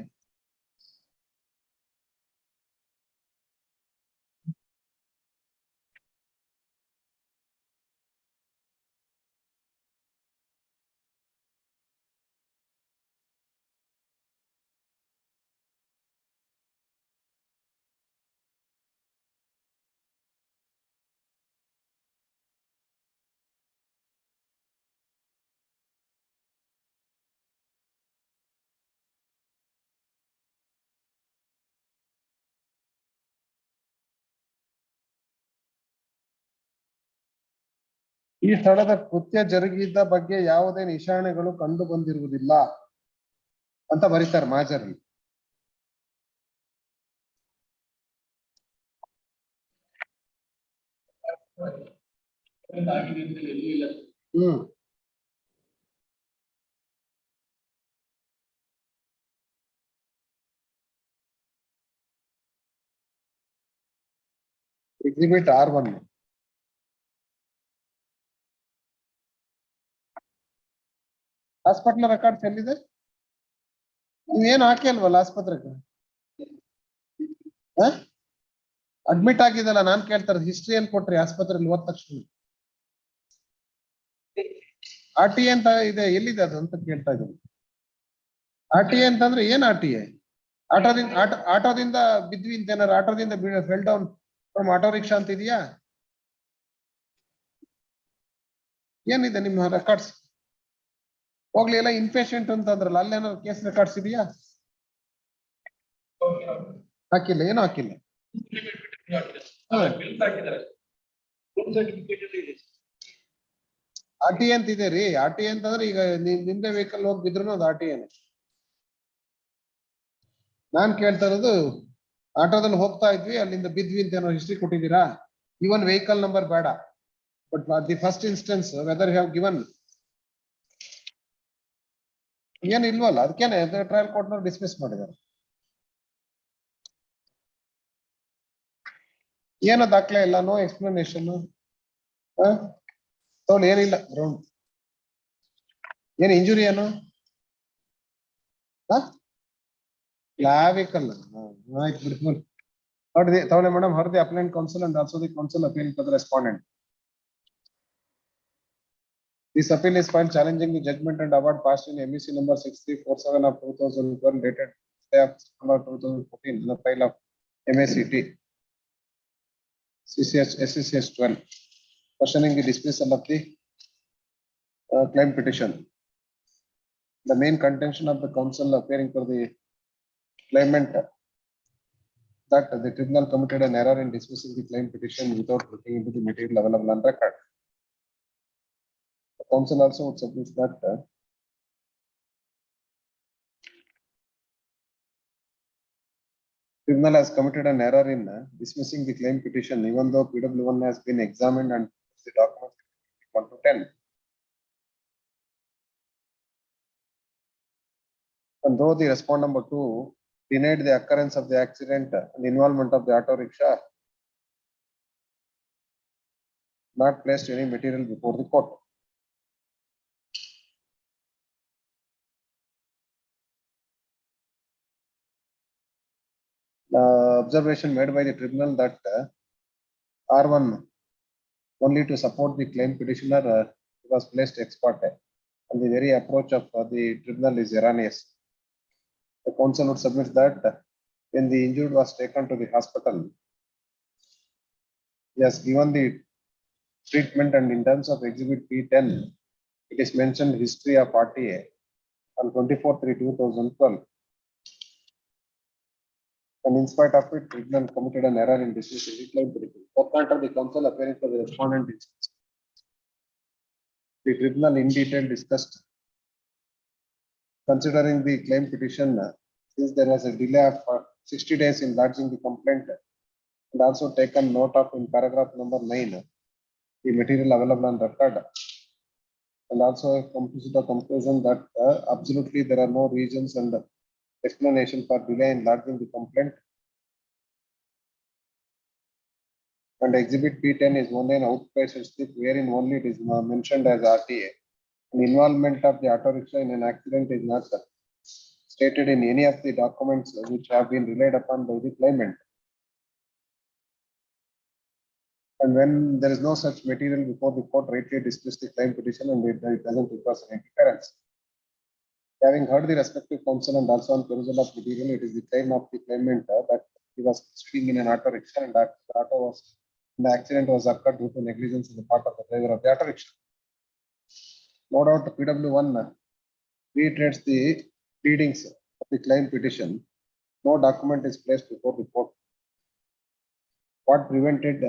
ಈ ಸ್ಥಳದ ಕೃತ್ಯ ಜರುಗಿದ ಬಗ್ಗೆ ಯಾವುದೇ ನಿಶಾನೆಗಳು ಕಂಡು ಬಂದಿರುವುದಿಲ್ಲ ಅಂತ ಬರೀತಾರೆ ಮಾಜರಿ. ಎಕ್ಸಿಬಿಟ್ R1 ಹಾಸ್ಪಿಟಲ್ ರೆಕಾರ್ಡ್ಸ್ ಎಲ್ಲಿದೆ? ನೀವೇನು ಹಾಕಿ ಅಲ್ವಲ್ಲ ಆಸ್ಪತ್ರೆಗೆ ಅಡ್ಮಿಟ್ ಆಗಿದಲ್ಲ ನಾನ್ ಕೇಳ್ತಾರೆ ಹಿಸ್ಟ್ರಿ ಏನ್ ಕೊಟ್ರಿ ಆಸ್ಪತ್ರೆಯಲ್ಲಿ ಹೋದ ತಕ್ಷಣ RTA ಅಂತ ಇದೆ ಎಲ್ಲಿದೆ ಅದು ಅಂತ ಕೇಳ್ತಾ ಇದ್ದೀನಿ. RTA ಅಂತಂದ್ರೆ ಏನ್ RTA? ಆಟೋದಿಂದ ಬಿದ್ವಿ ಅಂತ ಏನಾರು ಆಟೋದಿಂದ fell down from auto rickshaw ಅಂತ ಇದೆಯಾ? ಏನಿದೆ ನಿಮ್ಮ ರೆಕಾರ್ಡ್ಸ್? ಹೋಗ್ಲಿ ಎಲ್ಲ ಇನ್ಪೇಷಂಟ್ ಅಂತ ಅಂದ್ರಲ್ಲ ಅಲ್ಲೇನಾದ್ರು ಕೇಸ್ ರೆಕಾರ್ಡ್ಸ್ ಇದೆಯಾ? ಹಾಕಿಲ್ಲ, ಏನು ಹಾಕಿಲ್ಲ. RTA ಅಂತ ಇದೆ ರೀ. RTA ಅಂತಂದ್ರೆ ಈಗ ನಿಮ್ದೇ ವೆಹಿಕಲ್ ಹೋಗಿ ಬಿದ್ರು ಅದು RTA. ನಾನ್ ಕೇಳ್ತಾ ಇರೋದು ಆಟೋದಲ್ಲಿ ಹೋಗ್ತಾ ಇದ್ವಿ ಅಲ್ಲಿಂದ ಬಿದ್ವಿ ಅಂತ ಏನೋ ಹಿಸ್ಟ್ರಿ ಕೊಟ್ಟಿದ್ದೀರಾ? ಇವನ್ ವೆಹಿಕಲ್ ನಂಬರ್ ಬೇಡ, but the first instance whether have given ಏನು ಇಲ್ವಲ್ಲ, ಅದಕ್ಕೇನೆ ಟ್ರಯಲ್ ಕೋರ್ಟ್ನವ್ರು ಡಿಸ್ಮಿಸ್ ಮಾಡಿದ್ದಾರೆ. ಏನು ದಾಖಲೆ ಇಲ್ಲ, ನೋ ಎಕ್ಸ್ಪ್ಲನೇಷನ್. ತಗೊಳ್ಳಿ, ಏನಿಲ್ಲ ಗ್ರೌಂಡ್. ಏನು ಇಂಜುರಿ ಏನು? ಕ್ಲಾವಿಕಲ್. ಆಯ್ತು ಬಿಡಿ. Heard the, Thavale madam, heard the appellant counsel and also the counsel appealing for the respondent. This appeal is filed challenging the judgment and award passed in MEC number 6347 of 2012 dated day of September 2014 in the file of MACT CCH SCCS 12, questioning the dismissal of the claim petition. The main contention of the counsel appearing for the claimant that the tribunal committed an error in dismissing the claim petition without looking into the material available on record. The counsel also would submit that tribunal has committed an error in dismissing the claim petition, even though PW1 has been examined and the documents 1 to 10. And though the respondent number 2 denied the occurrence of the accident and involvement of the auto rickshaw, not placed any material before the court. The observation made by the tribunal that R1 only to support the claim petitioner was placed ex parte, and the very approach of the tribunal is erroneous. The counsel would submit that when the injured was taken to the hospital, he has given the treatment, and in terms of exhibit P10, it is mentioned history of RTA on 24/3/2012. And in spite of it, tribunal committed an error in dismissing the claim petition. For counter, the counsel appearing for the respondent is the tribunal in detail discussed considering the claim petition, since there was a delay of 60 days in lodging the complaint, and also taken note of in paragraph number 9 the material available on record, and also come to the conclusion that absolutely there are no reasons and explanation for delay in lodging the complaint. And exhibit P10 is only an outpatient slip wherein only it is mentioned as RTA. And involvement of the auto rickshaw in an accident is not stated in any of the documents which have been relied upon by the claimant. And when there is no such material before the court, rightly dismiss the claim petition, and it doesn't require any deterrence. Having heard the respective counsel and also on perusal of material, it is the claim of the claimant that he was sitting in an auto rickshaw and that the accident was occurred due to negligence on the part of the driver of the auto rickshaw. No doubt PW1 reiterates the pleadings of the claim petition. No document is placed before the court. What prevented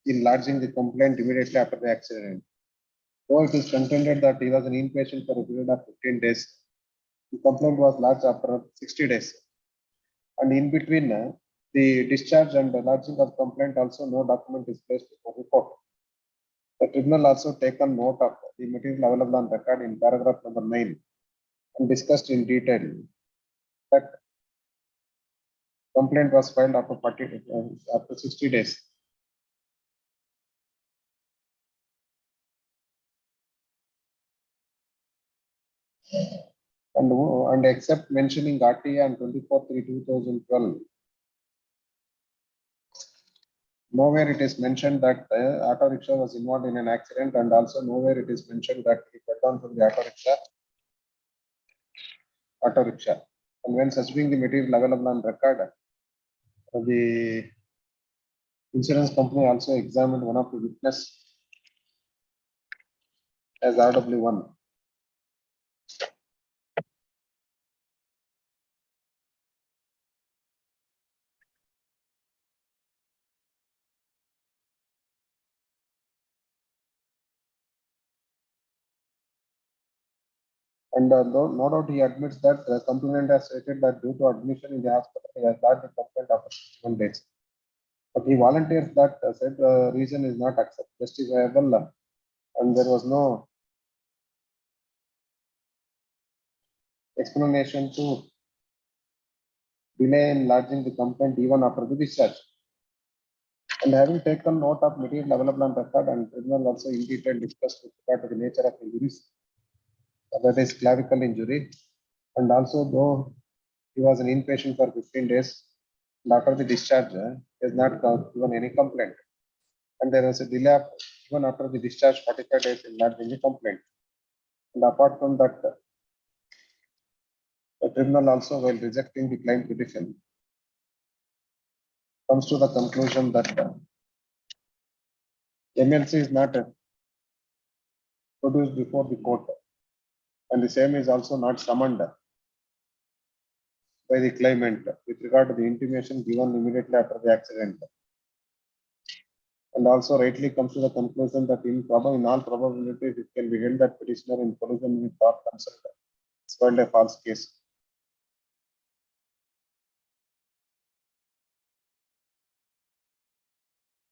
in lodging the complaint immediately after the accident? Though it is contended that he was an inpatient for a period of 15 days, the complaint was lodged after 60 days. And in between the discharge and the lodging of complaint, also no document is placed before the court. The tribunal also taken note of the material available on record in paragraph number 9 and discussed in detail that complaint was filed after 60 days. And except mentioning RTA on 24/3/2012, nowhere it is mentioned that auto rickshaw was involved in an accident, and also nowhere it is mentioned that he got down from the auto rickshaw. And when searching the material available on record, the insurance company also examined one of the witness as RW1. And no doubt he admits that the complainant has stated that due to admission in the hospital, he has lodged the complaint after 61 days. But he volunteers that said reason is not justifiable, and there was no explanation to delay in lodging the complaint even after the discharge. And having taken note of material available on record and tribunal also in detail discussed with regard to the nature of injuries, that is clavicle injury, and also though he was an inpatient for 15 days, and after the discharge, he has not given any complaint. And there was a delay even after the discharge 45 days in lodging the complaint. And apart from that, the tribunal also, while rejecting the claim petition, comes to the conclusion that MLC is not produced before the court, and the same is also not summoned by the claimant with regard to the intimation given immediately after the accident. And also rightly comes to the conclusion that in all probabilities it can be held that petitioner in collusion with or consent is filed a false case.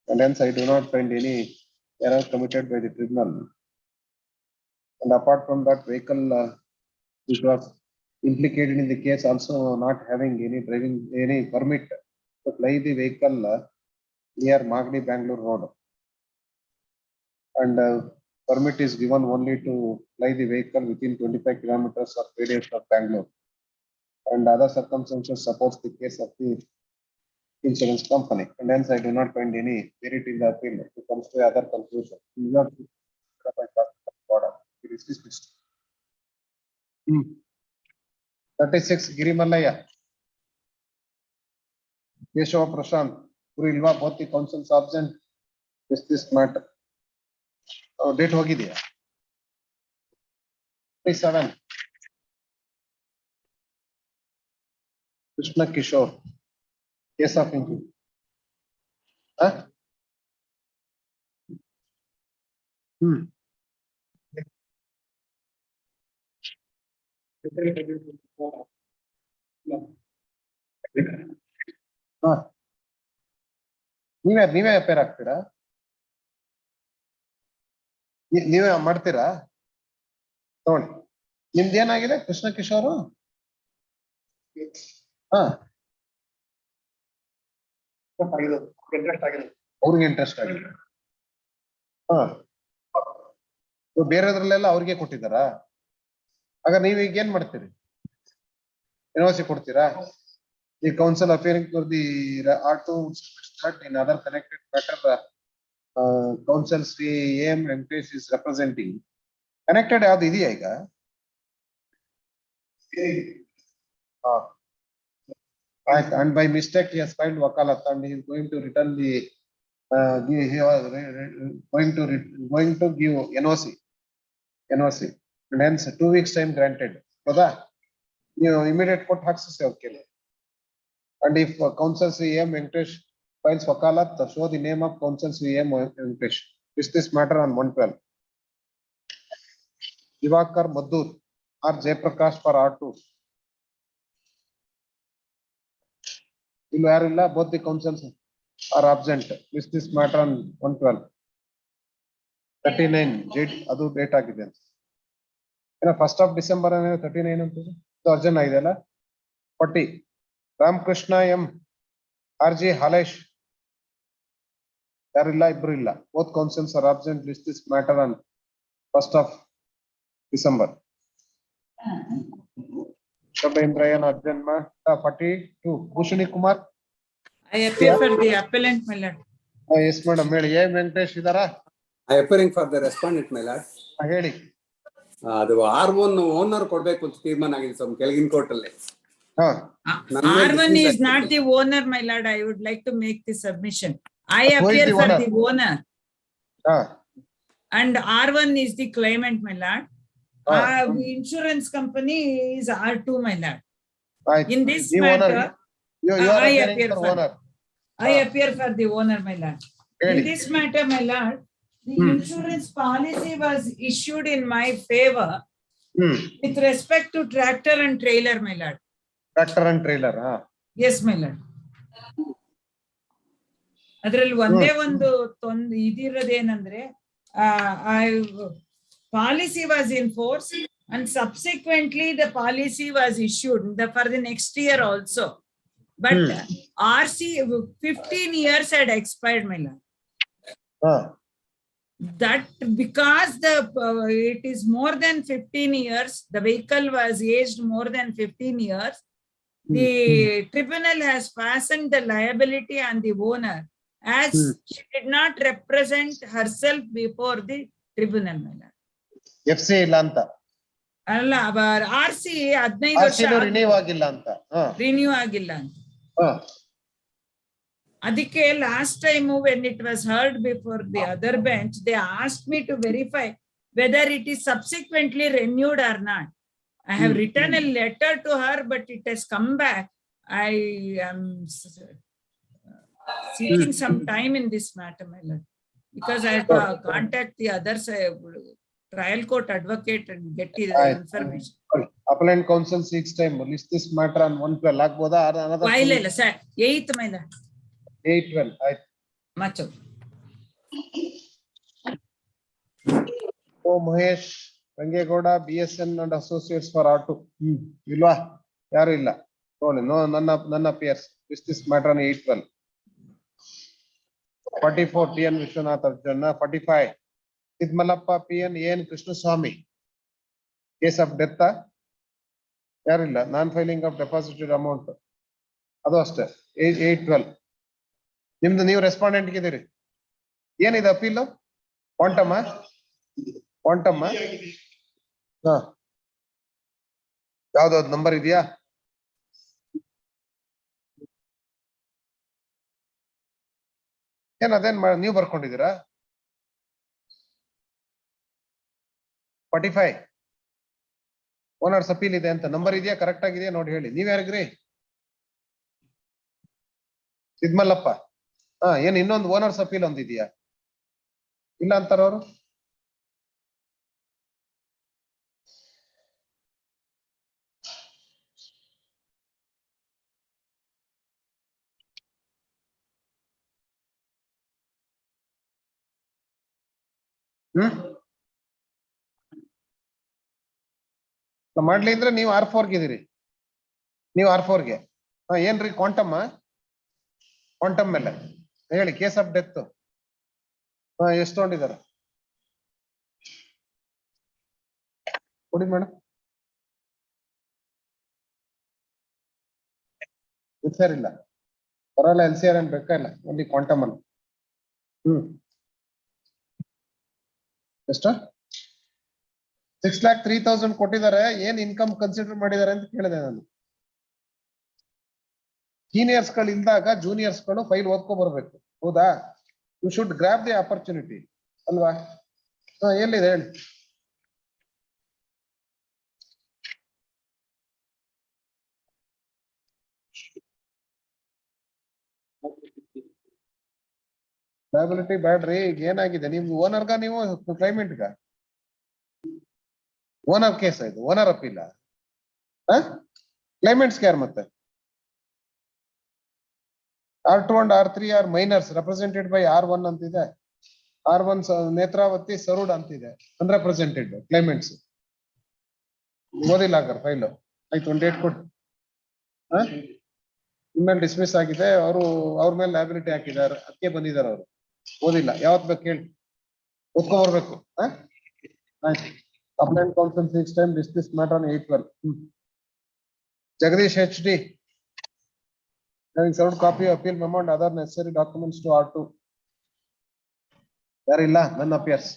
And hence I do not find any error committed by the tribunal. And apart from that, vehicle which was implicated in the case also not having any permit to ply the vehicle near Magdi Bangalore Road. And permit is given only to ply the vehicle within 25 kilometers of radius of Bangalore. And other circumstances supports the case of the insurance company. And hence I do not find any merit in the appeal. It comes to other conclusion. It is dismissed. 36 Girimalaya. Keshava Prashant. Ilva both the council's absent. Is this matter? Date hogidiya. 37. Krishna Kishore. Case of injury. Huh? ನೀವೇ appear ಆಗ್ತೀರಾ? ನೀವೇ ಮಾಡ್ತೀರಾ? ನೋಡಿ ನಿಮ್ದು ಏನಾಗಿದೆ ಕೃಷ್ಣ ಕಿಶೋರ್? ಅವ್ರಿಗೆ interest ಆಗಿದೆ. ಬೇರೆದ್ರಲ್ಲೆಲ್ಲ ಅವ್ರಿಗೆ ಕೊಟ್ಟಿದ್ದಾರಾ? ಆಗ ನೀವ್ ಈಗ ಏನ್ ಮಾಡ್ತೀರಿ? ಎನ್ಒಸಿ ಕೊಡ್ತೀರಾ? The council appearing for the R2 in other connected matter, council Sri AM Venkatesh is representing. Connected ಯಾವ್ದು ಇದೆಯಾ ಈಗ? And by mistake he has filed wakalat and he is going to return the he was going to give NOC and hence 2 weeks time granted. ಹೌದಾ? ನೀವು immediate court ಹಾಕ್ಸಿ ಅವ್ಕೆ. And if council Sri AM Venkatesh files wakalat, show the name of council Sri AM Venkatesh. Is this matter on 112. Divakar Madhur or Jayprakash for R2. Both the councils are absent. Is this matter on 112. 39 adu date agide. 1st of December 39 antide. Arjun idella. 40 Ramkrishna M RJ Halesh. Yarilla ibru illa. Both councils are absent. List this matter on 1st of December. Shabindrayan Arjun ma 42 Bhushani Kumar. I appear for the appellant, my lord. Yes madam. Heli AM Venkatesh idara? I appearing for the respondent, my lord. Heli. ಅದು R1 owner ಕೊಡ್ಬೇಕು ಅಂತ ತೀರ್ಮಾನ ಆಗಿದೆ sir ಕೆಳಗಿನ court ಅಲ್ಲಿ. R1 is not the owner, my lord. I would like to make the submission. I appear for the owner. And R1 is the claimant, my lord. The insurance company is R2, my lord. In this matter, I appear for the owner, my lord. In this matter, my lord, the insurance policy was issued in my favor with respect to tractor and trailer, my lord. Tractor and trailer, Yes, my lord. ಅದರಲ್ಲಿ ಒಂದೇ ಒಂದು ಇದಿರೋದೇನಂದ್ರೆ policy was in force And subsequently, the policy was issued for the next year also. But RC 15 years had expired, my lord. That because it is more than 15 years, the vehicle was aged more than 15 years. The tribunal has fastened the liability on the owner as she did not represent herself before the tribunal, my lord. FC ಇಲ್ಲ ಅಂತ ಅಲ್ಲ RC 15 ವರ್ಷ renew ಆಗಿಲ್ಲ ಅಂತ renew ಆಗಿಲ್ಲ ಅಂತ. ಅದಕ್ಕೆ last time when it was heard before the other bench, they asked me to verify whether it is subsequently renewed or not. I have written a letter to her, but it has come back. I am seeking some time in this matter, my lord, because I have to contact the other trial court advocate and get the information. Appellant counsel seeks time. List this matter on 112 ಆಗ್ಬೋದಾ? Another ಇಲ್ಲ sir, 8th my lord. 812 ಆಯ್ತು. Macho. O Mahesh Rangegowda BSN and associates for R2. ಇಲ್ವಾ? ಯಾರು ಇಲ್ಲ ನೋಡಿ. ನನ್ನ peers. List this matter on 812. 44 TN Vishwanath Arjuna. 45 ಸಿದ್ಮಲಪ್ಪ PN AN Krishnaswamy. Case of death ಯಾರಿಲ್ಲ. ನಾನ್ filing of deposited amount ಅದು ಅಷ್ಟೇ. 812 ನಿಮ್ದು ನೀವು ರೆಸ್ಪಾಂಡೆಂಟ್ ಇದ್ದೀರಿ. ಏನಿದೆ ಅಪೀಲ್? ಕ್ವಾಂಟಮ್ ಯಾವ್ದಾವ್ದು ನಂಬರ್ ಇದೆಯಾ? ಅದೇನ್ ನೀವು ಬರ್ಕೊಂಡಿದ್ದೀರಾ? 45 ಓನರ್ಸ್ ಅಪೀಲ್ ಇದೆ ಅಂತ ನಂಬರ್ ಇದೆಯಾ? ಕರೆಕ್ಟ್ ಆಗಿದೆಯಾ ನೋಡಿ ಹೇಳಿ. ನೀವ್ ಯಾರಿಗ್ರಿ? ಸಿದ್ಮಲ್ಲಪ್ಪ. ಏನ್ ಇನ್ನೊಂದು ಓನರ್ಸ್ ಅಪೀಲ್ ಒಂದಿದೆಯಾ? ಇಲ್ಲ ಅಂತಾರ ಅವರು. ಮಾಡ್ಲಿ ಅಂದ್ರೆ ನೀವು R4 ಗಿದ್ದೀರಿ. ನೀವು R4 ಗೆ ಏನ್ರಿ ಕ್ವಾಂಟಮ್ ಮೇಲೆ ಹೇಳಿ. ಕೇಸ್ ಆಫ್ ಡೆತ್ ಎಷ್ಟು ತಗೊಂಡಿದ್ದಾರೆ ಕೊಡಿ ಮೇಡಮ್. LCR ಇಲ್ಲ ಬರಲ್ಲ. LCR ಏನ್ ಬೇಕಾಗಿಲ್ಲ, ಓನ್ಲಿ ಕ್ವಾಂಟಮ್ ಅನ್ನು. ಎಷ್ಟು? 6,03,000 ಕೊಟ್ಟಿದ್ದಾರೆ. ಏನ್ ಇನ್ಕಮ್ ಕನ್ಸಿಡರ್ ಮಾಡಿದ್ದಾರೆ ಅಂತ ಕೇಳಿದೆ ನಾನು. ಸೀನಿಯರ್ಸ್ ಗಳು ಇಲ್ದಾಗ ಜೂನಿಯರ್ಸ್ ಗಳು ಫೈಲ್ ಓದ್ಕೊ ಬರ್ಬೇಕು. ಹೌದಾ? You should grab the opportunity ಅಲ್ವಾ? ಎಲ್ಲಿದೆ ಹೇಳಿ. ಲಯಬಿಲಿಟಿ ಬ್ಯಾಡ್ರಿ. ಈಗ ಏನಾಗಿದೆ ನಿಮ್ದು ಓನರ್ಗ ನೀವು ಕ್ಲೈಮೆಂಟ್ಗ? ಓನರ್ ಕೇಸ್ ಇದು, ಓನರ್ ಅಪೀಲ. ಕ್ಲೈಮೆಂಟ್ಸ್ ಯಾರು ಮತ್ತೆ? R2 and R3 are minors represented by R1 ಅಂತಿದೆ. R1 ನೇತ್ರಾವತಿ ಸರೂಡ್ ಅಂತಿದೆ. ಅನ್ರೆಪ್ರೆಸೆಂಟೆಡ್ ಕ್ಲೈಮೆಂಟ್ಸ್. ಓದಿಲ್ಲ ಆಗರ್ ಫೈಲ್ ಆಯ್ತು. 28 ಕೊಟ್ಟು ಇಮೇಲ್ ಡಿಸ್ಮಿಸ್ ಆಗಿದೆ. ಅವ್ರ ಮೇಲೆ ಲಯಬಿಲಿಟಿ ಹಾಕಿದ್ದಾರೆ. ಅದಕ್ಕೆ ಬಂದಿದ್ದಾರೆ ಅವರು. ಓದಿಲ್ಲ. ಯಾವತ್ ಬೇಕು ಹೇಳಿ, ಓದ್ಕೊಂಡ್ ಬರ್ಬೇಕು. ಆಯ್ತು. Appellant counsel seeks time. This matter on 812. Jagdish HD having served copy of appeal memo and other necessary documents to R2. Yarilla, none appears.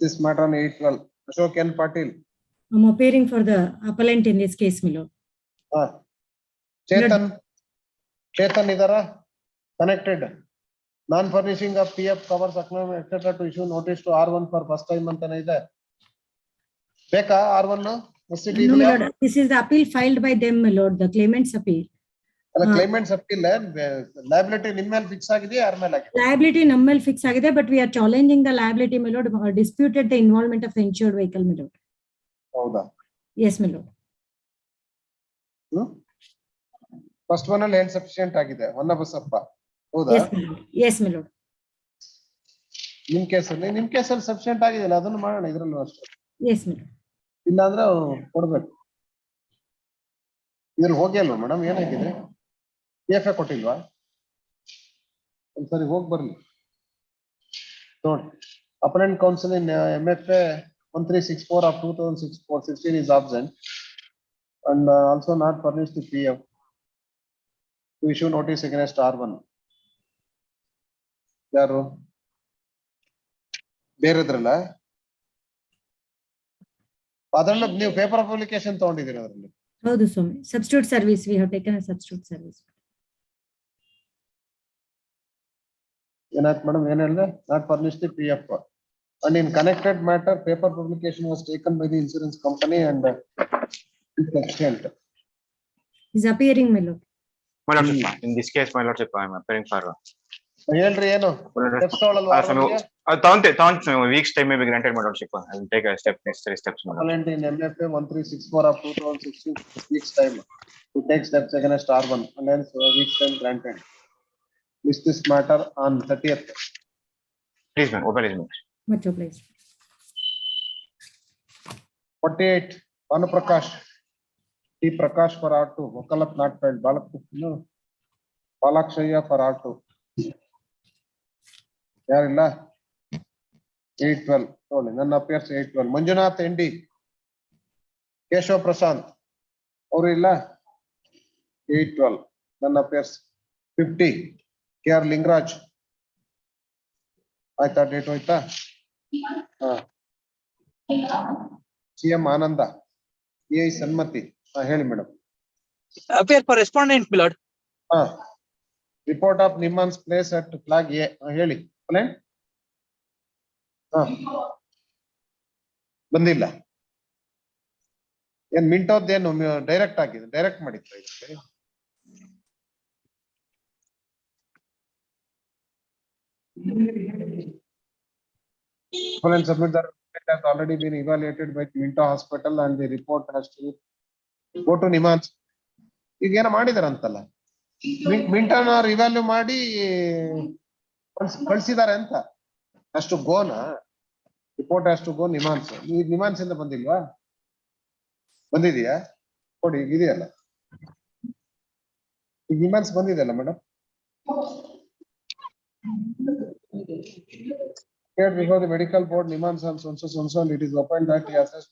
This matter on 812. Ashok N. Patil. I'm appearing for the appellant in this case, my lord. Chetan idara connected. Non-furnishing of PF covers acknowledgement etc. to issue notice to R1 for first time ಅಂತನೇ ಇದೆ. ಬೇಕಾ R1? No, my lord. This is the appeal filed by them, my lord. The claimant's appeal. Claimant's appeal liability ನಿಮ್ಮ ಮೇಲೆ fix ಆಗಿದೆ, ಯಾರ ಮೇಲೆ ಆಗಿದೆ? Liability ನಮ್ಮ ಮೇಲೆ ಫಿಕ್ಸ್ ಆಗಿದೆ, but we are challenging the liability, my lord. Disputed the involvement of the insured vehicle, my lord. ಹೌದಾ? Yes, my lord. First one ಅಲ್ಲಿ ಏನ್ ಸಫಿಶಿಯಂಟ್ ಆಗಿದೆ? ಹೊನ್ನಬಸಪ್ಪ. ಹೌದಾ? Yes, my lord. ನಿಮ್ ಕೇಸಲ್ಲಿ ಸಫಿಶಿಯಂಟ್ ಆಗಿದೆಯಲ್ಲ, ಅದನ್ನು ಮಾಡೋಣ ಇದ್ರಲ್ಲೂ ಅಷ್ಟೇ. Yes, my lord. ಇಲ್ಲಾಂದ್ರೆ ಕೊಡ್ಬೇಕು. ಇದ್ರಲ್ಲಿ ಹೋಗಿ ಅಲ್ವಾ ಮೇಡಮ್, ಏನಾಗಿದೆ PF ಕೊಟ್ಟಿಲ್ವಾ? ಒಂದ್ಸರಿ ಹೋಗಿ ಬರ್ಲಿ ನೋಡಿ. Appellant counsel in MFA 1364 of 2016 is absent and also not furnished to PF to issue notice against R1. ಯಾರು ಬೇರೆದ್ರಲ್ಲ ಅದನ್ನ ನೀವು ಪೇಪರ್ ಪಬ್ಲಿಕೇಶನ್ ತಗೊಂಡಿದ್ದೀರಿ ಅದರಲ್ಲಿ? ಹೌದು ಸ್ವಾಮಿ, substitute service, we have taken a substitute service. ಏನಾಯ್ತು ಮೇಡಮ್, ಏನ್ ಹೇಳಿದೆ? Not furnished PF and in connected matter paper publication was taken by the insurance company and extent is appearing, my lord. My lordship, in this case, my lordship, I am appearing for. ಹೇಳ್ರಿ ಏನು steps ತಗೊಳ್ಳಲ್ವಾ? Weeks time may be granted, my lordship. I will take a step, necessary steps. Appellant in MFA 1364 of 2016 weeks time to take steps against R1 and hence weeks time granted. List this matter on 30th. Please, ma'am, open it. Much obliged. 48 Banu Prakash T Prakash for R2, Vakalat not filed, Balakshaya for R2. ಯಾರಿಲ್ಲ? 812 ನೋಡಿ, ನನ್ನ appears 812. Manjunath ND, Keshava Prashant ಅವರು ಇಲ್ಲ? 812 ನನ್ನ appears. 50 KR Lingaraj ಆಯ್ತಾ? Date ಹೋಯ್ತಾ? CM ಆನಂದ, EI Sanmathi. ಹೇಳಿ madam. Appear for respondent, my lord. Report of NIMHANS place at flag A. ಹೇಳಿ ಅಪ್ಲೆಂಟ್. ಬಂದಿಲ್ಲ. ಏನ್ ಮಿಂಟೋದ್ದೇನು ಡೈರೆಕ್ಟ್ ಆಗಿದೆ? ಡೈರೆಕ್ಟ್ ಮಾಡಿದ್ರ ಇದಕ್ಕೆ? Appellant submit that it has already been evaluated by Minto Hospital and the report has to go to Nimans. ಈಗ ಏನೋ ಮಾಡಿದಾರಂತಲ್ಲ, ಮಿಂಟೋನ revalue ಮಾಡಿ ಕಳ್ಸಿದಾರೆ ಅಂತ. ಅಷ್ಟು ಗೋನಾ? ರಿಪೋರ್ಟ್ ಅಷ್ಟು ಗೋ ನಿಮಾನ್ಸ್. ಈ ನಿಮಾನ್ಸ್ ಇಂದ ಬಂದಿಲ್ವಾ? ಬಂದಿದೆಯಾ? ಕೊಡಿ, ಇದೆಯಲ್ಲ ಈಗ ನಿಮಾನ್ಸ್ ಬಂದಿದೆಯಲ್ಲ madam. Before the medical board, Nimans and so it is open that he assessed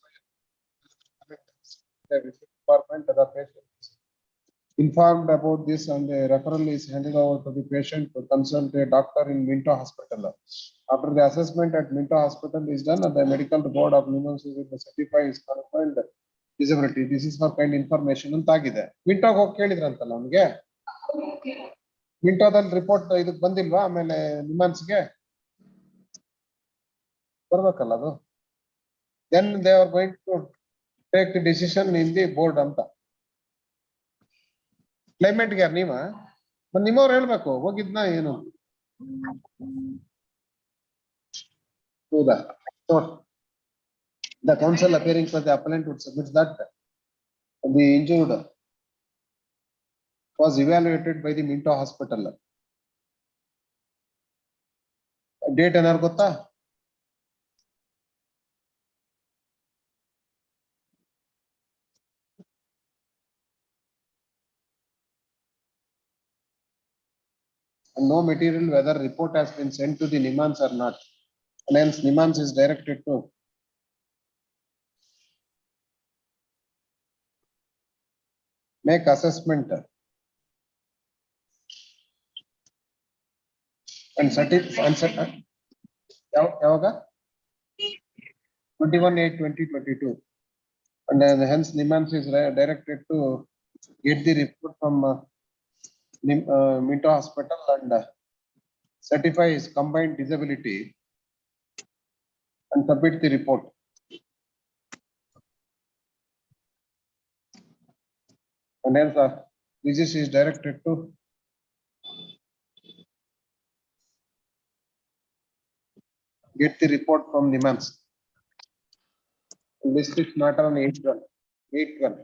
the department that the patient is informed about this and the referral is handed over to the patient to consult a doctor in Minto Hospital. After the assessment at Minto Hospital is done, the medical board of Nimans will certify his confirmed disability. This is for kind information ಅಂತ ಆಗಿದೆ. ಮಿಂಟೋಗೆ ಹೋಗಿ ಕೇಳಿದ್ರಂತಲ್ಲ ಅವನಿಗೆ. ಮಿಂಟೋದಲ್ಲಿ report ಇದಕ್ಕೆ ಬಂದಿಲ್ವಾ? ಆಮೇಲೆ ನಿಮಾನ್ಸ್ಗೆ ಬರ್ಬೇಕಲ್ಲ ಅದು. Then they are going to take the decision in the board ಅಂತ. ಕ್ಲೈಮೆಂಟ್ ಗೆ ನೀವ ನಿಮ್ಮವ್ರು ಹೇಳ್ಬೇಕು ಹೋಗಿದ್ನ ಏನು? ಹೌದಾ? The counsel appearing for the appellant would submit that the injured was evaluated by the Minto Hospital. Date ಏನಾರು ಗೊತ್ತಾ? And no material whether report has been sent to the Nimans or not. And hence Nimans is directed to make assessment and yawaga 21/8/2022 and hence Nimans is directed to get the report from Minto Hospital and certify his combined disability and submit the report. And hence this is directed to get the report from Nimans. List is matter on 8/1.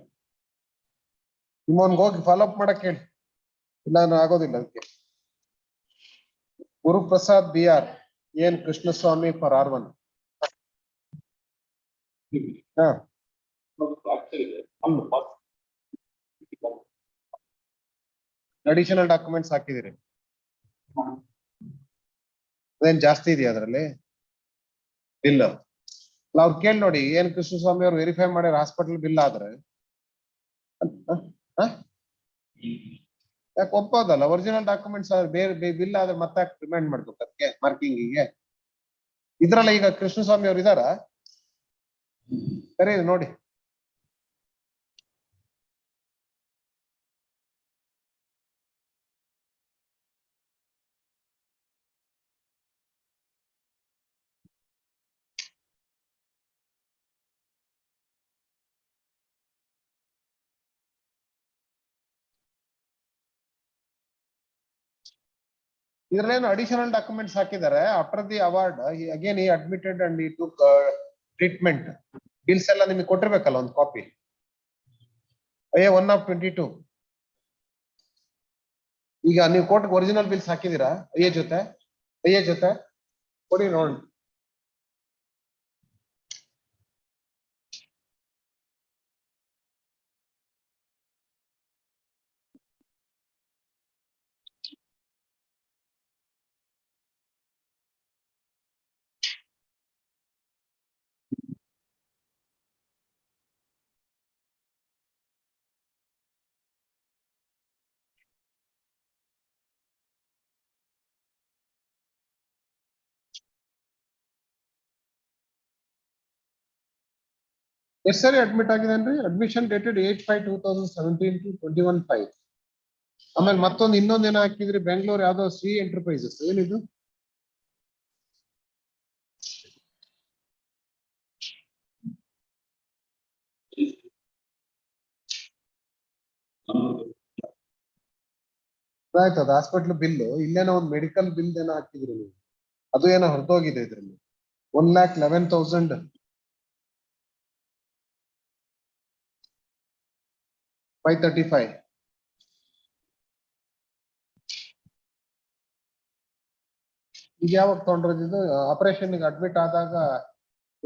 ನಿಮ್ಮವನ್ಗೆ ಹೋಗಿ follow up ಮಾಡಕ್ ಹೇಳಿ, ಇಲ್ಲ ಆಗೋದಿಲ್ಲ ಅದಕ್ಕೆ. Guruprasad BR ಏನ್ Krishnaswamy for R1. Additional documents ಹಾಕಿದಿರಿ, ಅದೇನ್ ಜಾಸ್ತಿ ಇದೆಯಾ ಅದರಲ್ಲಿ ಬಿಲ್? ಅವ್ರು ಕೇಳಿ ನೋಡಿ, ಏನ್ ಕೃಷ್ಣಸ್ವಾಮಿ ಅವ್ರು ವೆರಿಫೈ ಮಾಡ್ಯಾರ ಹಾಸ್ಪಿಟಲ್ ಬಿಲ್ ಆದ್ರೆ ಯಾಕೆ ಒಪ್ಪೋದಲ್ಲ? ಒರಿಜಿನಲ್ ಡಾಕ್ಯುಮೆಂಟ್ಸ್ ಬೇರೆ ಬಿಲ್ ಆದ್ರೆ ಮತ್ತೆ ರಿಮೈಂಡ್ ಮಾಡ್ಬೇಕು ಅದಕ್ಕೆ ಮಾರ್ಕಿಂಗಿಗೆ. ಇದ್ರಲ್ಲ ಈಗ ಕೃಷ್ಣಸ್ವಾಮಿ ಅವ್ರು ಇದಾರ? ಸರಿ ನೋಡಿ. ಇದ್ರಲ್ಲೇನು ಅಡಿಷನಲ್ ಡಾಕ್ಯುಮೆಂಟ್ಸ್ ಹಾಕಿದ್ದಾರೆ. ಆಫ್ಟರ್ ದಿ ಅವಾರ್ಡ್ ಅಗೇನ್ ಈ ಅಡ್ಮಿಟೆಡ್ ಅಂಡ್ ಈ ಟುಕ್ ಟ್ರೀಟ್ಮೆಂಟ್ ಬಿಲ್ಸ್ ಎಲ್ಲ ನಿಮಗೆ ಕೊಟ್ಟಿರ್ಬೇಕಲ್ಲ ಒಂದು ಕಾಪಿ. 1/22. ಈಗ ನೀವು ಕೋರ್ಟ್ ಒರಿಜಿನಲ್ ಬಿಲ್ಸ್ ಹಾಕಿದೀರಾ ಅಯ್ಯ ಜೊತೆ ಕೊಡಿ ನೋಡಿ. ಎಷ್ಟು ಸರಿ ಅಡ್ಮಿಟ್ ಆಗಿದೇನ್ರಿ? Admission dated 8/5/2017 to 21/5. ಆಮೇಲೆ ಮತ್ತೊಂದು ಇನ್ನೊಂದು ಏನೋ ಹಾಕಿದ್ರಿ, ಬೆಂಗಳೂರು ಯಾವ್ದೋ ಶ್ರೀ ಎಂಟರ್ಪ್ರೈಸಸ್, ಏನಿದು? ಆಯ್ತು, ಅದು ಹಾಸ್ಪಿಟಲ್ ಬಿಲ್. ಇಲ್ಲೇನೋ ಒಂದು ಮೆಡಿಕಲ್ ಬಿಲ್ ಏನೋ ಹಾಕಿದ್ರಿ ನೀವು, ಅದು ಏನೋ ಹೊರತೋಗಿದೆ ಇದ್ರಲ್ಲಿ. 1,11,000 535. ಈಗ ಯಾವಾಗ ತಗೊಂಡ್ರದು ಇದು? ಆಪರೇಷನ್ ಅಡ್ಮಿಟ್ ಆದಾಗ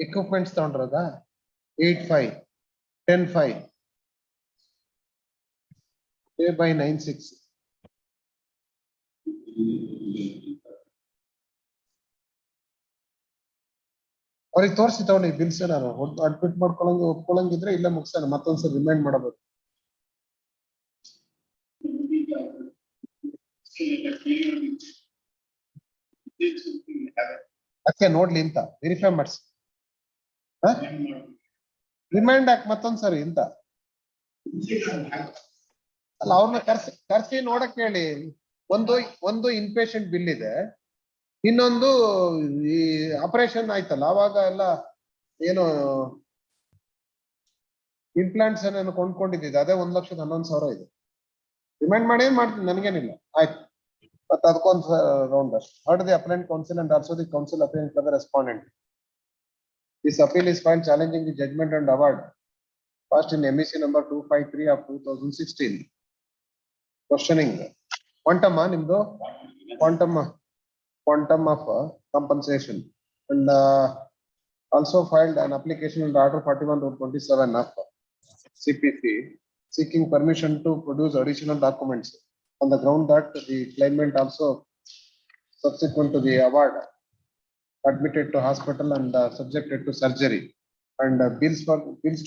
ಎಕ್ವಿಪ್ಮೆಂಟ್ಸ್ ತಗೊಂಡ್ರದ? 8/5/10/5 pay/96. ಅವ್ರಿಗೆ ತೋರಿಸಿ ತಗೊಂಡು ಬಿಲ್ಸ್ ನಾನು ಅಡ್ಮಿಟ್ ಒಪ್ಕೊಳ್ಳಂಗಿದ್ರೆ ಇಲ್ಲ ಮುಗಿಸೋಣ, ಮತ್ತೊಂದ್ಸರಿ ರಿಮೈಂಡ್ ಮಾಡಬೇಕು. ಅದಕ್ಕೆ ನೋಡ್ಲಿ ಅಂತ ವೆರಿಫೈ ಮಾಡಿಸಿ, ರಿಮೈಂಡ್ ಹಾಕಿ ಮತ್ತೊಂದ್ಸರಿ ಇಂತ ಅಲ್ಲ, ಅವ್ರನ್ನ ಕರ್ಸಿ ನೋಡಕ್ ಹೇಳಿ. ಒಂದು ಇನ್ಪೇಷಂಟ್ ಬಿಲ್ ಇದೆ, ಇನ್ನೊಂದು ಈ ಆಪರೇಷನ್ ಆಯ್ತಲ್ಲ ಅವಾಗ ಎಲ್ಲ ಏನು ಇಂಪ್ಲಾಂಟ್ಸ್ ಏನೇನು ಕೊಂಡ್ಕೊಂಡಿದ್ದಿದೆ, ಅದೇ 1,11,000 ಇದೆ. ರಿಮೈಂಡ್ ಮಾಡಿ ಮಾಡ್ತೀನಿ, ನನಗೇನಿಲ್ಲ. ಆಯ್ತು, but ಅದಕ್ಕೊಂದು round ಅಷ್ಟೇ. Heard the appellant counsel and also the counsel appearing for the respondent. This appeal is filed challenging the judgment and award passed in MEC number 253 of 2016. Questioning quantum nimdo quantum of compensation, and also filed an application under order 41/27 of CPC seeking permission to produce additional documents on the ground that the claimant also subsequent to the award admitted to hospital and subjected to surgery, and bills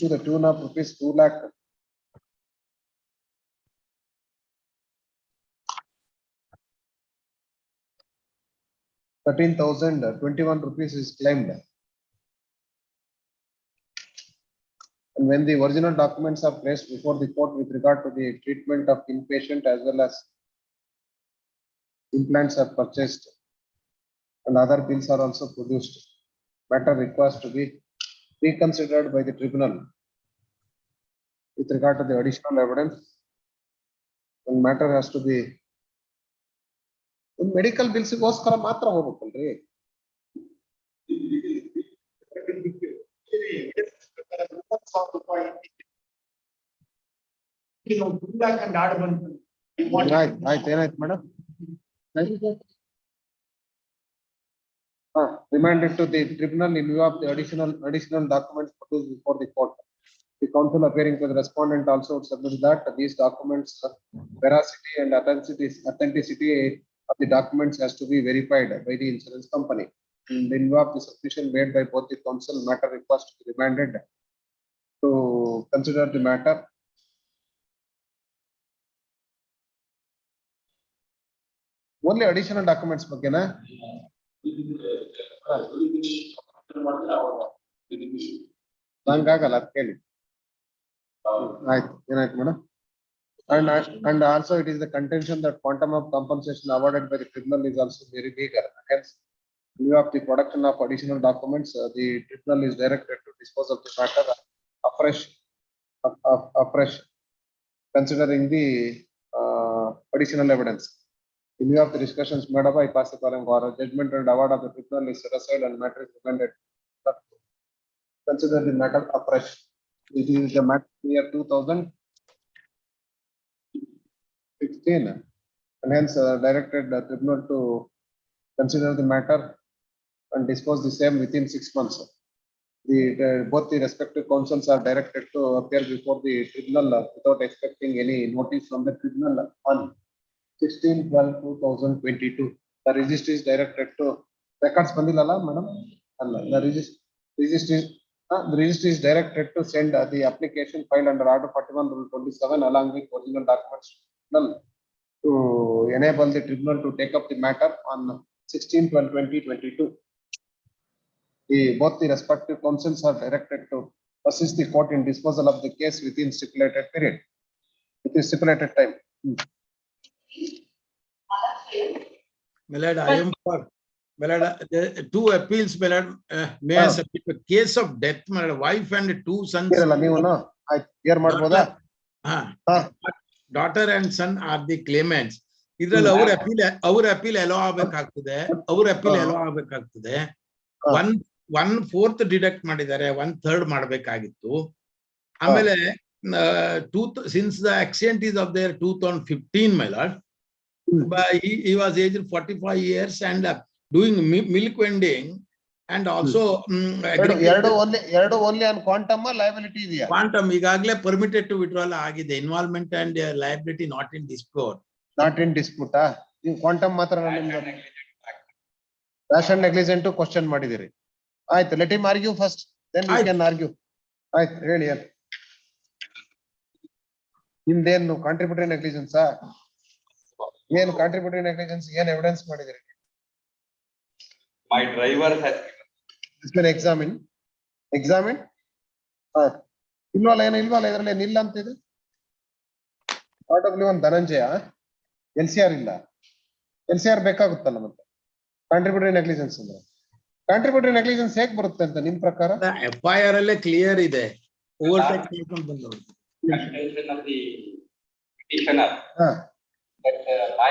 to the tune of rupees 2 lakh 13,021 rupees is claimed. And when the original documents are placed before the court with regard to the treatment of inpatient as well as implants are purchased and other bills are also produced, matter requires to be reconsidered by the tribunal with regard to the additional evidence, and matter has to be medical bills ಗೋಸ್ಕರ ಮಾತ್ರ ಹೋಗ್ಬೇಕಲ್ರಿ. ಆಯ್ತು, ಏನಾಯ್ತು madam? Remanded to the tribunal in view of the additional documents produced before the court The counsel appearing to the respondent also submits that these documents, veracity and authenticity of the documents has to be verified by the insurance company. In view of the submission made by both the counsel, matter request to be remanded to consider the matter. Only additional documents bagena ನಂಗಾಗಲ್ಲ ಅದ್ ಕೇಳಿ ಆಯ್ತು ಏನಾಯ್ತು madam and also it is the contention that quantum of compensation awarded by the tribunal is also very meager. Hence, in view of the production of additional documents, the tribunal is directed to dispose of the matter afresh, considering the additional evidence. In view of the discussions made up, I pass the following order. Judgment and award of the tribunal is set aside and matter is remanded. Consider the matter afresh. It is the matter year 2016, and hence directed the tribunal to consider the matter and dispose the same within 6 months. Both the respective counsels are directed to appear before the tribunal without expecting any notice from the tribunal on 16/12/2022. The registry is directed to records bandilala madam. The registry is directed to send the application filed under Order 41/27 along with original documents to enable the tribunal to take up the matter on 16/12/2022. Both the respective counsels are directed to assist the court in disposal of the case within stipulated period, within stipulated time. Milord, I am for Milord, two appeals, Milord. May I submit a case of death, Milord, wife and two sons. Daughter and son are the claimants. ಇದರಲ್ಲಿ ಅವ್ರ appeal ಎಲ್ಲೋ ಆಗ್ಬೇಕಾಗ್ತದೆ, ಅವ್ರ appeal ಎಲ್ಲೋ ಆಗ್ಬೇಕಾಗ್ತದೆ. 1/4 deduct ಮಾಡಿದ್ದಾರೆ, 1/3 ಮಾಡ್ಬೇಕಾಗಿತ್ತು. ಆಮೇಲೆ since the accident is of their 2015, my lord, but he was aged 45 years and doing milk vending and also ಎರಡು only on quantum liability ಇದೆಯಾ? Quantum ಈಗಾಗಲೇ permitted to withdrawal ಆಗಿದೆ. Involvement and liability not in dispute. Not in dispute. ನೀವು quantum ಮಾತ್ರ ನಿಮ್ದು ರೇಷನ್ negligent question ಮಾಡಿದಿರಿ. ಆಯ್ತು, let him argue first, then you can argue. ಆಯ್ತು, ಹೇಳಿ ಹೇಳಿ. ನಿಮ್ದೇನು ಕಾಂಟ್ರಿಬ್ಯೂಟರಿ ನೆಗ್ಲಿಜೆನ್ಸ್? ಏನು ಕಾಂಟ್ರಿಬ್ಯೂಟರಿ ನೆಗ್ಲಿಜೆನ್ಸ್ ಏನು ಎವಿಡೆನ್ಸ್ ಮಾಡಿದಿರಿ? My driver has been examined. ಇಲ್ವಲ್ಲ, ಏನು ಇಲ್ವಲ್ಲ ಇದರಲ್ಲಿ, ನಿಲ್ಲ ಅಂತಿದೆ. RW1 ಧನಂಜಯ, LCR ಇಲ್ಲ. LCR ಬೇಕಾಗುತ್ತಲ್ಲ ಮತ್ತೆ ಕಾಂಟ್ರಿಬ್ಯೂಟರಿ ನೆಗ್ಲಿಜೆನ್ಸ್ ಅಂದ್ರೆ. ಕಾಂಟ್ರಿಬ್ಯೂಟರಿ ನೆಗ್ಲಿಜೆನ್ಸ್ ಹೇಗೆ ಬರುತ್ತೆ ಅಂತ ನಿಮ್ ಪ್ರಕಾರ? FIR ಅಲ್ಲೇ ಕ್ಲಿಯರ್ ಇದೆ. ಓವರ್ಟೇಕ್ ಮಾಡ್ಕೊಂಡು ಬಂದವರು. contention of the petitioner that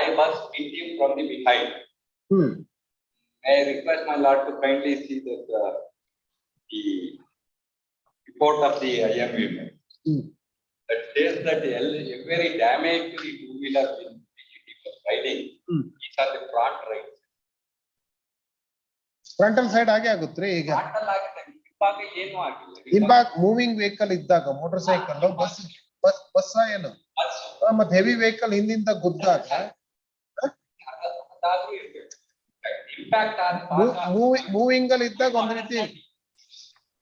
I was beating from the behind. I request my lord to kindly see that the report of the IMA that says that every damage to the two-wheeler in riding is on the front right. Frontal side ಹಾಗೆ ಆಗುತ್ತೆ ಈಗ. ಏನು ಆಗಿಲ್ಲ. ಹಿಂಭಾಗ moving vehicle ಇದ್ದಾಗ, motor cycle, bus ಏನು ಮತ್ತೆ heavy vehicle ಹಿಂದಿಂದ ಗುದ್ದಾಗ ಮೂವಿಂಗ್ ಅಲ್ಲಿ ಇದ್ದಾಗ ಒಂದ್ ರೀತಿ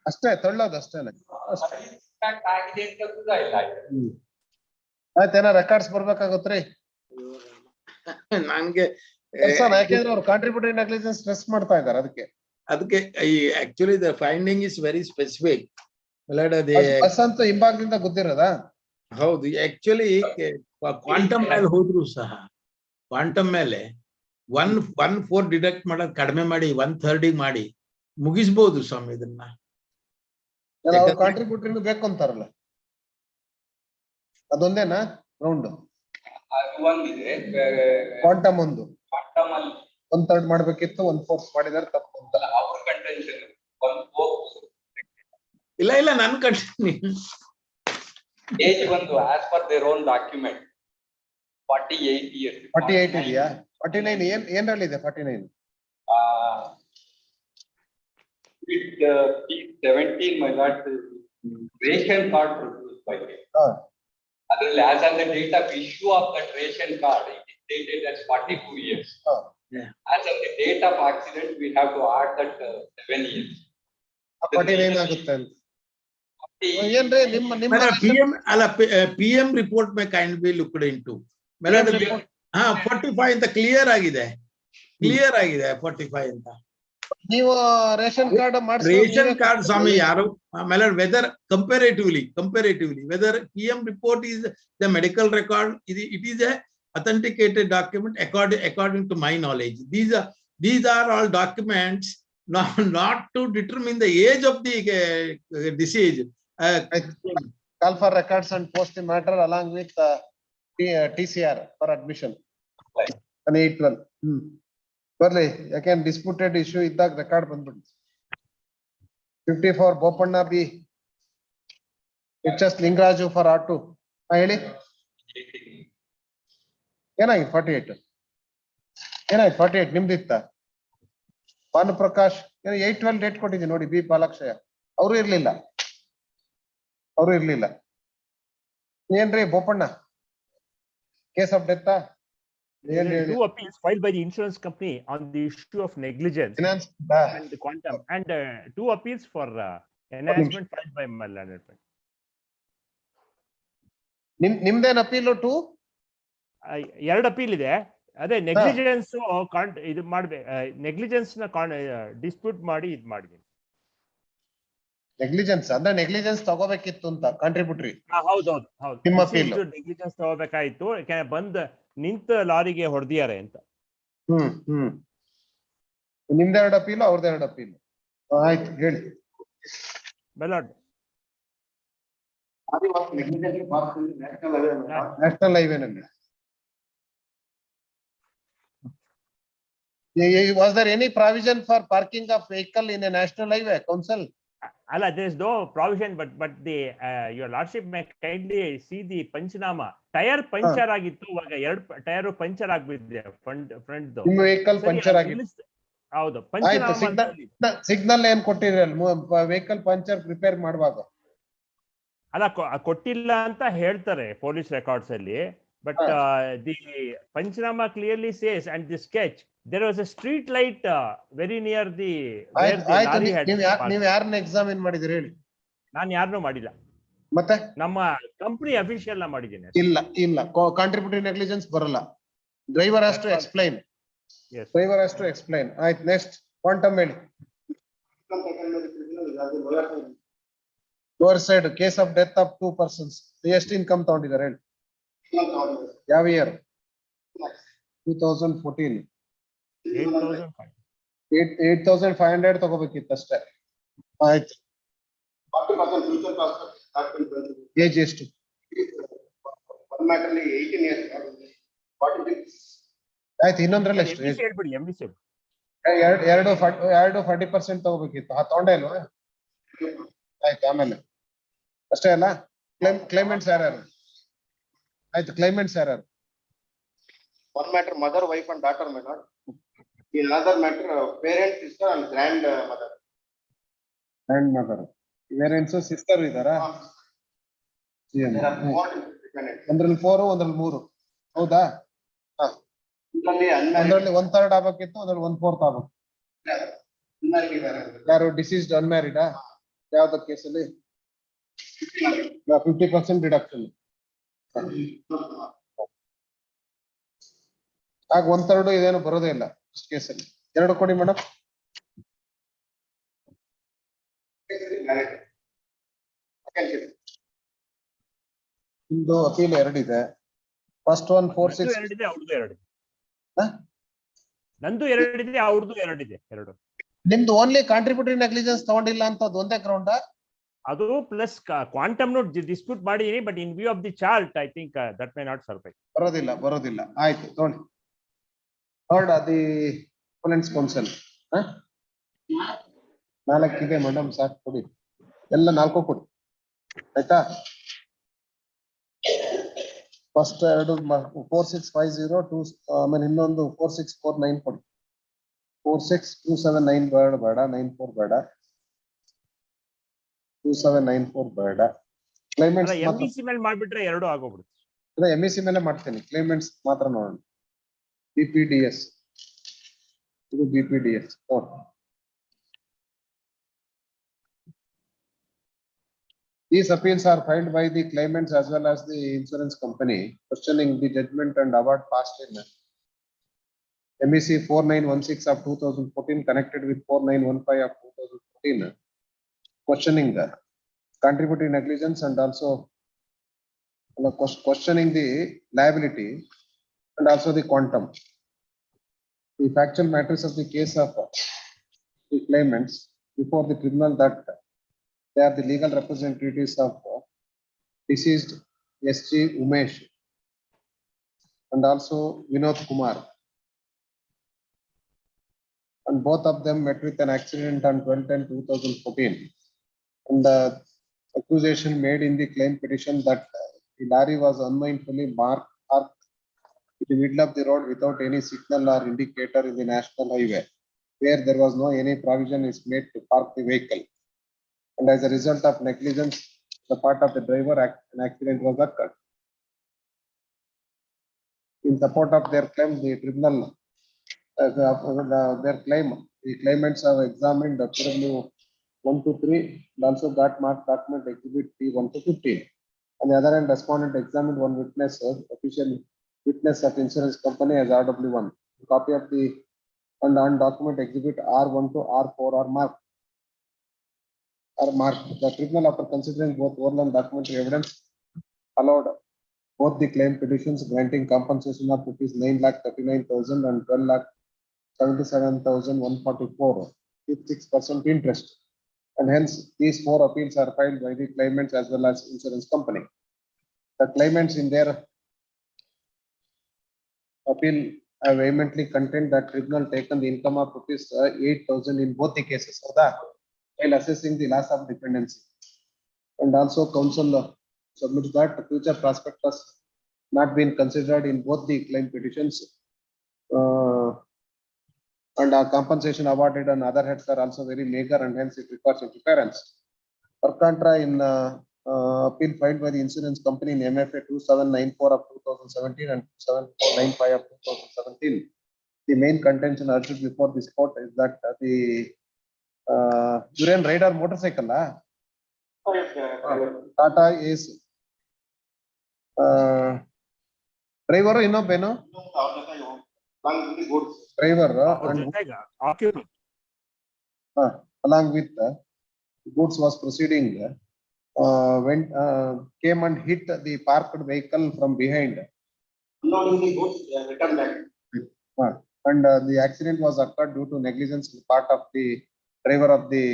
ಅಷ್ಟೇ ತಳ್ಳೋದು ಅಷ್ಟೇನೆ. ಆಯ್ತೇನ ರೆಕಾರ್ಡ್ಸ್ ಬರ್ಬೇಕಾಗತ್ರಿ ನಂಗೆ. ಯಾಕೆಂದ್ರೆ ಅವ್ರು ಕಾಂಟ್ರಿಬ್ಯೂಟರಿ ನೆಗ್ಲಿಜೆನ್ಸ್ ಸ್ಟ್ರೆಸ್ ಮಾಡ್ತಾ ಇದ್ದಾರೆ. ಅದಕ್ಕೆ actually the finding is very specific. Bus ಅಂತೂ ಹಿಂಭಾಗದಿಂದ ಗೊತ್ತಿರೋದಾ? ಹೌದು. ಆಕ್ಚುಲಿ ಕ್ವಾಂಟಮ್ ಮೇಲೆ ಹೋದ್ರು ಸಹ ಕ್ವಾಂಟಮ್ ಮೇಲೆ 1/4 ಡಿಡಕ್ಟ್ ಮಾಡೋದು ಕಡಿಮೆ ಮಾಡಿ 1/3 ಮಾಡಿ ಮುಗಿಸ್ಬೋದು ಸ್ವಾಮಿ ಇದನ್ನ. ಕಾಂಟ್ರಿಬ್ಯೂಟರಿ ಬೇಕು ಅಂತಾರಲ್ಲ, ಅದೊಂದೇನಾ ರೌಂಡ್? ಕ್ವಾಂಟಮ್ ಒಂದು 1/3 ಮಾಡ್ಬೇಕಿತ್ತು, 1/4 ಮಾಡಿದಾರೆ ತಪ್ಪು ಅಂತ ಅವ್ರ ಕಂಟೆನ್ಷನ್. ಇಲ್ಲ ನನ್ ಕಂಟೆನ್ಷನ್ ಏಜ್ ಬಂದು as per their own document 48 years. 48 ಇದೆಯಾ? 49 ಏನ್ರಲ್ಲಿದೆ? 49 17 my lord ration card produced by him. As on the date of issue of that ration card, it is dated as 42 years. As on the date of accident, we have to add that 7 years. 49 ಆಗುತ್ತೆ ಅಂತ. ಏನ್ರಿ ನಿಮ್ಮ PM ಅಲ್ಲ PM report may kind be looked into. 45 ಅಂತ clear ಆಗಿದೆ 45 ಅಂತ. ನೀವು ration card ration card ಸ್ವಾಮಿ ಯಾರು ಆಮೇಲೆ whether comparatively whether PM report is the medical record, it is a authenticated document according to my knowledge. These are all documents not to determine the age of the deceased. Call for records and post the matter along with TCR for admission. And 812. ಬರ್ಲಿ ಯಾಕೆನ್ disputed issue ಇದ್ದಾಗ record ಬಂದ್ಬಿಡಿ. 54 Bopanna B HS Lingaraju for R2. ಹೇಳಿ ಏನಾಯ್ತು 48 ನಿಮ್ದಿತ್ತ. Bhanuprakash 812 date ಕೊಟ್ಟಿದ್ದೀನಿ ನೋಡಿ. B ಪಾಲಾಕ್ಷಯ್ಯ ಅವರು ಇರ್ಲಿಲ್ಲ. ಏನ್ರಿ Bopanna case of death? Two appeals filed by the insurance company on the issue of negligence and the quantum, and 2 appeals for enhancement filed by my learned friend. ನಿಮ್ದೇನ್ ಅಪೀಲು 2? 2 appeal ಇದೆ. ಅದೇ ನೆಗ್ಲಿಜೆನ್ಸ್ ಇದು ಮಾಡ್ಬೇಕು. ನೆಗ್ಲಿಜೆನ್ಸ್ ನ dispute ಮಾಡಿ ಇದು ಮಾಡಿದೀನಿ. Negligence ಅಂದ್ರೆ ನೆಗ್ಲಿಜೆನ್ಸ್ ತಗೋಬೇಕಿತ್ತು ಅಂತ ಕಾಂಟ್ರಿಬ್ಯೂಟರಿ. ಹೌದು ನಿಮ್ಮ ಅಪೀಲ್ ನೆಗ್ಲಿಜೆನ್ಸ್ ತಗೋಬೇಕಾಯ್ತು. ಬಂದ್ ನಿಂತ ಲಾರಿಗೆ ಹೊಡೆದಿದ್ದಾರೆ ಅಂತ. ನಿಮ್ದೆರಡು ಅಪೀಲು ಅವ್ರದ್ದು ಅಪೀಲು. ಆಯ್ತು ಹೇಳಿ. ಬೆಲಾಡ್ national ಹೈವೇನಲ್ಲಿ was there any provision for parking of vehicle in a national highway council? Alla, there is no provision, but the your lordship may kindly see the panchnama. Tire puncture ಆಗಿತ್ತು. ಇವಾಗ 2 ಟೈರ್ ಪಂಚರ್ ಆಗ್ಬಿಟ್ಟಿದೆ front ದು. ನಿಮ್ಮ vehicle puncture ಆಗಿದೆ. ಹೌದು, panchnama signal ಏನ್ ಕೊಟ್ಟಿರಲ್ಲ vehicle puncture repair ಮಾಡುವಾಗ? ಅಲ್ಲ, ಕೊಟ್ಟಿಲ್ಲ ಅಂತ ಹೇಳ್ತಾರೆ ಪೊಲೀಸ್ ರೆಕಾರ್ಡ್ಸ್ ಅಲ್ಲಿ. But the panchnama clearly says and the sketch there was a street light very near the where the lorry had. ನೀವು ಯಾರನ್ನ ಎಕ್ಸಾಮಿನ್ ಮಾಡಿದಿರಿ ಹೇಳಿ? ನಾನು ಯಾರನ್ನೂ ಮಾಡಿಲ್ಲ. ಮತ್ತೆ ನಮ್ಮ ಕಂಪನಿ ಅಫಿಷಿಯಲ್ ನ ಮಾಡಿದ್ದೀನಿ. ಇಲ್ಲ ಕಾಂಟ್ರಿಬ್ಯೂಟರಿ ನೆಗ್ಲಿಜೆನ್ಸ್ ಬರಲ್ಲ. Driver has to explain. ಆಯ್ತು, ನೆಕ್ಸ್ಟ್ ಕ್ವಾಂಟಮ್ ಹೇಳಿ. Lower side case of death of 2 persons. ಎಷ್ಟು ಇನ್ಕಮ್ ತಗೊಂಡಿದ್ದಾರೆ ಹೇಳಿ? ಯಾವ ಇಯರ್? 2014. 8,500 ತಗೋಬೇಕಿತ್ತು ಅಷ್ಟೇ. ಆಯ್ತು, ಏಜ್ ಎಷ್ಟು? 18 years. ಆಯ್ತು, ಇನ್ನೊಂದ್ರಲ್ಲಿ ಎಷ್ಟು? 40% ತಗೋಬೇಕಿತ್ತು. ತಗೊಂಡೇ ಇಲ್ವಾ? ಆಯ್ತು, ಆಮೇಲೆ ಅಷ್ಟೇ ಅಲ್ಲ. ಕ್ಲೈಮೆಂಟ್ಸ್ ಯಾರ್ಯಾರು? ಆಯ್ತು, ಕ್ಲೈಮೆಂಟ್ಸ್ ಯಾರ್ಯಾರು? One matter, mother, wife and daughter may not. In another matter, parent, sister and grandmother. Parents, sister ಇದಾರಾ? ಒಂದ್ರಲ್ಲಿ 4, ಒಂದ್ರಲ್ಲಿ 3. ಹೌದಾ? ಒಂದ್ರಲ್ಲಿ 1/3 ಆಗ್ಬೇಕಿತ್ತು, ಅದ್ರಲ್ಲಿ 1/4 ಆಗ್ಬೇಕು. ಯಾರು ಡಿಸೀಸ್ಡ್ ಅನ್ಮ್ಯಾರಿಡಾ? ಯಾವ್ದ ಕೇಸಲ್ಲಿ? 50% ಡಿಡಕ್ಷನ್. ಆಗ 1/3 ಇದೇನು ಬರೋದೇ ಇಲ್ಲ ಕೇಸಲ್ಲಿ. 2 ಕೊಡಿ ಮೇಡಮ್. ನಿಮ್ದು ಅಪೀಲ್ 2 ಇದೆ. First one 46. ನಂದು 2 ಇದೆ, ಅವ್ರದ್ದು 2 ಇದೆ. 2 ನಿಮ್ದು ಓನ್ಲಿ ಕಾಂಟ್ರಿಬ್ಯೂಟರಿ ನೆಗ್ಲಿಜೆನ್ಸ್ ತಗೊಂಡಿಲ್ಲ ಅಂತ ಒಂದೇ ಗ್ರೌಂಡ್? ಅದು ಪ್ಲಸ್ ಕ್ವಾಂಟಮ್ ನೋಟ್ ಡಿಸ್ಪ್ಯೂಟ್ ಮಾಡಿದೀನಿ. But in view of the chart I think that may not survive. ಬರೋದಿಲ್ಲ. ಆಯ್ತು, ತಗೊಳ್ಳಿ. ಥರ್ಡ್ ದಿ ಅಪೋನೆಂಟ್ಸ್ ಕೌನ್ಸಿಲ್ 4 ಇದೆ ಮೇಡಮ್, ಸಾಕು ಕೊಡಿ. ಎಲ್ಲ 4 ಕೊಡಿ, ಆಯ್ತಾ? ಫಸ್ಟ್ 2 4650 ಆಮೇಲೆ ಇನ್ನೊಂದು 4649 ಕೊಡಿ. 46279 ಬೇಡ, 94 ಬೇಡ. 2794 ಬೇಡ. Claimants ಮಾತ್ರ MEC ಮೇಲೆ ಮಾಡ್ಬಿಟ್ರೆ ಎರಡು ಆಗೋಗ್ಬಿಡುತ್ತೆ. MEC ಮೇಲೆ ಮಾಡ್ತೀನಿ. Claimants ಮಾತ್ರ ನೋಡೋಣ. BPDS. ಇದು BPDS. These appeals are filed by the claimants as well as the insurance company, questioning the judgment and award passed in MEC 4916 of 2014 connected with 4915 of 2014, questioning the contributory negligence and also questioning the liability and also the quantum. The factual matters of the case of the claimants before the tribunal that they are the legal representatives of deceased SG Umesh and also Vinod Kumar. And both of them met with an accident on 12/10/2014. And the accusation made in the claim petition that the lorry was unmindfully parked in the middle of the road without any signal or indicator in the national highway, where there was no any provision is made to park the vehicle. And as a result of negligence, the part of the driver, an accident was occurred. In support of their claim, the tribunal, their claim, the claimants have examined the PW 1 to 3 and also got marked document exhibit P 1 to 15. On the other hand, respondent examined one witness, official witness of insurance company as RW1. A copy of the and on document exhibit R1 to R4 are marked. The tribunal, after considering both oral and documentary evidence, allowed both the claim petitions granting compensation of ₹9,39,000 and ₹12,77,144 with 6% interest. And hence, these four appeals are filed by the claimants as well as insurance company. The claimants in their appeal have vehemently contend that tribunal taken the income of ₹8,000 in both the cases while assessing the loss of dependency. And also counsel submits that future prospectus not been considered in both the claim petitions, and compensation awarded on other heads are also very meager and hence it requires interference. Per contra, in appeal filed by the insurance company in MFA 2794 of 2017 and 7495 of 2017, the main contention urged before this court is that the Duran Raider motorcycle Tata is driver innobeno driver and along with goods was proceeding when came and hit the parked vehicle from behind. Unloading the goods, return back. And the accident was occurred due to negligence on the part of the driver of the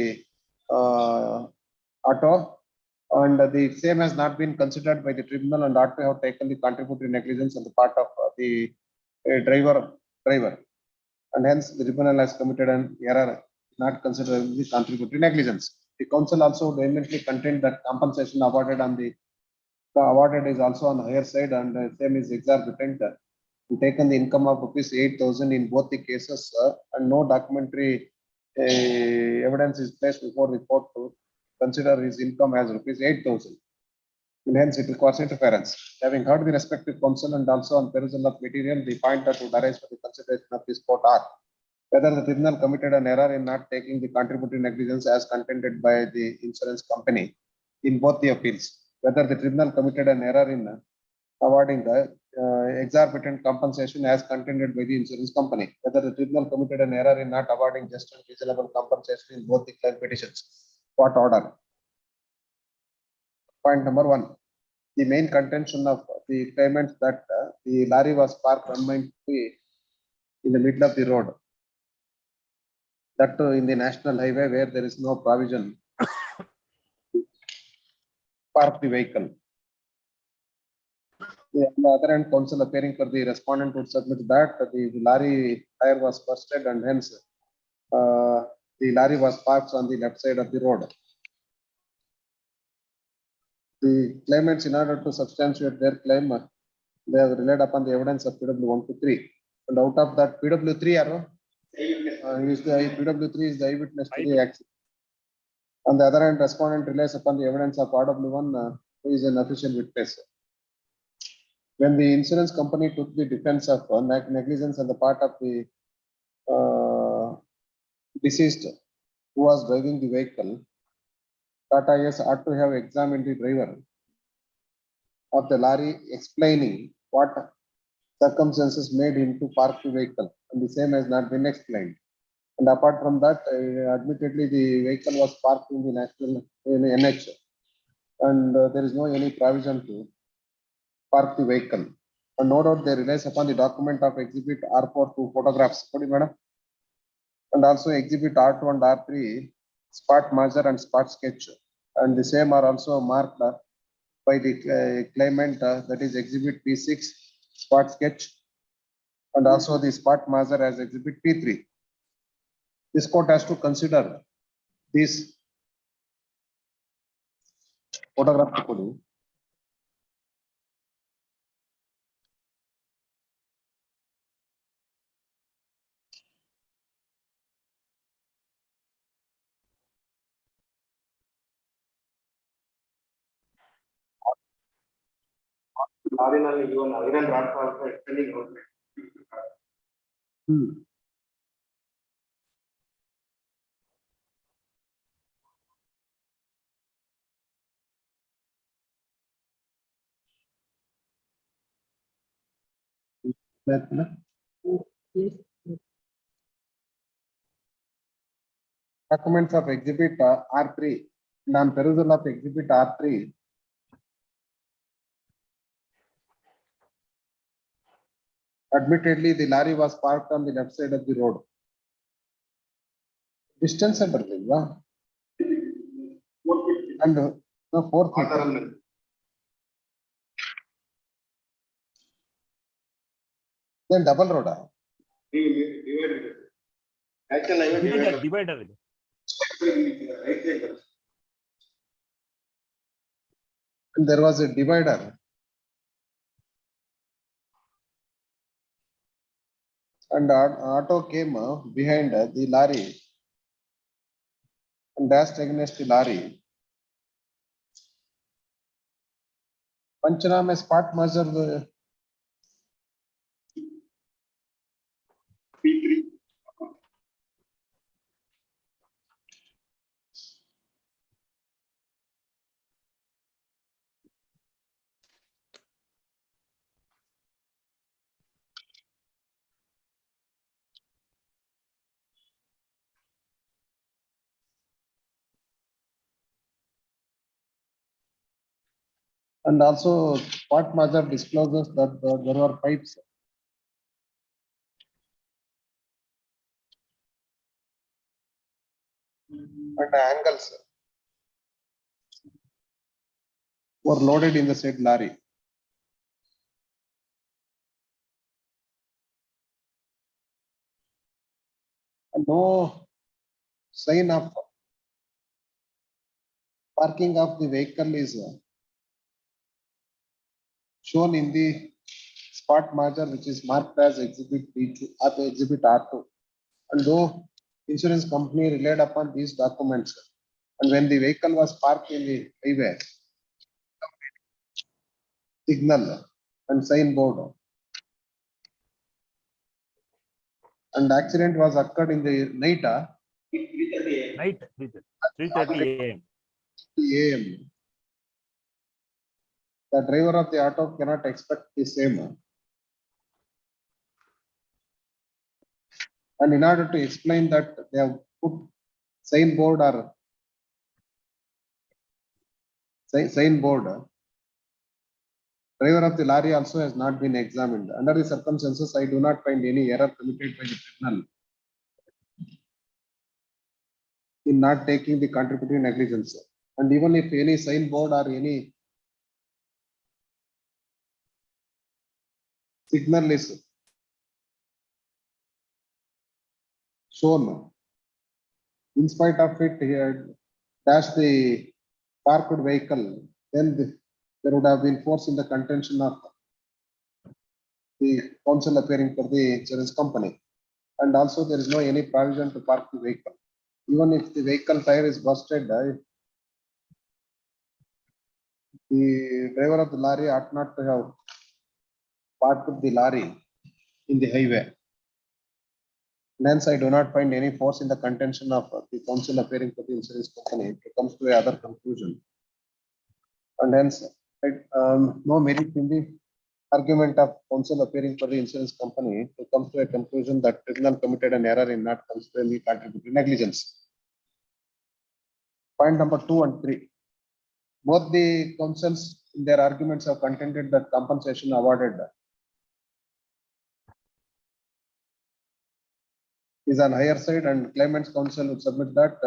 auto, and the same has not been considered by the tribunal and ought to have taken the contributory negligence on the part of the driver, and hence the tribunal has committed an error not considering the contributory negligence. The counsel also vehemently contend that compensation awarded is also on the higher side and the same is exorbitant. Taken the income of ₹8,000 in both the cases, and no documentary evidence is placed before the court to consider his income as ₹8,000. And hence it requires interference. Having heard the respective counsel and also on perusal of material, the point that would arise for the consideration of this court are whether the tribunal committed an error in not taking the contributory negligence as contended by the insurance company in both the appeals, whether the tribunal committed an error in awarding the exorbitant compensation as contended by the insurance company, whether the tribunal committed an error in not awarding just and reasonable compensation in both the claim petitions. What order? Point number 1, the main contention of the claimants that the lorry was parked unmindfully in the middle of the road, that in the national highway where there is no provision to park the vehicle. On the other hand, counsel appearing for the respondent would submit that the lorry tire was bursted and hence the lorry was parked on the left side of the road. The claimants, in order to substantiate their claim, they have relied upon the evidence of PW 1 to 3. And out of that, PW 3 PW 3 is the eyewitness to the accident. On the other hand, respondent relies upon the evidence of RW1, who is an official witness. When the insurance company took the defense of negligence on the part of the deceased who was driving the vehicle, Tata S ought to have examined the driver of the lorry, explaining what circumstances made him to park the vehicle, and the same has not been explained. And apart from that, admittedly, the vehicle was parked in the national NH, and there is no any provision to park the vehicle. And no doubt they relies upon the document of exhibit R4 to photographs, madam, and also exhibit R2 and R3 spot measure and spot sketch, and the same are also marked by the claimant, that is exhibit P6 spot sketch, and also the spot measure as exhibit P3. This court has to consider this photograph. Documents of exhibit R3, non perusal of exhibit R3. Admittedly, the lorry was parked on the left side of the road. Distance and no 4 feet. Then double road. Divider. And there was a divider. And auto came behind the lorry and dashed against the lorry. Panchanama spot measure P3. And also spot measure discloses that there were pipes and angles were loaded in the said lorry. And no sign of parking of the vehicle is shown in the spot measure, which is marked as exhibit B2 or exhibit R2. And though insurance company relied upon these documents, and when the vehicle was parked in the highway, signal and signboard, and accident was occurred in the night. 3:30 a.m. AM. The driver of the auto cannot expect the same. And in order to explain that, they have put signboard or signboard. Driver of the lorry also has not been examined. Under the circumstances, I do not find any error committed by the criminal in not taking the contributory negligence. And even if any signboard or any signal is shown, in spite of it, he had dashed the parked vehicle, then there would have been force in the contention of the counsel appearing for the insurance company. And also there is no any provision to park the vehicle. even if the vehicle tire is busted, the driver of the lorry ought not to have parked the lorry in the highway. Hence, I do not find any force in the contention of the counsel appearing for the insurance company to come to a other conclusion. And hence, no merit in the argument of counsel appearing for the insurance company to come to a conclusion that tribunal committed an error in not considering the contributory negligence. Point number 2 and 3. Both the counsels in their arguments have contended that compensation awarded is on higher side, and claimant's counsel would submit that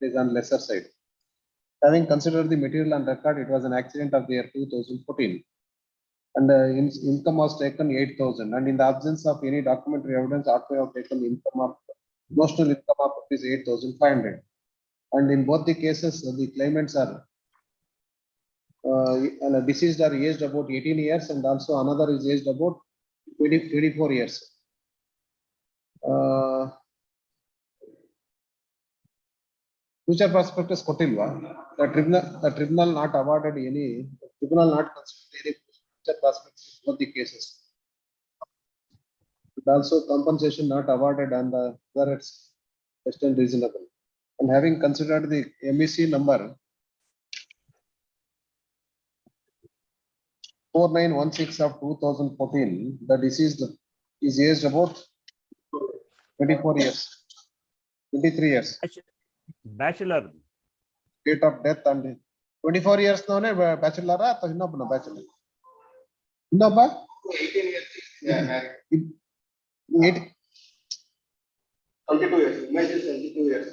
it is on lesser side. Having considered the material on record, it was an accident of the year 2014, and income was taken 8,000, and in the absence of any documentary evidence, ought to have taken income of notional income of rupees 8,500. And in both the cases, the claimants are deceased are aged about 18 years, and also another is aged about 24 years. Future prospectus kotilva. The tribunal not awarded any. Tribunal not considered any future prospectus for the cases. But also compensation not awarded on the other just and reasonable. And having considered the MEC number 4916 of 2014, the deceased is aged about 24 years, 23 years. Bachelor. Date of death and 24 years no bachelor or no bachelor. No, 18 years. Yeah, married. 22 years. Image is 22 years.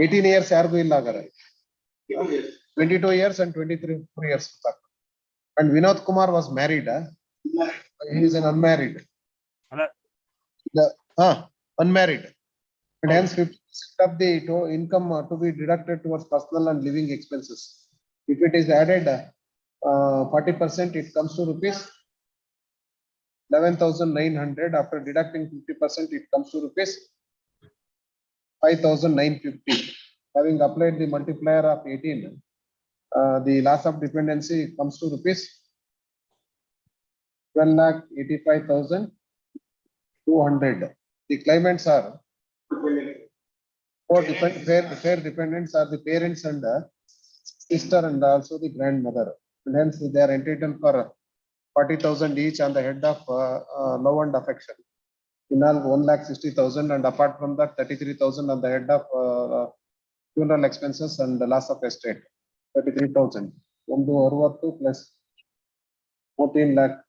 18 years ಯಾರಿಗೂ ಇಲ್ಲ ಹಾಗಾದ್ರೆ. 22 years. 22 years and 23 years. And Vinod Kumar was married. He is an unmarried. Unmarried. And hence 50% of the income to be deducted towards personal and living expenses. If it is added 40%, it comes to rupees 11,900. After deducting 50%, it comes to rupees 5,950. Having applied the multiplier of 18, the loss of dependency comes to rupees 12,85,200. The claimants are fair dependents are the parents and sister and also the grandmother. And hence they are entitled for 40,000 each on the head of love and affection. In all 1,60,000, and apart from that 33,000 on the head of funeral expenses and the loss of estate. 33,000. 160 plus 14 lakh.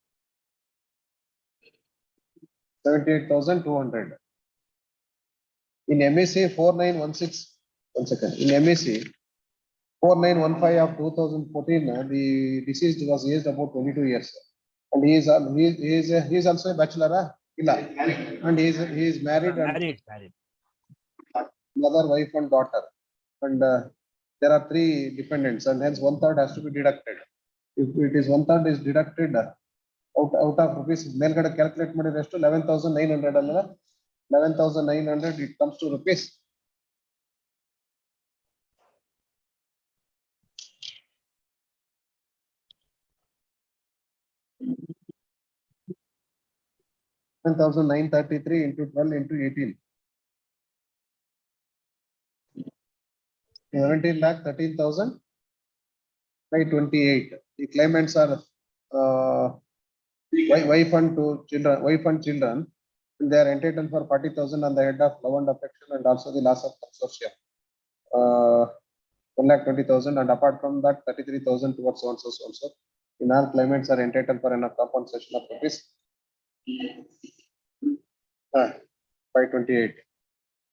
78,200. In MEC 4916, 1 second. In MEC 4915 of 2014, the deceased was aged about 22 years, and he is also a bachelor. And he is married. Married. Mother, wife, and daughter, and there are 3 dependents, and hence 1/3 has to be deducted. If it is 1/3 is deducted out of rupees, ಮೇಲ್ಗಡೆ calculate ಮಾಡಿದ್ರೆ ಎಷ್ಟು 11,900 ಅಲ್ಲ 11,900, it comes to rupees 1,933 into 12 into 18. 17,13,528. The claimants are wife and children. And they are entitled for 40,000 on the head of love and affection, and also the loss of consortium. 1,20,000, and apart from that 33,000 towards so and so. In all, claimants are entitled for enough compensation of rupees 528.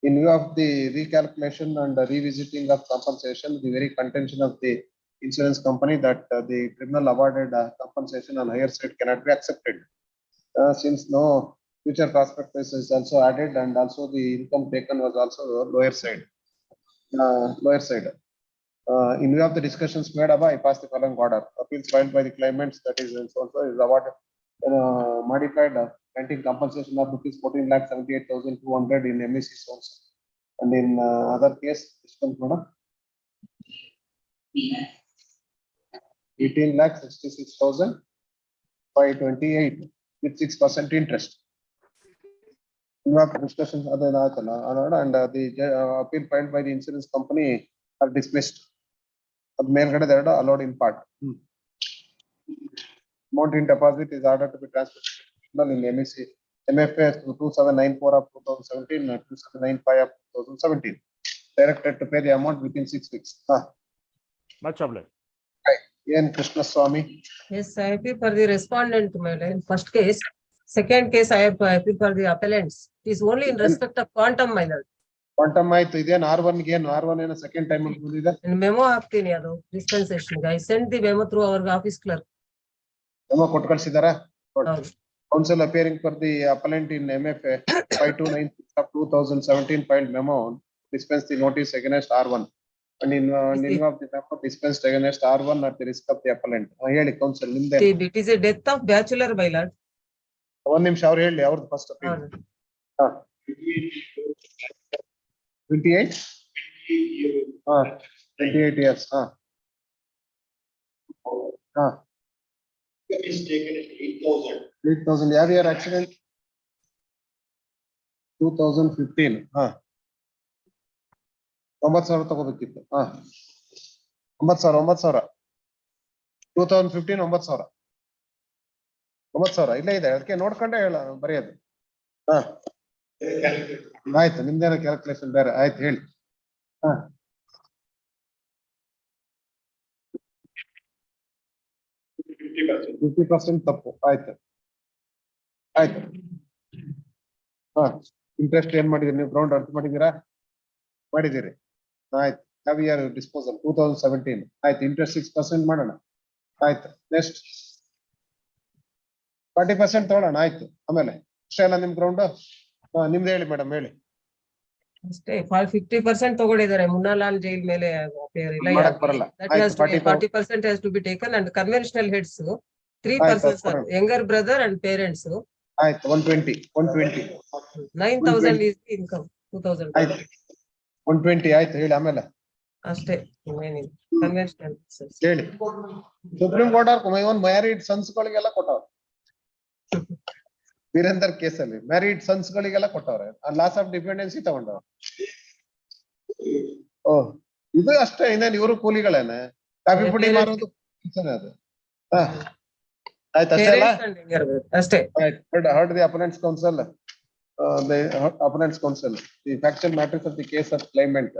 In view of the recalculation and the revisiting of compensation, the very contention of the insurance company that the tribunal awarded compensation on higher side cannot be accepted, since no future prospectus is also added, and also the income taken was also lower side. In view of the discussions made above, I pass the following order. Appeals filed by the claimants, that is also is awarded modified granting compensation of rupees 14,78,200 in MECs also. And in other case, this one, madam, 18,66,528 with 6% interest. Discussions and the appeal filed by the insurance company are dismissed. Allowed in part. Amount in deposit is ordered to be transferred in MEC MFA 2794 of 2017 and 2795 of 2017. Directed to pay the amount within 6 weeks. Much obliged. N. Krishna Swami. Yes, I appeal for the respondent, my lord. First case. Second case, I have appeal for the appellants. It is only in respect of quantum, my lord. Quantum ಆಯ್ತು ಇದೇನು R1 ಏನು R1 ಏನೋ second time ಅಲ್ಲಿ ಬಂದಿದೆ. Memo ಹಾಕ್ತೀನಿ ಅದು dispensation. I sent the memo through our office clerk. Memo ಕೊಟ್ಟು ಕಳಿಸಿದಾರಾ? Counsel appearing for the appellant in MFA 5296 of 2017 filed memo dispense the notice against R1 and in name of the memo dispensed against R1 at the risk of the appellant. ಹೇಳಿ counsel Nimde. It is a death of bachelor, my lord. ಒಂದು ನಿಮಿಷ ಅವ್ರು ಹೇಳಿ ಅವ್ರದ್ದು first appeal. 28 28 years. Is taken at 8,000. 8,000. ಯಾವ year accident? 2015. 9,000 ತಗೋಬೇಕಿತ್ತು. 9,000. 2015 9,000. 9,000 ಇಲ್ಲೇ ಇದೆ, ಅದಕ್ಕೆ ನೋಡ್ಕೊಂಡೆ ಹೇಳ ಬರೆಯೋದು. ಆಯ್ತು, ನಿಮ್ದೇನೋ ಕ್ಯಾಲ್ಕುಲೇಷನ್ ಬೇರೆ. ಆಯ್ತು ಹೇಳಿ. 50% ತಪ್ಪು. ಆಯ್ತು ಆಯ್ತು. ಇಂಟ್ರೆಸ್ಟ್ ಏನ್ ಮಾಡಿದಿರಿ ನೀವು? ಗ್ರೌಂಡ್ ಅರ್ಥ ಮಾಡಿದೀರಾ? ಮಾಡಿದಿರಿ. ಆಯ್ತು. ಯಾವ ಇಯರ್ ಡಿಸ್ಪೋಸಲ್? 2017. ಆಯ್ತು. ಇಂಟ್ರೆಸ್ಟ್ 6% ಮಾಡೋಣ. ಆಯ್ತು. ನೆಕ್ಸ್ಟ್ 40% ತಗೊಳ್ಳೋಣ. ಆಯ್ತು. ಆಮೇಲೆ ಅಷ್ಟೇ ಅಲ್ಲ ನಿಮ್ ಗ್ರೌಂಡ್? ನಿಮ್ದು ಹೇಳಿ ಮೇಡಮ್, ಹೇಳಿ. ಅಷ್ಟೇ 50% ತಗೊಂಡಿದ್ದಾರೆ ಮುನ್ನಾಲಾಲ್ ಜೈಲ್ ಮೇಲೆ. ಮಾಡಕ್ ಬರಲ್ಲ. 40% has to be taken and conventional heads 3% are younger brother and parents. ಆಯ್ತು. 120. 9,000 is the income. 2,000. 120 ಆಯ್ತು. ಹೇಳಿ ಆಮೇಲೆ. ಅಷ್ಟೇ ಕನ್ವೆನ್ಷನಲ್ ಹೇಳಿ. ಸುಪ್ರೀಂ ಕೋರ್ಟ್ ಅವ್ರು ಇವನ್ ಮ್ಯಾರಿಡ್ ಸನ್ಸ್ ಗಳಿಗೆಲ್ಲ ಕೊಟ್ಟವ್ರು. ವೀರೇಂದರ್ ಕೇಸಲ್ಲಿ ಮ್ಯಾರಿಡ್ ಸನ್ಸ್ ಗಳಿಗೆಲ್ಲ ಕೊಟ್ಟವ್ರೆ. ಲಾಸ್ ಆಫ್ ಡಿಪೆಂಡೆನ್ಸಿ ತಗೊಂಡವ್ರು. ಇದು ಅಷ್ಟೇ. ಇನ್ನೇನು ಇವರು ಕೂಲಿಗಳೇನೆ. ಕಾಫಿ ಪುಡಿ ಮಾರೋದು ಅದು. ಆಯ್ತು. ಅಷ್ಟೇ ಅಲ್ಲ? ಅಷ್ಟೇ. Heard the opponent's counsel. The opponent's counsel. The factual matters of the case of claimant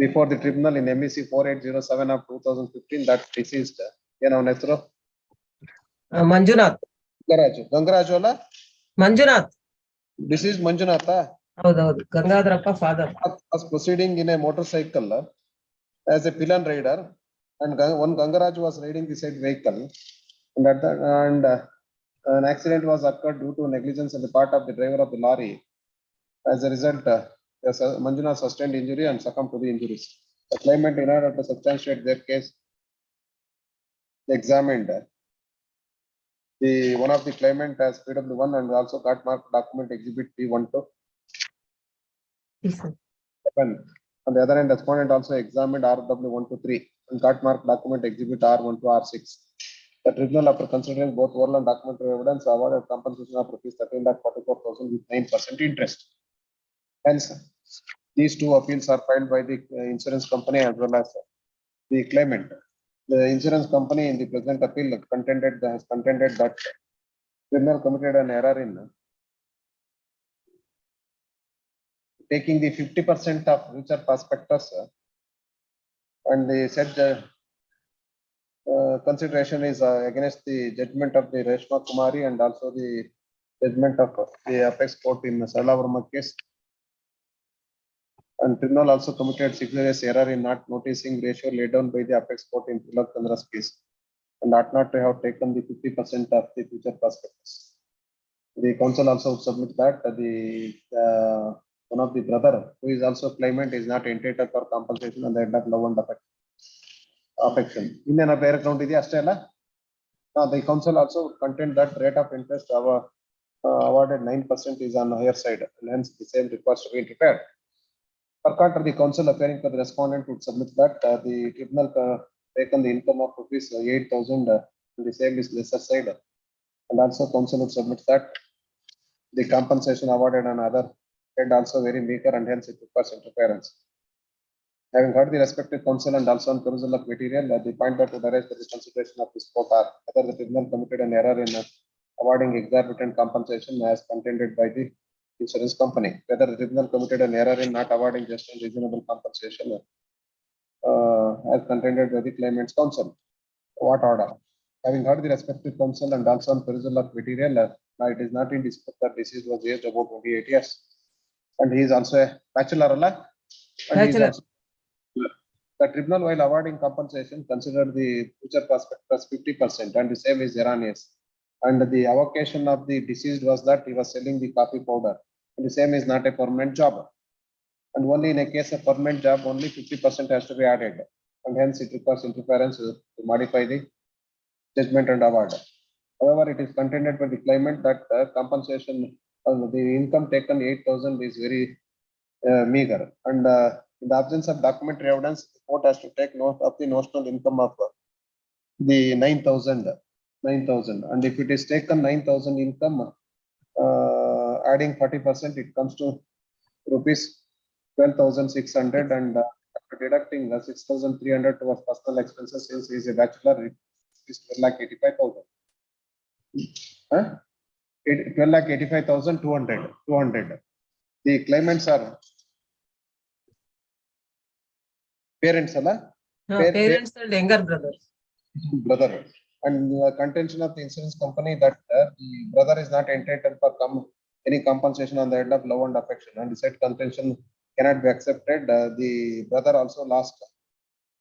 before the tribunal in MEC 4807 of 2015 that deceased. ಏನು ಅವನ ಹೆಸರು? ಮಂಜುನಾಥ್. ಗಂಗರಾಜು ಅಲ್ಲ? ಮಂಜುನಾಥ್. Deceased ಮಂಜುನಾಥ. ಹೌದೌದು. Gangadharappa father. Was proceeding in a motorcycle as a pillion rider and one Gangaraj was riding the said vehicle and an accident was occurred due to negligence on the part of the driver of the lorry. As a result, Manjunath sustained injury and succumbed to the injuries. The claimant, in order to substantiate their case, examined one of the claimant as PW1 and also got marked document exhibit P12. Yes, sir. On the other hand, respondent also examined RW123 and got marked document exhibit R1 to R6. The tribunal, after considering both oral and documentary evidence, awarded compensation of rupees 13,44,000 with 9% interest. Hence, these two appeals are filed by the insurance company as well as the claimant. The insurance company in the present appeal has contended that tribunal committed an error in taking the 50% of future prospectus and the said consideration is against the judgment of the Reshma Kumari and also the judgment of the apex court in Sarla Verma case. And tribunal also committed serious error in not noticing ratio laid down by the apex court in Tilak Chandra's case and ought not to have taken the 50% of the future prospectus. The counsel also submit that the one of the brother who is also claimant is not entitled for compensation on the end of love and affection. In a bare account, the counsel also contend that rate of interest awarded 9% is on the higher side, and hence the same requires to be prepared. Per contra, the counsel appearing for the respondent would submit that the tribunal taken the income of rupees 8,000, and the same is lesser side, and also counsel would submit that the compensation awarded on other and also very meager, and hence it requires interference. Having heard the respective counsel and also on perusal of material, the point that would arise for the consideration of this court are whether the tribunal committed an error in awarding exorbitant compensation as contended by the insurance company, whether the tribunal committed an error in not awarding just and reasonable compensation as contended by the claimant's counsel. What order? Having heard the respective counsel and also on perusal of material, now it is not in dispute that deceased was aged about 28 years, and he is also a bachelor, and he is also the tribunal, while awarding compensation, considered the future prospect plus 50%, and the same is erroneous. And the avocation of the deceased was that he was selling the coffee powder, and the same is not a permanent job. And only in a case of permanent job, only 50% has to be added, and hence it requires interference to modify the judgment and award. However, it is contended by the claimant that compensation, the income taken 8,000 is very meager, and in the absence of documentary evidence, the court has to take note of the notional income of the 9,000, and if it is taken 9,000 income, adding 40%, it comes to rupees 12,600, and after deducting 6,300 towards personal expenses, since he is a bachelor, it is 12,85,000. 12,85,200. The claimants are parents, parents and younger brother, and contention of the insurance company that the brother is not entitled for any compensation on the head of love and affection, and the said contention cannot be accepted. The brother also lost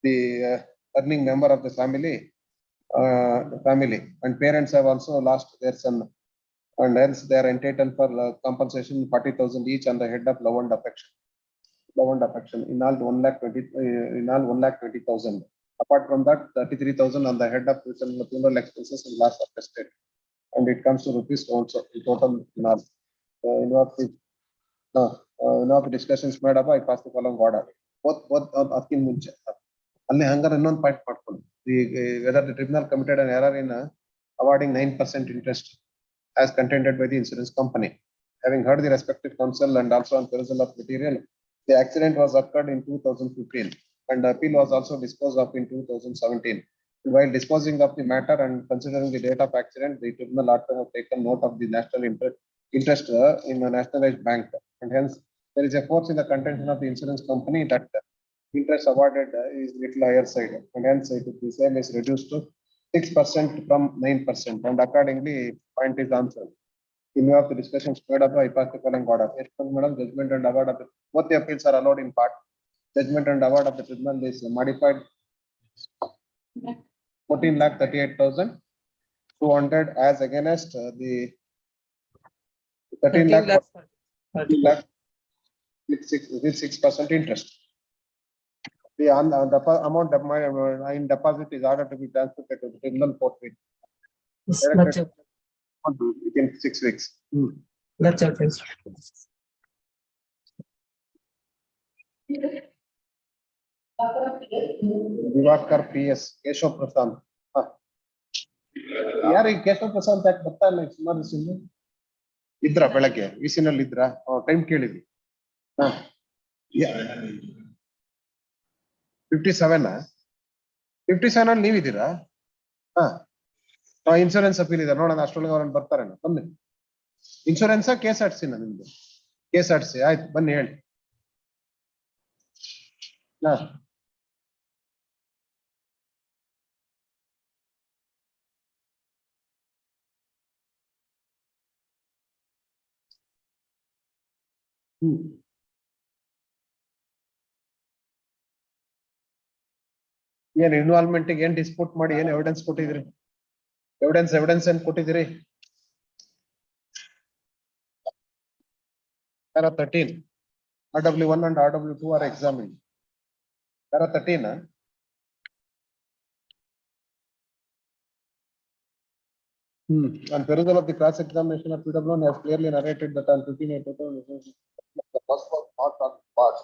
the earning member of the family, and parents have also lost their son, and hence they are entitled for compensation 40,000 each on the head of love and affection. In all 1,20,000. Apart from that, 33,000 on the head of funeral expenses and loss of estate, and it comes to rupees also in total. Enough discussions made up. I pass the following order. Both asking munche. Only hunger unknown point whether the tribunal committed an error in awarding 9% interest as contended by the insurance company. Having heard the respective counsel and also on perusal of material, the accident was occurred in 2015, and the appeal was also disposed of in 2017. And while disposing of the matter and considering the date of accident, the tribunal ought to have taken note of the national interest in a nationalized bank, and hence there is a force in the contention of the insurance company that interest awarded is little higher side, and hence it is the same is reduced to 6% from 9%, and accordingly point is answered. In view of the discussions made up, I pass the following order. Madam, judgment and award of both the appeals are allowed in part. Judgment and award of the tribunal is modified 14,38,200 as against the 13 lakh with 6% interest. The amount of my in deposit is ordered to be transferred to the tribunal forthwith within 6 weeks. That's all, please. Divakar PS, Keshav Prasad. ಯಾರು ಈ ಕೇಶವ ಪ್ರಸಾದ್ ಯಾಕೆ ಬರ್ತಾ ಇಲ್ಲ ಸುಮಾರು ದಿವಸದಿಂದ? ಇದ್ರ ಬೆಳಗ್ಗೆ ವಿಸಿನಲ್ಲಿ ಇದ್ರ ಟೈಮ್ ಕೇಳಿದ್ವಿ. 57 ಅಲ್ಲಿ ನೀವಿದ್ದೀರಾ? ಇನ್ಶೂರೆನ್ಸ್ ಅಪೀಲ್ ಇದೆ ನೋಡೋಣ, ಅಷ್ಟೊಳಗೆ ಅವ್ರನ್ನ ಬರ್ತಾರೆ. ಬನ್ನಿ. ಇನ್ಶೂರೆನ್ಸ್ KSRTC ನಿಮ್ದು? KSRTC ಆಯ್ತು, ಬನ್ನಿ ಹೇಳಿ. ಏನ್ ಇನ್ವಾಲ್ವ್ಮೆಂಟ್ ಏನ್ ಡಿಸ್ಪ್ಯೂಟ್ ಮಾಡಿ ಏನ್ ಎವಿಡೆನ್ಸ್ ಕೊಟ್ಟಿದ್ರಿ? ಎವಿಡೆನ್ಸ್ ಏನ್ ಕೊಟ್ಟಿದ್ರಿ? Para 13, RW1 and RW2 are examined. Para 13, huh? On perusal of the cross examination of PW has clearly narrated that on 15 the bus was not on parts.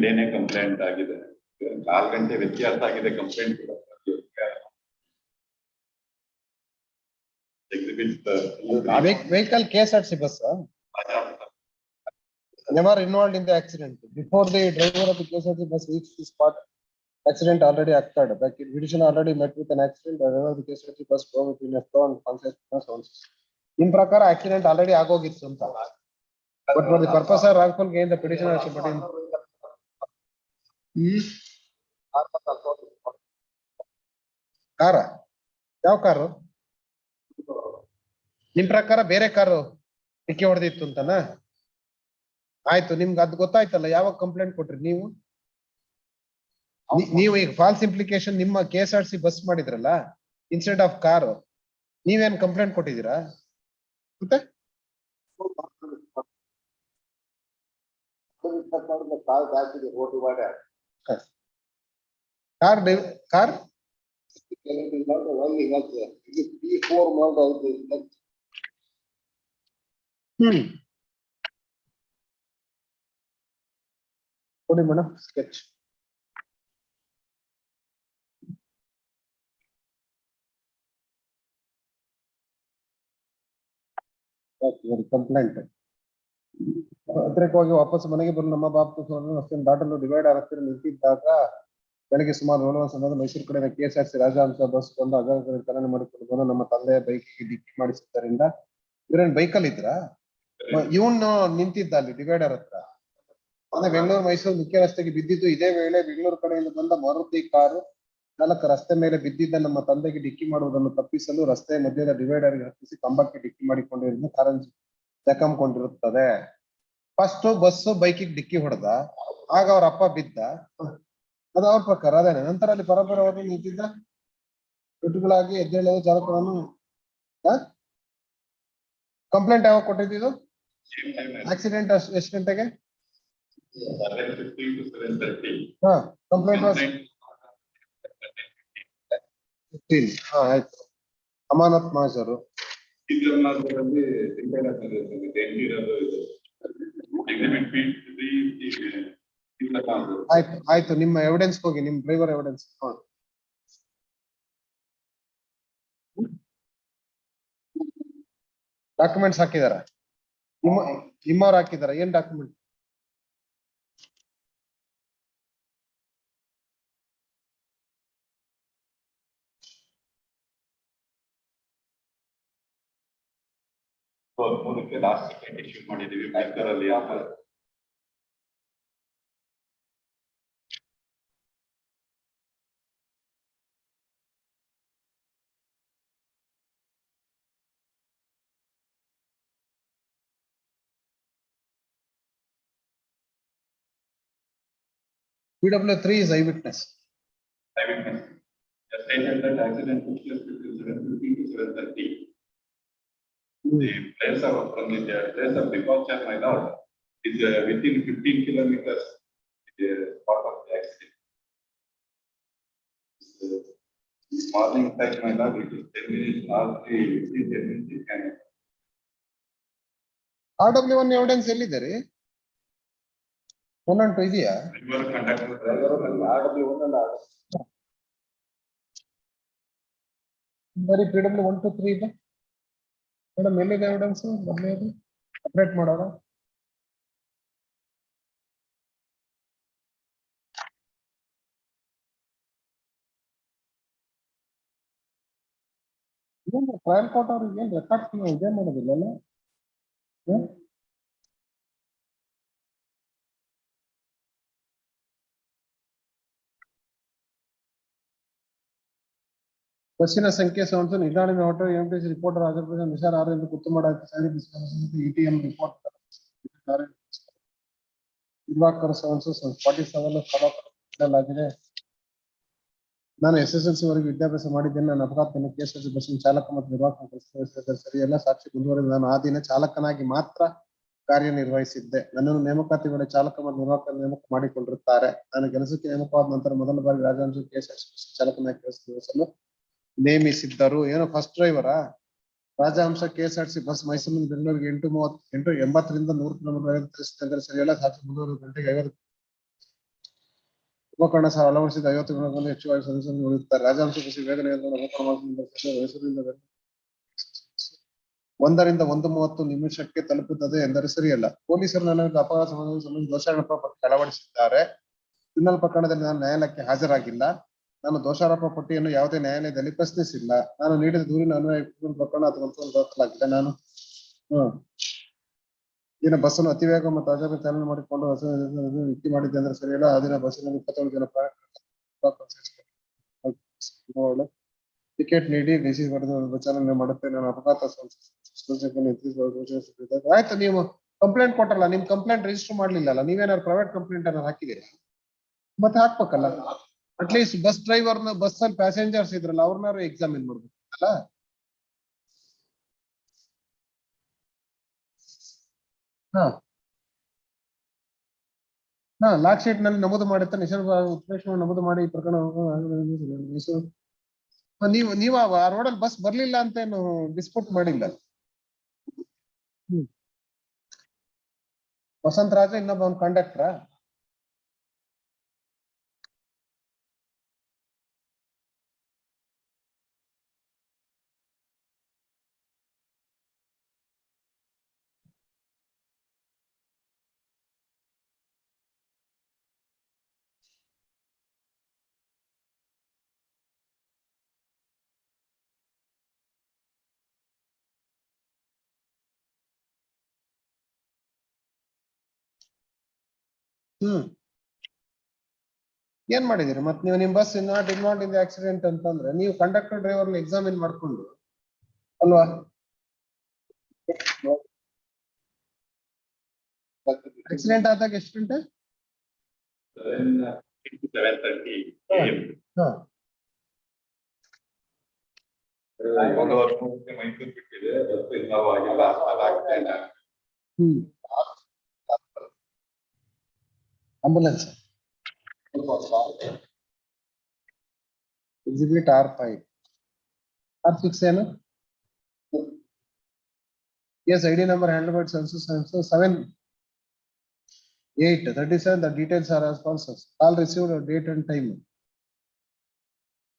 ಡೇನೆ complaint ಆಗಿದೆ 4 ಗಂಟೆ ವ್ಯತ್ಯಾಸ ಆಗಿದೆ complaint vehicle KSRTC bus never involved in the accident. Before the driver of the KSRTC bus reached the spot, accident already occurred. The division already met with an accident. The driver of the KSRTC bus drove within a stone consciousness. In prakara accident already agogittu anta. But for the purpose of wrongful gain, the petitioner has put in. ಕಾರ ಯಾವ car ನಿಮ್ ಪ್ರಕಾರ ಬೇರೆ car ಡಿಕ್ಕಿ ಹೊಡೆದಿತ್ತು ಅಂತನಾ? ಆಯ್ತು, ನಿಮ್ಗೆ ಅದು ಗೊತ್ತಾಯ್ತಲ್ಲ, ಯಾವಾಗ ಕಂಪ್ಲೇಂಟ್ ಕೊಟ್ರಿ ನೀವು? ನೀವು ಈಗ ಫಾಲ್ಸ್ ಇಂಪ್ಲಿಕೇಶನ್ ನಿಮ್ಮ KSRTC ಬಸ್ ಮಾಡಿದ್ರಲ್ಲ ಇನ್ಸ್ಟೆಡ್ ಆಫ್ ಕಾರು, ನೀವೇನ್ ಕಂಪ್ಲೇಂಟ್ ಕೊಟ್ಟಿದ್ದೀರಾ? ಮತ್ತೆ ಕಾರ್ ಕೊಡಿ ಮೇಡಮ್ ಸ್ಕೆಚ್. ಕಂಪ್ಲೇಂಟ್ ಹತ್ತಿರವಾಗಿ ವಾಪಸ್ ಮನೆಗೆ ಬರಲು ನಮ್ಮ ಬಾಬು ಅಷ್ಟೇ ದಾಟಲು ಡಿವೈಡರ್ ಹತ್ತಿರ ನಿಂತಿದ್ದಾಗ ಬೆಳಗ್ಗೆ ಸುಮಾರು 7 ಸಮಯದ ಮೈಸೂರು ಕಡೆ KSRTC ರಾಜಹಂಸ ಬಸ್ ಬಂದು ಅಗಲ ಚಾಲನೆ ಮಾಡಿಕೊಂಡು ಬಂದು ನಮ್ಮ ತಂದೆಯ ಬೈಕಿಗೆ ಡಿಕ್ಕಿ ಮಾಡಿಸಿದ್ದರಿಂದ ಇವ್ರೇನ್ ಬೈಕಲ್ಲಿ ಇದ್ರ? ಇವನು ನಿಂತಿದ್ದ ಅಲ್ಲಿ ಡಿವೈಡರ್ ಹತ್ರ. ಅಂದ್ರೆ ಬೆಂಗಳೂರು ಮೈಸೂರು ಮುಖ್ಯ ರಸ್ತೆಗೆ ಬಿದ್ದಿದ್ದು. ಇದೇ ವೇಳೆ ಬೆಂಗಳೂರು ಕಡೆಯಿಂದ ಬಂದ ಮಾರುತಿ ಕಾರು ಚಾಲಕ ರಸ್ತೆ ಮೇಲೆ ಬಿದ್ದಿದ್ದ ನಮ್ಮ ತಂದೆಗೆ ಡಿಕ್ಕಿ ಮಾಡುವುದನ್ನು ತಪ್ಪಿಸಲು ರಸ್ತೆ ಮಧ್ಯದ ಡಿವೈಡರ್ಗೆ ಹತ್ತಿಸಿ ಕಂಬಕ್ಕೆ ಡಿಕ್ಕಿ ಮಾಡಿಕೊಂಡಿರುವುದು ಕಾರನ್ನು ಜಖಂಕೊಂಡಿರುತ್ತದೆ. ಫಸ್ಟ್ ಬಸ್ ಬೈಕಿಗೆ ಡಿಕ್ಕಿ ಹೊಡೆದ, ಆಗ ಅವ್ರ ಅಪ್ಪ ಬಿದ್ದ. ಅದು ಅವ್ರ ಪ್ರಕಾರ ಅದೇನೆ. ನಂತರ ಅಲ್ಲಿ ಪರಪರವಾಗಿ ನಿಂತಿದ್ದ ತುಟಿಗಳಾಗಿ ಎದ್ದೇಳುವ ಚಾಲಕರನ್ನು ಕಂಪ್ಲೇಂಟ್ ಯಾವಾಗ ಕೊಟ್ಟಿದ್ದು? ಆಕ್ಸಿಡೆಂಟ್ ಎಷ್ಟು ಗಂಟೆಗೆ? ಕಂಪ್ಲೇಂಟ್ ಆಯ್ತು. ಅಮಾನತ್ ಮಾಜರು ಆಯ್ತು ಆಯ್ತು. ನಿಮ್ಮ ಎವಿಡೆನ್ಸ್ ಹೋಗಿ, ನಿಮ್ ಡ್ರೈವರ್ ಎವಿಡೆನ್ಸ್ ಡಾಕ್ಯುಮೆಂಟ್ಸ್ ಹಾಕಿದಾರ? ನಿಮ್ಮವ್ರು ಹಾಕಿದಾರ? ಏನ್ ಡಾಕ್ಯುಮೆಂಟ್? ಲಾಸ್ಟ್ ಟಿಕೆಟ್ ಇಶ್ಯೂ ಮಾಡಿದೀವಿ ಬ್ಯಾಂಕರಲ್ಲಿ. PW3 is eyewitness. Eyewitness. Just stated that accident took place between 7:15 to 7:30. The place of from the place of departure, my lord, is within 15 kilometers. The spot of the accident. Morning time, my lord, it is 10 minutes after the 10 minutes. RW1 evidence ಎಲ್ಲಿದ್ದಾರೆ? ಒಂದಂಟು ಇದೆಯಾ? ಬರೀ PW1 to 3 ಇದೆ madam. ಎಲ್ಲಿದೆ evidence? ಮೊದಲನೇದು update ಮಾಡೋಣ. Trial court ಅವ್ರಿಗೆ ಏನ್ records ಇದೇ ಮಾಡೋದಿಲ್ಲ? ಬಸ್ಸಿನ ಸಂಖ್ಯೆ ಸಂಸ್ಥೆ ನಿಧಾನ hotel MTC reporter Andhra Pradesh Nisar 6 ಎಂದು ಗುರ್ತು ಮಾಡಲಾಗಿದೆ. ETM ರಿಪೋರ್ಟ್ ದಿವಾಕರ್ 47 ಆಗಿದೆ. ನಾನು SSLC ವರೆಗೆ ವಿದ್ಯಾಭ್ಯಾಸ ಮಾಡಿದ್ದೇನೆ. ನಾನು ಅಪಘಾತ ಕೇಸ್ ಬಸ್ಸಿನ ಚಾಲಕ ಮತ್ತು ನಿರ್ವಾಹಕ ಸರಿಯಲ್ಲ. ಸಾಕ್ಷಿ ಮುಂದುವರೆದ ನಾನು ಆ ದಿನ ಚಾಲಕನಾಗಿ ಮಾತ್ರ ಕಾರ್ಯನಿರ್ವಹಿಸಿದ್ದೆ. ನನ್ನನ್ನು ನೇಮಕಾತಿ ವೇಳೆ ಚಾಲಕ ಮತ್ತು ನಿರ್ವಾಹಕ ನೇಮಕ ಮಾಡಿಕೊಂಡಿರುತ್ತಾರೆ. ನಾನು ಕೆಲಸಕ್ಕೆ ನೇಮಕವಾದ ನಂತರ ಮೊದಲ ಬಾರಿ ರಾಜಹಂಸ KSRTC ಬಸ್ ಚಾಲಕನಾಗಿ ಕೆಲಸ ನಿರ್ವಹಿಸಲು ನೇಮಿಸಿದ್ದರು. ಏನೋ ಫಸ್ಟ್ ಡ್ರೈವರಾ? ರಾಜಹಂಸ KSRTC ಬಸ್ ಮೈಸೂರಿನಿಂದ ಬೆಂಗಳೂರಿಗೆ 8:80ರಿಂದ 100 ಕಿಲೋಮೀಟರ್ ತಿಳಿಸಿದರೆ ಸರಿಯಲ್ಲ. ಸಾಕ್ಷಿ ಮುಂದುವರೆದ ಗಂಟೆಗೆ 50 ಉಪಕರಣ ಸಹ ಅಳವಡಿಸಿದ 50 ಕಿಲೋಮೀಟರ್ ಹೆಚ್ಚುವರಿ ಸದಸ್ಯರು ಉಳಿಯುತ್ತಾರೆ. ರಾಜಹಂಸ ಬಸ್ ವೇಗ ನಿಯಂತ್ರಣ ಮೈಸೂರಿನಿಂದ 1:30 ತಲುಪುತ್ತದೆ ಎಂದರೆ ಸರಿಯಲ್ಲ. ಪೊಲೀಸರು ನನ್ನ ವಿರುದ್ಧ ಅಪಘಾತ ಸಂಬಂಧ ದೋಷಾರೋಪ ಪಟ್ಟಿ ಅಳವಡಿಸಿದ್ದಾರೆ. ಕ್ರಿಮಿನಲ್ ಪ್ರಕರಣದಲ್ಲಿ ನಾನು ನ್ಯಾಯಾಲಯಕ್ಕೆ ಹಾಜರಾಗಿಲ್ಲ. ನಾನು ದೋಷಾರೋಪ ಪಟ್ಟಿಯನ್ನು ಯಾವುದೇ ನ್ಯಾಯಾಲಯದಲ್ಲಿ ಪ್ರಶ್ನಿಸಿಲ್ಲ. ನಾನು ನೀಡಿದ ದೂರಿನ ಅನ್ವಯ ಕ್ರಿಮಿನಲ್ ಪ್ರಕರಣ ಅಥವಾ ದಾಖಲಾಗಿದೆ. ನಾನು ದಿನ ಬಸ್ಸನ್ನು ಅತಿ ವೇಗ ಮತ್ತು ಅಜಾಗ್ರತೆ ಚಾಲನೆ ಮಾಡಿಕೊಂಡು ವಿಕ್ಕಿ ಮಾಡಿದ್ದೆ ಅಂದ್ರೆ ಸರಿಯಲ್ಲ. ಆ ದಿನ ಬಸ್ಸಿನಲ್ಲಿ 27 ಜನ ಟಿಕೆಟ್ ನೀಡಿ ಡಿಸಿ ಪಡೆದು ಚಾಲನೆ ಮಾಡುತ್ತೆ. ನಾನು ಅಪಘಾತ ಆಯ್ತು. ನೀವು ಕಂಪ್ಲೇಂಟ್ ಕೊಟ್ಟಲ್ಲ, ನಿಮ್ ಕಂಪ್ಲೇಂಟ್ ರಿಜಿಸ್ಟರ್ ಮಾಡ್ಲಿಲ್ಲ. ನೀವೇನಾದ್ರು ಪ್ರೈವೇಟ್ ಕಂಪ್ಲೇಂಟ್ ಅನ್ನ ಹಾಕಿದ್ದೀರಾ? ಮತ್ತೆ ಹಾಕ್ಬೇಕಲ್ಲ. ಅಟ್ಲೀಸ್ಟ್ ಬಸ್ ಡ್ರೈವರ್ನ ಬಸ್ ಅಲ್ಲಿ ಪ್ಯಾಸೆಂಜರ್ಸ್ ಇದ್ರಲ್ಲ ಅವ್ರನ್ನಾರು ಎಕ್ಸಾಮಿನ್ ಮಾಡ್ಬೇಕಲ್ಲ. ಲಾಕ್ ಶೀಟ್ ನಲ್ಲಿ ನಮೂದು ಮಾಡುತ್ತೆ. ಉತ್ಪ್ರೇಕ್ಷೆ ನಮೂದು ಮಾಡಿ ಈ ಪ್ರಕರಣ ನೀವು ಆ ರೋಡಲ್ಲಿ ಬಸ್ ಬರ್ಲಿಲ್ಲ ಅಂತ ಏನು ಡಿಸ್ಪ್ಯೂಟ್ ಮಾಡಿಲ್ಲ. ವಸಂತ ರಾಜ ಇನ್ನೊಬ್ಬ ಒಂದು ಕಂಡಕ್ಟರ್. ಏನ್ ಮಾಡಿದಿರಿ ಮತ್ತೆ ನೀವು? ನಿಮ್ bus not involve in the accident ಅಂತಂದ್ರೆ ನೀವು ಕಂಡಕ್ಟರ್ ಡ್ರೈವರ್ ಎಕ್ಸಾಮಿನ್ ಮಾಡ್ಕೊಂಡು ಅಲ್ವಾ? ಆಕ್ಸಿಡೆಂಟ್ ಆದಾಗ ಎಷ್ಟು ಗಂಟೆ? 7:30 AM. ಒಂದು ವರ್ಷ ಮೈಸೂರು ಬಿಟ್ಟಿದೆ, ಬಸ್ ಇನ್ವಾಲ್ವ್ ಆಗಿಲ್ಲ. ಆಂಬುಲೆನ್ಸ್ ಎಕ್ಸಿಬಿಟ್ R5 R6 ಏನು? Yes, ID number handled by census 7/8/37. The details are as follows. Call received, date and time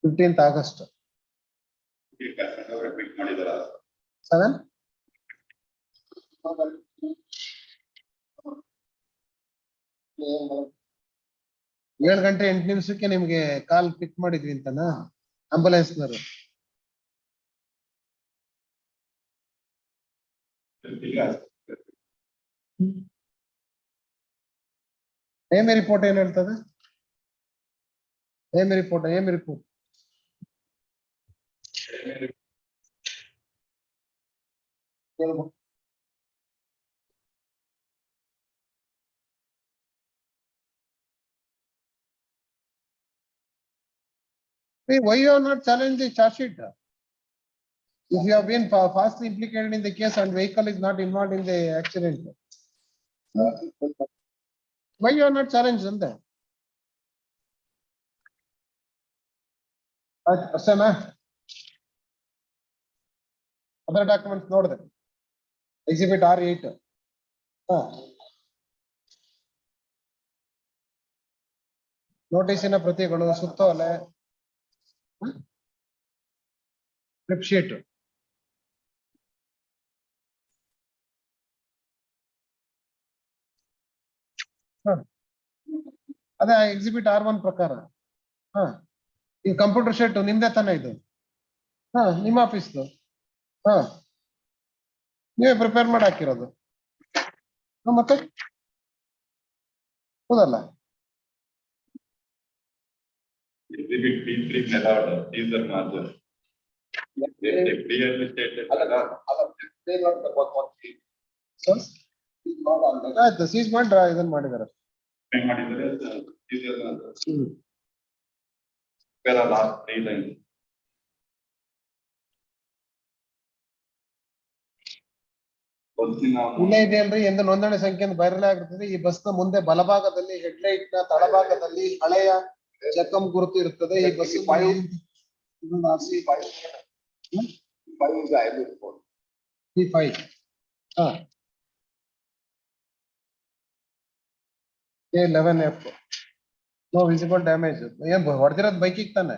15th August. 7 7 ಗಂಟೆ 8 ನಿಮಿಷಕ್ಕೆ ನಿಮ್ಗೆ ಕಾಲ್ ಪಿಕ್ ಮಾಡಿದ್ವಿ ಅಂತನಾ ಆಂಬುಲೆನ್ಸ್ನವರು? ಏಮಿ ರಿಪೋರ್ಟ್ ಏನ್ ಹೇಳ್ತದೆ? Amy report Why you are not challenging the charge sheet? If you have been fastly implicated in the case and vehicle is not involved in the accident, why you are not challenged on that? Other documents note that. Exhibit R8. ನೋಟಿಸಿನ ಪ್ರತಿಗಳು, ಸುತ್ತೋಲೆ, flip sheet. ಅದೇ exhibit R1 ಪ್ರಕಾರ. ಈ computer sheet ನಿಮ್ದೇ ತಾನೇ ಇದು? ನಿಮ್ಮ ಆಫೀಸ್ದು. ನೀವೇ prepare ಮಾಡಿ ಹಾಕಿರೋದು ಮತ್ತೆ ಹೌದಲ್ಲ? Exhibit B3 allowed teaser margin. They clearly stated ಆಯ್ತು ಸೀಸ್ ಮಾಡ್ರ ಇದನ್ನ ಮಾಡಿದಾರೆ. ಇಲ್ಲೇ ಇದೆಯಲ್ರಿ ಎಂದು ನೋಂದಣಿ ಸಂಖ್ಯೆಯನ್ನು ಬಯಲಾಗಿರುತ್ತದೆ. ಈ ಬಸ್ ನ ಮುಂದೆ ಬಲಭಾಗದಲ್ಲಿ ಹೆಡ್ಲೈಟ್ ನ ತಳಭಾಗದಲ್ಲಿ ಹಳೆಯ ಜಖಂ ಗುರುತು ಇರುತ್ತದೆ. ಈ bus A11F no visible damage. ಏನ್ ಹೊಡೆದಿರೋದು ಬೈಕಿಗೆ ತಾನೆ?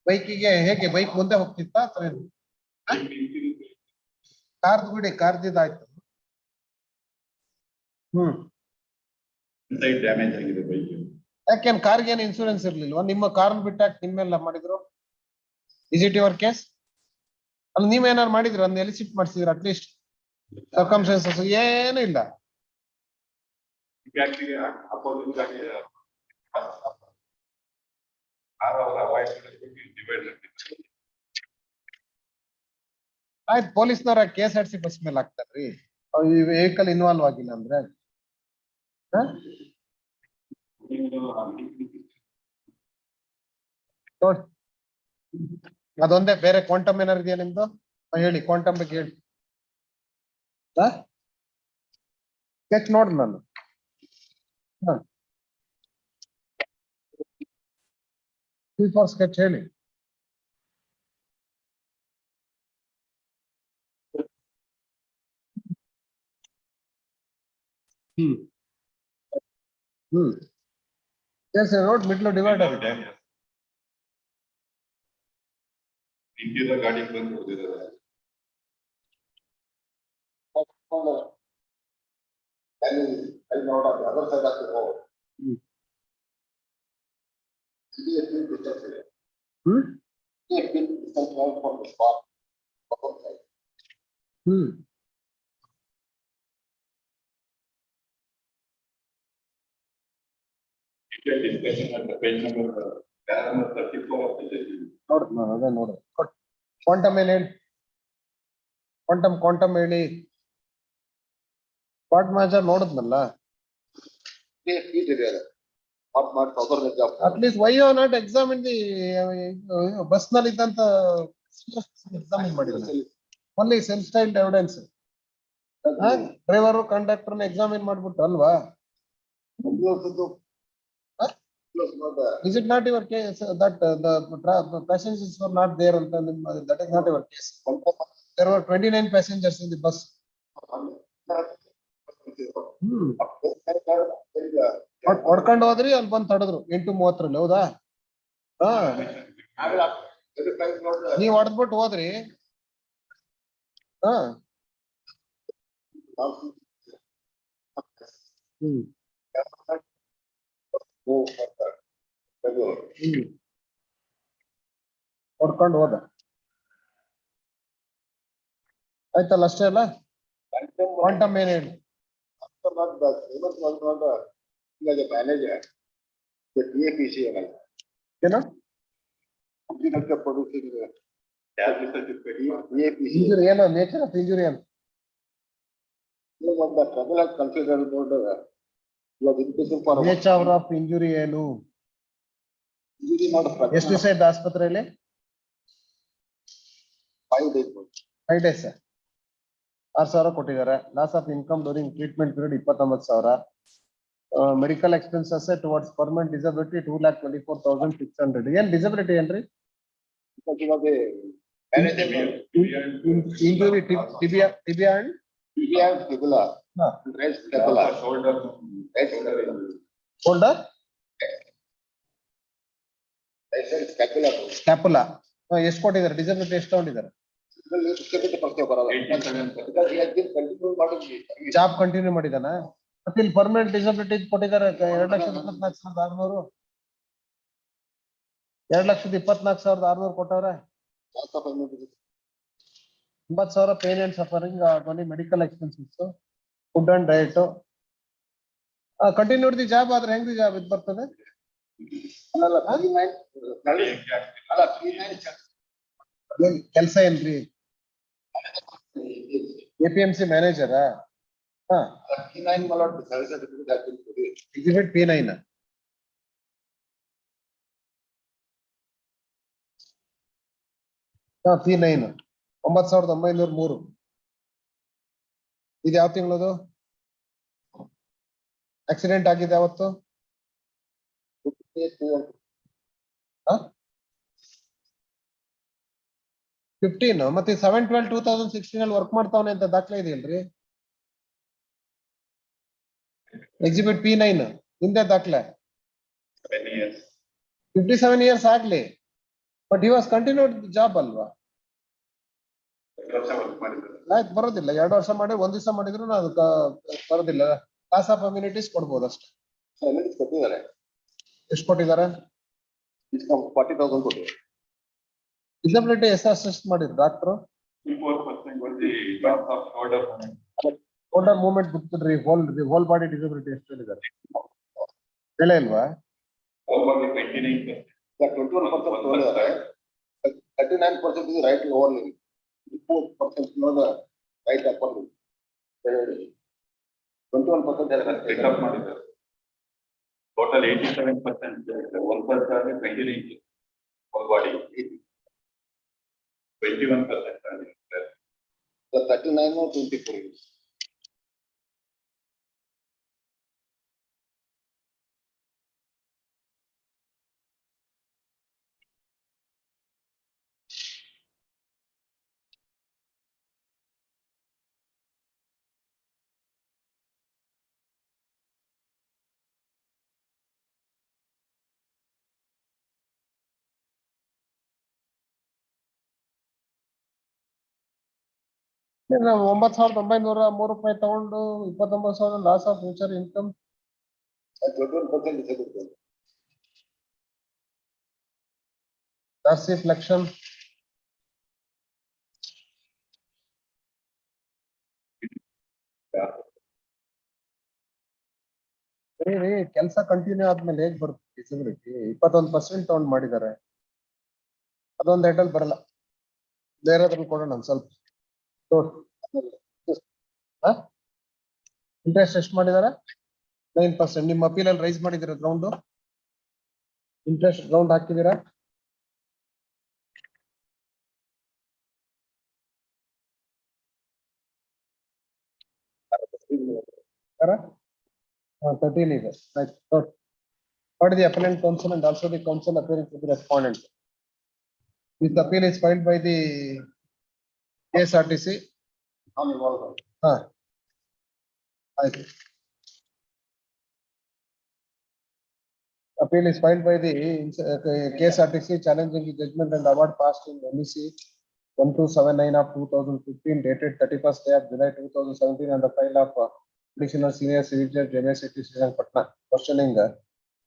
ಬೈಕಿಗೆ ಹೇಗೆ ಬೈಕ್ ಮುಂದೆ ಹೋಗ್ತಿತ್ತಾ ಅಥವಾ ಕಾರ್ದು ಬಿಡಿ, ಕಾರ್ದಿದ್ದಾಯ್ತು. ಡ್ಯಾಮೇಜ್ ಆಗಿದೆ ಬೈಕ್. ಯಾಕೆನ್ ಕಾರ್ಗೆ ಏನು ಇನ್ಸೂರೆನ್ಸ್ ಇರ್ಲಿಲ್ವಾ? ನಿಮ್ಮ ಕಾರ್ ಬಿಟ್ಟಾಕ್ ನಿಮ್ಮೆಲ್ಲ ಮಾಡಿದ್ರು. Is it your case? ಅಲ್ಲಿ ನೀವೇನಾರು ಮಾಡಿದ್ರು ಅದನ್ನ ಎಲ್ಲಿ ಶಿಫ್ಟ್ ಮಾಡಿಸಿದ್ರು? ಅಟ್ಲೀಸ್ಟ್ ಸರ್ಕಮ್ಸ್ಟೆನ್ಸಸ್ ಏನು ಇಲ್ಲ. ಆಯ್ತು, ಪೊಲೀಸ್ನವ್ರ ಕೇಸ್ ಹಾಡ್ಸಿ ಬಸ್ ಮೇಲೆ ಹಾಕ್ತಾರ್ರಿ. ಈ ವೆಹಿಕಲ್ ಇನ್ವಾಲ್ವ್ ಆಗಿಲ್ಲ ಅಂದ್ರೆ ಅದೊಂದೇ. ಬೇರೆ ಕ್ವಾಂಟಮ್ ಏನಾರು ಇದೆಯಾ ನಿಮ್ದು? ಹೇಳಿ, ಕ್ವಾಂಟಮ್ ಬಗ್ಗೆ ಹೇಳಿ. ಸ್ಕೆಚ್ ನೋಡ್ರಿ ನಾನು. ಫಾರ್ ಸ್ಕೆಚ್ ಹೇಳಿ. ರೋಡ್ ಮಿಡ್ಲ್ ಡಿವೈಡರ್ ಇದೆ. ನಿಂತಿರೋ ಗಾಡಿ ಬಂದು ಹೊಡೆದಿದ್ದಾರೆ. ಅದರ್ ಸೈಡ್ ಆಗ್ತದೆ. ನೋಡ್ರಿ ನಾನು ಅದೇ ನೋಡ್ರಿ. ಕ್ವಾಂಟಮ್ ಏನ್ ಹೇಳಿ? ಕ್ವಾಂಟಮ್ ಹೇಳಿ. ಸ್ಪಾಟ್ ಮಾಜರ್ ನೋಡಿದ್ನಲ್ಲ. At least why you not examine the bus ನಲ್ಲಿ ಇದ್ದಂತ ಎಕ್ಸಾಮಿನ್ ಮಾಡಿದ್ರು. Only self styled evidence. Driver conductor examine ಮಾಡ್ಬಿಟ್ಟು ಅಲ್ವಾ? Is it not your case that the passengers were not there? That is not your case. There were 29 passengers in the bus. ಹೊಡ್ಕೊಂಡು ಹೋದ್ರಿ, ಅಲ್ಲಿ ಬಂದು ತಡೆದ್ರು 8:30. ಹೌದಾ? ನೀವ್ ಹೊಡೆದ್ಬಿಟ್ಟು ಹೋದ್ರಿ. ಹೊಡ್ಕೊಂಡು ಹೋದ. ಆಯ್ತಲ್ಲ, ಅಷ್ಟೇ ಅಲ್ಲ. ಕ್ವಾಂಟಮ್ ಏನ್ ಹೇಳಿ? ಏನು ಏನೋ ನೇಚರ್ ಆಫ್ ಇಂಜುರಿ ಅಂತ ನೇಚರ್ ಆಫ್ ಇಂಜುರಿ ಏನು? ಎಷ್ಟು ದಿವಸ ಇದ್ದ ಆಸ್ಪತ್ರೆಯಲ್ಲಿ? 5 days. 6,000 ಕೊಟ್ಟಿದ್ದಾರೆ. Loss of income during treatment period 29,000. Medical expenses towards permanent disability 2,24,600. ಏನ್ ಡಿಸಬಿಲಿಟಿ ಏನ್ರಿ? Injury tibia and shoulder scapula. ಎಷ್ಟು ಕೊಟ್ಟಿದ್ದಾರೆ? ಡಿಸಬಿಲಿಟಿ ಎಷ್ಟು ತಗೊಂಡಿದ್ದಾರೆ? ಜಾಬ್ ಕಂಟಿನ್ಯೂ ಮಾಡಿದಾನ? ಮತ್ತೆ ಇಲ್ಲಿ ಪರ್ಮನೆಂಟ್ ಡಿಸಬಿಲಿಟಿ ಕೊಟ್ಟಿದ್ದಾರೆ 2,24,600. 2,24,600 ಕೊಟ್ಟವ್ರೆ. 9,000 pain and suffering, medical expenses, food and diet. Continued the job ಆದ್ರೆ ಹೆಂಗ್ ಜಾಬ್ ಇದು ಬರ್ತದೆ? ಕೆಲಸ ಏನ್ರಿ? APMC ಮ್ಯಾನೇಜರಾ? P9 my lord, the service certificate has been produced. Exhibit P9. P9 9,903. ಇದು ಯಾವ ತಿಂಗಳದು? ಆಕ್ಸಿಡೆಂಟ್ ಆಗಿದೆ ಅವತ್ತು? 15 ಮತ್ತೆ 7/12/2016 ಅಲ್ಲಿ ವರ್ಕ್ ಮಾಡ್ತಾವನೆ ಅಂತ ದಾಖಲೆ ಇದೆಯಲ್ರಿ? ಎಕ್ಸಿಬಿಟ್ P9 ಹಿಂದೆ ದಾಖಲೆ 57 years ಆಗ್ಲಿ, but he was continued job ಅಲ್ವಾ? ಆಯ್ತು, ಬರೋದಿಲ್ಲ. 2 ವರ್ಷ ಮಾಡಿ 1 ದಿವಸ ಮಾಡಿದ್ರು ಅದು ಬರೋದಿಲ್ಲ. ಕ್ಲಾಸ್ ಆಫ್ ಅಮ್ಯುನಿಟೀಸ್ ಕೊಡ್ಬೋದು ಅಷ್ಟೇ. ಕೊಟ್ಟಿದ್ದಾರೆ. ಎಷ್ಟು ಕೊಟ್ಟಿದ್ದಾರೆ? 40,000 ಕೊಟ್ಟಿದ್ದಾರೆ. ಡಿಸಬಿಲಿಟಿ ಎಷ್ಟು ಅಸೆಸ್ಟ್ ಮಾಡಿದ್ರು ಡಾಕ್ಟ್ರು? 4% ಮೂವ್ಮೆಂಟ್ ಬಿಟ್ಬಿಡ್ರಿ. ಹೋಲ್ ಬಾಡಿ ಡಿಸಬಿಲಿಟಿ ಎಷ್ಟು ಹೇಳಿದ್ದಾರೆ? ಹೇಳೇ ಇಲ್ವಾ? 21% 39% is right lower limb. 4% below the right upper limb. 21% pick up ಮಾಡಿದ್ದಾರೆ. Total 87%, 1% 29 whole body. 21% are there. The 39 or 24 years. ನಾವು 9,903 ರೂಪಾಯಿ ತಗೊಂಡು 29,000 loss of future income. 21% disability. That's reflection. ಕೆಲಸ ಕಂಟಿನ್ಯೂ ಆದ್ಮೇಲೆ ಹೇಗ್ ಬರುತ್ತೆ ಡಿಸಬಿಲಿಟಿ? 21% ತಗೊಂಡ್ ಮಾಡಿದ್ದಾರೆ. ಅದೊಂದು ಹೆಡ್ ಅಲ್ಲಿ ಬರಲ್ಲ. ಬೇರೆದ್ರಲ್ಲಿ ಕೊಡೋಣ ಒಂದ್ ಸ್ವಲ್ಪ. ಇಂಟ್ರೆಸ್ಟ್ ಎಷ್ಟು ಮಾಡಿದಾರೆ? 9%. ನಿಮ್ಮ ಅಪೀಲ್ ಅಲ್ಲಿ ರೈಸ್ ಮಾಡಿದಿರ ಗ್ರೌಂಡ್? ಇಂಟ್ರೆಸ್ಟ್ ಗ್ರೌಂಡ್ ಹಾಕಿದೀರಾ? Correct? 13 ಇದೆ. Right. What is the appellant counsel and also the counsel appearing to the respondent? This appeal is filed by the KSRTC. Appeal is filed by the KSRTC challenging the judgment and award passed in MEC 1279 of 2015 dated 31st day of July 2017 and the file of Additional Senior Civil Judge University Patna, questioning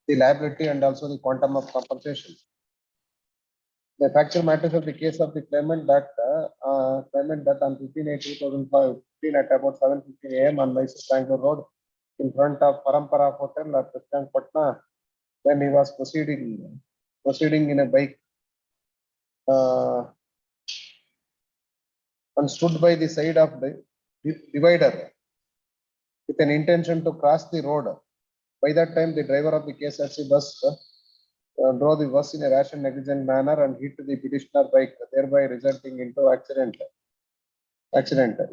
the liability and also the quantum of compensation. The factual matters of the case of the claimant that on 15/8/2015 at about 7:15 AM on Mysore Bangalore Road in front of Parampara Hotel at Patna, when he was proceeding in a bike and stood by the side of the divider with an intention to cross the road. By that time, the driver of the KSRTC bus drove the bus in a rash and negligent manner and hit the petitioner bike, thereby resulting into accident.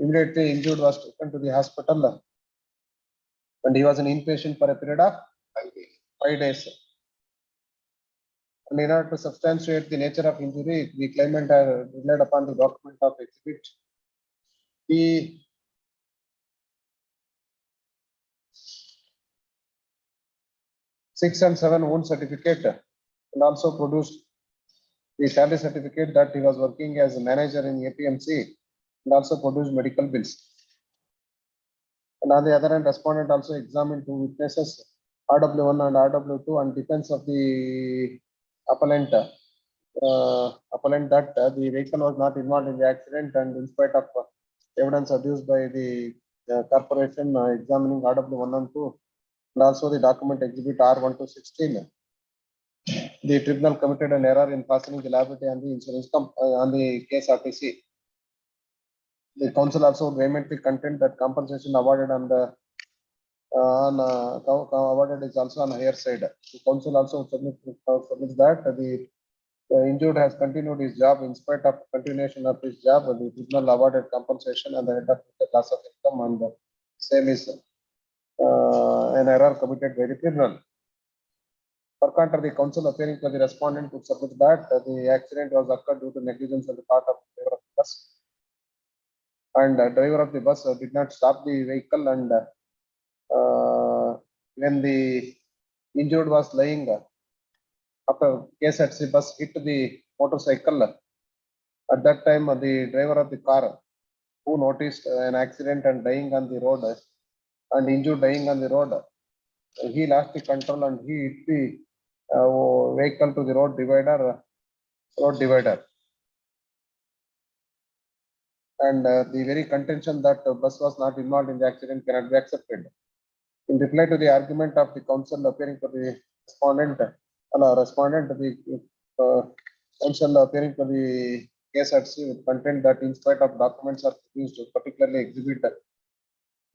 Immediately injured was taken to the hospital and he was an inpatient for a period of 5 days. And in order to substantiate the nature of injury, the claimant relied upon the document of exhibit P6 and 7 wound certificate and also produced the salary certificate that he was working as a manager in APMC and also produced medical bills. And on the other hand, respondent also examined 2 witnesses, RW1 and RW2, and defense of the appellant that the vehicle was not involved in the accident, and in spite of evidence adduced by the corporation examining RW1 and 2 and also the document exhibit R1 to 16, the tribunal committed an error in passing the liability on the insurance on the KSRTC. The council also vehemently contend that compensation awarded on the awarded is also on higher side. The council also submits that the injured has continued his job in spite of continuation of his job. The tribunal awarded compensation and the head of the loss of income, and the same is an error committed by the tribunal. For contra, the council appearing for the respondent could submit that the accident was occurred due to negligence on the part of the driver of the bus, and the driver of the bus did not stop the vehicle, and when the injured was lying after CH-13 bus hit the motorcycle, at that time the driver of the car who noticed an accident and dying on the road and injured dying on the road, he lost the control and he hit the vehicle to the road divider. And the very contention that the bus was not involved in the accident cannot be accepted. In reply to the argument of the council appearing for the respondent, the council appearing for the CH-13 with content that in spite of documents are produced, particularly exhibit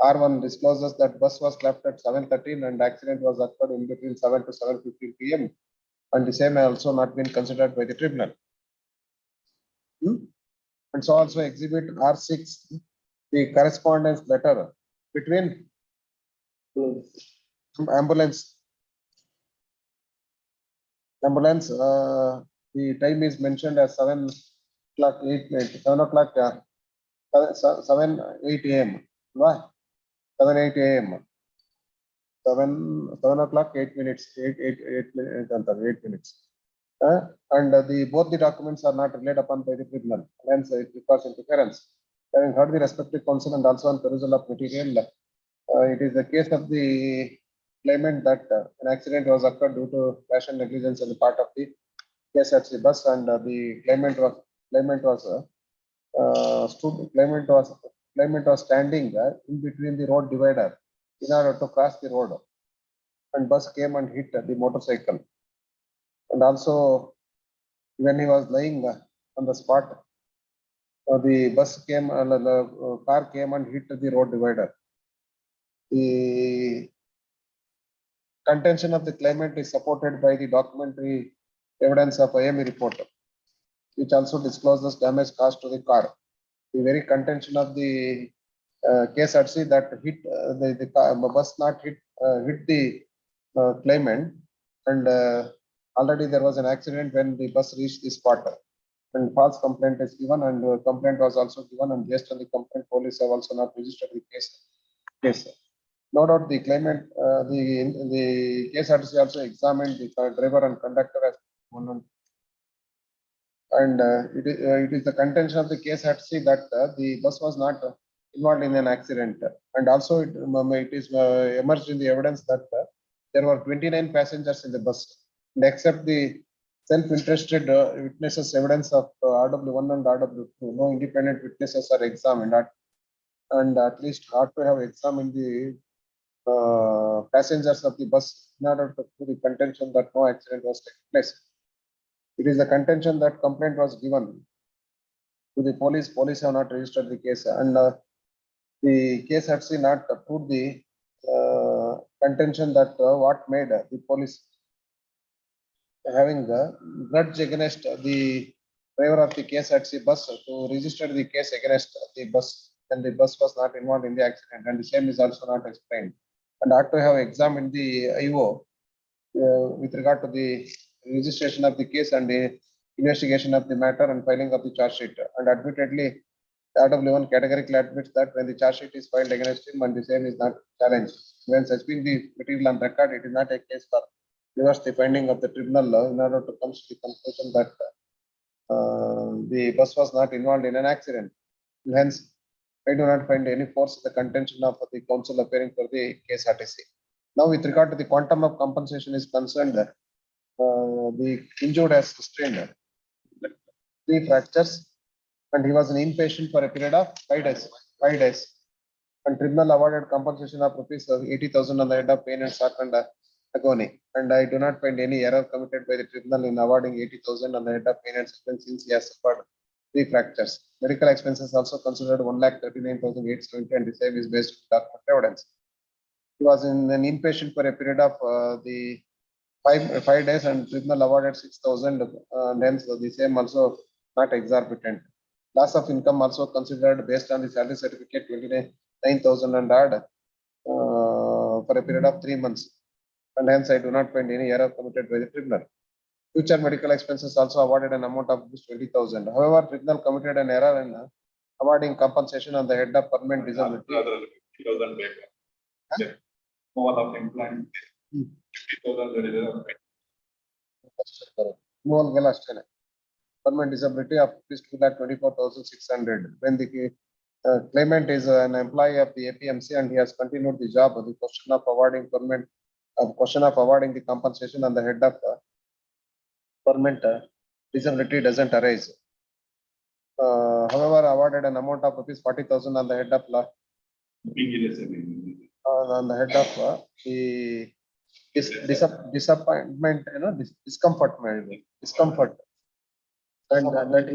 R1 discloses that bus was left at 7:13 and accident was occurred in between 7 to 7:15 p.m. and the same has also not been considered by the tribunal. And so also exhibit R6, the correspondence letter between ambulance, the time is mentioned as 7 o'clock 8 minutes, 7 o'clock 7 8 a.m. 7 8 a.m. 7 o'clock 8 minutes 8 minutes. And both the documents are not relied upon by the tribunal, hence it requires interference. Having heard the respective counsel and also on perusal of material, it is the case of the claimant that an accident was occurred due to rash and negligence on the part of the CH-13 bus, and the claimant was standing in between the road divider in order to cross the road, and bus came and hit the motorcycle. And also, when he was lying on the spot, the bus came, the car came and hit the road divider. The contention of the claimant is supported by the documentary evidence of IME report, which also discloses damage caused to the car. The very contention of the CH-13 that hit the bus not hit the claimant, and already there was an accident when the bus reached the spot, and false complaint is given, and complaint was also given, and based on the complaint, police have also not registered the case. No doubt the claimant, the CH-13 also examined the driver and conductor as one, and it is the contention of the CH-13 that the bus was not involved in an accident, and also it is emerged in the evidence that there were 29 passengers in the bus, and except the self-interested witnesses evidence of RW1 and RW2, no independent witnesses are examined, and at least ought to have examined the passengers of the bus in order to prove the contention that no accident was taking place. It is the contention that complaint was given to the police. Police have not registered the case, and the case has not proved the contention that what made the police having the grudge against the driver of the CH-13 bus to register the case against the bus, and the bus was not involved in the accident, and the same is also not explained, and ought to have examined the IO with regard to the registration of the case and the investigation of the matter and filing of the charge sheet, and admittedly RW1 categorically admits that when the charge sheet is filed against him and the same is not challenged, when such being the material on record, it is not a case for reverse the finding of the tribunal in order to come to the conclusion that the bus was not involved in an accident. Hence, I do not find any force in the contention of the counsel appearing for the case RTC. Now, with regard to the quantum of compensation is concerned, the injured has sustained 3 fractures, and he was an inpatient for a period of 5 days. And tribunal awarded compensation of rupees 80,000 on the head of pain and shock and agony. And I do not find any error committed by the tribunal in awarding 80,000 on the head of pain and suffering, since he has suffered 3 fractures. Medical expenses also considered 1,39,870 and the same is based on document evidence. He was in an inpatient for a period of the 5 days and tribunal awarded 6,000 and hence the same also not exorbitant. Loss of income also considered based on the salary certificate 29,000 and odd for a period of 3 months. And hence I do not find any error committed by the tribunal. Future medical expenses also awarded an amount of 20,000. However, tribunal committed an error in awarding compensation on the head of permanent disability. 50,000 back. All of employment. 50,000 permanent disability of rupees 2,24,600. When the claimant is an employee of the APMC and he has continued the job, the question of awarding the compensation on the head of permanent disability doesn't arise. However, awarded an amount of rupees 40,000 on the head of the disappointment, discomfort. And that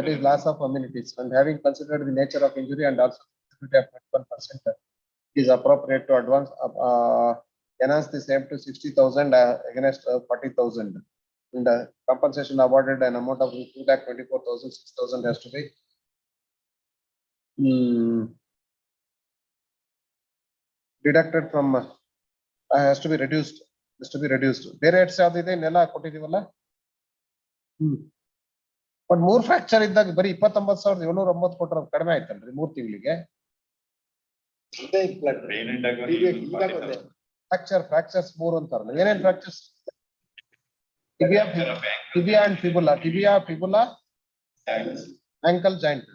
is loss of amenities. And having considered the nature of injury and also of 1%, it is appropriate to advance enhance the same to 60,000 against 40,000. And compensation awarded an amount of 2,24,000, 6,000 has to be deducted from has to be reduced. ಬೇರೆ ಎಷ್ಟು ಯಾವ್ದು ಇದೆ ನೆಲ ಕೊಟ್ಟಿದೀವಲ್ಲ. But 3 fracture ಇದ್ದಾಗ ಬರೀ 29,709 ಕೊಟ್ಟರೆ ಕಡಿಮೆ ಆಯ್ತಲ್ರಿ 3 ತಿಂಗಳಿಗೆ. ಫ್ರಾಕ್ಚರ್ಸ್ 3 ಅಂತಾರಲ್ಲ, ಏನೇನ್ fractures? Tibia and fibula, ankle joint.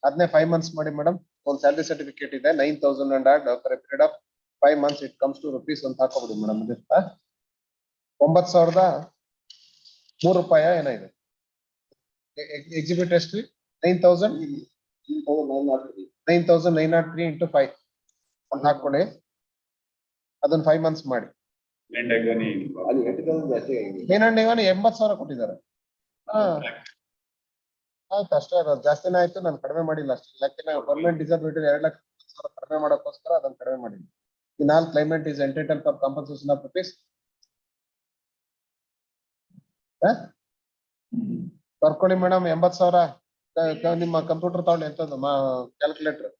ಅದನ್ನೇ 5 months ಮಾಡಿ ಮೇಡಮ್. ಒಂದು ಸ್ಯಾಲರಿ ಸರ್ಟಿಫಿಕೇಟ್ ಇದೆ 9,000 and add for a period of 5 months it comes to rupees ಅಂತ ಹಾಕೋಬಿಡಿ ಮೇಡಮ್. 9,003 ಏನೋ ಇದೆ. ಎಕ್ಸಿಬಿಟ್ ಎಷ್ಟು? 9,903 into 5 ಅಂತ ಹಾಕೊಳ್ಳಿ. ಅದನ್ನ 5 months ಮಾಡಿ. ಏನಂడి 80,000 ಕೊಟ್ಟಿದ್ದಾರೆ. ಆಯ್ತು ಅಷ್ಟೇ, ಜಾಸ್ತಿನೇ ಆಯ್ತು, ನಾನು ಕಡಿಮೆ ಮಾಡಿಲ್ಲ ಅಷ್ಟೇ. ಯಾಕೆಂದ್ರೆ ಗೌರ್ಮೆಂಟ್ ಡಿಸಬಿಲಿಟಿ 2,00,000 ಕಡಿಮೆ ಮಾಡೋಕ್ಕೋಸ್ಕರ ಅದನ್ನ ಕಡಿಮೆ ಮಾಡಿಲ್ಲ. In all, claimant is entitled for compensation of rupees. ಬರ್ಕೊಳ್ಳಿ ಮೇಡಮ್. 80,000 ನಿಮ್ಮ ಕಂಪ್ಯೂಟರ್ ತಗೊಂಡು ಎಂತದ್ದು ಕ್ಯಾಲ್ಕುಲೇಟರ್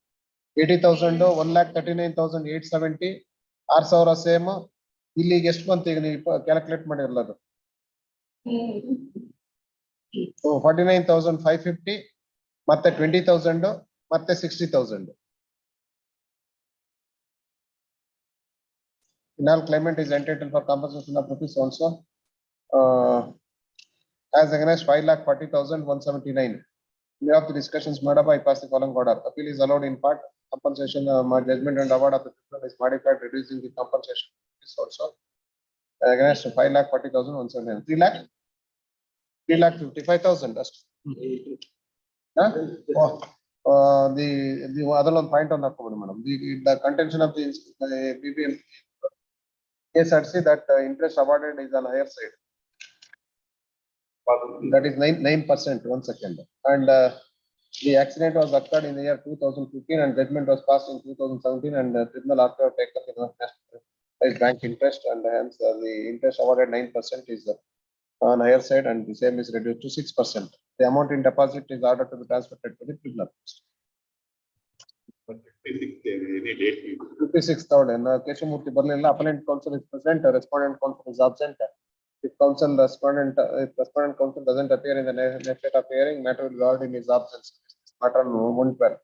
80,000 1,39,870 6,000 ಸೇಮ್. ಇಲ್ಲಿಗೆ ಎಷ್ಟು ಬಂತು ಈಗ ನೀವು ಕ್ಯಾಲ್ಕುಲೇಟ್ ಮಾಡಿರಲ್ಲ ಅದು? 49,550 ಮತ್ತೆ 20,000 ಮತ್ತೆ 60,000. Now claimant is entitled for compensation of rupees also as against 5,40,179. We have the discussions made up. I pass the following order. Appeal is allowed in part. Compensation judgment and award of the tribunal is modified, reducing the compensation also against 5,40,179. 3,55,000. The other one point on that, madam. The contention of the BBM CH-13 that interest awarded is on higher side. That is 9%. 1 second. And the accident was occurred in the year 2015 and judgment was passed in 2017 and tribunal after taken as bank interest and hence the interest awarded 9% is on higher side and the same is reduced to 6%. The amount in deposit is ordered to be transferred to the tribunal. 56,000. Keshamurthy Barlilla, appellant counsel is present, respondent counsel is absent. If respondent counsel doesn't appear in the next date of hearing, matter will be heard in his absence. Matter 112.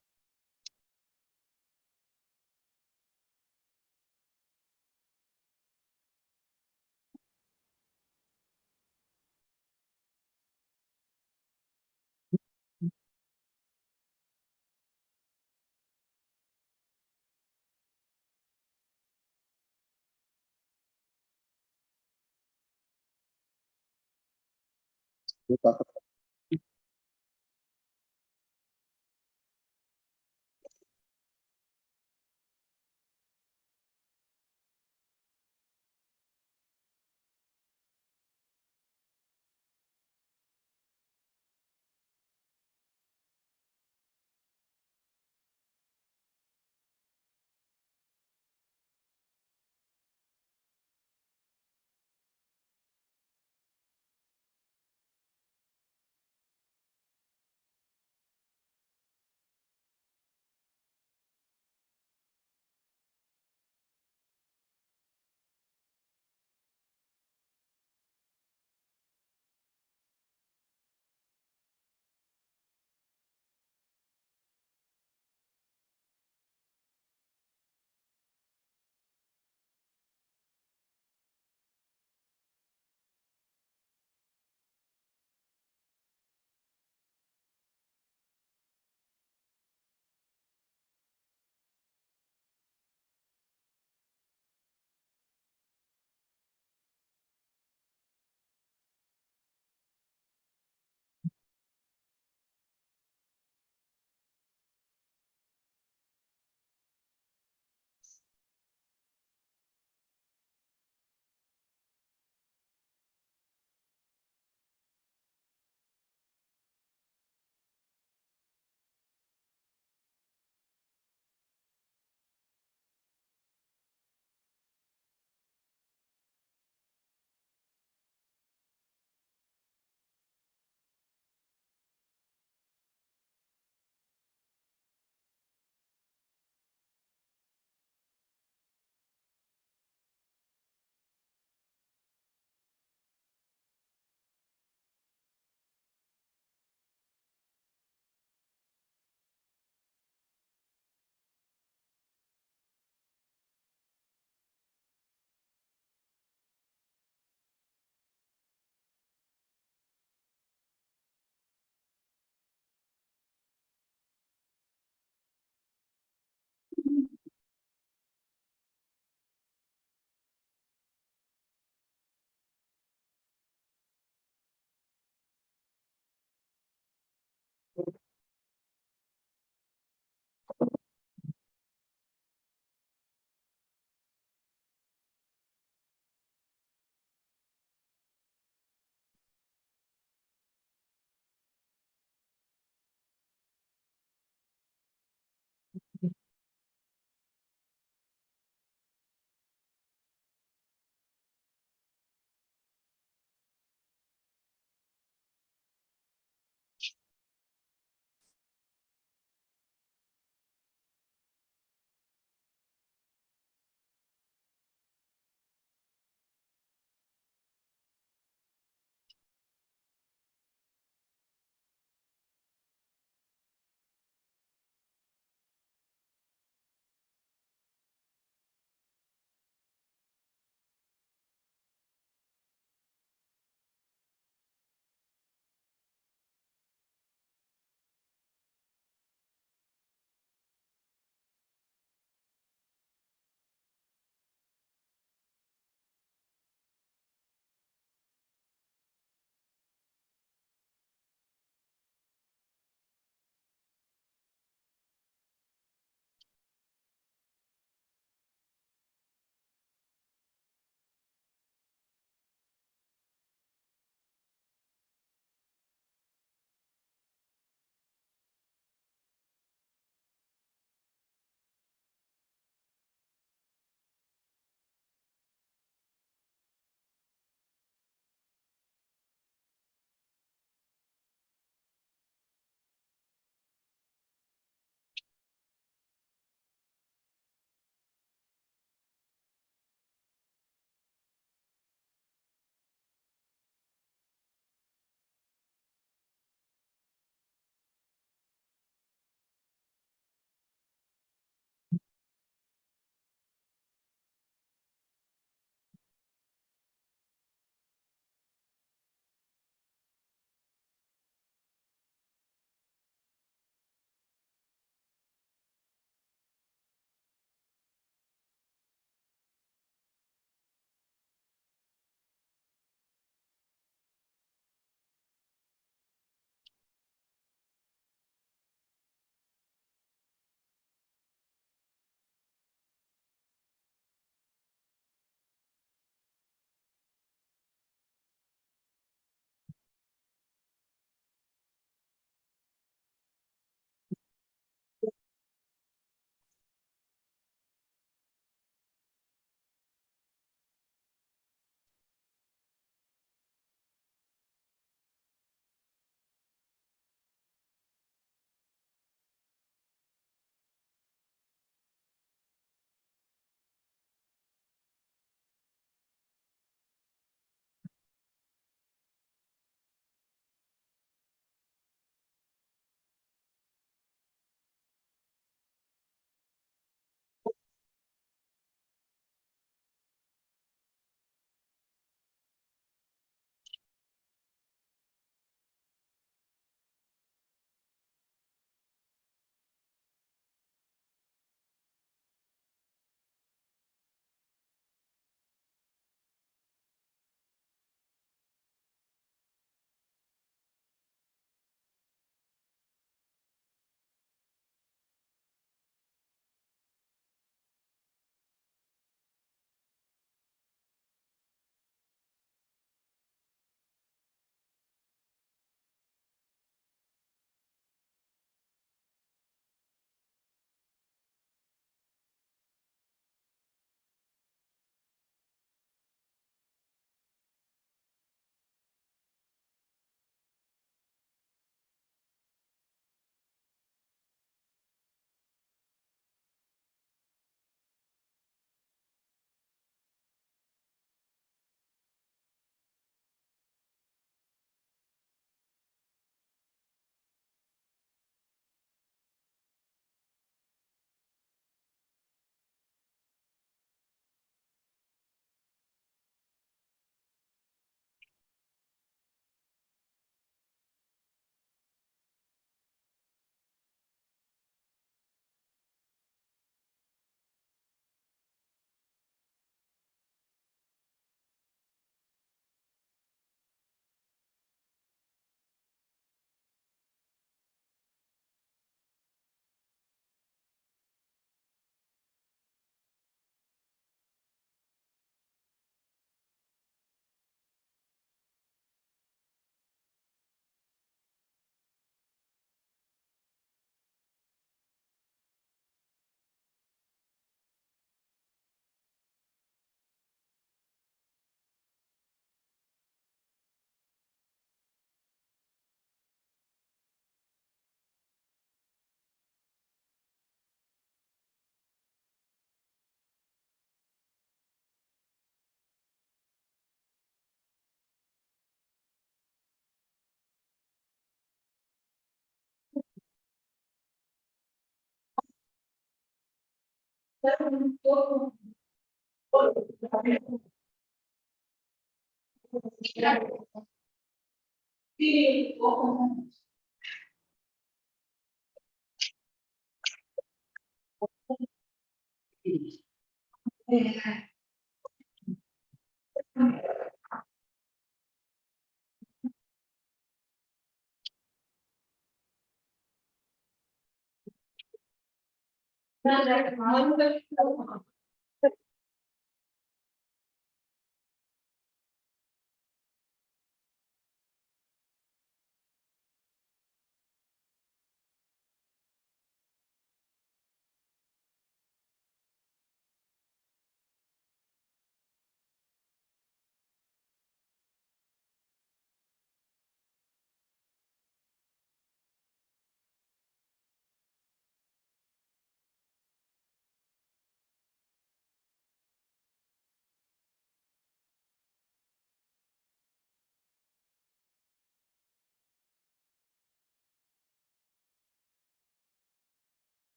No,